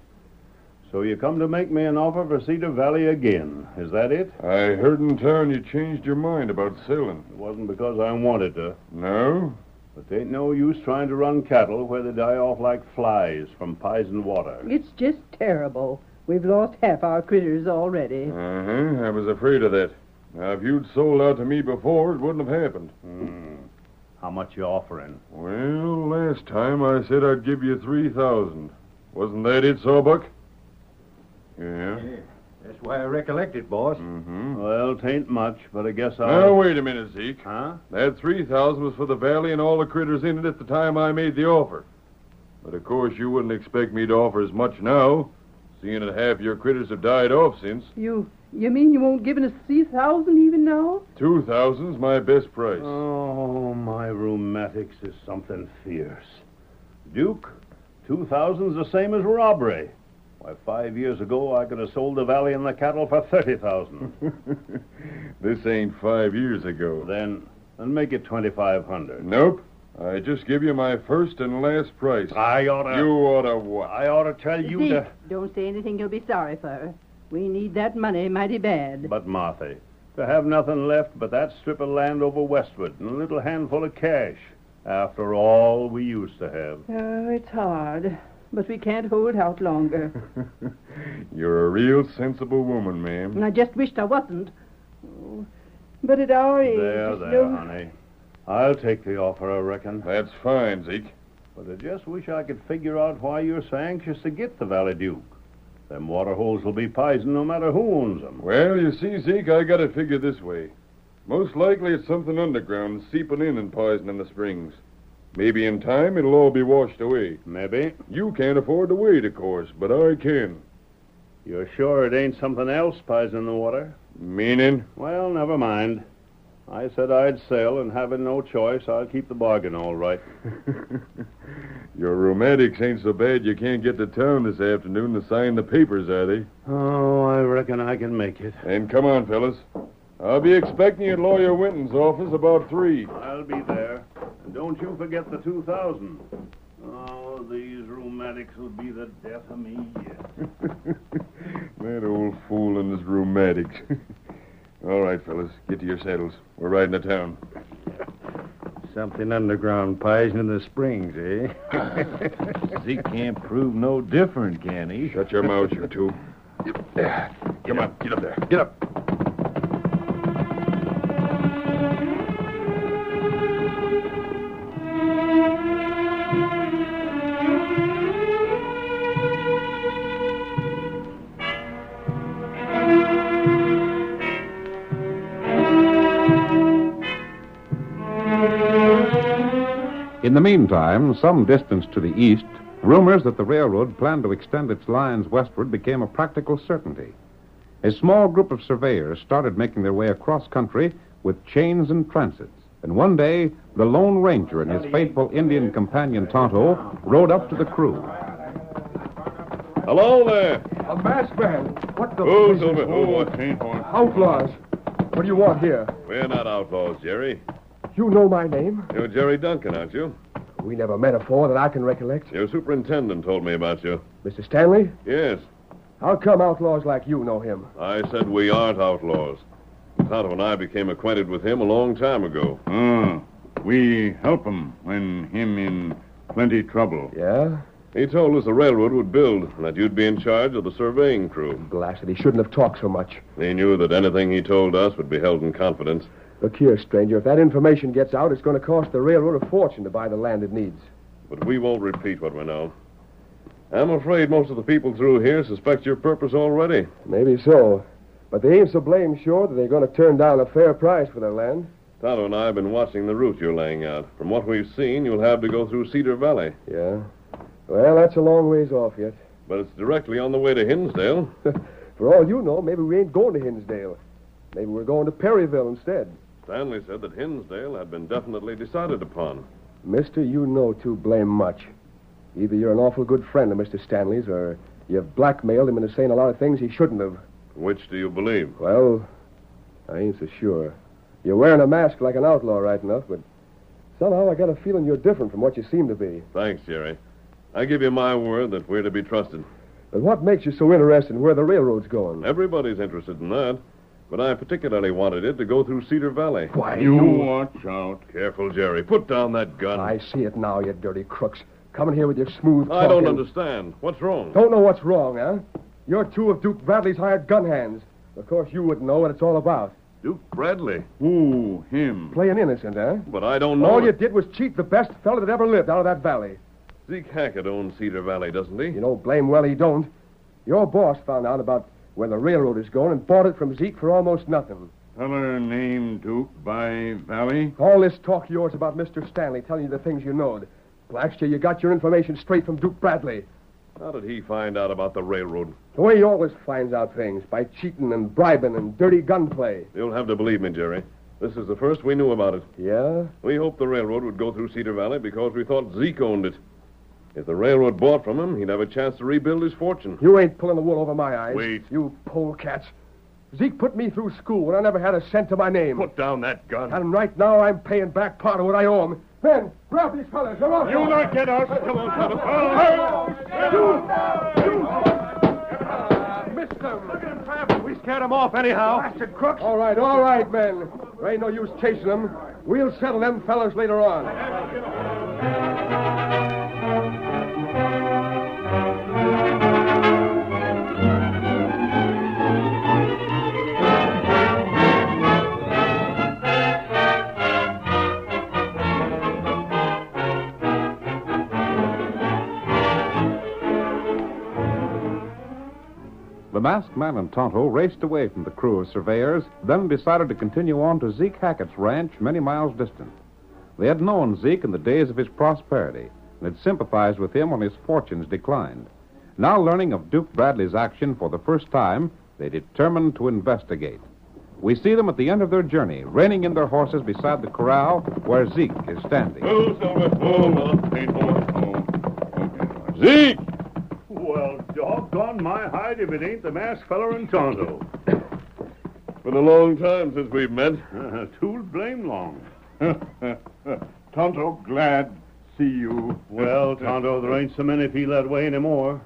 So you come to make me an offer for Cedar Valley again. Is that it? I heard in town you changed your mind about selling. It wasn't because I wanted to. No? But there ain't no use trying to run cattle where they die off like flies from poisoned water. It's just terrible. We've lost half our critters already. I was afraid of that. Now, if you'd sold out to me before, it wouldn't have happened. How much you offering? Well, last time I said I'd give you 3,000. Wasn't that it, Sawbuck? Yeah. That's why I recollect it, boss. Well, 'tain't much, but I guess I'll... Now, wait a minute, Zeke. Huh? That 3,000 was for the valley and all the critters in it at the time I made the offer. But, of course, you wouldn't expect me to offer as much now, seeing that half your critters have died off since. You mean you won't give us 3,000 even now? 2,000's my best price. Oh, my rheumatics is something fierce. Duke, 2,000's the same as robbery. Why, 5 years ago, I could have sold the valley and the cattle for 30,000. This ain't 5 years ago. Then make it 2,500. Nope. I just give you my first and last price. I ought to... You ought to what? I ought to tell you Zeke, to... don't say anything you'll be sorry for. We need that money mighty bad. But, Martha, to have nothing left but that strip of land over westward and a little handful of cash, after all we used to have. Oh, it's hard. But we can't hold out longer. You're a real sensible woman, ma'am. And I just wished I wasn't. Oh, but at our age... There, honey. I'll take the offer, I reckon. That's fine, Zeke. But I just wish I could figure out why you're so anxious to get the Valley Duke. Them water holes will be poisoned no matter who owns them. Well, you see, Zeke, I got it figured this way. Most likely it's something underground seeping in and poisoning the springs. Maybe in time it'll all be washed away. Maybe. You can't afford to wait, of course, but I can. You're sure it ain't something else poisoning the water? Meaning? Well, never mind. I said I'd sell, and having no choice, I'll keep the bargain all right. Your romantics ain't so bad you can't get to town this afternoon to sign the papers, are they? Oh, I reckon I can make it. Then come on, fellas. I'll be expecting you at Lawyer Winton's office about 3. I'll be there. And don't you forget the 2,000. Oh, these rheumatics will be the death of me yet. That old fool and his rheumatics. All right, fellas, get to your saddles. We're riding to town. Something underground poisoning the springs, eh? Zeke can't prove no different, can he? Shut your mouth, you two. Come on, get up there. Get up. In the meantime, some distance to the east, rumors that the railroad planned to extend its lines westward became a practical certainty. A small group of surveyors started making their way across country with chains and transits. And one day, the Lone Ranger and his faithful Indian companion Tonto rode up to the crew. Hello there. A masked man. What the... Oh, Silver. Oh, what ain't one? Outlaws. What do you want here? We're not outlaws, Jerry. You know my name? You're Jerry Duncan, aren't you? We never met afore that I can recollect. Your superintendent told me about you. Mr. Stanley? Yes. How come outlaws like you know him? I said we aren't outlaws. Tonto and I became acquainted with him a long time ago. We help him when him in plenty trouble. Yeah? He told us the railroad would build and that you'd be in charge of the surveying crew. Blasted, he shouldn't have talked so much. He knew that anything he told us would be held in confidence. Look here, stranger, if that information gets out, it's going to cost the railroad a fortune to buy the land it needs. But we won't repeat what we know. I'm afraid most of the people through here suspect your purpose already. Maybe so. But they ain't so blame sure that they're going to turn down a fair price for their land. Tonto and I have been watching the route you're laying out. From what we've seen, you'll have to go through Cedar Valley. Yeah? Well, that's a long ways off yet. But it's directly on the way to Hinsdale. For all you know, maybe we ain't going to Hinsdale. Maybe we're going to Perryville instead. Stanley said that Hinsdale had been definitely decided upon. Mister, you know too blame much. Either you're an awful good friend of Mr. Stanley's, or you've blackmailed him into saying a lot of things he shouldn't have. Which do you believe? Well, I ain't so sure. You're wearing a mask like an outlaw right enough, but somehow I got a feeling you're different from what you seem to be. Thanks, Jerry. I give you my word that we're to be trusted. But what makes you so interested in where the railroad's going? Everybody's interested in that. But I particularly wanted it to go through Cedar Valley. Why, you watch out. Careful, Jerry. Put down that gun. I see it now, you dirty crooks. Coming here with your smooth talking. I don't understand. What's wrong? Don't know what's wrong, huh? You're two of Duke Bradley's hired gun hands. Of course, you wouldn't know what it's all about. Duke Bradley? Who, him? Playing innocent, huh? But I don't know. All you did was cheat the best fella that ever lived out of that valley. Zeke Hackett owns Cedar Valley, doesn't he? You know, blame well he don't. Your boss found out about where the railroad is going and bought it from Zeke for almost nothing. Feller named Duke by Valley? All this talk of yours about Mr. Stanley telling you the things you knowed. Blast you got your information straight from Duke Bradley. How did he find out about the railroad? The way he always finds out things, by cheating and bribing and dirty gunplay. You'll have to believe me, Jerry. This is the first we knew about it. Yeah? We hoped the railroad would go through Cedar Valley because we thought Zeke owned it. If the railroad bought from him, he'd have a chance to rebuild his fortune. You ain't pulling the wool over my eyes. Wait. You polecats. Zeke put me through school when I never had a cent to my name. Put down that gun. And right now I'm paying back part of what I owe him. Men, grab these fellas. Come on. You not get out. Come on, Tonto. Missed them. Look at him traveling. We scared him off anyhow. Blasted crooks. All right, men. There ain't no use chasing them. We'll settle them fellas later on. The masked man and Tonto raced away from the crew of surveyors, then decided to continue on to Zeke Hackett's ranch many miles distant. They had known Zeke in the days of his prosperity and had sympathized with him when his fortunes declined. Now learning of Duke Bradley's action for the first time, they determined to investigate. We see them at the end of their journey, reining in their horses beside the corral where Zeke is standing. Zeke! Well, doggone my hide if it ain't the masked feller and Tonto. Been a long time since we've met. Too blame long. Tonto, glad see you. Well, Tonto, there ain't so many feel that way anymore.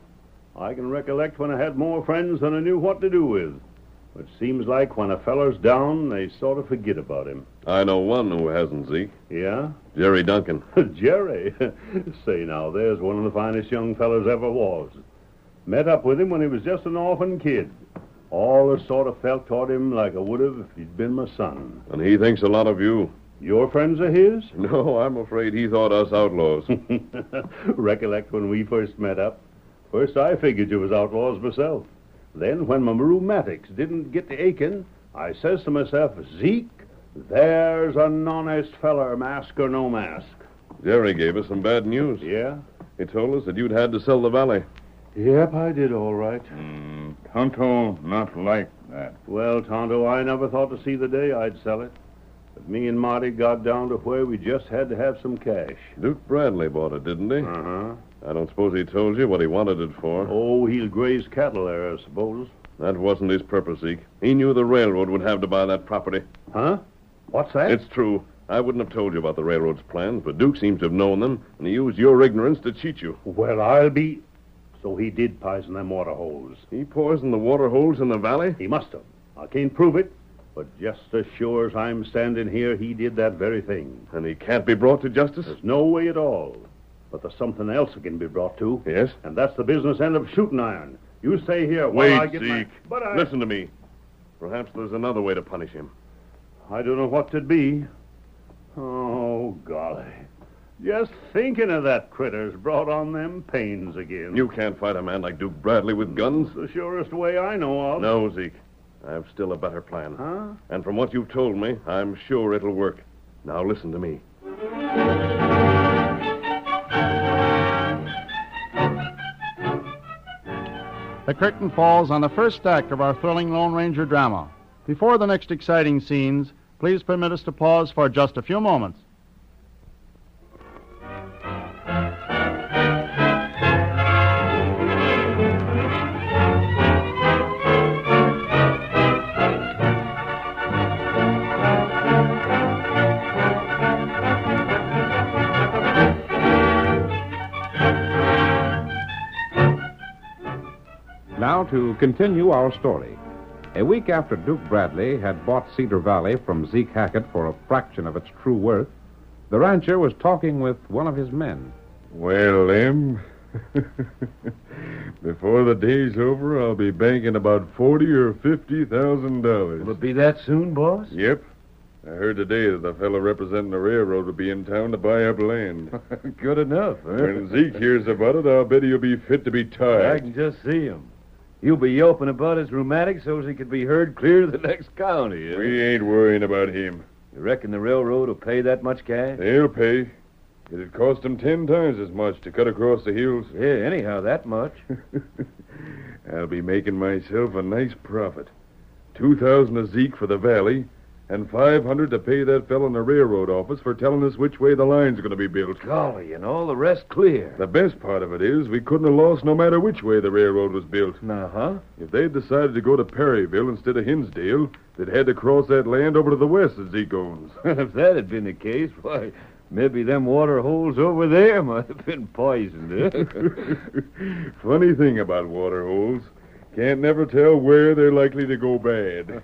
I can recollect when I had more friends than I knew what to do with. It seems like when a feller's down, they sort of forget about him. I know one who hasn't, Zeke. Yeah? Jerry Duncan. Jerry? Say now, there's one of the finest young fellers ever was. Met up with him when he was just an orphan kid. Always sort of felt toward him like I would have if he'd been my son. And he thinks a lot of you. Your friends are his? No, I'm afraid he thought us outlaws. Recollect when we first met up? First I figured you was outlaws myself. Then when my rheumatics didn't get to aching, I says to myself, Zeke, there's an honest feller, mask or no mask. Jerry gave us some bad news. Yeah? He told us that you'd had to sell the valley. Yep, I did all right. Tonto not like that. Well, Tonto, I never thought to see the day I'd sell it. But me and Marty got down to where we just had to have some cash. Duke Bradley bought it, didn't he? Uh-huh. I don't suppose he told you what he wanted it for. Oh, he'll graze cattle there, I suppose. That wasn't his purpose, Zeke. He knew the railroad would have to buy that property. Huh? What's that? It's true. I wouldn't have told you about the railroad's plans, but Duke seems to have known them, and he used your ignorance to cheat you. Well, I'll be... So he did poison them water holes. He poisoned the water holes in the valley? He must have. I can't prove it, but just as sure as I'm standing here, he did that very thing. And he can't be brought to justice? There's no way at all. But there's something else that can be brought to. Yes? And that's the business end of shooting iron. You stay here Wait, while I get Zeke. Listen to me. Perhaps there's another way to punish him. I don't know what it'd be. Oh, golly. Just thinking of that critter's brought on them pains again. You can't fight a man like Duke Bradley with guns. It's the surest way I know of. No, Zeke. I've still a better plan. Huh? And from what you've told me, I'm sure it'll work. Now listen to me. The curtain falls on the first act of our thrilling Lone Ranger drama. Before the next exciting scenes, please permit us to pause for just a few moments. Now to continue our story. A week after Duke Bradley had bought Cedar Valley from Zeke Hackett for a fraction of its true worth, the rancher was talking with one of his men. Well, Em, before the day's over, I'll be banking about $40,000 or $50,000. Will it be that soon, boss? Yep. I heard today that the fellow representing the railroad will be in town to buy up land. Good enough, huh? When Zeke hears about it, I'll bet he'll be fit to be tied. I can just see him. He'll be yelping about his rheumatic so's he could be heard clear to the next county. We ain't worrying about him. You reckon the railroad will pay that much cash? They'll pay. It'd cost them 10 times as much to cut across the hills. Yeah, anyhow, that much. I'll be making myself a nice profit. 2,000 a Zeke for the valley, and 500 to pay that fellow in the railroad office for telling us which way the line's going to be built. Golly, and all the rest clear. The best part of it is we couldn't have lost no matter which way the railroad was built. Uh-huh. If they'd decided to go to Perryville instead of Hinsdale, they'd had to cross that land over to the west that Zeke owns. If that had been the case, why, maybe them water holes over there might have been poisoned, eh? Funny thing about water holes. Can't never tell where they're likely to go bad.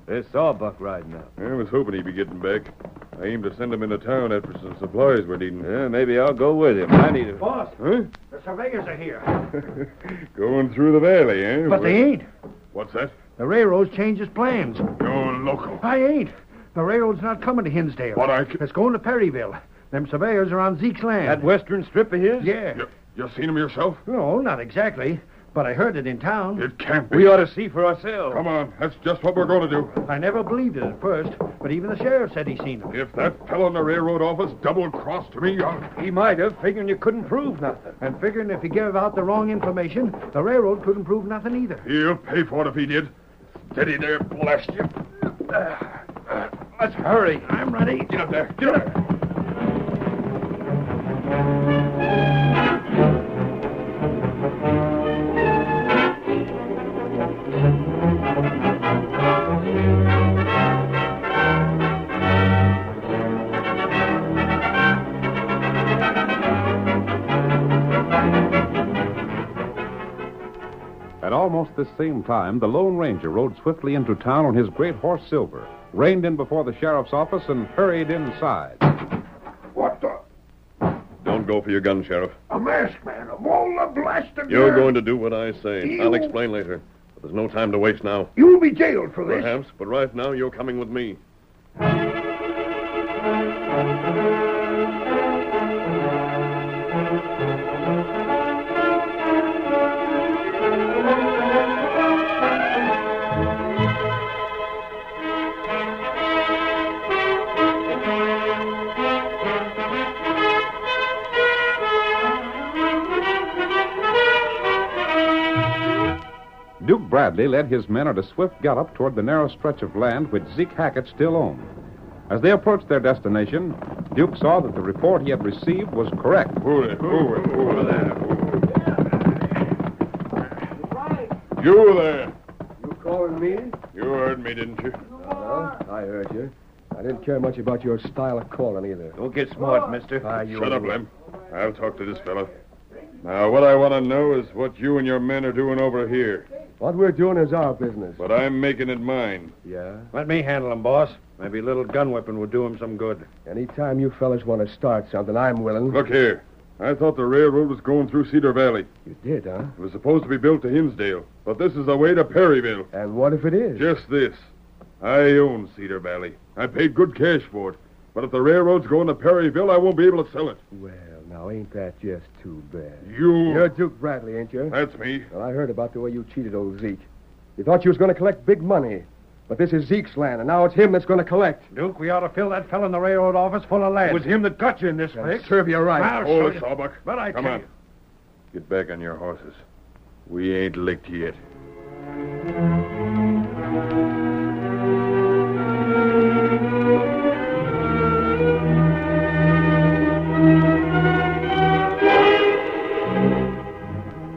There's Sawbuck riding up. I was hoping he'd be getting back. I aim to send him into town after some supplies we're needing. Yeah, maybe I'll go with him. I need a... Boss, Huh? the surveyors are here. Going through the valley, eh? But they ain't. What's that? The railroad's changed its plans. You're local. I ain't. The railroad's not coming to Hinsdale. What It's going to Perryville. Them surveyors are on Zeke's land. That western strip of his? Yeah. You seen him yourself? No, not exactly. but I heard it in town. It can't be. We ought to see for ourselves. Come on, that's just what we're going to do. I never believed it at first, but even the sheriff said he seen him. If that fellow in the railroad office double-crossed me, He might have, figuring you couldn't prove nothing. And figuring if he gave out the wrong information, the railroad couldn't prove nothing either. He'll pay for it if he did. Steady there, blast you. Let's hurry. I'm ready. Get up there. Get up there. At almost the same time, the Lone Ranger rode swiftly into town on his great horse Silver, reined in before the sheriff's office, and hurried inside. What the? Don't go for your gun, Sheriff. A masked man, of all the blasted You're nerve. going to do what I say. You- I'll explain later. But there's no time to waste now. You'll be jailed for this. Perhaps, but right now you're coming with me. Duke Bradley led his men at a swift gallop toward the narrow stretch of land which Zeke Hackett still owned. As they approached their destination, Duke saw that the report he had received was correct. Over there. You there. You calling me? You heard me, didn't you? I heard you. I didn't care much about your style of calling either. Don't get smart, mister. Shut up, Lem. I'll talk to this fellow. Now, what I want to know is what you and your men are doing over here. What we're doing is our business. But I'm making it mine. Yeah? Let me handle him, boss. Maybe a little gun whipping would do him some good. Anytime you fellas want to start something, I'm willing. Look here. I thought the railroad was going through Cedar Valley. You did, huh? It was supposed to be built to Hinsdale, but this is the way to Perryville. And what if it is? Just this. I own Cedar Valley. I paid good cash for it. But if the railroad's going to Perryville, I won't be able to sell it. Well, now, ain't that just too bad? You're Duke Bradley, ain't you? That's me. Well, I heard about the way you cheated old Zeke. You thought you was going to collect big money. But this is Zeke's land, and now it's him that's going to collect. Duke, we ought to fill that fellow in the railroad office full of lead. It was him that got you in this fix. Serve you right. I'll Hold show it, you. Sawbuck. But I Come tell on. you. Get back on your horses. We ain't licked yet.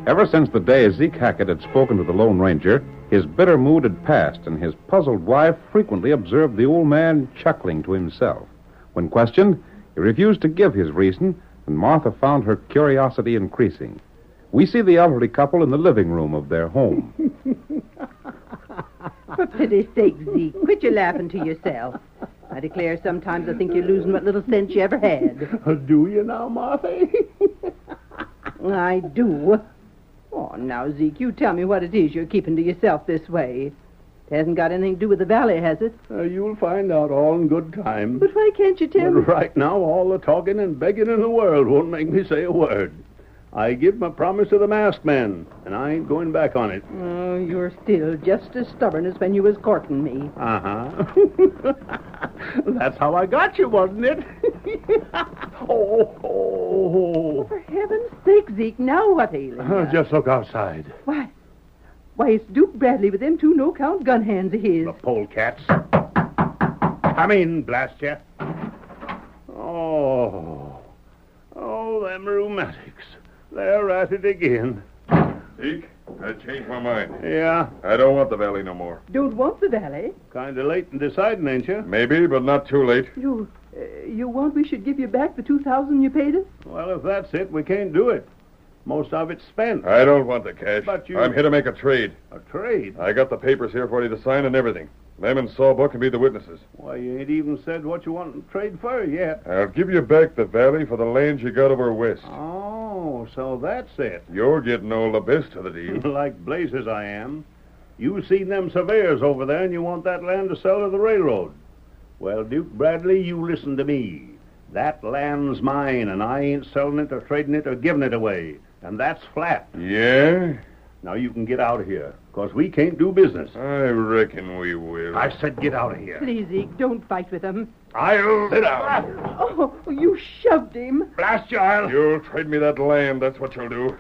Ever since the day Zeke Hackett had spoken to the Lone Ranger, his bitter mood had passed, and his puzzled wife frequently observed the old man chuckling to himself. When questioned, he refused to give his reason, and Martha found her curiosity increasing. We see the elderly couple in the living room of their home. For pity's sake, Zeke, quit your laughing to yourself. I declare sometimes I think you're losing what little sense you ever had. Do you now, Martha? I do. Oh, now, Zeke, you tell me what it is you're keeping to yourself this way. It hasn't got anything to do with the valley, has it? You'll find out all in good time. But why can't you tell me? But right now, all the talking and begging in the world won't make me say a word. I give my promise to the masked man, and I ain't going back on it. Oh, you're still just as stubborn as when you was courting me. Uh-huh. That's how I got you, wasn't it? For heaven's sake, Zeke, now what ails you? Just look outside. Why, it's Duke Bradley with them two no-count gun hands of his. The polecats. Come in, blast ya. Oh, them rheumatics. They're at it again. Zeke, I changed my mind. Yeah? I don't want the valley no more. Don't want the valley? Kind of late in deciding, ain't you? Maybe, but not too late. You want we should give you back the $2,000 you paid us? Well, if that's it, we can't do it. Most of it's spent. I don't want the cash. But you... I'm here to make a trade. A trade? I got the papers here for you to sign and everything. Them and Sawbuck can be the witnesses. Why, you ain't even said what you want to trade for yet. I'll give you back the valley for the lands you got over west. Oh, so that's it. You're getting all the best of the deal. Like blazes I am. You seen them surveyors over there, and you want that land to sell to the railroad. Well, Duke Bradley, you listen to me. That land's mine, and I ain't selling it or trading it or giving it away. And that's flat. Yeah? Now you can get out of here, because we can't do business. I reckon we will. I said get out of here. Please, Zeke, don't fight with him. I'll... Sit down. Oh, you shoved him. Blast you, I'll... You'll trade me that land, that's what you'll do.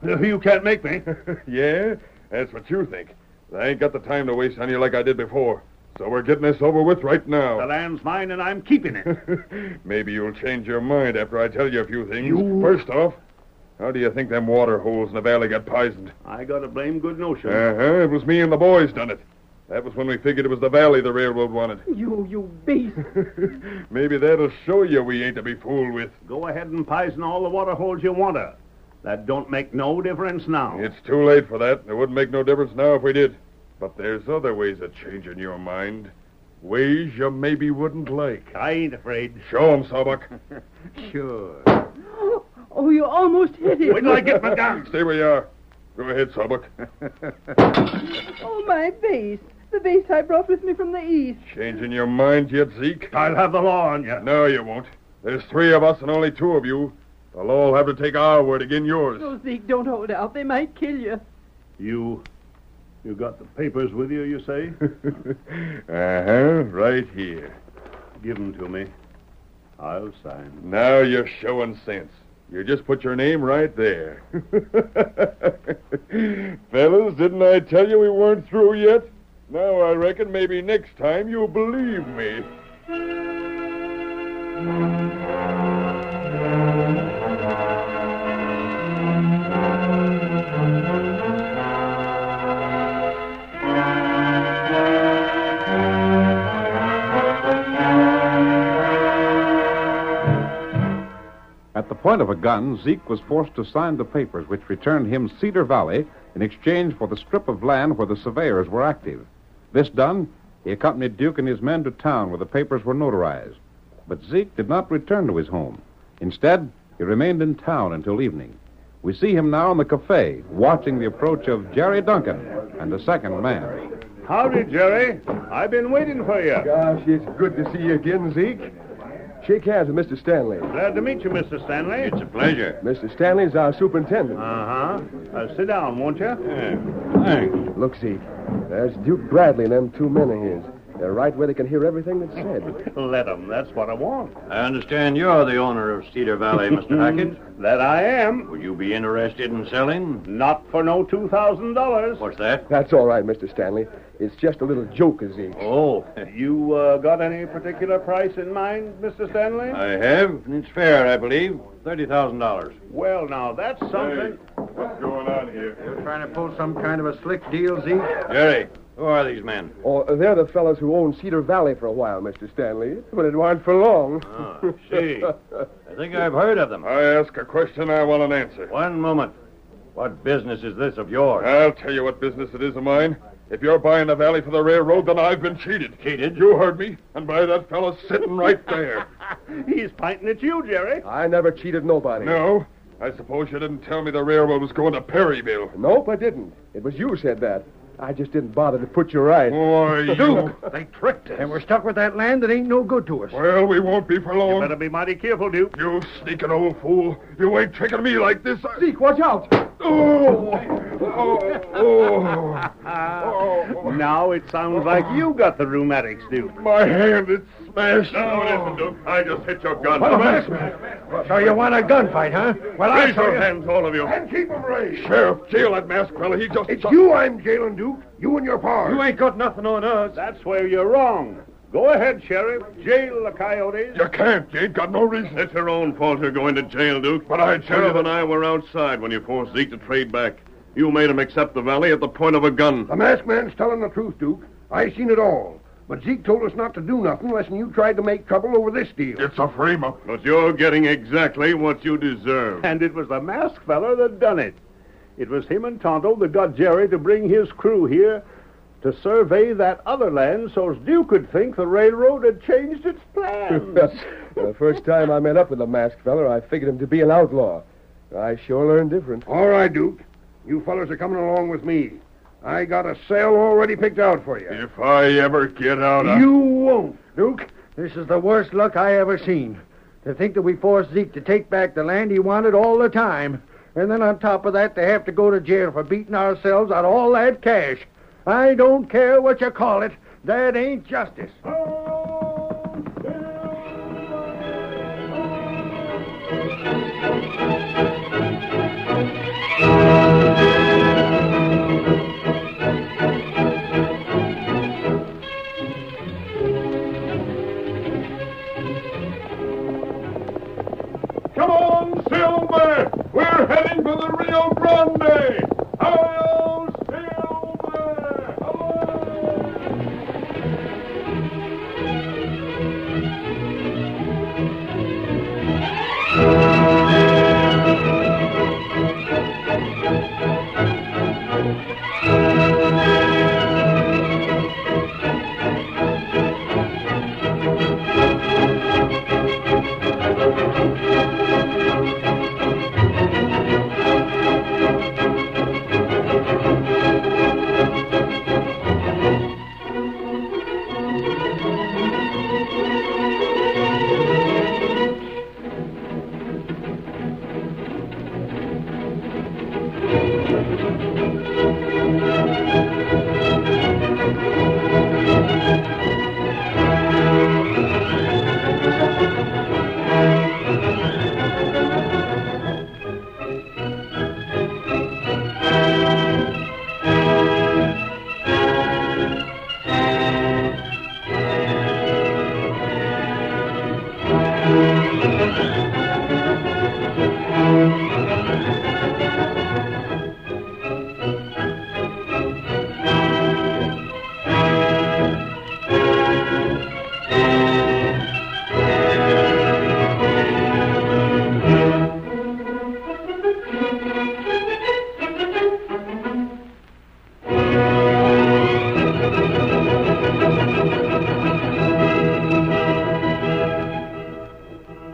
You can't make me. Yeah? That's what you think. I ain't got the time to waste on you like I did before. So we're getting this over with right now. The land's mine, and I'm keeping it. Maybe you'll change your mind after I tell you a few things. First off, how do you think them water holes in the valley got poisoned? I got a blame good notion. Uh-huh. It was me and the boys done it. That was when we figured it was the valley the railroad wanted. You beast. Maybe that'll show you we ain't to be fooled with. Go ahead and poison all the water holes you want to. That don't make no difference now. It's too late for that. It wouldn't make no difference now if we did. But there's other ways of changing your mind. Ways you maybe wouldn't like. I ain't afraid. Show 'em, Sawbuck. Sure. Oh, you almost hit him. Wait till I get my gun. Stay where you are. Go ahead, Sawbuck. Oh, my vase. The vase I brought with me from the east. Changing your mind yet, Zeke? I'll have the law on you. No, you won't. There's 3 of us and only 2 of you. The law will have to take our word again yours. Oh, Zeke, don't hold out. They might kill you. You got the papers with you, you say? Uh-huh, right here. Give them to me. I'll sign. Now you're showing sense. You just put your name right there. Fellas, didn't I tell you we weren't through yet? Now I reckon maybe next time you'll believe me. At the point of a gun, Zeke was forced to sign the papers which returned him Cedar Valley in exchange for the strip of land where the surveyors were active. This done, he accompanied Duke and his men to town where the papers were notarized. But Zeke did not return to his home. Instead, he remained in town until evening. We see him now in the cafe, watching the approach of Jerry Duncan and the second man. Howdy, Jerry. I've been waiting for you. Gosh, it's good to see you again, Zeke. Shake hands with Mr. Stanley. Glad to meet you, Mr. Stanley. It's a pleasure. Mr. Stanley's our superintendent. Sit down, won't you? Yeah, thanks. Look, Zeke, there's Duke Bradley and them 2 men of his. They're right where they can hear everything that's said. Let them. That's what I want. I understand you're the owner of Cedar Valley, Mr. Hackett. That I am. Would you be interested in selling? Not for no $2,000. What's that? That's all right, Mr. Stanley. It's just a little joke, Zeke. Oh. You got any particular price in mind, Mr. Stanley? I have, and it's fair, I believe. $30,000. Well, now, that's something. Hey, what's going on here? You're trying to pull some kind of a slick deal, Zeke? Jerry, who are these men? Oh, they're the fellows who owned Cedar Valley for a while, Mr. Stanley. But it wasn't for long. Oh, I see. I think I've heard of them. I ask a question, I want an answer. One moment. What business is this of yours? I'll tell you what business it is of mine. If you're buying the valley for the railroad, then I've been cheated. Cheated? You heard me. And by that fellow sitting right there. He's pointing at you, Jerry. I never cheated nobody. No? I suppose you didn't tell me the railroad was going to Perryville. Nope, I didn't. It was you said that. I just didn't bother to put you right. Boy, Duke, they tricked us. And we're stuck with that land that ain't no good to us. Well, we won't be for long. You better be mighty careful, Duke. You sneaking old fool. You ain't tricking me like this. Zeke, watch out. Now it sounds like you got the rheumatics, Duke. My hand, it's smashed. Now listen, Duke. I just hit your gun. So you want a gunfight, huh? Well, raise your hands, all of you. And keep 'em raised. Sheriff, jail that masked fella. He just... It's you I'm jailing, Duke. You and your pa. You ain't got nothing on us. That's where you're wrong. Go ahead, Sheriff. Jail the coyotes. You can't. You ain't got no reason. It's your own fault you're going to jail, Duke. But I tell you... Sheriff and I were outside when you forced Zeke to trade back. You made him accept the valley at the point of a gun. The masked man's telling the truth, Duke. I seen it all. But Zeke told us not to do nothing unless you tried to make trouble over this deal. It's a frame-up. But you're getting exactly what you deserve. And it was the masked feller that done it. It was him and Tonto that got Jerry to bring his crew here to survey that other land so's Duke could think the railroad had changed its plans. The first time I met up with the masked fella, I figured him to be an outlaw. I sure learned different. All right, Duke. You fellas are coming along with me. I got a cell already picked out for you. If I ever get out, You won't. Duke, this is the worst luck I ever seen. To think that we forced Zeke to take back the land he wanted all the time. And then on top of that, they have to go to jail for beating ourselves out of all that cash. I don't care what you call it. That ain't justice. Come on, Silver! We're heading for the Rio Grande! Hi-yo, Silver!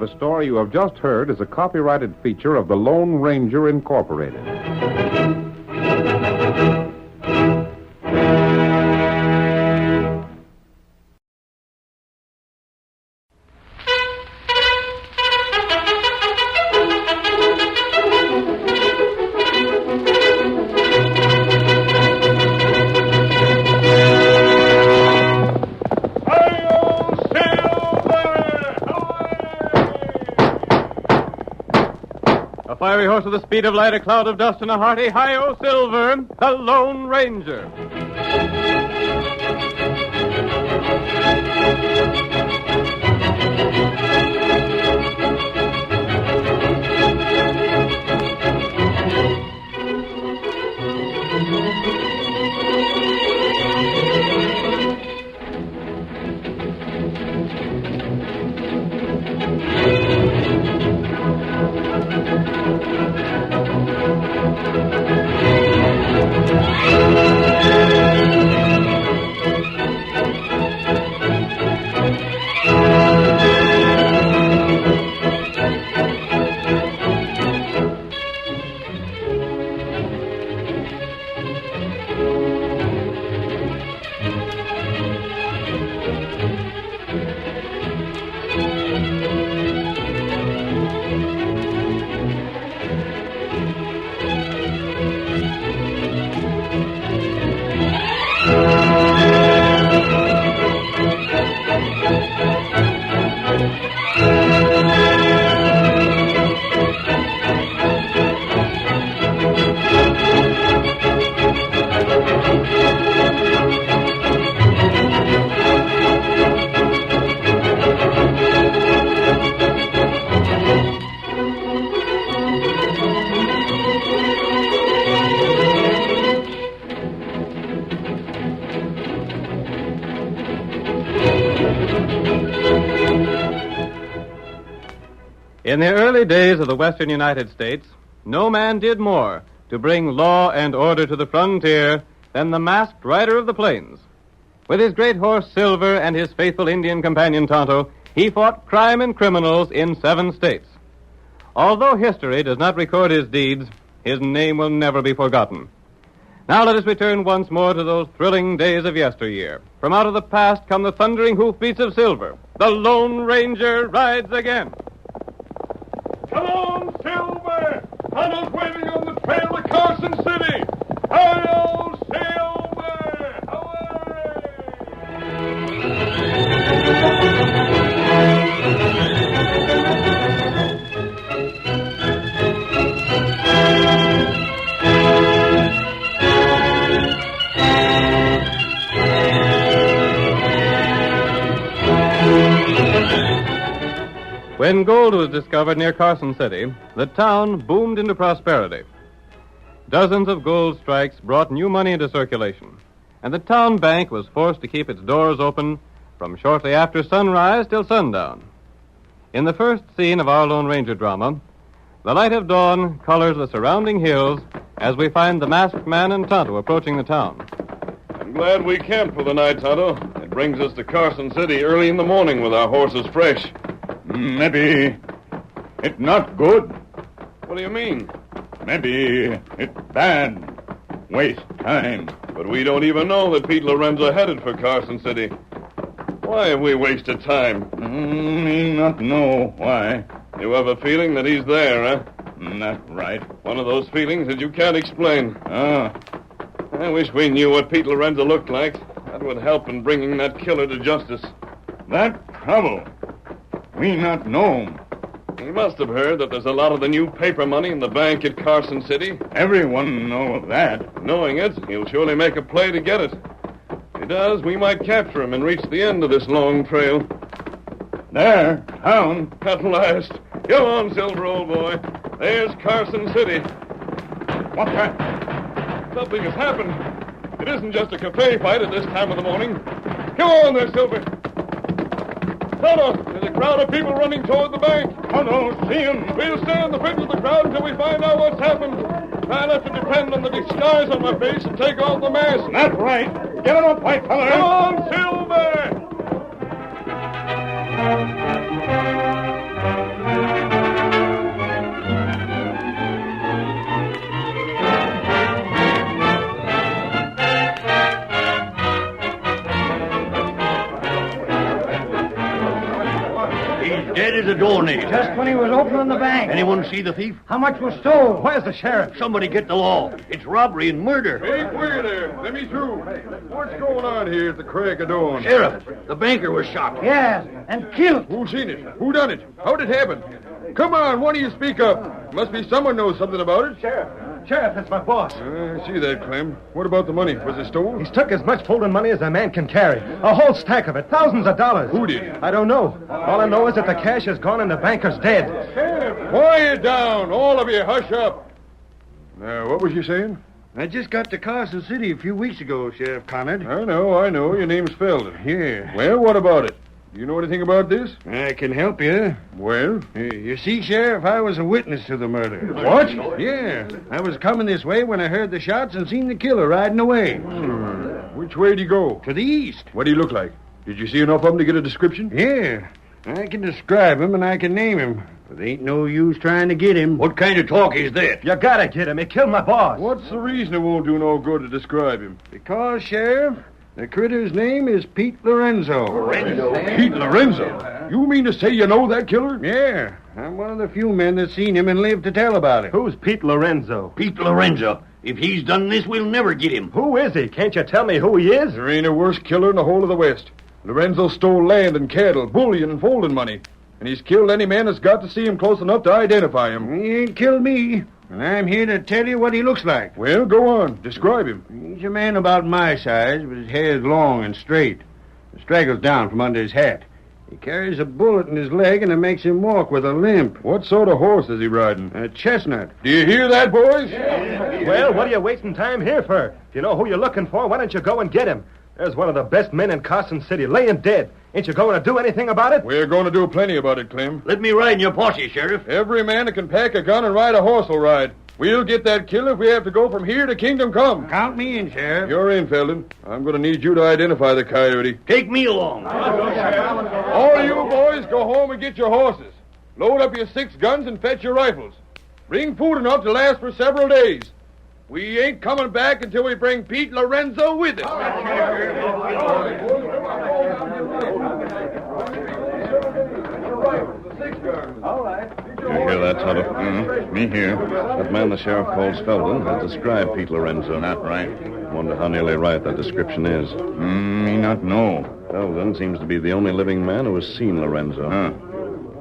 The story you have just heard is a copyrighted feature of the Lone Ranger Incorporated. A fiery horse with the speed of light, a cloud of dust, and a hearty hi-yo Silver, the Lone Ranger. In the early days of the western United States, no man did more to bring law and order to the frontier than the masked rider of the plains. With his great horse Silver and his faithful Indian companion Tonto, he fought crime and criminals in 7 states. Although history does not record his deeds, his name will never be forgotten. Now let us return once more to those thrilling days of yesteryear. From out of the past come the thundering hoofbeats of Silver. The Lone Ranger rides again. Come on, Silver! Tunnel's win When gold was discovered near Carson City, the town boomed into prosperity. Dozens of gold strikes brought new money into circulation, and the town bank was forced to keep its doors open from shortly after sunrise till sundown. In the first scene of our Lone Ranger drama, the light of dawn colors the surrounding hills as we find the masked man and Tonto approaching the town. I'm glad we camped for the night, Tonto. It brings us to Carson City early in the morning with our horses fresh. Maybe it's not good. What do you mean? Maybe it's bad. Waste time. But we don't even know that Pete Lorenzo headed for Carson City. Why have we wasted time? Me not know why. You have a feeling that he's there, huh? That's right. One of those feelings that you can't explain. Ah. I wish we knew what Pete Lorenzo looked like. That would help in bringing that killer to justice. That trouble. We not know him. He must have heard that there's a lot of the new paper money in the bank at Carson City. Everyone know that. Knowing it, he'll surely make a play to get it. If he does, we might capture him and reach the end of this long trail. There, town. At last. Come on, Silver, old boy. There's Carson City. What's that? Something has happened. It isn't just a cafe fight at this time of the morning. Come on there, Silver. Tonto, there's a crowd of people running toward the bank. Tonto, see him. We'll stay on the fringe of the crowd until we find out what's happened. I'll have to depend on the disguise on my face and take off the mask. That's right. Get it up, white feller. Come on, Silver! Dead as a doornail. Just when he was opening the bank. Anyone see the thief? How much was stole? Where's the sheriff? Somebody get the law. It's robbery and murder. Hey, queer there. Let me through. What's going on here at the crack of dawn? Sheriff, the banker was shot. Yes, and killed. Who seen it? Who done it? How'd it happen? Come on, one of you speak up. Must be someone knows something about it. Sheriff, that's my boss. I see that, Clem. What about the money? Was it stolen? He's took as much folding money as a man can carry. A whole stack of it. Thousands of dollars. Who did? I don't know. All I know is that the cash is gone and the banker's dead. Quiet down. All of you, hush up. Now, what was you saying? I just got to Carson City a few weeks ago, Sheriff Conard. I know. Your name's Felden. Yeah. Well, what about it? Do you know anything about this? I can help you. Well? You see, Sheriff, I was a witness to the murder. What? Yeah. I was coming this way when I heard the shots and seen the killer riding away. Which way did he go? To the east. What did he look like? Did you see enough of him to get a description? Yeah. I can describe him and I can name him. But there ain't no use trying to get him. What kind of talk is that? You gotta get him. He killed my boss. What's the reason it won't do no good to describe him? Because, Sheriff, the critter's name is Pete Lorenzo. Pete Lorenzo? You mean to say you know that killer? Yeah. I'm one of the few men that's seen him and lived to tell about it. Who's Pete Lorenzo? Pete Lorenzo. If he's done this, we'll never get him. Who is he? Can't you tell me who he is? There ain't a worse killer in the whole of the West. Lorenzo stole land and cattle, bullion and folding money. And he's killed any man that's got to see him close enough to identify him. He ain't killed me. And I'm here to tell you what he looks like. Well, go on. Describe him. He's a man about my size, but his hair's long and straight. It straggles down from under his hat. He carries a bullet in his leg, and it makes him walk with a limp. What sort of horse is he riding? A chestnut. Do you hear that, boys? Well, what are you wasting time here for? If you know who you're looking for, why don't you go and get him? There's one of the best men in Carson City, laying dead. Ain't you going to do anything about it? We're going to do plenty about it, Clem. Let me ride in your posse, Sheriff. Every man that can pack a gun and ride a horse will ride. We'll get that killer if we have to go from here to Kingdom Come. Count me in, Sheriff. You're in, Felden. I'm going to need you to identify the coyote. Take me along. All of you boys, go home and get your horses. Load up your 6 guns and fetch your rifles. Bring food enough to last for several days. We ain't coming back until we bring Pete Lorenzo with us. All right. You hear that, Tonto? Me here. That man the sheriff calls Felden has described Pete Lorenzo. Not right. Wonder how nearly right that description is. Me not know. Felden seems to be the only living man who has seen Lorenzo.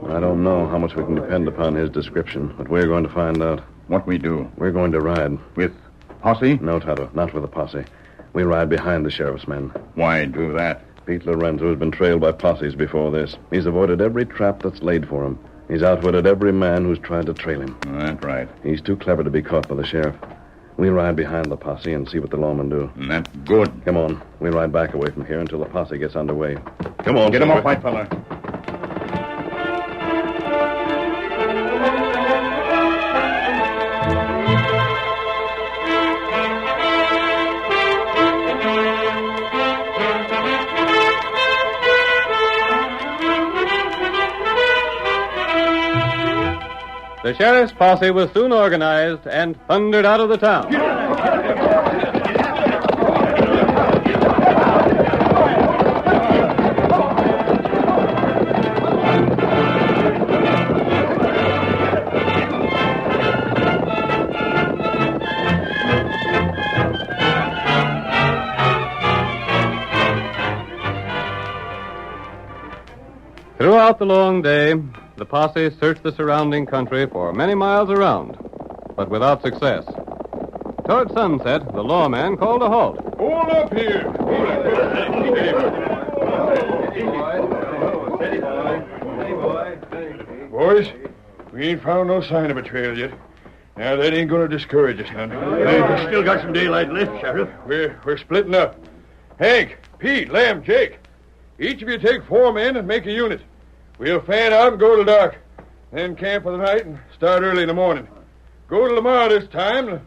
I don't know how much we can depend upon his description, but we're going to find out. What we do? We're going to ride. With posse? No, Tonto, not with a posse. We ride behind the sheriff's men. Why do that? Pete Lorenzo has been trailed by posses before this. He's avoided every trap that's laid for him. He's outwitted every man who's tried to trail him. That's right. He's too clever to be caught by the sheriff. We'll ride behind the posse and see what the lawmen do. That's good. Come on. We'll ride back away from here until the posse gets underway. Come on, Get him Silver. up, white fella. The sheriff's posse was soon organized and thundered out of the town. Throughout the long day, the posse searched the surrounding country for many miles around, but without success. Toward sunset, the lawman called a halt. Hold up here. Boys, we ain't found no sign of betrayal yet. Now, that ain't going to discourage us none. We still got some daylight left, Sheriff. We're splitting up. Hank, Pete, Lem, Jake. Each of you take 4 men and make a unit. We'll fan out and go to dark. Then camp for the night and start early in the morning. Go to Lamar this time. If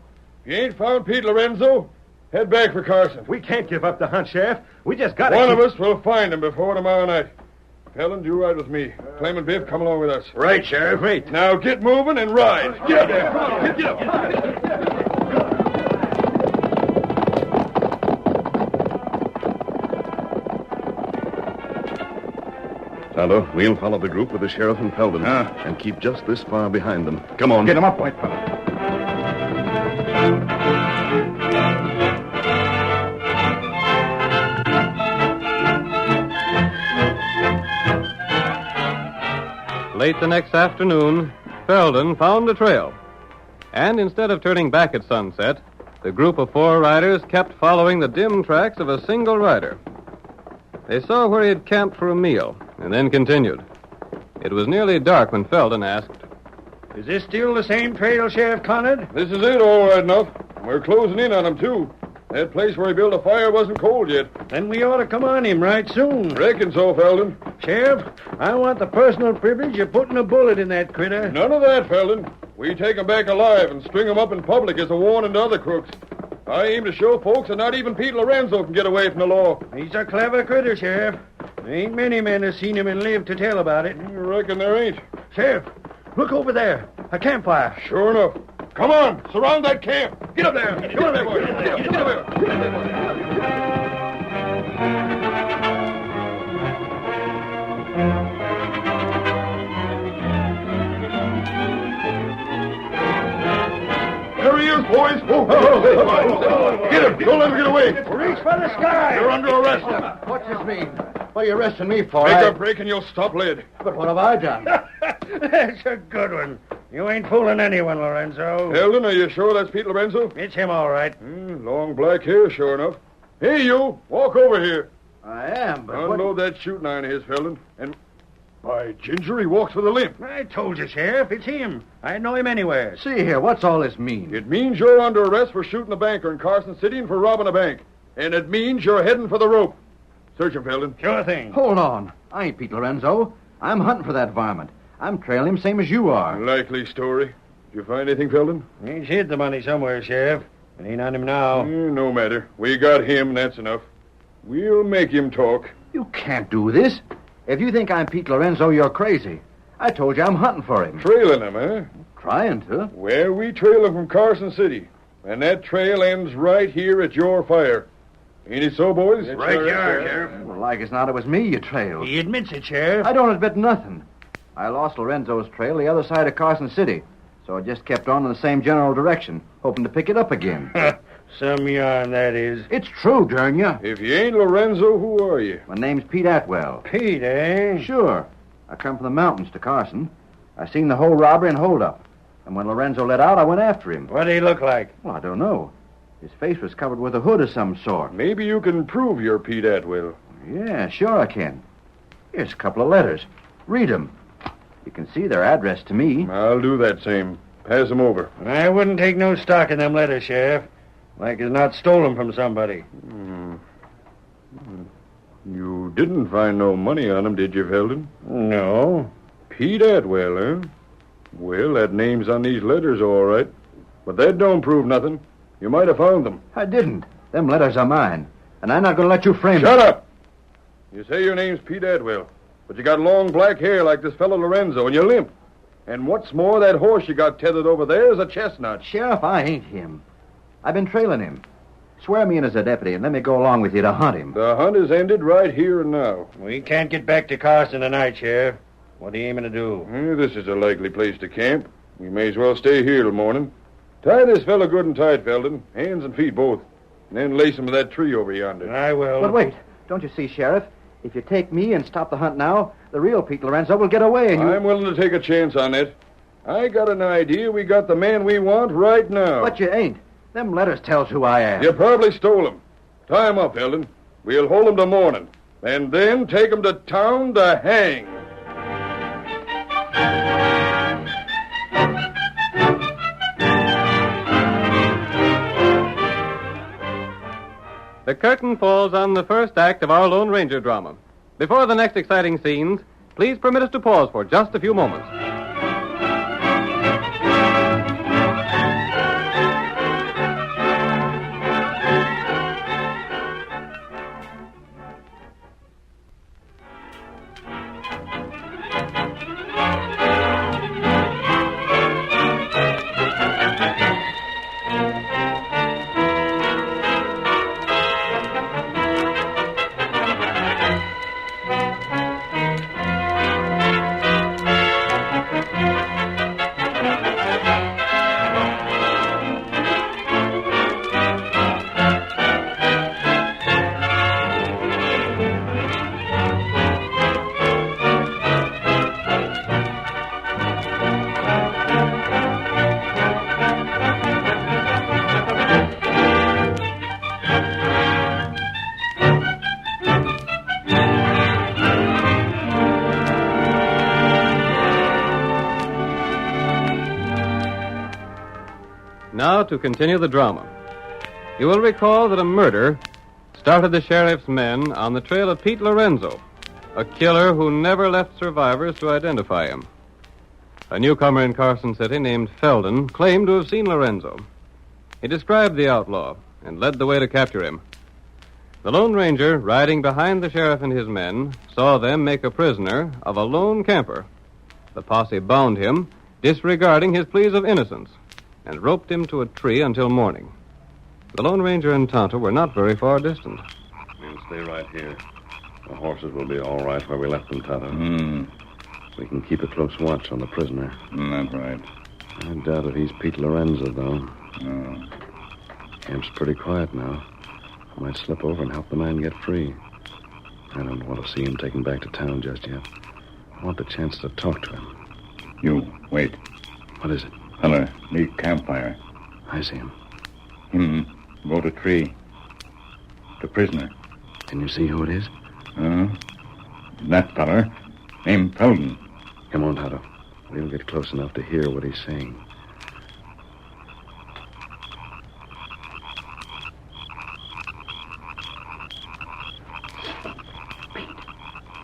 you ain't found Pete Lorenzo, head back for Carson. We can't give up the hunt, Sheriff. We just got to One of us will find him before tomorrow night. Helen, you ride with me. Clem and Biff, come along with us. Right, Sheriff. Great. Now get moving and ride. Get up there. Get up. Tonto, we'll follow the group with the sheriff and Felden and keep just this far behind them. Come on. Get him up, white fella. Late the next afternoon, Felden found a trail. And instead of turning back at sunset, the group of 4 riders kept following the dim tracks of a single rider. They saw where he had camped for a meal, and then continued. It was nearly dark when Felden asked, Is this still the same trail, Sheriff Conard? This is it, all right enough. We're closing in on him, too. That place where he built a fire wasn't cold yet. Then we ought to come on him right soon. Reckon so, Felden. Sheriff, I want the personal privilege of putting a bullet in that critter. None of that, Felden. We take him back alive and string him up in public as a warning to other crooks. I aim to show folks that not even Pete Lorenzo can get away from the law. He's a clever critter, Sheriff. There ain't many men have seen him and lived to tell about it. I reckon there ain't. Sheriff, look over there. A campfire. Sure enough. Come on, surround that camp. Get up there. Get up there, boy. Get up there. There he is, boys. Get him. Don't let him get away. Reach for the sky. You're under arrest. What's this mean? What are you arresting me for? Make a break and you'll stop lead. But what have I done? That's a good one. You ain't fooling anyone, Lorenzo. Eldon, are you sure that's Pete Lorenzo? It's him, all right. Long black hair, sure enough. Hey, you. Walk over here. I am, but unload that shooting iron of his, Felden. And by ginger, he walks with a limp. I told you, Sheriff. It's him. I know him anywhere. See here, what's all this mean? It means you're under arrest for shooting a banker in Carson City and for robbing a bank. And it means you're heading for the rope. Search him, Felden. Sure thing. Hold on. I ain't Pete Lorenzo. I'm hunting for that varmint. I'm trailing him same as you are. Likely story. Did you find anything, Felden? He's hid the money somewhere, Sheriff. It ain't on him now. No matter. We got him, and that's enough. We'll make him talk. You can't do this. If you think I'm Pete Lorenzo, you're crazy. I told you I'm hunting for him. Trailing him, eh? Trying to. Well, we trail him from Carson City. And that trail ends right here at your fire. Ain't it so, boys? Right here, Sheriff. Well, like as not, it was me you trailed. He admits it, Sheriff. I don't admit nothing. I lost Lorenzo's trail the other side of Carson City, so I just kept on in the same general direction, hoping to pick it up again. Some yarn, that is. It's true, darn ya. If you ain't Lorenzo, who are you? My name's Pete Atwell. Pete, eh? Sure. I come from the mountains to Carson. I seen the whole robbery and holdup. And when Lorenzo let out, I went after him. What'd he look like? Well, I don't know. His face was covered with a hood of some sort. Maybe you can prove you're Pete Atwell. Yeah, sure I can. Here's a couple of letters. Read 'em. You can see their address to me. I'll do that same. Pass them over. I wouldn't take no stock in them letters, Sheriff. Like as not stolen from somebody. You didn't find no money on them, did you, Felden? No. Pete Atwell, huh? Well, that name's on these letters, all right. But that don't prove nothing. You might have found them. I didn't. Them letters are mine. And I'm not going to let you frame Shut them. up! You say your name's Pete Atwell, but you got long black hair like this fellow Lorenzo, and you limp. And what's more, that horse you got tethered over there is a chestnut. Sheriff, I ain't him. I've been trailing him. Swear me in as a deputy and let me go along with you to hunt him. The hunt is ended right here and now. We can't get back to Carson tonight, Sheriff. What are you aiming to do? This is a likely place to camp. We may as well stay here till morning. Tie this fellow good and tight, Felden. Hands and feet both. And then lace him to that tree over yonder. I will. But wait. Don't you see, Sheriff? If you take me and stop the hunt now, the real Pete Lorenzo will get away and you... I'm willing to take a chance on it. I got an idea we got the man we want right now. But you ain't. Them letters tells who I am. You probably stole him. Tie him up, Felden. We'll hold him till morning. And then take him to town to hang. The curtain falls on the first act of our Lone Ranger drama. Before the next exciting scenes, please permit us to pause for just a few moments. Now to continue the drama. You will recall that a murder started the sheriff's men on the trail of Pete Lorenzo, a killer who never left survivors to identify him. A newcomer in Carson City named Felden claimed to have seen Lorenzo. He described the outlaw and led the way to capture him. The Lone Ranger, riding behind the sheriff and his men, saw them make a prisoner of a lone camper. The posse bound him, disregarding his pleas of innocence, and roped him to a tree until morning. The Lone Ranger and Tonto were not very far distant. We'll stay right here. The horses will be all right where we left them, Tonto. We can keep a close watch on the prisoner. That's right. I doubt if he's Pete Lorenzo, though. No. Camp's pretty quiet now. I might slip over and help the man get free. I don't want to see him taken back to town just yet. I want the chance to talk to him. You, wait. What is it? Feller, neat campfire. I see him. Go to tree. The prisoner. Can you see who it is? That feller, named Felden. Come on, Tonto. We'll get close enough to hear what he's saying.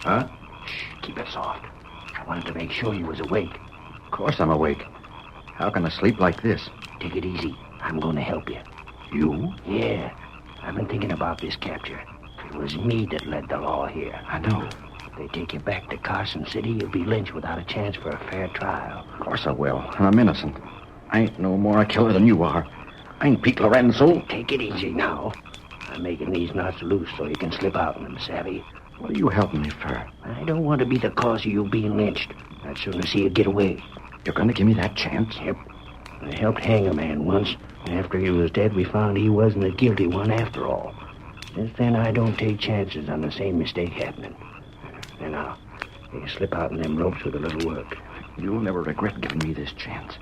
Huh? Shh, keep it soft. I wanted to make sure you was awake. Of course I'm awake. How can I sleep like this? Take it easy. I'm going to help you. You? Yeah. I've been thinking about this capture. It was me that led the law here. I know. If they take you back to Carson City, you'll be lynched without a chance for a fair trial. Of course I will. And I'm innocent. I ain't no more a killer than you are. I ain't Pete Lorenzo. Take it easy now. I'm making these knots loose so you can slip out in them, savvy? What are you helping me for? I don't want to be the cause of you being lynched. I'd sooner see you get away. You're going to give me that chance? Yep. I helped hang a man once. After he was dead, we found he wasn't the guilty one after all. Since then, I don't take chances on the same mistake happening. And now, you slip out in them ropes with a little work. You'll never regret giving me this chance.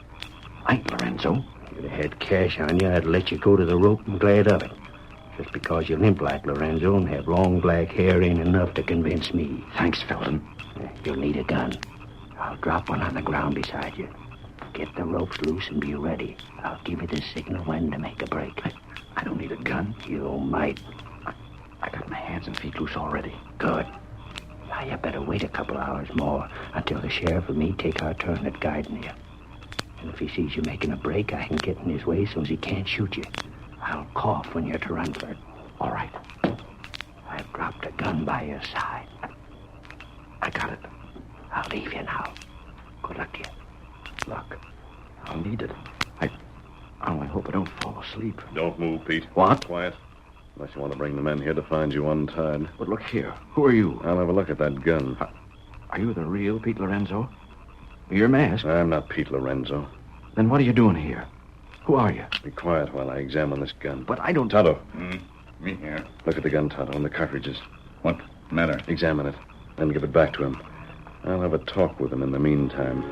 I ain't Lorenzo. If you'd have had cash on you, I'd let you go to the rope and glad of it. Just because you limp like Lorenzo and have long black hair ain't enough to convince me. Thanks, Felden. You'll need a gun. I'll drop one on the ground beside you. Get the ropes loose and be ready. I'll give you the signal when to make a break. I don't need a gun. You might. I got my hands and feet loose already. Good. Now, you better wait a couple hours more until the sheriff and me take our turn at guiding you. And if he sees you making a break, I can get in his way so as he can't shoot you. I'll cough when you're to run for it. All right. I've dropped a gun by your side. I got it. I'll leave you now. Good luck to you. Luck. I'll need it. I hope I don't fall asleep. Don't move, Pete. What? Quiet. Unless you want to bring the men here to find you untied. But look here. Who are you? I'll have a look at that gun. Are you the real Pete Lorenzo? You're masked. I'm not Pete Lorenzo. Then what are you doing here? Who are you? Be quiet while I examine this gun. But I don't... Tonto. Me here. Look at the gun, Tonto, and the cartridges. What matter? Examine it, then give it back to him. I'll have a talk with him in the meantime.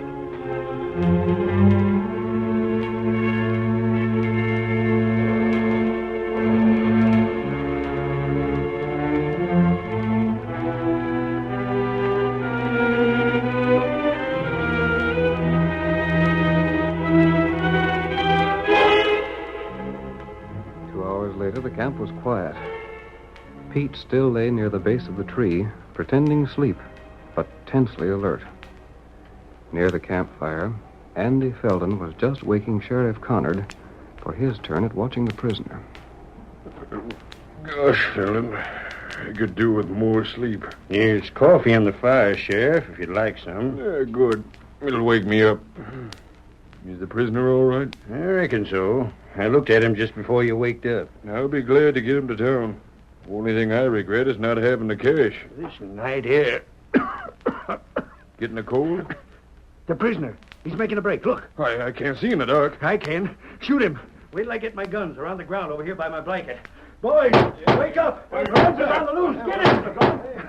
2 hours later, the camp was quiet. Pete still lay near the base of the tree, pretending sleep, but tensely alert. Near the campfire, Andy Felden was just waking Sheriff Connard for his turn at watching the prisoner. Gosh, Felden, I could do with more sleep. Here's coffee on the fire, Sheriff, if you'd like some. Yeah, good. It'll wake me up. Is the prisoner all right? I reckon so. I looked at him just before you waked up. I'll be glad to get him to town. Only thing I regret is not having the cash. This night air. Getting a cold? The prisoner. He's making a break. Look. I can't see in the dark. I can. Shoot him. Wait till I get my guns. They're on the ground over here by my blanket. Boys, wake up. Ransom on the loose. Get him.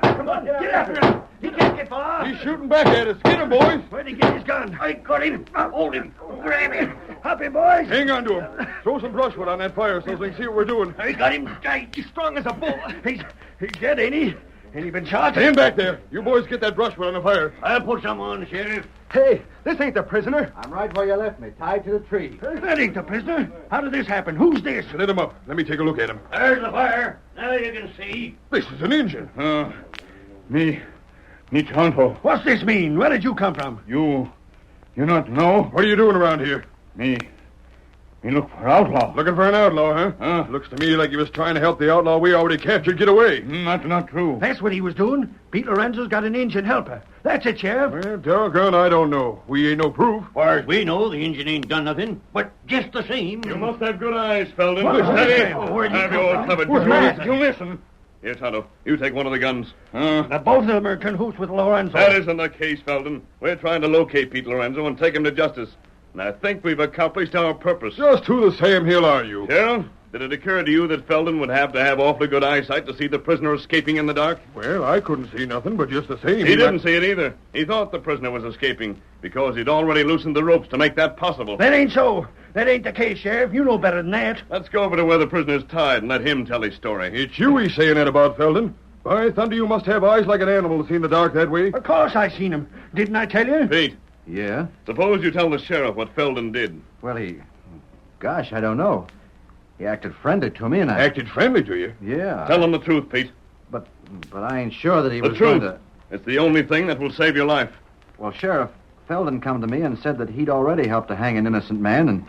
Come on, get after him. He can't get far. He's shooting back at us. Get him, boys. Where'd he get his gun? I got him. Hold him. Grab him. Hop him, boys. Hang on to him. Throw some brushwood on that fire so they can see what we're doing. I got him tight. He's strong as a bull. He's dead, ain't he? Ain't he been shot? Stand back there. You boys get that brushwood on the fire. I'll put some on, Sheriff. Hey, this ain't the prisoner. I'm right where you left me, tied to the tree. That ain't the prisoner. How did this happen? Who's this? Let him up. Let me take a look at him. There's the fire. Now you can see. This is an Injun. Me Tonto. What's this mean? Where did you come from? You not know? What are you doing around here? Me look for outlaw. Looking for an outlaw, huh? Looks to me like he was trying to help the outlaw we already captured get away. Not true. That's what he was doing. Pete Lorenzo's got an Injun helper. That's it, Sheriff. Well, doggone, I don't know. We ain't no proof. Far as we know, the Injun ain't done nothing. But just the same... You must have good eyes, Felden. Steady. Where'd you come from? You listen. Here, Tonto, you take one of the guns. Now, both of them are cahoots with Lorenzo. That isn't the case, Felden. We're trying to locate Pete Lorenzo and take him to justice. And I think we've accomplished our purpose. Just who the Sam Hill are you? Sheriff, did it occur to you that Felden would have to have awfully good eyesight to see the prisoner escaping in the dark? Well, I couldn't see nothing, but just the same... He didn't see it either. He thought the prisoner was escaping because he'd already loosened the ropes to make that possible. That ain't so. That ain't the case, Sheriff. You know better than that. Let's go over to where the prisoner's tied and let him tell his story. It's you he's saying that about, Felden. By thunder, you must have eyes like an animal to see in the dark that way. Of course I seen him. Didn't I tell you? Pete. Yeah? Suppose you tell the sheriff what Felden did. Well, Gosh, I don't know. He acted friendly to me, and I... Acted friendly to you? Yeah. Tell him the truth, Pete. But I ain't sure that he the was truth. going to... It's the only thing that will save your life. Well, Sheriff, Felden come to me and said that he'd already helped to hang an innocent man, and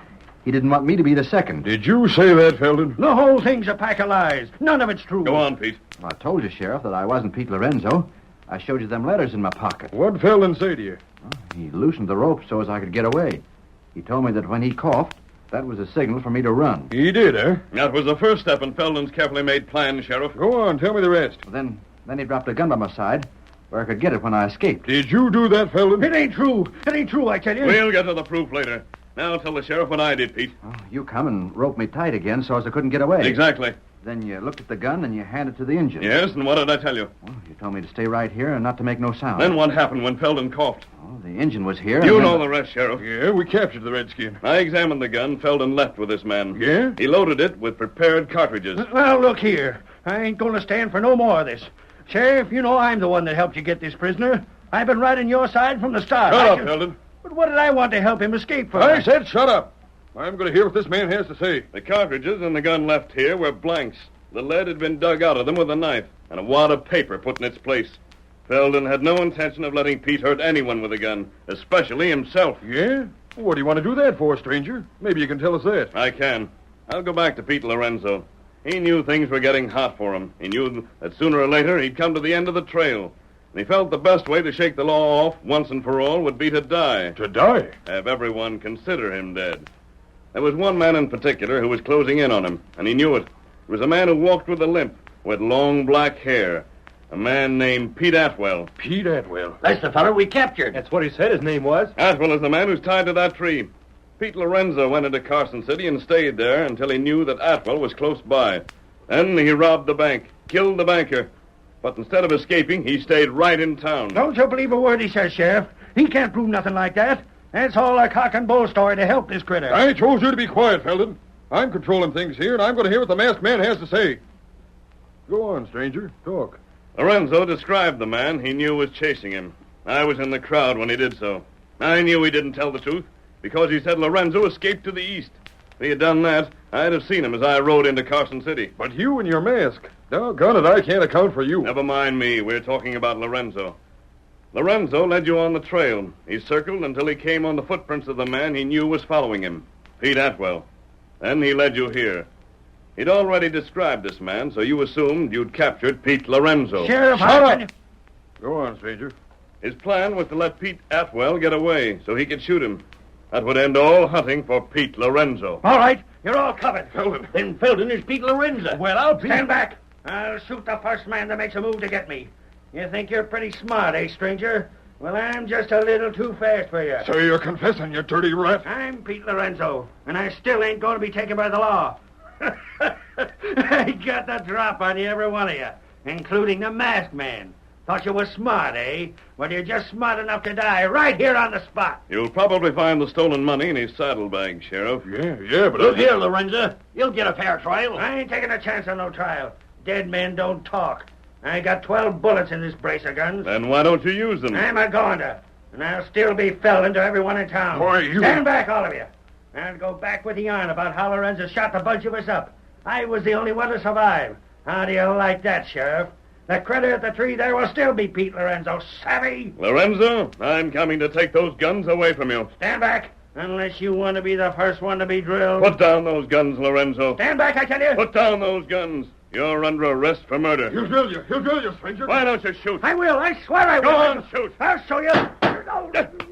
he didn't want me to be the second. Did you say that, Felden? The whole thing's a pack of lies. None of it's true. Go on, Pete. Well, I told you, Sheriff, that I wasn't Pete Lorenzo. I showed you them letters in my pocket. What'd Felden say to you? Well, he loosened the rope so as I could get away. He told me that when he coughed, that was a signal for me to run. He did, eh? That was the first step in Felden's carefully made plan, Sheriff. Go on, tell me the rest. Well, then he dropped a gun by my side where I could get it when I escaped. Did you do that, Felden? It ain't true. It ain't true, I tell you. We'll get to the proof later. Now tell the sheriff what I did, Pete. Oh, you come and roped me tight again so as I couldn't get away. Exactly. Then you looked at the gun and you handed it to the Injun. Yes, and what did I tell you? Well, you told me to stay right here and not to make no sound. Then what happened when Felden coughed? Oh, the Injun was here. You know the rest, Sheriff. Yeah, we captured the redskin. I examined the gun Felden left with this man. Yeah? He loaded it with prepared cartridges. Well, look here. I ain't going to stand for no more of this. Sheriff, you know I'm the one that helped you get this prisoner. I've been right on your side from the start. Shut up, Sheldon. But what did I want to help him escape for? I said shut up. I'm going to hear what this man has to say. The cartridges and the gun left here were blanks. The lead had been dug out of them with a knife, and a wad of paper put in its place. Felden had no intention of letting Pete hurt anyone with a gun, especially himself. Yeah? What do you want to do that for, stranger? Maybe you can tell us that. I can. I'll go back to Pete Lorenzo. He knew things were getting hot for him. He knew that sooner or later he'd come to the end of the trail. And he felt the best way to shake the law off once and for all would be to die. To die? Have everyone consider him dead. There was one man in particular who was closing in on him, and he knew it. It was a man who walked with a limp, with long black hair. A man named Pete Atwell. Pete Atwell? That's the fellow we captured. That's what he said his name was. Atwell is the man who's tied to that tree. Pete Lorenzo went into Carson City and stayed there until he knew that Atwell was close by. Then he robbed the bank, killed the banker. But instead of escaping, he stayed right in town. Don't you believe a word he says, Sheriff. He can't prove nothing like that. That's all a cock and bull story to help this critter. I told you to be quiet, Felden. I'm controlling things here, and I'm going to hear what the masked man has to say. Go on, stranger. Talk. Lorenzo described the man he knew was chasing him. I was in the crowd when he did so. I knew he didn't tell the truth, because he said Lorenzo escaped to the east. If he had done that, I'd have seen him as I rode into Carson City. But you and your mask. Doggone it, I can't account for you. Never mind me. We're talking about Lorenzo. Lorenzo led you on the trail. He circled until he came on the footprints of the man he knew was following him, Pete Atwell. Then he led you here. He'd already described this man, so you assumed you'd captured Pete Lorenzo. Sheriff, Shut up! Go on, stranger. His plan was to let Pete Atwell get away so he could shoot him. That would end all hunting for Pete Lorenzo. All right, you're all covered. Felden. Then Felden is Pete Lorenzo. Well, I'll stand back. I'll shoot the first man that makes a move to get me. You think you're pretty smart, eh, stranger? Well, I'm just a little too fast for you. So you're confessing, you dirty rat? I'm Pete Lorenzo, and I still ain't going to be taken by the law. I got the drop on you, every one of you, including the masked man. Thought you were smart, eh? Well, you're just smart enough to die right here on the spot. You'll probably find the stolen money in his saddlebag, Sheriff. Yeah, but... Look here, Lorenzo. You'll get a fair trial. I ain't taking a chance on no trial. Dead men don't talk. I got 12 bullets in this brace of guns. Then why don't you use them? I'm a-going to. And I'll still be felling to everyone in town. Boy, you... Stand back, all of you. I'll go back with the yarn about how Lorenzo shot the bunch of us up. I was the only one to survive. How do you like that, Sheriff? The critter at the tree there will still be Pete Lorenzo. Savvy? Lorenzo, I'm coming to take those guns away from you. Stand back, unless you want to be the first one to be drilled. Put down those guns, Lorenzo. Stand back, I tell you. Put down those guns. You're under arrest for murder. He'll drill you. He'll drill you, stranger. Why don't you shoot? I will. I swear I will. Go on, shoot. I'll show you.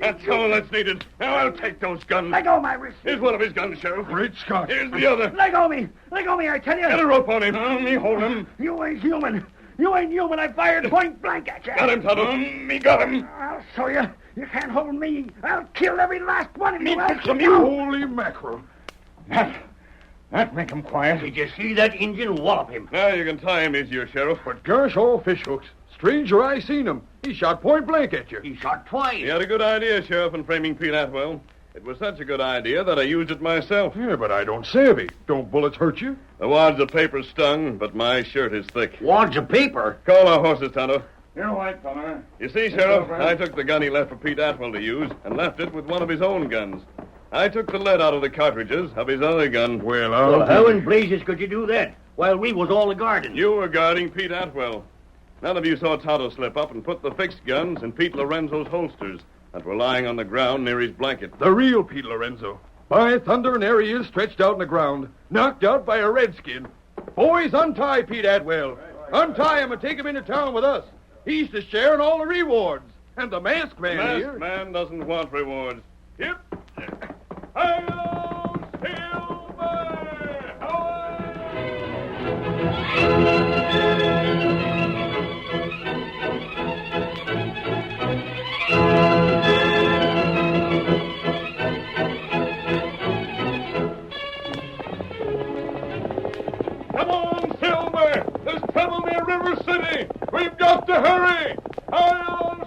That's all that's needed. Now I'll take those guns. Let go my wrist. Here's one of his guns, Sheriff. Great Scott. Here's the other. Let go me. Let go me, I tell you. Get a rope on him. Me hold him. You ain't human. You ain't human. I fired point blank at you. Got him, Tonto. Me got him. I'll show you. You can't hold me. I'll kill every last one of you. Holy mackerel. That make him quiet. Did you see that Indian wallop him? Now you can tie him easier, Sheriff. But gosh, all fish hooks. Stranger, I seen him. He shot point blank at you. He shot twice. He had a good idea, Sheriff, in framing Pete Atwell. It was such a good idea that I used it myself. Yeah, but I don't savvy. Don't bullets hurt you? The wads of paper stung, but my shirt is thick. Wads of paper? Call our horses, Tonto. You're white, fella. You see, Sheriff, I took the gun he left for Pete Atwell to use and left it with one of his own guns. I took the lead out of the cartridges of his other gun. Well, how in blazes could you do that while we was all a-guarding? You were guarding Pete Atwell. None of you saw Tonto slip up and put the fixed guns in Pete Lorenzo's holsters that were lying on the ground near his blanket. The real Pete Lorenzo. By thunder, and there he is, stretched out on the ground, knocked out by a redskin. Boys, untie Pete Atwell. Untie him and take him into town with us. He's to share in all the rewards. And the masked man The here... masked man doesn't want rewards. Yep. Come on, Silver! There's trouble near River City! We've got to hurry! Hi-yo,